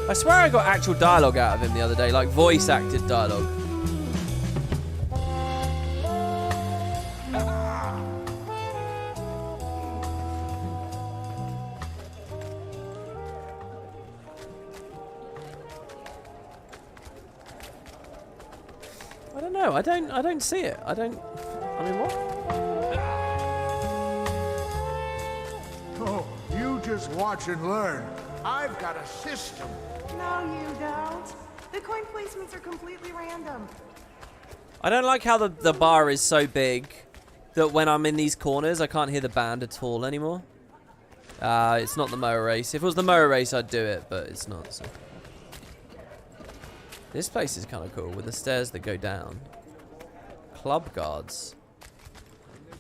I swear I got actual dialogue out of him the other day, like voice acted dialogue. I don't know. I don't see it. I mean, what? Oh, you just watch and learn. I've got a system. No, you don't. The coin placements are completely random. I don't like how the bar is so big that when I'm in these corners, I can't hear the band at all anymore. It's not the motor race. If it was the motor race, I'd do it, but it's not. So. This place is kind of cool with the stairs that go down. Club guards.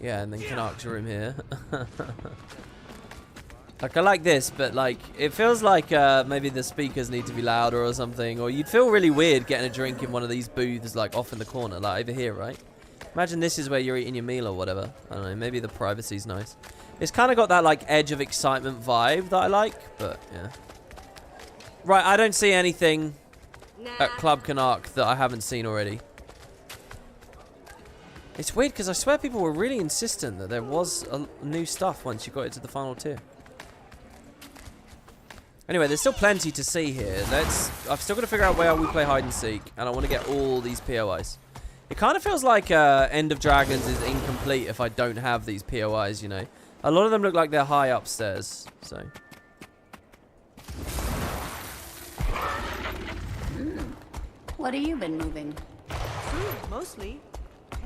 Yeah, and then Canuck's room here. Like, I like this, but, like, it feels like maybe the speakers need to be louder or something. Or you'd feel really weird getting a drink in one of these booths, like, off in the corner, like, over here, right? Imagine this is where you're eating your meal or whatever. I don't know, maybe the privacy's nice. It's kind of got that, like, edge of excitement vibe that I like, but, yeah. Right, I don't see anything. at Club Canark that I haven't seen already. It's weird because I swear people were really insistent that there was new stuff once you got into the final tier. Anyway, there's still plenty to see here. I've still got to figure out where we play hide and seek, and I want to get all these POIs. It kind of feels like End of Dragons is incomplete if I don't have these POIs, you know. A lot of them look like they're high upstairs, so. What have you been moving? Food, mostly.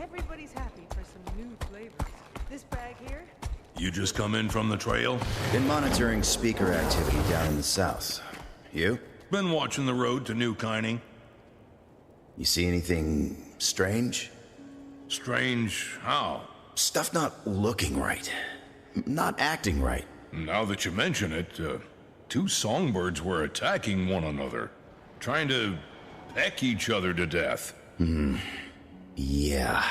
Everybody's happy for some new flavors. This bag here? You just come in from the trail? Been monitoring speaker activity down in the south. You? Been watching the road to New Kining. You see anything strange? Strange how? Stuff not looking right. Not acting right. Now that you mention it, two songbirds were attacking one another. Trying to peck each other to death. Yeah.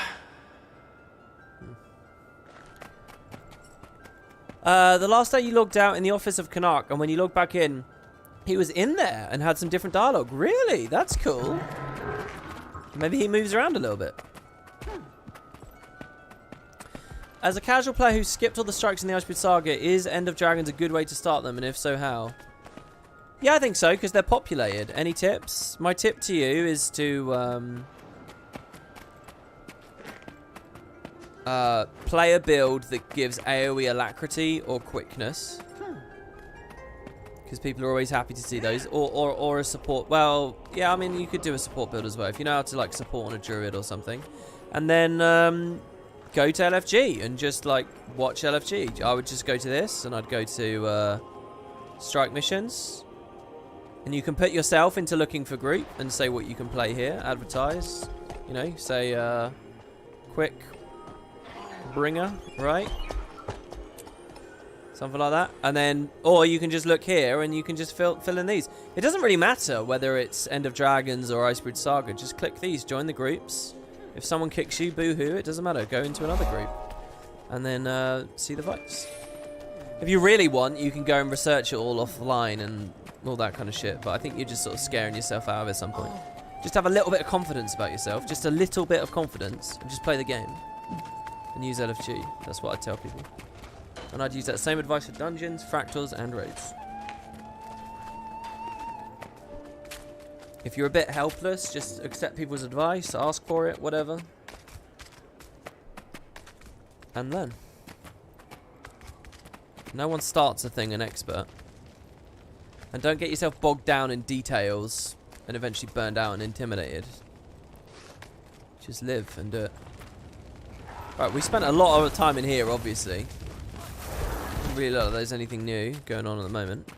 The last day you logged out in the office of Canark, and when you logged back in, he was in there and had some different dialogue. Really? That's cool. Maybe he moves around a little bit. As a casual player who skipped all the strikes in the Icebreed Saga, is End of Dragons a good way to start them, and if so, how? Yeah, I think so, because they're populated. Any tips? My tip to you is to play a build that gives AoE alacrity or quickness. Because people are always happy to see those. Or a support. Well, yeah, I mean, you could do a support build as well. If you know how to, like, support on a druid or something. And then go to LFG and just, like, watch LFG. I would just go to this, and I'd go to strike missions. And you can put yourself into looking for group and say what you can play here. Advertise. You know, say, quick bringer, right? Something like that. And then, or you can just look here and you can just fill in these. It doesn't really matter whether it's End of Dragons or Icebreed Saga. Just click these, join the groups. If someone kicks you, boo-hoo, it doesn't matter. Go into another group. And then see the fights. If you really want, you can go and research it all offline and all that kind of shit. But I think you're just sort of scaring yourself out of it at some point. Just have a little bit of confidence about yourself. Just a little bit of confidence. And just play the game. And use LFG. That's what I tell people. And I'd use that same advice for dungeons, fractals, and raids. If you're a bit helpless, just accept people's advice, ask for it, whatever. And learn. No one starts a thing an expert. And don't get yourself bogged down in details and eventually burned out and intimidated. Just live and do it. Right, we spent a lot of time in here, obviously. Doesn't really look like there's anything new going on at the moment.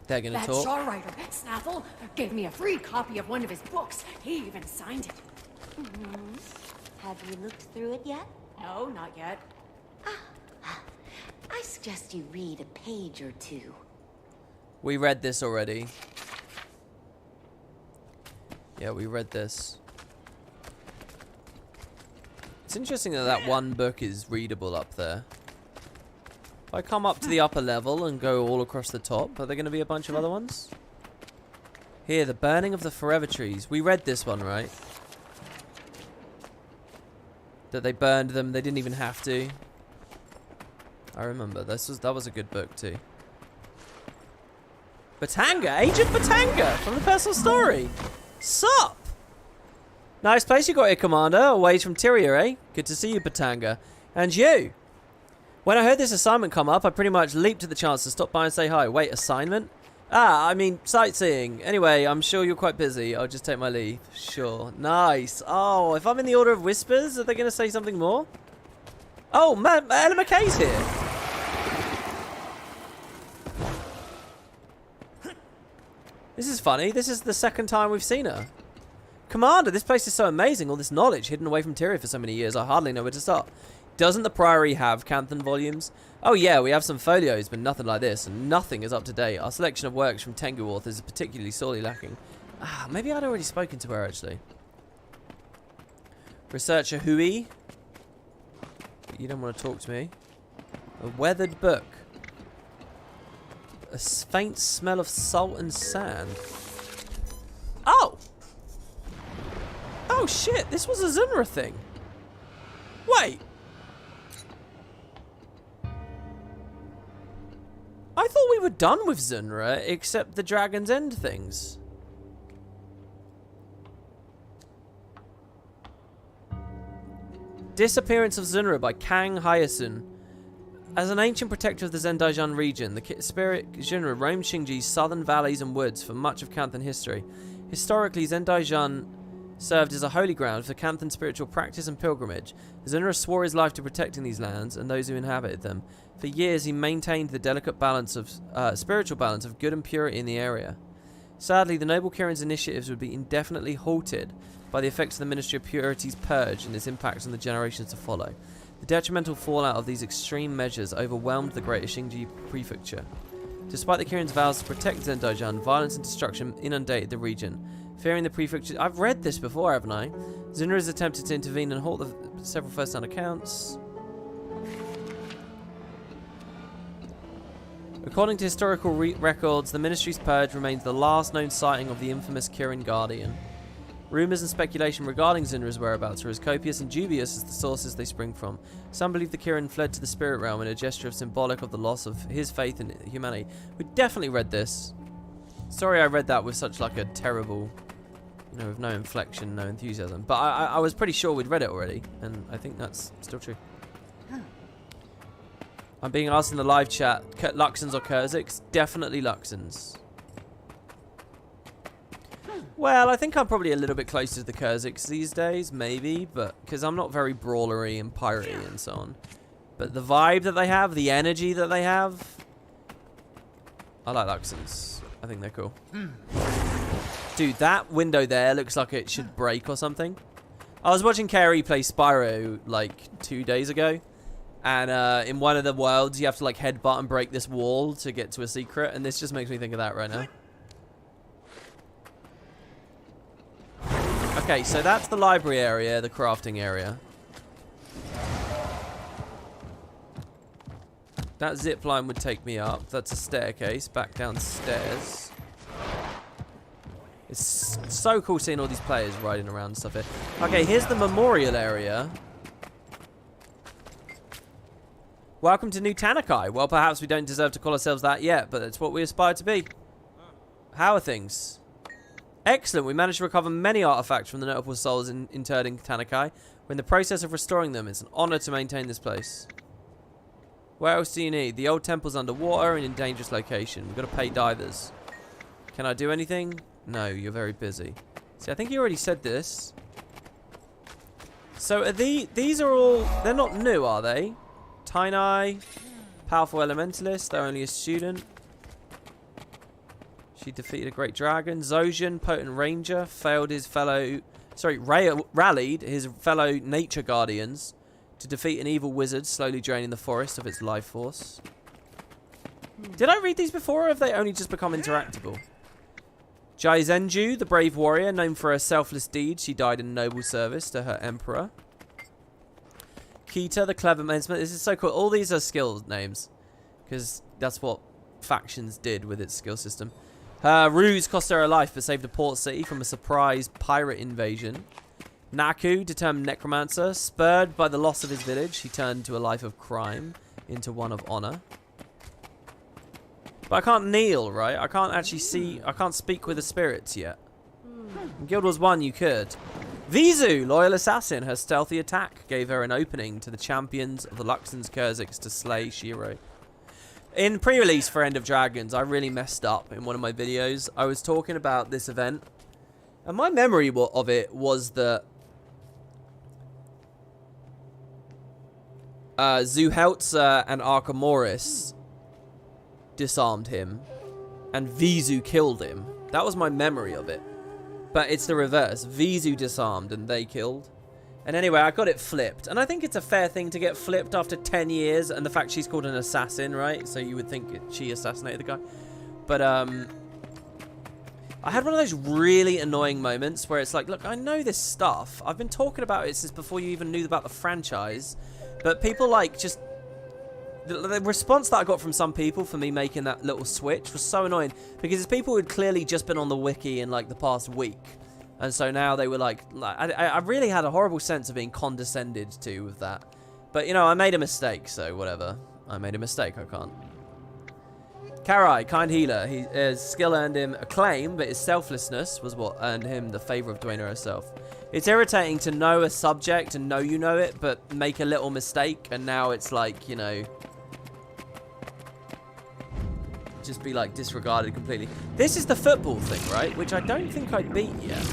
They're gonna that talk. Shaw writer, Snaffle, gave me a free copy of one of his books. He even signed it. Have you looked through it yet? No, not yet. I suggest you read a page or two. We read this already. Yeah, we read this. It's interesting that that one book is readable up there. If I come up to the upper level and go all across the top, are there going to be a bunch of other ones? Here, the burning of the forever trees. We read this one, right? That they burned them. They didn't even have to. I remember. That was a good book too. Batanga? Agent Batanga from the personal story. Sup? Nice place you got here, Commander. Away from Tyria, eh? Good to see you, Batanga. And you. When I heard this assignment come up, I pretty much leaped at the chance to stop by and say hi. Wait, assignment? Ah, I mean, sightseeing. Anyway, I'm sure you're quite busy. I'll just take my leave. Sure. Nice. Oh, if I'm in the Order of Whispers, are they going to say something more? Oh, Ella McKay's here. This is funny. This is the second time we've seen her. Commander, this place is so amazing. All this knowledge hidden away from Tyria for so many years. I hardly know where to start. Doesn't the Priory have Canthan volumes? Oh yeah, we have some folios, but nothing like this. And nothing is up to date. Our selection of works from Tengu authors is particularly sorely lacking. Ah, maybe I'd already spoken to her, actually. Researcher Hui. You don't want to talk to me. A weathered book. A faint smell of salt and sand. Oh! Oh shit, this was a Zunra thing. Wait. I thought we were done with Zunra, except the Dragon's End things. Disappearance of Zunra by Kang Hyasun. As an ancient protector of the Zendaijan region, the spirit Zunra roamed Xingji's southern valleys and woods for much of Canthan history. Historically, Zendaijan served as a holy ground for Canthan spiritual practice and pilgrimage. Zunra swore his life to protecting these lands and those who inhabited them. For years, he maintained the delicate balance of spiritual balance of good and purity in the area. Sadly, the Noble Kirin's initiatives would be indefinitely halted by the effects of the Ministry of Purity's purge and its impacts on the generations to follow. The detrimental fallout of these extreme measures overwhelmed the greater Xingji prefecture. Despite the Kirin's vows to protect Zendaijan, violence and destruction inundated the region. Fearing the prefecture... I've read this before, haven't I? Zunra has attempted to intervene and halt the several first-hand accounts. According to historical records, the Ministry's purge remains the last known sighting of the infamous Kirin Guardian. Rumours and speculation regarding Zunra's whereabouts are as copious and dubious as the sources they spring from. Some believe the Kirin fled to the spirit realm in a gesture symbolic of the loss of his faith in humanity. We definitely read this. Sorry I read that with such like a terrible, you know, with no inflection, no enthusiasm. But I was pretty sure we'd read it already, and I think that's still true. I'm being asked in the live chat, Luxons or Kurziks? Definitely Luxons. Well, I think I'm probably a little bit closer to the Kurziks these days, maybe, but because I'm not very brawlery and piratey and so on. But the vibe that they have, the energy that they have, I like Luxons. I think they're cool. Dude, that window there looks like it should break or something. I was watching Carrie play Spyro like 2 days ago, and in one of the worlds you have to like headbutt and break this wall to get to a secret, and this just makes me think of that right now. Okay, so that's the library area, the crafting area. That zip line would take me up. That's a staircase back downstairs. It's so cool seeing all these players riding around and stuff here. Okay, here's the memorial area. Welcome to New Tanakai. Well, perhaps we don't deserve to call ourselves that yet, but it's what we aspire to be. How are things? Excellent, we managed to recover many artifacts from the notable souls interred in Tanakai. We're in the process of restoring them. It's an honor to maintain this place. What else do you need? The old temple's underwater and in dangerous location. We've got to pay divers. Can I do anything? No, you're very busy. See, I think you already said this. So are these are all... They're not new, are they? Tainai, powerful elementalist. They're only a student. She defeated a great dragon. Zojin, potent ranger, failed his fellow... Sorry, rallied his fellow nature guardians to defeat an evil wizard slowly draining the forest of its life force. Did I read these before, or have they only just become interactable? Jai Zenju, the brave warrior, known for her selfless deeds. She died in noble service to her emperor. Kita, the clever mensmith. This is so cool. All these are skill names, because that's what factions did with its skill system. Her ruse cost her life, but saved a port city from a surprise pirate invasion. Naku, determined necromancer. Spurred by the loss of his village, he turned to a life of crime into one of honor. But I can't kneel, right? I can't actually see... I can't speak with the spirits yet. In Guild Wars 1, you could. Vizu, loyal assassin. Her stealthy attack gave her an opening to the champions of the Luxons Kurziks to slay Shiro. In pre-release for End of Dragons, I really messed up in one of my videos. I was talking about this event, and my memory of it was that Zuheltzer and Arkamoris disarmed him, and Vizu killed him. That was my memory of it. But it's the reverse. Vizu disarmed, and they killed. And anyway, I got it flipped. And I think it's a fair thing to get flipped after 10 years. And the fact she's called an assassin, right? So you would think she assassinated the guy. But, I had one of those really annoying moments where it's like, look, I know this stuff. I've been talking about it since before you even knew about the franchise. But people, like, just the response that I got from some people for me making that little switch was so annoying, because it's people who'd clearly just been on the wiki in like the past week, and so now they were like I really had a horrible sense of being condescended to with that. But you know, I made a mistake, so whatever. I made a mistake. I can't. Karai, kind healer. His skill earned him acclaim, but his selflessness was what earned him the favor of Dwayne herself. It's irritating to know a subject and know you know it, but make a little mistake, and now it's like, you know, just be like disregarded completely. This is the football thing, right? Which I don't think I beat yet,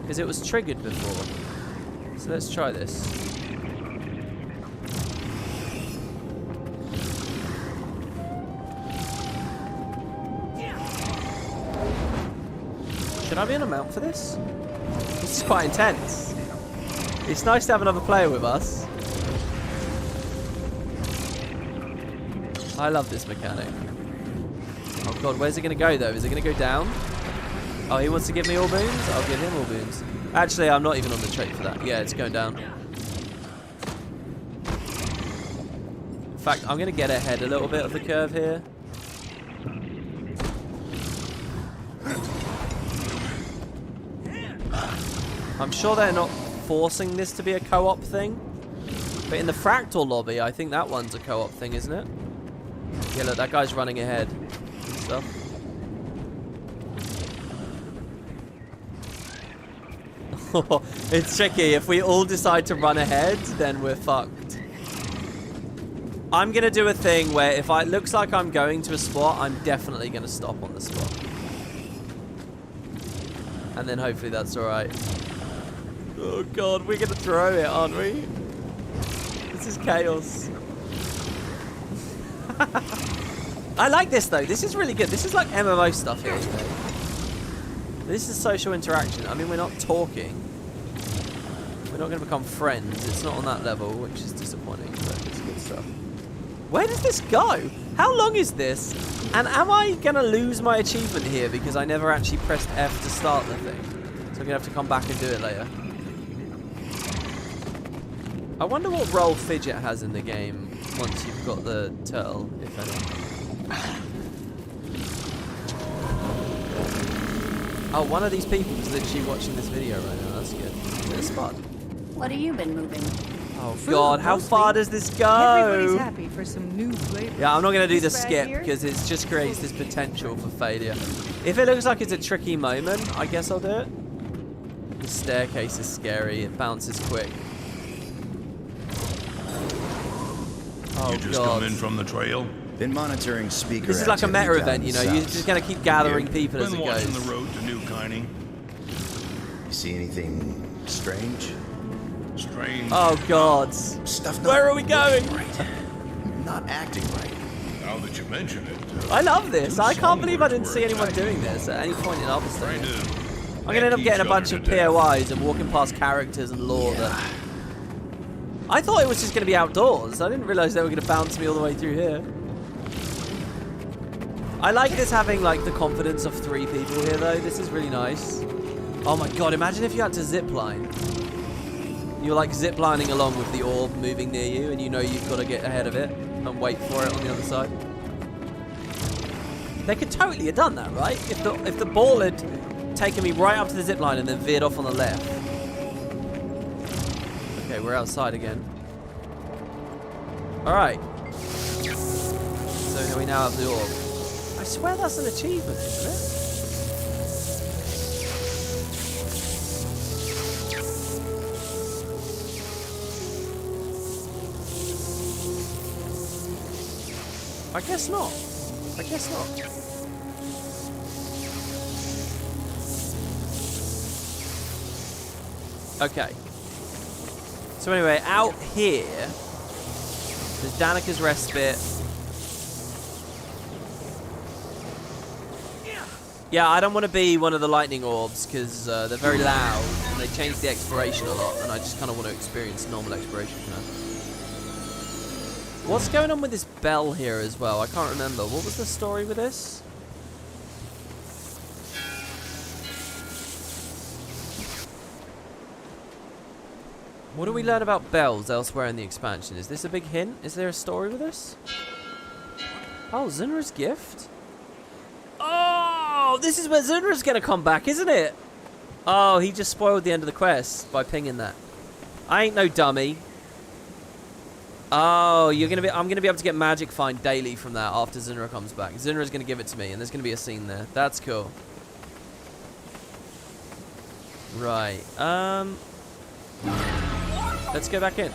because it was triggered before. So let's try this. Should I be on a mount for this? This is quite intense. It's nice to have another player with us. I love this mechanic. Oh god, where's it going to go though? Is it going to go down? Oh, he wants to give me all boons? I'll give him all boons. Actually, I'm not even on the trait for that. Yeah, it's going down. In fact, I'm going to get ahead a little bit of the curve here. I'm sure they're not forcing this to be a co-op thing. But in the Fractal lobby, I think that one's a co-op thing, isn't it? Yeah, look, that guy's running ahead and stuff. It's tricky. If we all decide to run ahead, then we're fucked. I'm going to do a thing where if it looks like I'm going to a spot, I'm definitely going to stop on the spot. And then hopefully that's alright. Oh god, we're gonna throw it, aren't we? This is chaos. I like this though. This is really good. This is like MMO stuff here. This is social interaction. I mean, we're not talking. We're not gonna become friends. It's not on that level, which is disappointing, but it's good stuff. Where does this go? How long is this? And am I gonna lose my achievement here because I never actually pressed F to start the thing? So I'm gonna have to come back and do it later. I wonder what role Fidget has in the game once you've got the turtle, if any. Oh, one of these people is literally watching this video right now. That's good. Is it a spot? What have you been moving? Oh god, how far does this go? Everybody's happy for some new flavor. Yeah, I'm not going to do the skip because it just creates this potential for failure. If it looks like it's a tricky moment, I guess I'll do it. The staircase is scary. It bounces quick. Oh, you just come in from the trail? Been monitoring speaker. This is like a meta event, you know. You're just going to keep gathering people as it goes. Been watching the road to New Kiney. You see anything strange? Strange. Oh god. Stuff. Where are we going? Right. Not acting right. Now that you mention it. I love this. I can't believe I didn't see anyone doing this at any point in other stuff. I'm going to end up getting a bunch of POIs and walking past characters and lore that... I thought it was just going to be outdoors. I didn't realize they were going to bounce me all the way through here. I like this having like the confidence of 3 people here though. This is really nice. Oh my god, imagine if you had to zip line. You're like zip lining along with the orb moving near you and you know you've got to get ahead of it and wait for it on the other side. They could totally have done that, right? If the ball had taken me right up to the zip line and then veered off on the left. Okay, we're outside again. Alright. So we now have the orb. I swear that's an achievement, isn't it? I guess not. I guess not. Okay. So anyway, out here, there's Danica's Respite. Yeah, I don't want to be one of the lightning orbs because they're very loud and they change the exploration a lot, and I just kind of want to experience normal exploration. You know? What's going on with this bell here as well? I can't remember. What was the story with this? What do we learn about bells elsewhere in the expansion? Is this a big hint? Is there a story with this? Oh, Zunra's gift? Oh, this is where Zunra's gonna come back, isn't it? Oh, he just spoiled the end of the quest by pinging that. I ain't no dummy. Oh, I'm gonna be able to get magic find daily from that after Zunra comes back. Zunra's gonna give it to me, and there's gonna be a scene there. That's cool. Right. Let's go back in.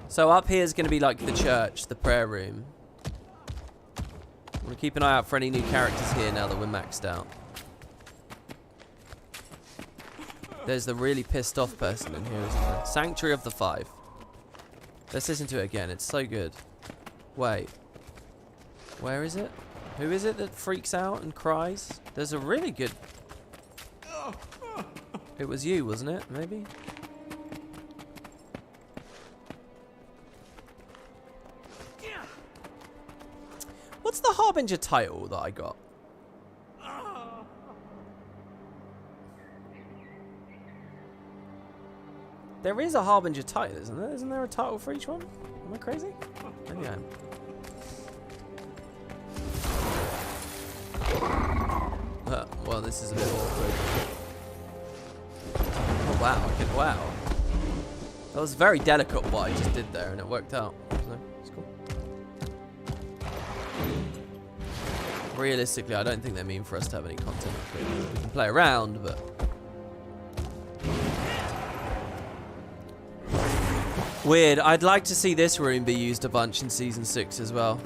So up here is going to be like the church, the prayer room. I'm going to keep an eye out for any new characters here now that we're maxed out. There's the really pissed off person in here, isn't there? Sanctuary of the Five. Let's listen to it again. It's so good. Wait. Where is it? Who is it that freaks out and cries? There's a really good... It was you, wasn't it? Maybe? What's the Harbinger title that I got? There is a Harbinger title, isn't there? Isn't there a title for each one? Am I crazy? Maybe I am. Well, this is a bit awkward. Oh, wow. Wow. That was very delicate what I just did there, and it worked out. So, it's cool. Realistically, I don't think they mean for us to have any content. We can play around, but... Weird. I'd like to see this room be used a bunch in Season 6 as well.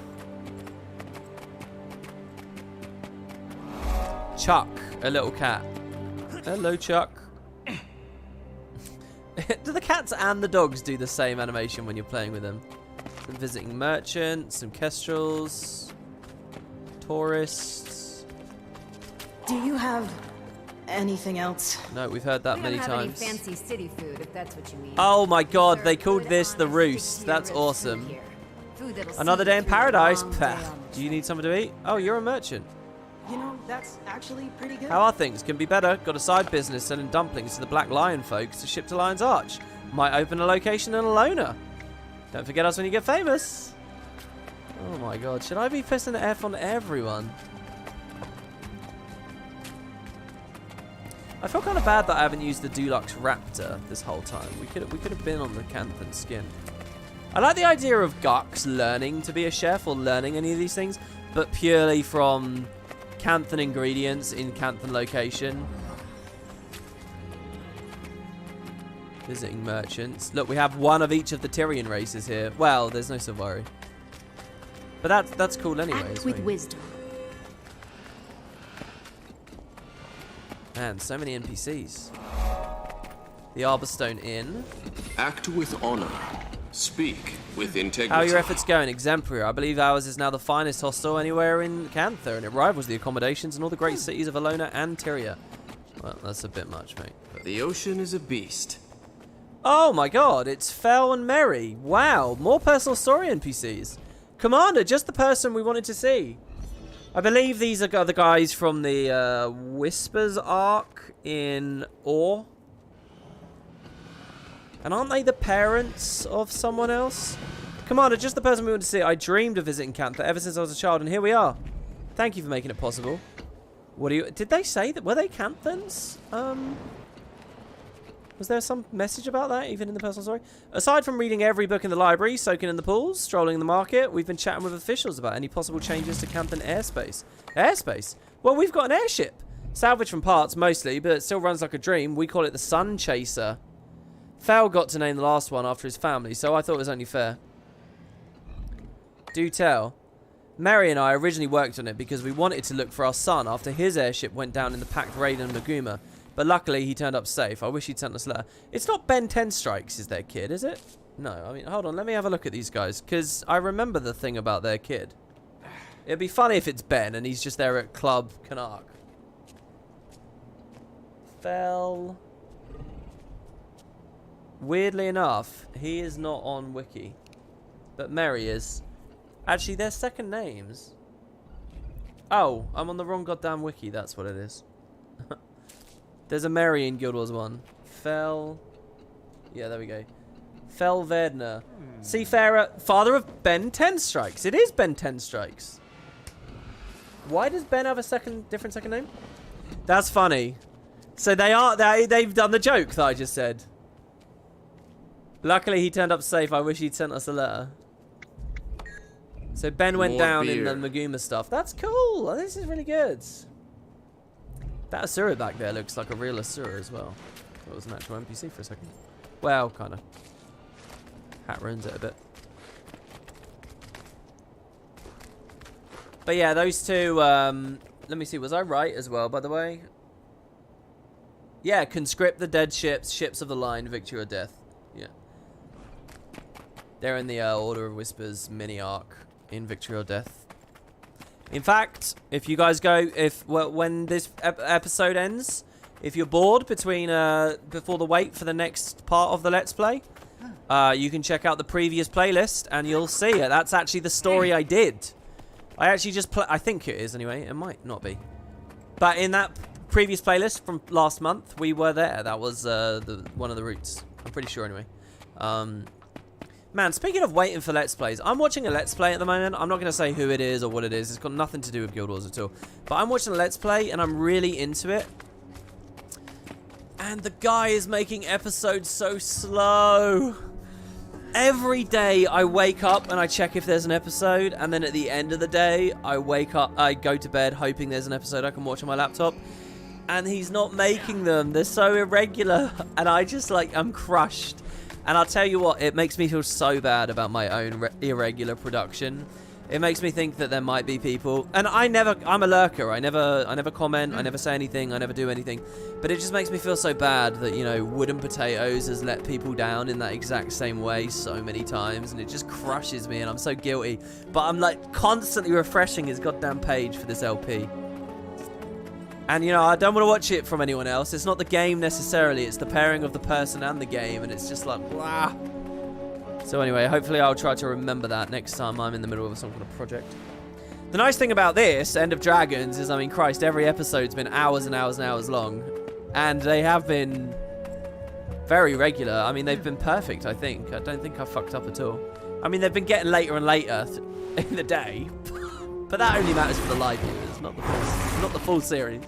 Chuck, a little cat. Hello, Chuck. Do the cats and the dogs do the same animation when you're playing with them? Some visiting merchants, some kestrels, tourists. Do you have anything else? No, we've heard that many times. Any fancy city food, if that's what you mean. Oh my god, they called this the Roost. That's awesome. Another day in paradise. Pah. Do you need something to eat? Oh, you're a merchant. You know, that's actually pretty good. How are things? Can be better. Got a side business selling dumplings to the Black Lion folks to ship to Lion's Arch. Might open a location in Alona. Don't forget us when you get famous. Oh my god, should I be pressing the F on everyone? I feel kind of bad that I haven't used the Deluxe Raptor this whole time. We could have been on the Canthan skin. I like the idea of Gux learning to be a chef or learning any of these things, but purely from Canthan ingredients in Canthan location. Visiting merchants. Look, we have one of each of the Tyrian races here. Well, there's no Silvari. But that's cool anyway. Act with wisdom. Man, so many NPCs. The Arborstone Inn. Act with honor. Speak with integrity. How are your efforts going? Exemplary. I believe ours is now the finest hostel anywhere in Cantha, and it rivals the accommodations in all the great cities of Alona and Tyria. Well, that's a bit much, mate. But... The ocean is a beast. Oh my god, it's Fel and Merry. Wow, more personal story NPCs. Commander, just the person we wanted to see. I believe these are the guys from the Whispers arc in Ore. And aren't they the parents of someone else? Commander, just the person we wanted to see. I dreamed of visiting Cantha ever since I was a child, and here we are. Thank you for making it possible. What do you... Did they say that... Were they Canthans? Was there some message about that, even in the personal story? Aside from reading every book in the library, soaking in the pools, strolling the market, we've been chatting with officials about any possible changes to Canthan airspace. Airspace? Well, we've got an airship. Salvaged from parts, mostly, but it still runs like a dream. We call it the Sun Chaser. Fel got to name the last one after his family, so I thought it was only fair. Do tell. Mary and I originally worked on it because we wanted to look for our son after his airship went down in the packed raid on Maguma. But luckily, he turned up safe. I wish he'd sent us a letter. It's not Ben 10 Strikes, is their kid, is it? No, I mean, hold on. Let me have a look at these guys, because I remember the thing about their kid. It'd be funny if it's Ben, and he's just there at Club Canark. Fel. Weirdly enough, he is not on Wiki. But Mary is. Actually, their second names. Oh, I'm on the wrong goddamn wiki. That's what it is. There's a Mary in Guild Wars 1. Fel. Yeah, there we go. Fel Verdner. Seafarer, father of Ben Tenstrikes. It is Ben Tenstrikes. Why does Ben have a different second name? That's funny. So they've done the joke that I just said. Luckily, he turned up safe. I wish he'd sent us a letter. So Ben went down in the Maguma stuff. That's cool. This is really good. That Asura back there looks like a real Asura as well. It was an actual NPC for a second. Well, kind of. Hat ruins it a bit. But yeah, those two, let me see, was I right as well, by the way? Yeah, conscript the dead ships, ships of the line, victory or death. Yeah. They're in the Order of Whispers mini arc in victory or death. In fact, if you guys go, when this episode ends, if you're bored between before the wait for the next part of the Let's Play, you can check out the previous playlist and you'll see it. That's actually the story I did. I actually just I think it is anyway. It might not be. But in that previous playlist from last month, we were there. That was one of the routes. I'm pretty sure anyway. Man, speaking of waiting for Let's Plays, I'm watching a Let's Play at the moment. I'm not going to say who it is or what it is. It's got nothing to do with Guild Wars at all. But I'm watching a Let's Play and I'm really into it. And the guy is making episodes so slow. Every day I wake up and I check if there's an episode, and then at the end of the day I wake up, I go to bed hoping there's an episode I can watch on my laptop, and he's not making them. They're so irregular, and I just I'm crushed. And I'll tell you what, it makes me feel so bad about my own irregular production. It makes me think that there might be people, and I'm a lurker. I never comment. I never say anything. I never do anything. But it just makes me feel so bad that, you know, WoodenPotatoes has let people down in that exact same way so many times, and it just crushes me, and I'm so guilty. But I'm constantly refreshing his goddamn page for this LP. And, you know, I don't want to watch it from anyone else. It's not the game necessarily. It's the pairing of the person and the game, and it's just blah. So anyway, hopefully I'll try to remember that next time I'm in the middle of some kind of project. The nice thing about this, End of Dragons, is, I mean, Christ, every episode's been hours and hours and hours long. And they have been very regular. I mean, they've been perfect, I think. I don't think I've fucked up at all. I mean, they've been getting later and later in the day. But that only matters for the live viewers, not the full series.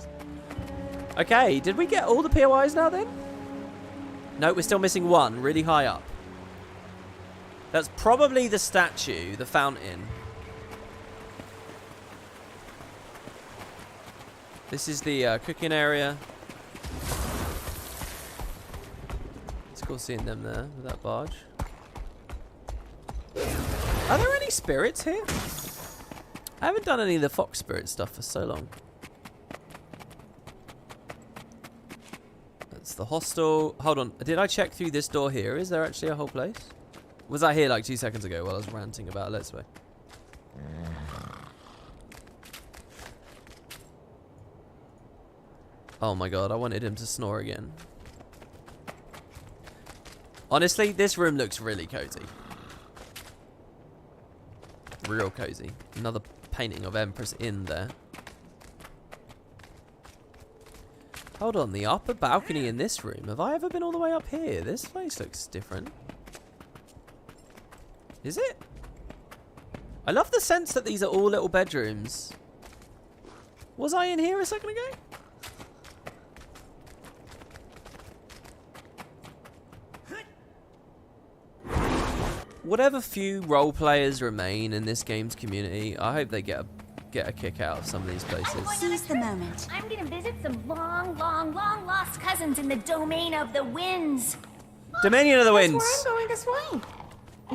Okay, did we get all the POIs now then? No, we're still missing one, really high up. That's probably the statue, the fountain. This is the cooking area. It's cool seeing them there with that barge. Are there any spirits here? I haven't done any of the fox spirit stuff for so long. That's the hostel. Hold on, did I check through this door here? Is there actually a whole place? Was I here 2 seconds ago while I was ranting about Let's Play? Oh my god, I wanted him to snore again. Honestly, this room looks really cozy. Real cozy. Another painting of Empress in there. Hold on, the upper balcony in this room. Have I ever been all the way up here? This place looks different. Is it? I love the sense that these are all little bedrooms. Was I in here a second ago? Whatever few role players remain in this game's community, I hope they get a kick out of some of these places. Seize the moment. I'm gonna visit some long, long, long lost cousins in the domain of the winds. Dominion of the Winds. That's where I'm going this way.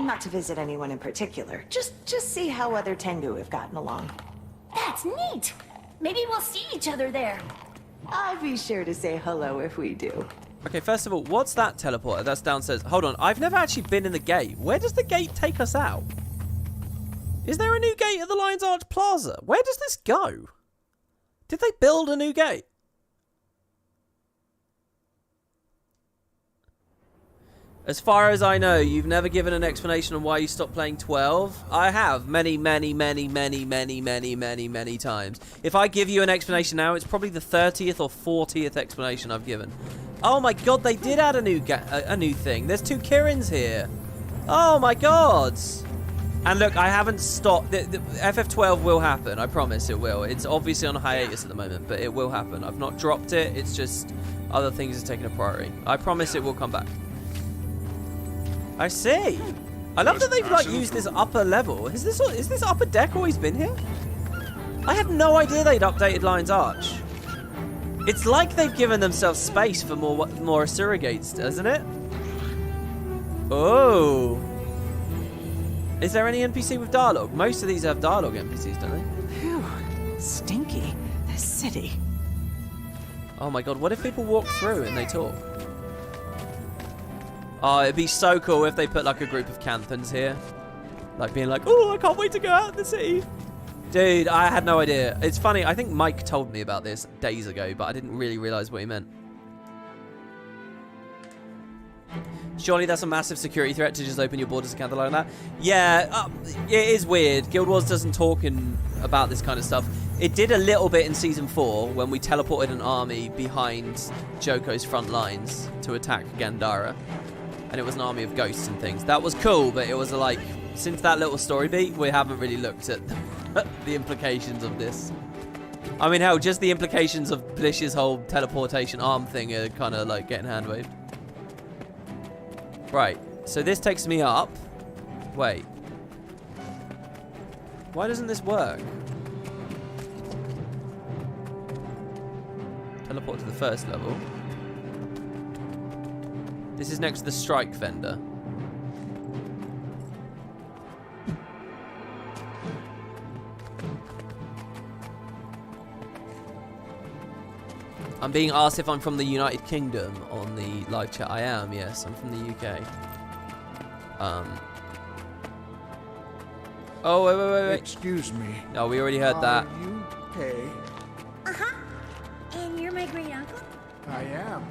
Not to visit anyone in particular. Just see how other Tengu have gotten along. That's neat. Maybe we'll see each other there. I'll be sure to say hello if we do. Okay, first of all, what's that teleporter? That's downstairs. Hold on, I've never actually been in the gate. Where does the gate take us out? Is there a new gate at the Lion's Arch Plaza? Where does this go? Did they build a new gate? As far as I know, you've never given an explanation on why you stopped playing 12. I have many times. If I give you an explanation now, it's probably the 30th or 40th explanation I've given. Oh my god, they did add a new thing. There's 2 Kirins here. Oh my god. And look, I haven't stopped. The FF12 will happen. I promise it will. It's obviously on hiatus at the moment, but it will happen. I've not dropped it. It's just other things are taking a priority. I promise it will come back. I see. I love that they've like used this upper level. Is this upper deck always been here? I had no idea they'd updated Lion's Arch. It's like they've given themselves space for more surrogates, doesn't it? Oh. Is there any NPC with dialogue? Most of these have dialogue NPCs, don't they? Phew. Stinky. This city. Oh my god, what if people walk through and they talk? Oh, it'd be so cool if they put like a group of Canthans here. Like being like, oh, I can't wait to go out in the city. Dude, I had no idea. It's funny, I think Mike told me about this days ago, but I didn't really realize what he meant. Surely that's a massive security threat to just open your borders to Cantha like that. Yeah, it is weird. Guild Wars doesn't talk about this kind of stuff. It did a little bit in Season 4 when we teleported an army behind Joko's front lines to attack Gandhara. And it was an army of ghosts and things. That was cool, but it was like, since that little story beat, we haven't really looked at the implications of this. I mean, hell, just the implications of Blish's whole teleportation arm thing are kind of like getting hand-waved. Right, so this takes me up. Wait. Why doesn't this work? Teleport to the first level. This is next to the strike vendor. I'm being asked if I'm from the United Kingdom on the live chat. I am, yes. I'm from the UK. Oh, wait. Excuse me. No, we already heard that. Are you Hay? Uh-huh. And you're my great uncle? I am.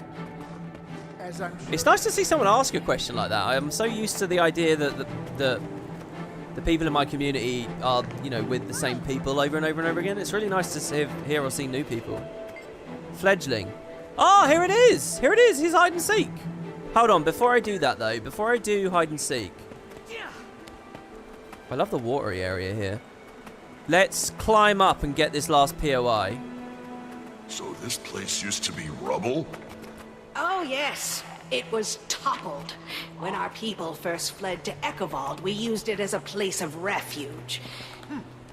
As I'm sure It's nice to see someone ask a question like that. I'm so used to the idea that the people in my community are, you know, with the same people over and over and over again. It's really nice to hear or see new people. Fledgling. Oh, here it is. Here it is. He's hide and seek. Hold on. Before I do that, though, before I do hide and seek, I love the watery area here. Let's climb up and get this last POI. So this place used to be rubble? Oh, yes. It was toppled. When our people first fled to Echovald, we used it as a place of refuge.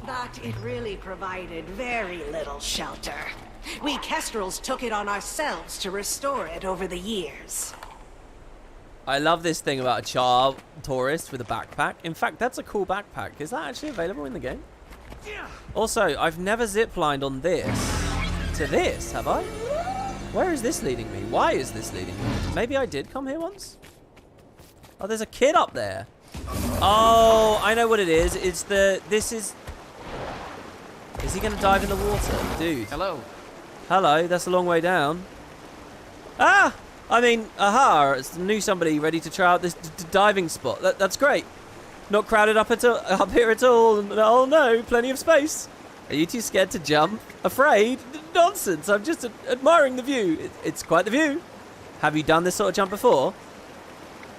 But it really provided very little shelter. We Kestrels took it on ourselves to restore it over the years. I love this thing about a child tourist with a backpack. In fact, that's a cool backpack. Is that actually available in the game? Also, I've never ziplined on this to this, have I? Where is this leading me? Why is this leading me? Maybe I did come here once? Oh, there's a kid up there. Oh, I know what it is. It's this is he going to dive in the water? Dude. Hello. Hello, that's a long way down. Ah! I mean, aha, knew somebody ready to try out this diving spot. That's great. Not crowded up here at all. Oh no, plenty of space. Are you too scared to jump? Afraid? Nonsense, I'm just admiring the view. It's quite the view. Have you done this sort of jump before?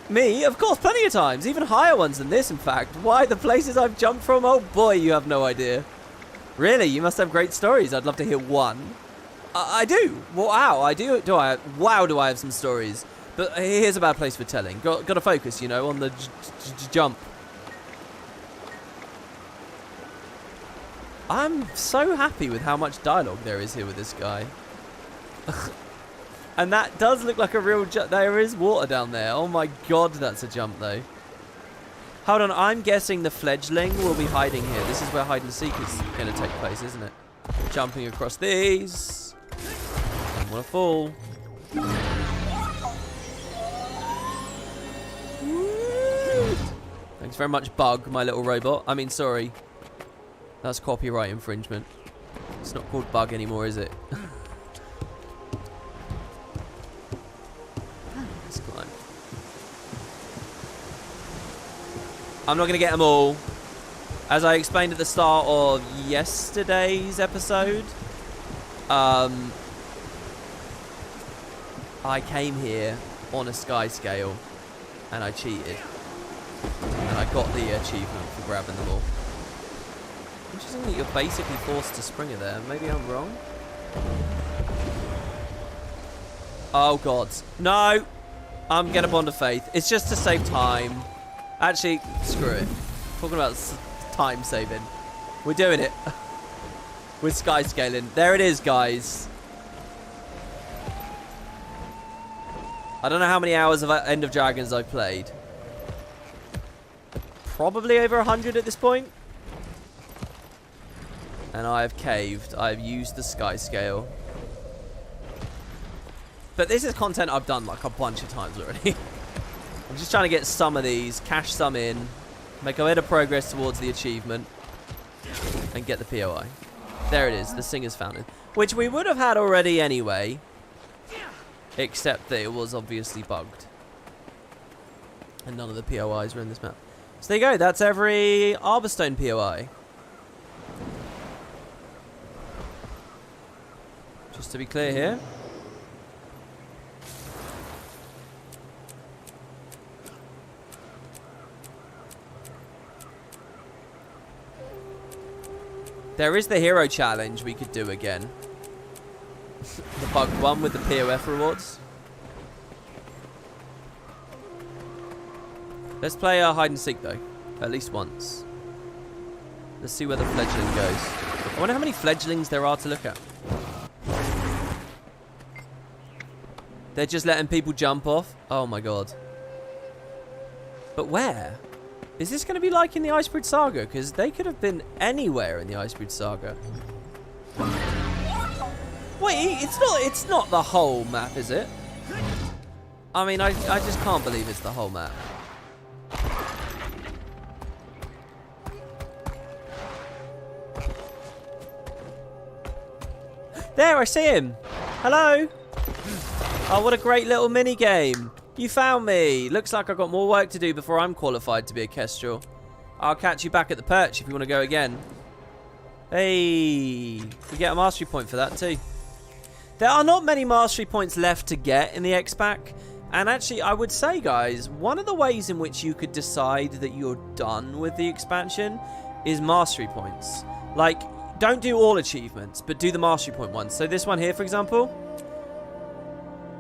Me? Of course, plenty of times. Even higher ones than this, in fact. Why, the places I've jumped from? Oh boy, you have no idea. Really? You must have great stories. I'd love to hear one. I do. Wow, I do. Wow, do I have some stories. But here's a bad place for telling. Got to focus, you know, on the jump. I'm so happy with how much dialogue there is here with this guy. And that does look like a real jump. There is water down there. Oh my god, that's a jump though. Hold on, I'm guessing the fledgling will be hiding here. This is where hide and seek is going to take place, isn't it? Jumping across these. Don't want to fall. Thanks very much, Bug, my little robot. I mean, sorry. That's copyright infringement. It's not called Bug anymore, is it? Let's climb. I'm not going to get them all. As I explained at the start of yesterday's episode, I came here on a sky scale and I cheated. And I got the achievement for grabbing them all. Interesting that you're basically forced to Springer there. Maybe I'm wrong? Oh, God. No! I'm going to Bond of Faith. It's just to save time. Actually, screw it. Talking about time saving. We're doing it. With sky scaling. There it is, guys. I don't know how many hours of End of Dragons I've played. Probably over 100 at this point. And I have caved. I have used the sky scale. But this is content I've done like a bunch of times already. I'm just trying to get some of these, cash some in, make a bit of progress towards the achievement, and get the POI. There it is, the Singer's Fountain. Which we would have had already anyway, except that it was obviously bugged. And none of the POIs were in this map. So there you go, that's every Arborstone POI. Just to be clear here. There is the hero challenge we could do again. The bugged one with the POF rewards. Let's play hide and seek though. At least once. Let's see where the fledgling goes. I wonder how many fledglings there are to look at. They're just letting people jump off? Oh my god. But where? Is this going to be like in the Icebridge Saga? Because they could have been anywhere in the Icebridge Saga. Wait, it's not the whole map, is it? I mean, I just can't believe it's the whole map. There, I see him. Hello. Oh, what a great little mini game. You found me. Looks like I've got more work to do before I'm qualified to be a Kestrel. I'll catch you back at the perch if you want to go again. Hey, we get a mastery point for that too. There are not many mastery points left to get in the X-Pack. And actually, I would say, guys, one of the ways in which you could decide that you're done with the expansion is mastery points. Like, don't do all achievements, but do the mastery point ones. So this one here, for example.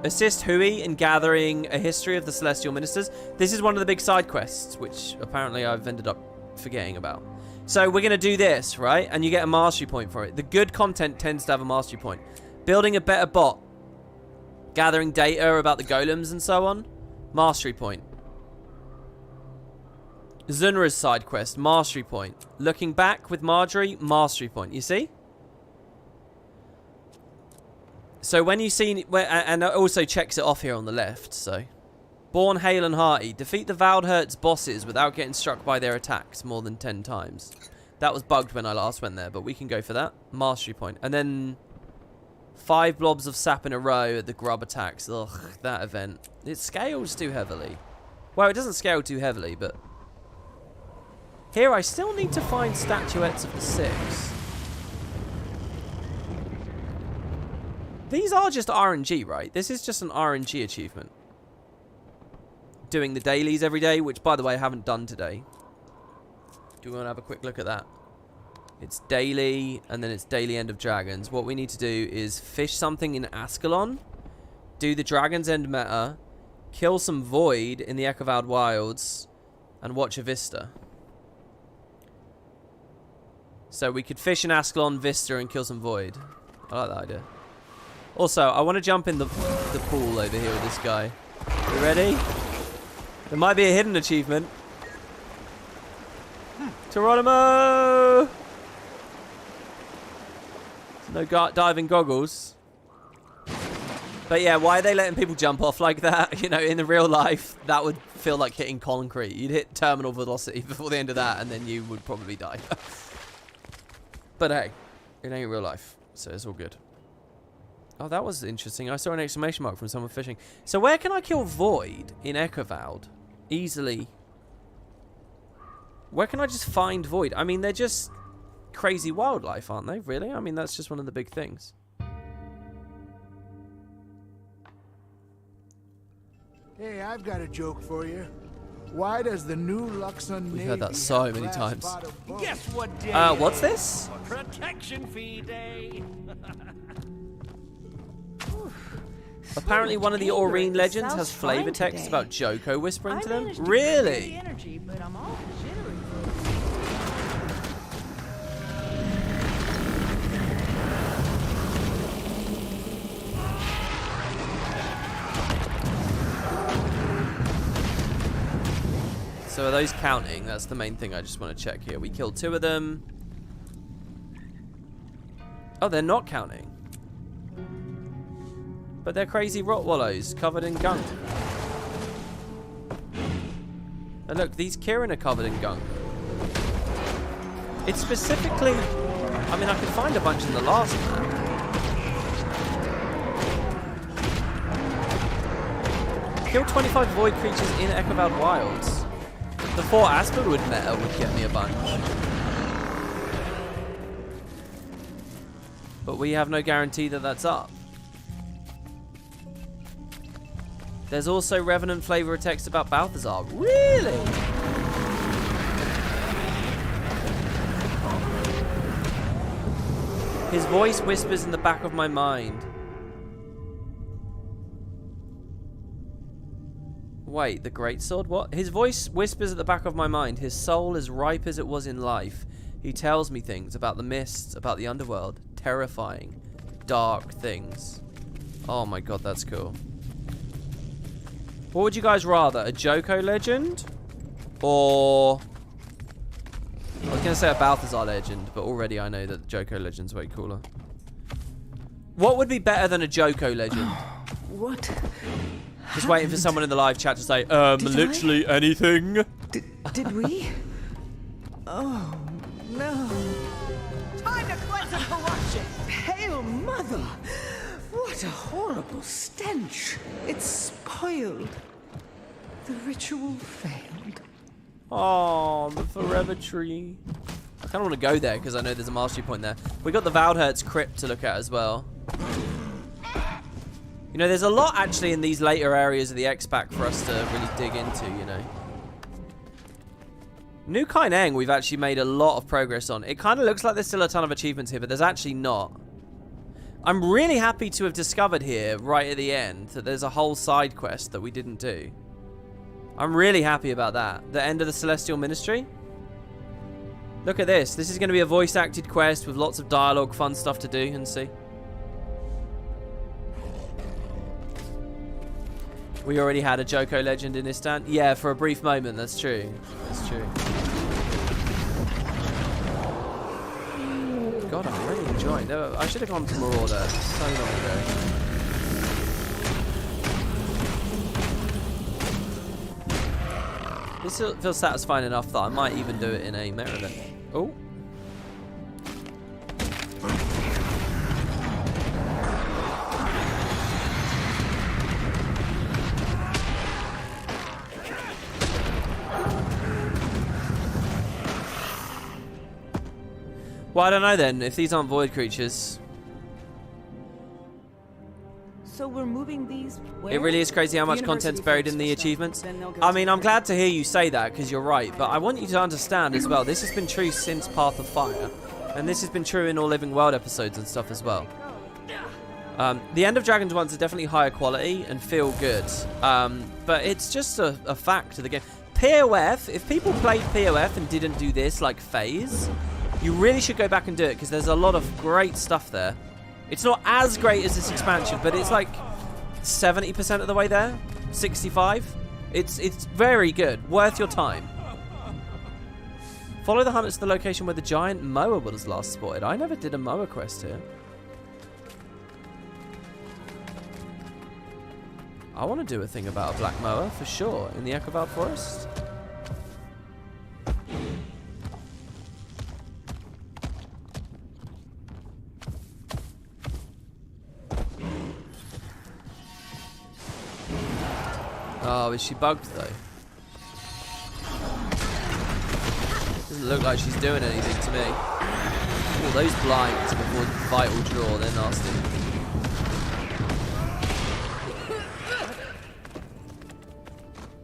Assist Hui in gathering a history of the Celestial Ministers. This is one of the big side quests, which apparently I've ended up forgetting about. So we're going to do this, right? And you get a mastery point for it. The good content tends to have a mastery point. Building a better bot. Gathering data about the golems and so on. Mastery point. Zunra's side quest. Mastery point. Looking back with Marjorie. Mastery point. You see? So when you see, and it also checks it off here on the left, so. Born hale and hearty. Defeat the Valdhert's bosses without getting struck by their attacks more than 10 times. That was bugged when I last went there, but we can go for that. Mastery point. And then 5 blobs of sap in a row at the grub attacks. Ugh, that event. It scales too heavily. Well, it doesn't scale too heavily, but. Here I still need to find statuettes of the 6. These are just RNG, right? This is just an RNG achievement. Doing the dailies every day, which, by the way, I haven't done today. Do we want to have a quick look at that? It's daily, and then it's daily End of Dragons. What we need to do is fish something in Ascalon, do the Dragon's End meta, kill some Void in the Echovald Wilds, and watch a Vista. So we could fish in Ascalon, Vista, and kill some Void. I like that idea. Also, I want to jump in the pool over here with this guy. You ready? There might be a hidden achievement. Geronimo! No diving goggles. But yeah, why are they letting people jump off like that? You know, in the real life, that would feel like hitting concrete. You'd hit terminal velocity before the end of that, and then you would probably die. But hey, it ain't real life, so it's all good. Oh, that was interesting. I saw an exclamation mark from someone fishing. So where can I kill Void in Echovald? Easily. Where can I just find void? I mean, they're just crazy wildlife, aren't they? Really? I mean, that's just one of the big things. Hey, I've got a joke for you. Why does the new Luxon Navy We've heard that so have many glass times. bottom boats? Guess what day? What's this? Protection fee day. Apparently one of the Aurene legends has flavor text about Joko whispering to them. Really? Energy, but I'm all jittery. So are those counting? That's the main thing I just want to check here. We killed 2 of them. Oh, they're not counting. But they're crazy Rottweilos covered in gunk. And look, these Kirin are covered in gunk. It's specifically... I mean, I could find a bunch in the last map. Kill 25 void creatures in Echovald Wilds. The 4 Aspenwood meta would get me a bunch. But we have no guarantee that that's up. There's also Revenant flavor of text about Balthazar. Really? His voice whispers in the back of my mind. Wait, the greatsword? What? His voice whispers at the back of my mind. His soul as ripe as it was in life. He tells me things about the mists, about the underworld. Terrifying, dark things. Oh my god, that's cool. What would you guys rather? A Joko legend? Or... I was going to say a Balthazar legend, but already I know that the Joko legend's way cooler. What would be better than a Joko legend? What? Just waiting for someone in the live chat to say, literally anything. Did we? Oh, no. Time to cleanse and corruption. Hail Mother! What a horrible stench. It's spoiled. The ritual failed. Oh, the forever tree. I kind of want to go there because I know there's a mastery point there. We got the Valdhert's crypt to look at as well. You know, there's a lot actually in these later areas of the X-Pack for us to really dig into, you know. New Kaineng we've actually made a lot of progress on. It kind of looks like there's still a ton of achievements here, but there's actually not. I'm really happy to have discovered here, right at the end, that there's a whole side quest that we didn't do. I'm really happy about that. The end of the Celestial Ministry. Look at this. This is going to be a voice-acted quest with lots of dialogue, fun stuff to do and see. We already had a Joko legend in Istan. Yeah, for a brief moment. That's true. That's true. God, I'm really enjoying it. I should have gone to Marauder so long ago. This feels satisfying enough that I might even do it in a meta event. Oh. Well, I don't know then, if these aren't void creatures. So we're moving these where? It really is crazy how much content's buried in the achievements. I mean, I'm glad to hear you say that, because you're right, but I want you to understand as well, this has been true since Path of Fire, and this has been true in all Living World episodes and stuff as well. The End of Dragons ones are definitely higher quality and feel good, but it's just a fact of the game. POF, if people played POF and didn't do this, like phase, you really should go back and do it, because there's a lot of great stuff there. It's not as great as this expansion, but it's like 70% of the way there, 65. It's very good, worth your time. Follow the hunters to the location where the giant moa was last spotted. I never did a moa quest here. I want to do a thing about a black moa for sure in the Echovald Forest. Oh, is she bugged though? Doesn't look like she's doing anything to me. Oh, those blinds before vital draw, they're nasty.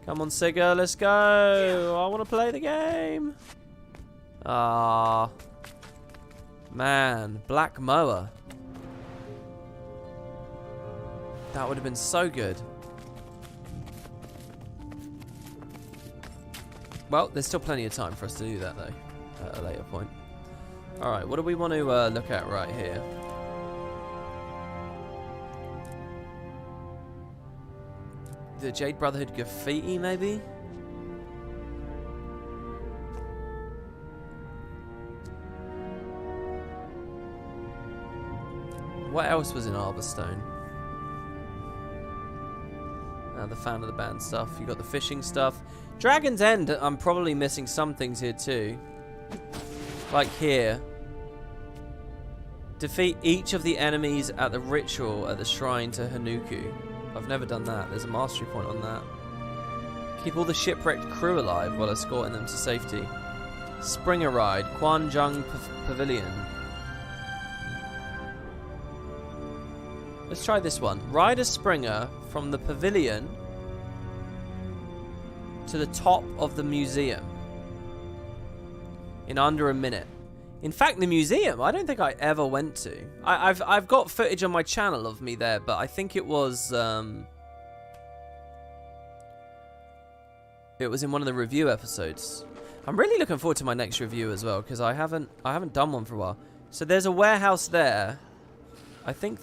Come on, Sigga, let's go. I want to play the game. Ah, man, Black Mower. That would have been so good. Well, there's still plenty of time for us to do that, though, at a later point. Alright, what do we want to look at right here? The Jade Brotherhood graffiti, maybe? What else was in Arborstone? The fan of the band stuff. You got the fishing stuff. Dragon's End, I'm probably missing some things here too. Like here. Defeat each of the enemies at the ritual at the shrine to Hanuku. I've never done that. There's a mastery point on that. Keep all the shipwrecked crew alive while escorting them to safety. Springer Ride, Kwanjung Pavilion. Let's try this one. Ride a Springer from the pavilion to the top of the museum in under a minute. In fact, the museum, I don't think I ever went to. I've got footage on my channel of me there, but I think it was in one of the review episodes. I'm really looking forward to my next review as well, because I haven't done one for a while. So there's a warehouse there. I think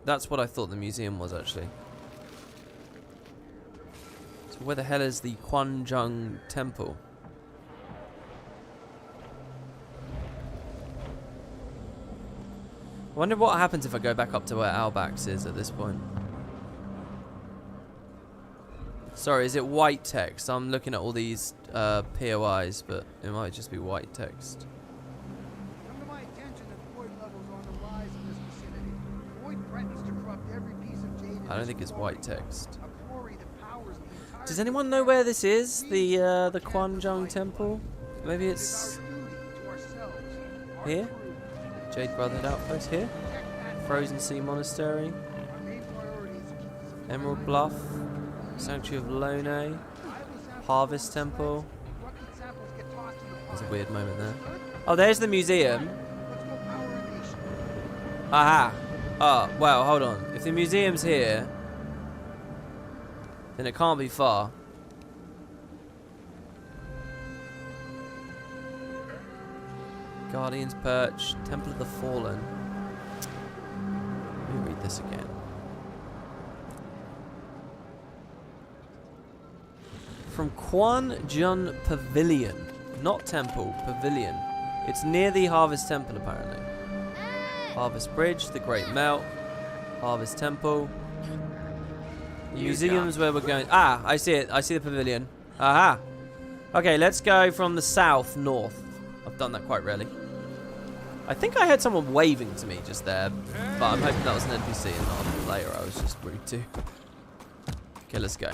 that's what I thought the museum was, actually. So where the hell is the Kwanjung Temple? I wonder what happens if I go back up to where Albax is at this point. Sorry, is it white text? I'm looking at all these POIs, but it might just be white text. Come to my attention that void levels are on the rise in this vicinity. Void threatens to corrupt every piece of Jade. I don't think it's white text. A quarry that powers the entire. Does anyone know where this is? The Kwanjung Temple? Maybe it's here? Jade Brotherhood Outpost here? Frozen Sea Monastery? Emerald Bluff? Sanctuary of Lone? Harvest Temple? There's a weird moment there. Oh, there's the museum. Aha! Oh, well, hold on. If the museum's here, then it can't be far. Guardian's Perch, Temple of the Fallen. Let me read this again. From Kwanjung Pavilion. Not Temple, Pavilion. It's near the Harvest Temple, apparently. Harvest Bridge, the Great Melt. Harvest Temple. Museums where we're going. Ah, I see it. I see the pavilion. Aha. Okay, let's go from the south north. I've done that quite rarely. I think I heard someone waving to me just there, but I'm hoping that was an NPC and not a player I was just rude to. Okay, let's go.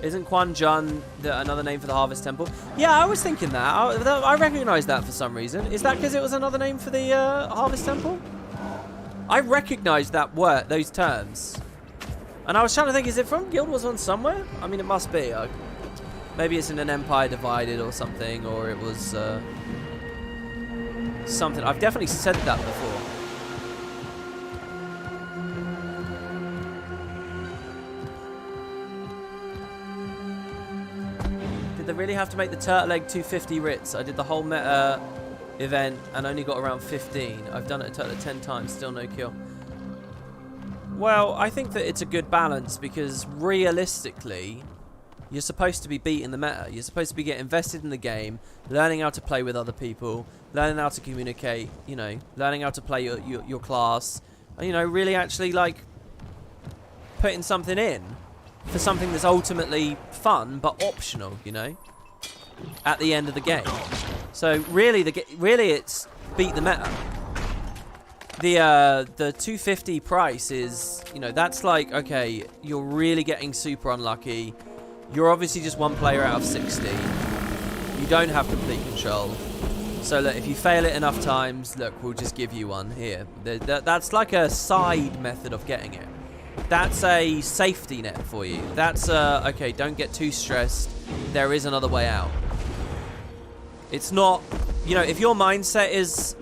Isn't Kwanjung another name for the Harvest Temple? Yeah, I was thinking that. I recognized that for some reason. Is that because it was another name for the Harvest Temple? I recognized that word, those terms. And I was trying to think, is it from Guild Wars 1 somewhere? I mean, it must be. Maybe it's in an Empire Divided or something, or it was something. I've definitely said that before. Did they really have to make the Turtle Egg 250 writs? I did the whole meta event and only got around 15. I've done it a total of 10 times, still no kill. Well, I think that it's a good balance because realistically, you're supposed to be beating the meta. You're supposed to be getting invested in the game, learning how to play with other people, learning how to communicate, you know, learning how to play your class, and, you know, really actually, like, putting something in for something that's ultimately fun but optional, you know, at the end of the game. So really, it's beat the meta. The 250 price is, you know, that's like, okay, you're really getting super unlucky. You're obviously just one player out of 60. You don't have complete control. So look, if you fail it enough times, look, we'll just give you one here. That's like a side method of getting it. That's a safety net for you. That's okay, don't get too stressed. There is another way out. It's not, you know, if your mindset is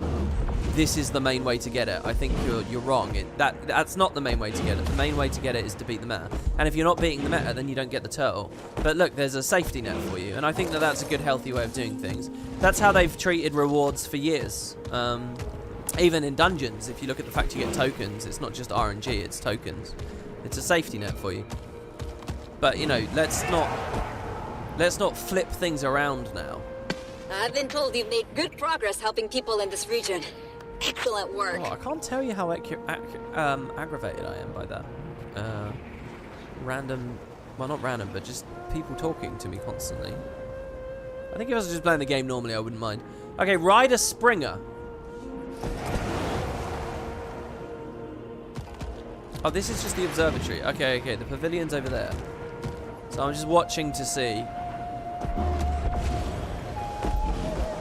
this is the main way to get it, I think you're wrong. That's not the main way to get it. The main way to get it is to beat the meta. And if you're not beating the meta, then you don't get the turtle. But look, there's a safety net for you, and I think that that's a good, healthy way of doing things. That's how they've treated rewards for years. Even in dungeons, if you look at the fact you get tokens, it's not just RNG, it's tokens. It's a safety net for you. But you know, let's not flip things around now. I've been told you've made good progress helping people in this region. Excellent work. Oh, I can't tell you how aggravated I am by that. Random, well, not random, but just people talking to me constantly. I think if I was just playing the game normally, I wouldn't mind. Okay, Ryder Springer. Oh, this is just the observatory. Okay, okay, the pavilion's over there. So I'm just watching to see.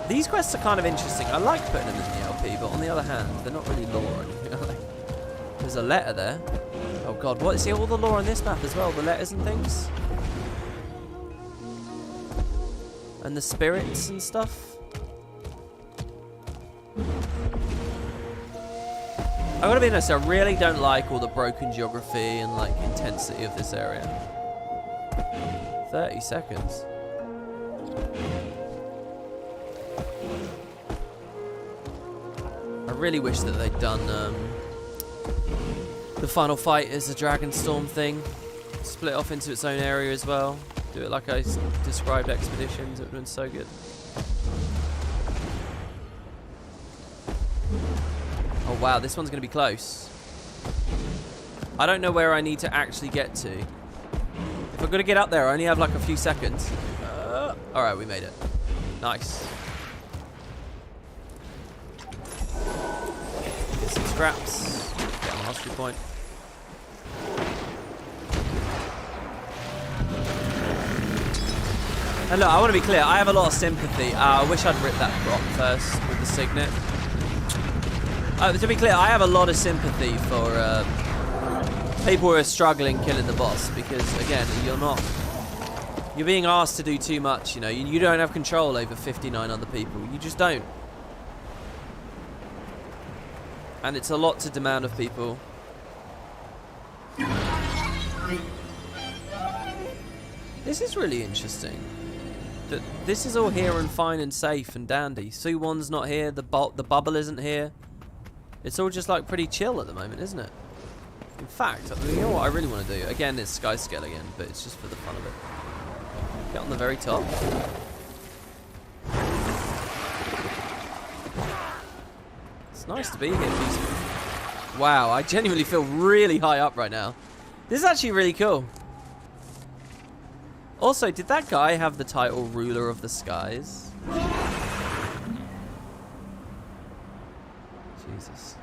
These quests are kind of interesting. I like putting them in the LP, but on the other hand, they're not really lore or anything. There's a letter there. Oh god, what? See all the lore on this map as well, the letters and things? And the spirits and stuff. I gotta be honest, I really don't like all the broken geography and like intensity of this area. 30 seconds. I really wish that they'd done the final fight as a Dragonstorm thing. Split off into its own area as well. Do it like I described Expeditions. It would have been so good. Oh wow, this one's going to be close. I don't know where I need to actually get to. If I'm going to get up there, I only have like a few seconds. Alright, we made it. Nice. Get some scraps. Get a mastery point. And look, I want to be clear, I have a lot of sympathy. I wish I'd ripped that rock first with the signet. To be clear, I have a lot of sympathy for people who are struggling killing the boss, because again, you're being asked to do too much, you know. You don't have control over 59 other people. You just don't. And it's a lot to demand of people. This is really interesting. That this is all here and fine and safe and dandy. Suwon's not here, the bubble isn't here. It's all just like pretty chill at the moment, isn't it? In fact, you know what I really want to do? Again, it's sky scale again, but it's just for the fun of it. Get on the very top. It's nice to be here, peaceful. Wow, I genuinely feel really high up right now. This is actually really cool. Also, did that guy have the title Ruler of the Skies? Jesus.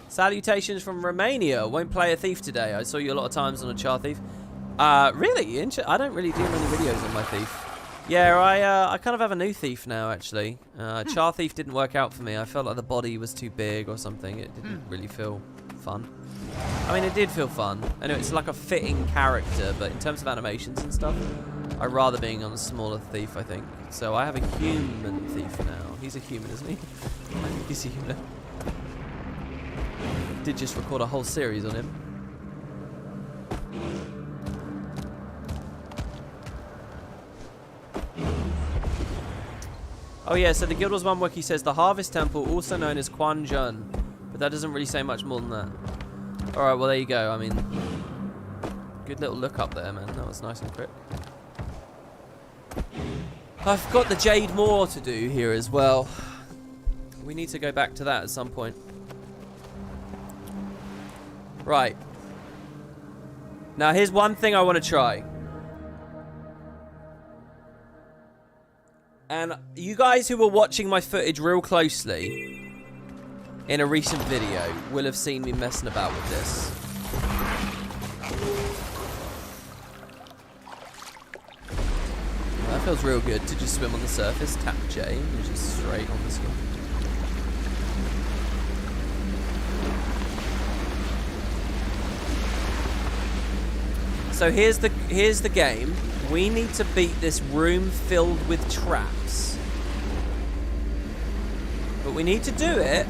Salutations from Romania. Won't play a thief today. I saw you a lot of times on a Char Thief. Really? I don't really do many videos on my thief. Yeah, I kind of have a new thief now, actually. Char Thief didn't work out for me. I felt like the body was too big or something. It didn't really feel fun. I mean, it did feel fun. And it's like a fitting character, but in terms of animations and stuff, I'd rather being on a smaller thief, I think. So I have a human thief now. He's a human, isn't he? I think he's a human. Did just record a whole series on him. Oh yeah, so the Guild Wars 1 wiki says the Harvest Temple, also known as Kwanjun, but that doesn't really say much more than that. Alright, well there you go. I mean, good little look up there, man. That was nice and quick. I've got the Jade Moor to do here as well. We need to go back to that at some point. Right. Now here's one thing I want to try. And you guys who were watching my footage real closely in a recent video will have seen me messing about with this. Feels real good to just swim on the surface, tap J, and just straight on the skin. So here's the game. We need to beat this room filled with traps. But we need to do it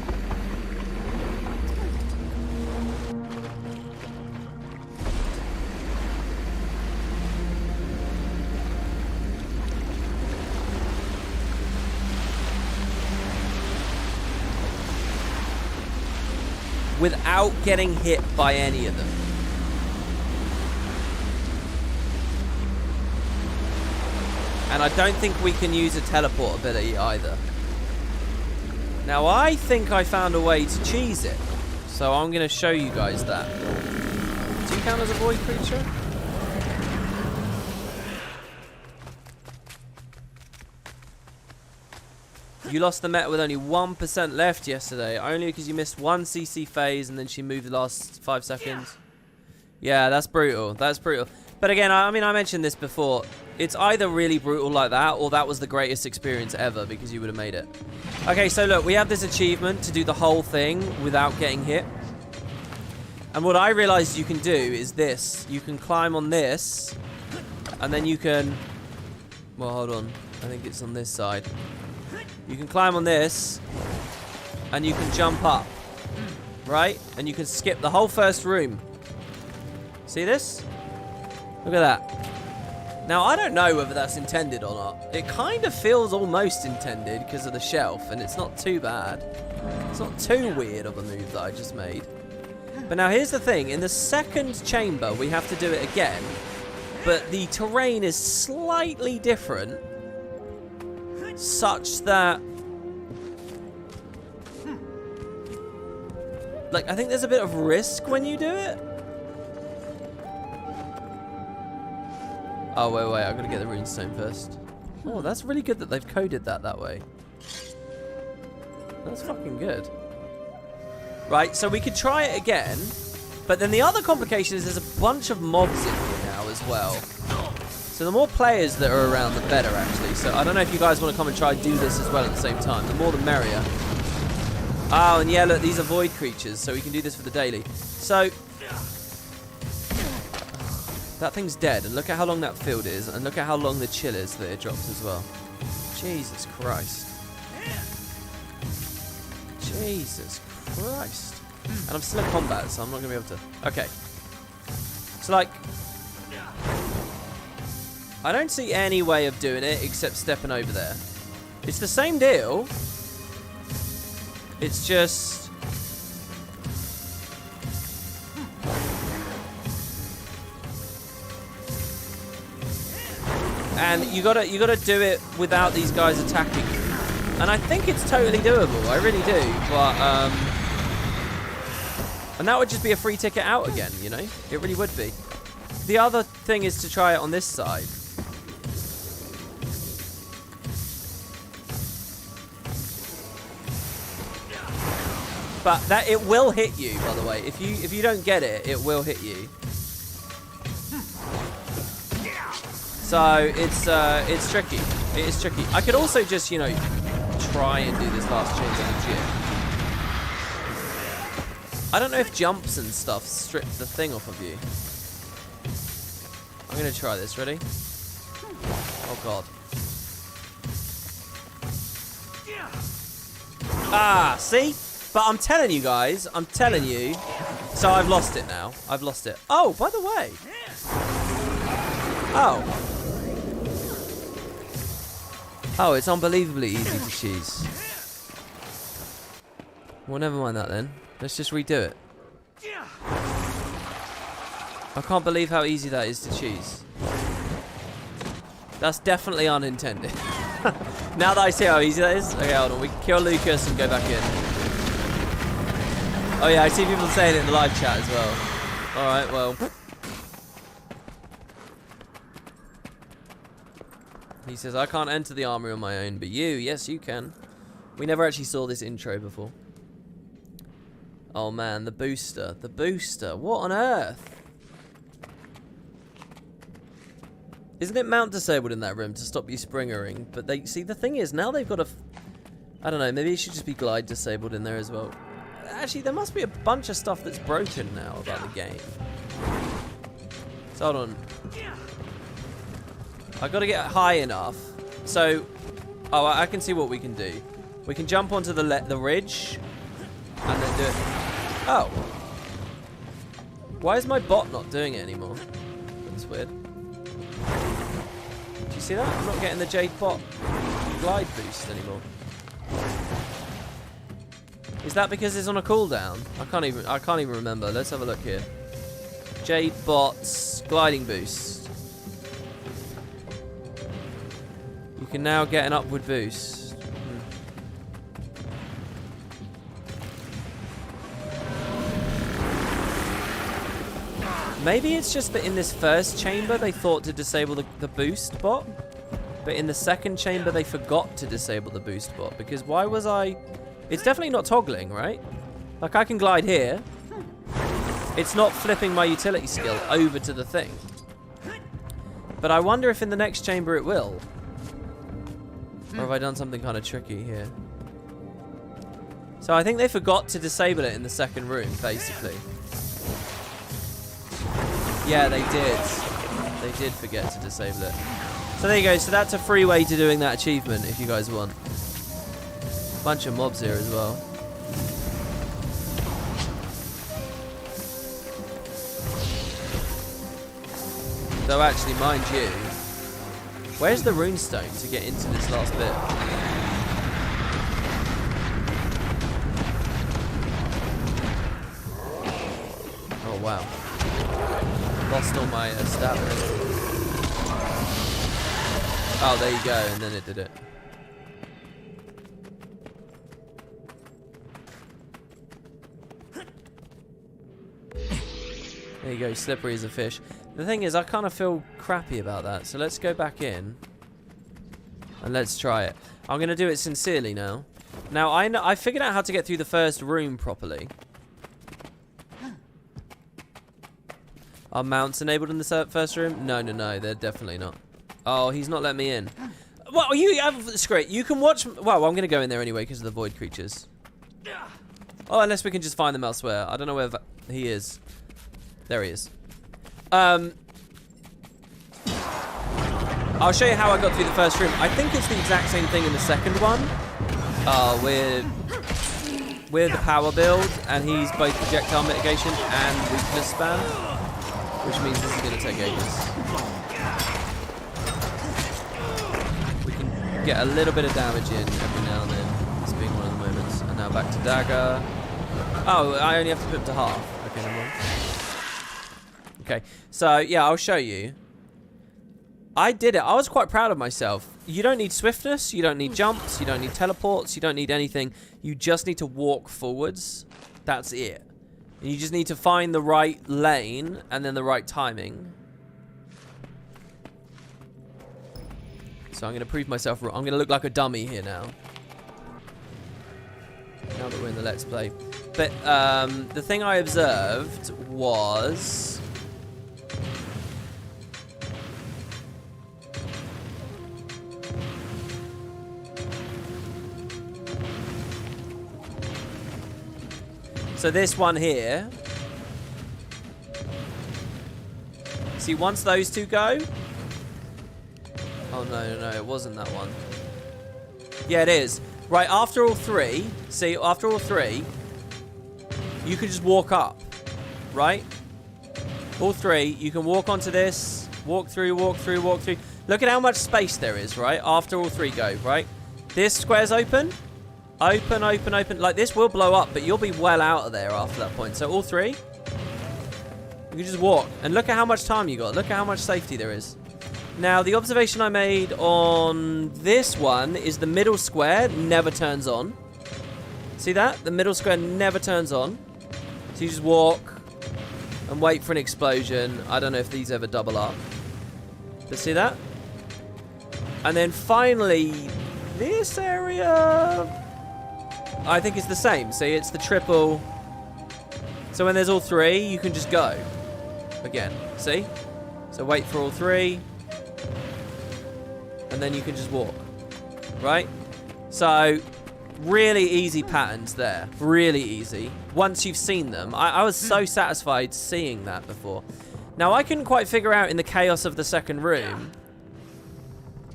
without getting hit by any of them. And I don't think we can use a teleport ability either. Now, I think I found a way to cheese it. So I'm going to show you guys that. Do you count as a void creature? You lost the meta with only 1% left yesterday. Only because you missed one CC phase and then she moved the last 5 seconds. Yeah, that's brutal. That's brutal. But again, I mean, I mentioned this before. It's either really brutal like that, or that was the greatest experience ever because you would have made it. Okay, so look, we have this achievement to do the whole thing without getting hit. And what I realized you can do is this. You can climb on this, and then you can... Well, hold on. I think it's on this side. You can climb on this, and you can jump up, right? And you can skip the whole first room. See this? Look at that. Now, I don't know whether that's intended or not. It kind of feels almost intended because of the shelf, and it's not too bad. It's not too weird of a move that I just made. But now, here's the thing. In the second chamber, we have to do it again, but the terrain is slightly different, such that... Like, I think there's a bit of risk when you do it. Oh, wait, I've got to get the runestone first. Oh, that's really good that they've coded that way. That's fucking good. Right, so we could try it again. But then the other complication is there's a bunch of mobs in here now as well. So the more players that are around, the better, actually. So I don't know if you guys want to come and try and do this as well at the same time. The more the merrier. Oh, and yeah, look, these are void creatures, so we can do this for the daily. So... That thing's dead, and look at how long that field is, and look at how long the chill is that it drops as well. Jesus Christ. Jesus Christ. And I'm still in combat, so I'm not going to be able to... Okay. So, like... I don't see any way of doing it except stepping over there. It's the same deal. It's just... And you gotta do it without these guys attacking you. And I think it's totally doable. I really do. But and that would just be a free ticket out again, you know? It really would be. The other thing is to try it on this side. But that it will hit you, by the way. If you don't get it, it will hit you. So it's tricky. It is tricky. I could also just, you know, try and do this last change in the gym. I don't know if jumps and stuff strip the thing off of you. I'm gonna try this. Ready? Oh god. Ah, see? But I'm telling you guys. I'm telling you. So I've lost it now. I've lost it. Oh, by the way. Oh. Oh, it's unbelievably easy to cheese. Well, never mind that then. Let's just redo it. I can't believe how easy that is to cheese. That's definitely unintended. Now that I see how easy that is. Okay, hold on. We can kill Lucas and go back in. Oh yeah, I see people saying it in the live chat as well. Alright, well. He says, I can't enter the armory on my own, but you, yes, you can. We never actually saw this intro before. Oh man, the booster. The booster. What on earth? Isn't it mount disabled in that room to stop you springering? But they see the thing is now they've got a. I don't know. Maybe it should just be glide disabled in there as well. Actually, there must be a bunch of stuff that's broken now about the game. So hold on. I got to get high enough. So, oh, I can see what we can do. We can jump onto the ridge and then do it. Oh. Why is my bot not doing it anymore? That's weird. Do you see that? I'm not getting the Jade bot glide boost anymore. Is that because it's on a cooldown? I can't even remember. Let's have a look here. Jade bot's gliding boost. You can now get an upward boost. Maybe it's just that in this first chamber they thought to disable the boost bot, but in the second chamber they forgot to disable the boost bot, because why was I... It's definitely not toggling, right? Like, I can glide here. It's not flipping my utility skill over to the thing. But I wonder if in the next chamber it will. Or have I done something kind of tricky here? So I think they forgot to disable it in the second room, basically. Yeah, they did. They did forget to disable it. So there you go. So that's a free way to doing that achievement if you guys want. Bunch of mobs here as well. Though actually, mind you, where's the runestone to get into this last bit? Oh wow. Lost all my stamina. Oh, there you go, and then it did it. There you go, slippery as a fish. The thing is, I kind of feel crappy about that, so let's go back in and let's try it. I'm going to do it sincerely now. Now, I figured out how to get through the first room properly. Are mounts enabled in the first room? No, they're definitely not. Oh, he's not letting me in. Well, it's great. You can watch... Well, I'm going to go in there anyway because of the void creatures. Oh, unless we can just find them elsewhere. I don't know where he is. There he is. I'll show you how I got through the first room. I think it's the exact same thing in the second one. With the power build, and he's both projectile mitigation and weakness spam, which means this is going to take ages. We can get a little bit of damage in every now and then. This being one of the moments. And now back to dagger. Oh, I only have to put him to half. Okay, never mind. Okay, so yeah, I'll show you. I did it. I was quite proud of myself. You don't need swiftness, you don't need jumps, you don't need teleports, you don't need anything. You just need to walk forwards. That's it. And you just need to find the right lane and then the right timing. So I'm going to prove myself wrong. I'm going to look like a dummy here now. Now that we're in the Let's Play. But the thing I observed was... So this one here. See, once those two go... Oh, no, it wasn't that one. Yeah, it is. Right, after all three... See, after all three... You can just walk up. Right? All three, you can walk onto this. Walk through, walk through, walk through. Look at how much space there is, right? After all three go, right? This square's open. Open, open, open. Like, this will blow up, but you'll be well out of there after that point. So all three, you can just walk. And look at how much time you got. Look at how much safety there is. Now, the observation I made on this one is the middle square never turns on. See that? The middle square never turns on. So you just walk and wait for an explosion. I don't know if these ever double up. But see that? And then finally, this area... I think it's the same. See, it's the triple. So when there's all three, you can just go. Again. See? So wait for all three. and then you can just walk, right? So, really easy patterns there. Really easy. Once you've seen them. I was so satisfied seeing that before. Now, I couldn't quite figure out in the chaos of the second room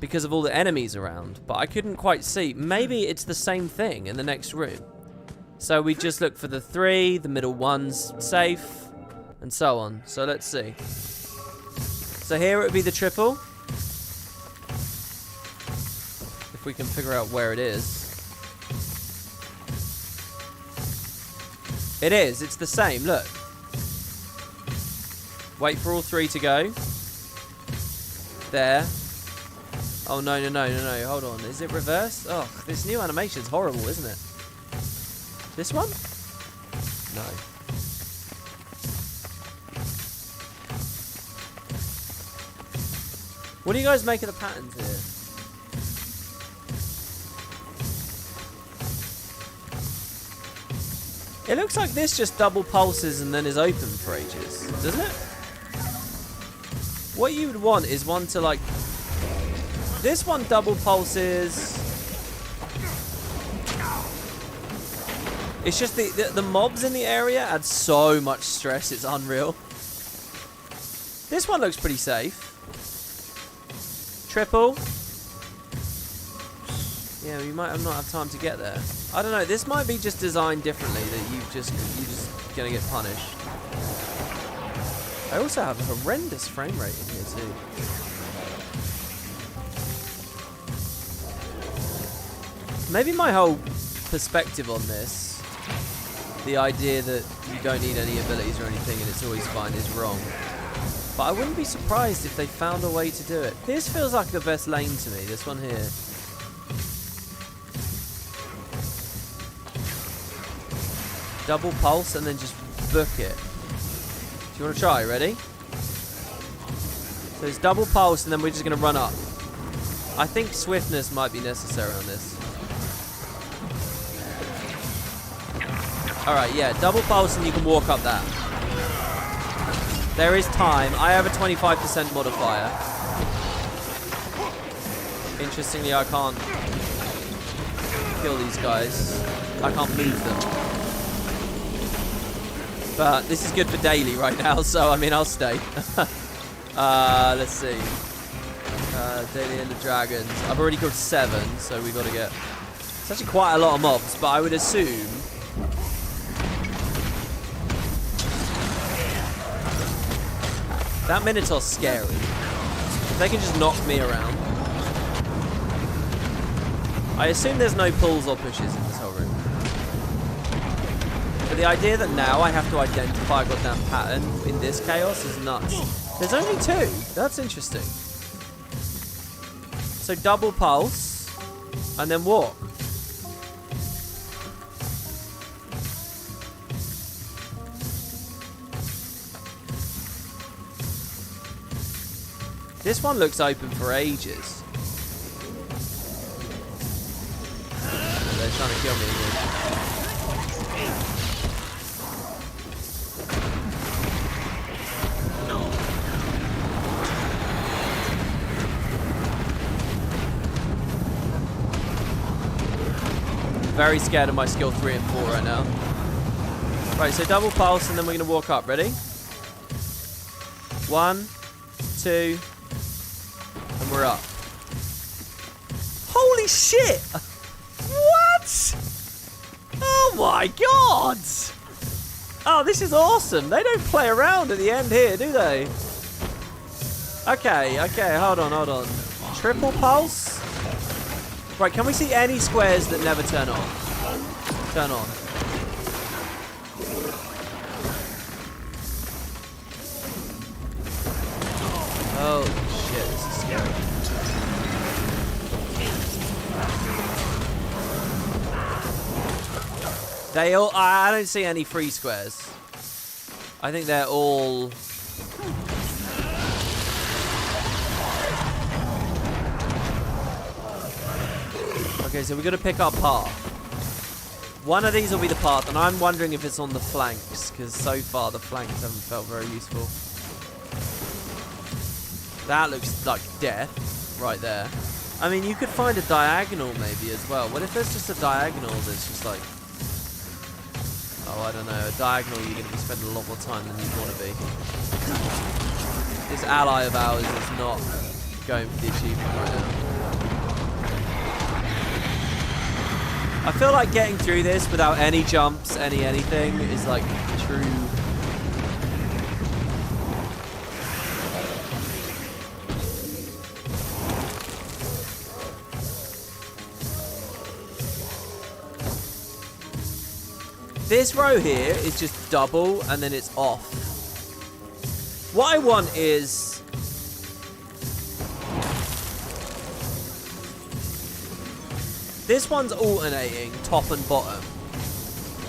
because of all the enemies around, but I couldn't quite see. Maybe it's the same thing in the next room. So we just look for the 3, the middle one's safe, and so on. So let's see. So here it would be the triple. If we can figure out where it is. It is. It's the same. Look. Wait for all 3 to go. There. Oh, no. Hold on. Is it reversed? Oh, this new animation's horrible, isn't it? This one? No. What do you guys make of the patterns here? It looks like this just double pulses and then is open for ages, doesn't it? What you would want is one to like... This one double pulses... It's just the mobs in the area add so much stress, it's unreal. This one looks pretty safe. Triple. Yeah, we might not have time to get there. I don't know, this might be just designed differently, that you're just gonna get punished. I also have a horrendous frame rate in here too. Maybe my whole perspective on this, the idea that you don't need any abilities or anything and it's always fine, is wrong. But I wouldn't be surprised if they found a way to do it. This feels like the best lane to me, this one here. Double pulse and then just book it. Do you want to try? Ready? So it's double pulse and then we're just going to run up. I think swiftness might be necessary on this. Alright, yeah, double pulse and you can walk up that. There is time. I have a 25% modifier. Interestingly, I can't kill these guys. I can't move them. But this is good for daily right now, so I mean, I'll stay. Let's see. Daily End of Dragons. I've already got 7, so we've got to get... It's actually quite a lot of mobs, but I would assume... That Minotaur's scary. If they can just knock me around. I assume there's no pulls or pushes in this whole room. But the idea that now I have to identify a goddamn pattern in this chaos is nuts. There's only 2. That's interesting. So double pulse and then walk. This one looks open for ages. They're trying to kill me again. Very scared of my skill 3 and 4 right now. Right, so double pulse and then we're going to walk up. Ready? 1, 2... And we're up. Holy shit! What? Oh my god! Oh, this is awesome. They don't play around at the end here, do they? Okay, hold on. Triple pulse? Right, can we see any squares that never turn on? Turn on. Oh shit, this is scary. They all... I don't see any free squares. I think they're all... Okay, so we're going to pick our path. One of these will be the path, and I'm wondering if it's on the flanks, because so far the flanks haven't felt very useful. That looks like death right there. I mean, you could find a diagonal maybe as well. What if there's just a diagonal that's just like... Oh, I don't know. A diagonal you're going to be spending a lot more time than you'd want to be. This ally of ours is not going for the achievement right now. I feel like getting through this without any jumps, anything is like true. This row here is just double and then it's off. What I want is... This one's alternating top and bottom.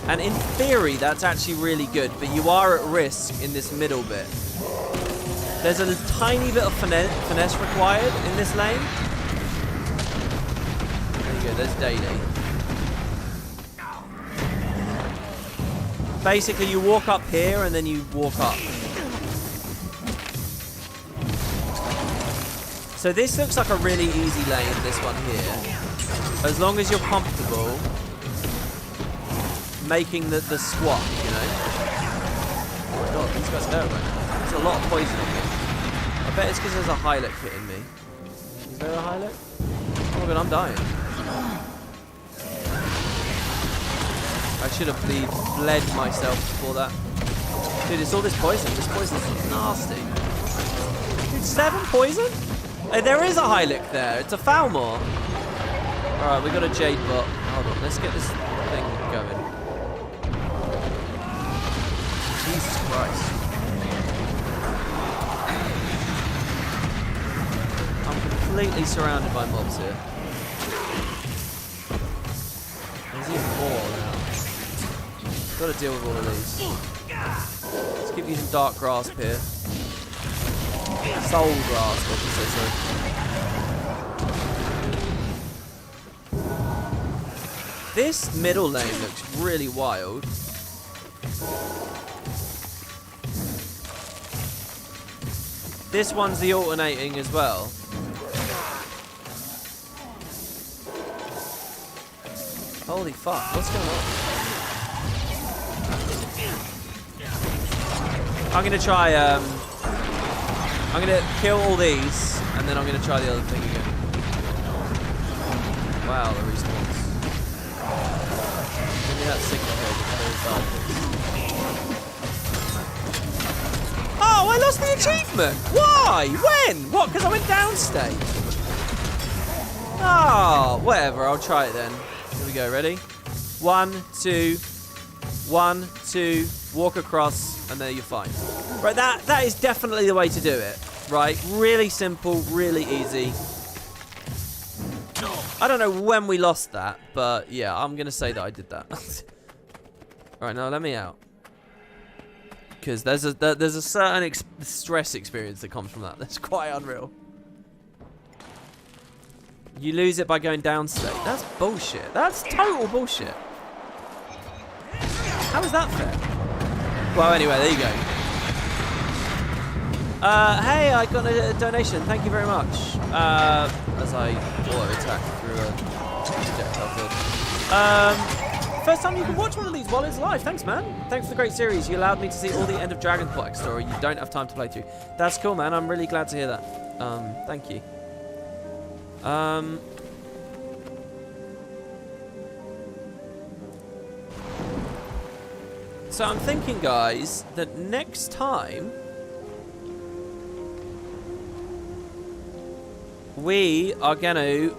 And in theory, that's actually really good, but you are at risk in this middle bit. There's a tiny bit of finesse required in this lane. There you go, there's Jade. Basically, you walk up here and then you walk up. So this looks like a really easy lane, this one here. As long as you're comfortable making the squat, you know. Oh my god, these guys hurt right now. There's a lot of poison on me. I bet it's because there's a Hylic hitting me. Is there a Hylic? Oh my god, I'm dying. I should have bled myself before that. Dude, it's all this poison. This poison's nasty. Dude, 7 poison? Hey, there is a Hylic there. It's a Falmor. Alright, we got a Jade bot. Hold on, let's get this thing going. Jesus Christ. I'm completely surrounded by mobs here. There's even more now. Got to deal with all of these. Let's keep using Dark Grasp here. Soul Grasp, I should say so. This middle lane looks really wild. This one's the alternating as well. Holy fuck, what's going on? I'm gonna try, I'm gonna kill all these, and then I'm gonna try the other thing again. Wow, the respawns. Give me that signal here, Oh, I lost the achievement! Why? When? What, because I went downstage? Oh, whatever, I'll try it then. Here we go, ready? 1, 2, 1, 2, walk across, and there you're fine. Right, that is definitely the way to do it, right? Really simple, really easy. I don't know when we lost that, but yeah, I'm going to say that I did that. Alright, now let me out. Because there's a certain stress experience that comes from that. That's quite unreal. You lose it by going downstate. That's bullshit. That's total bullshit. How is that fair? Well, anyway, there you go. Hey, I got a donation. Thank you very much. As I auto-attack through a projectile field. First time you can watch one of these while it's live. Thanks, man. Thanks for the great series. You allowed me to see all the End of Dragon's backstory you don't have time to play through. That's cool, man. I'm really glad to hear that. Thank you. So I'm thinking, guys, that next time we are going to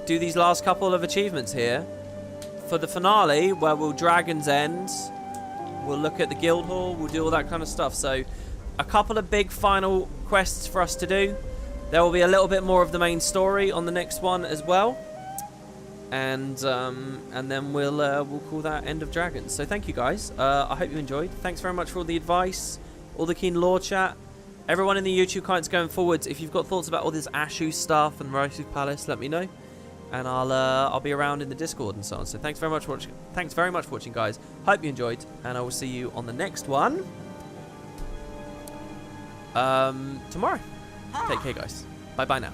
do these last couple of achievements here for the finale, where we'll Dragon's End, we'll look at the guild hall, we'll do all that kind of stuff. So a couple of big final quests for us to do. There will be a little bit more of the main story on the next one as well. And then we'll call that End of Dragons. So thank you, guys. I hope you enjoyed. Thanks very much for all the advice, all the keen lore chat. Everyone in the YouTube comments going forwards, if you've got thoughts about all this Ashu stuff and Rose's Palace, let me know, and I'll be around in the Discord and so on. So thanks very much for watching. Thanks very much for watching, guys. Hope you enjoyed, and I will see you on the next one tomorrow. Take care, guys. Bye bye now.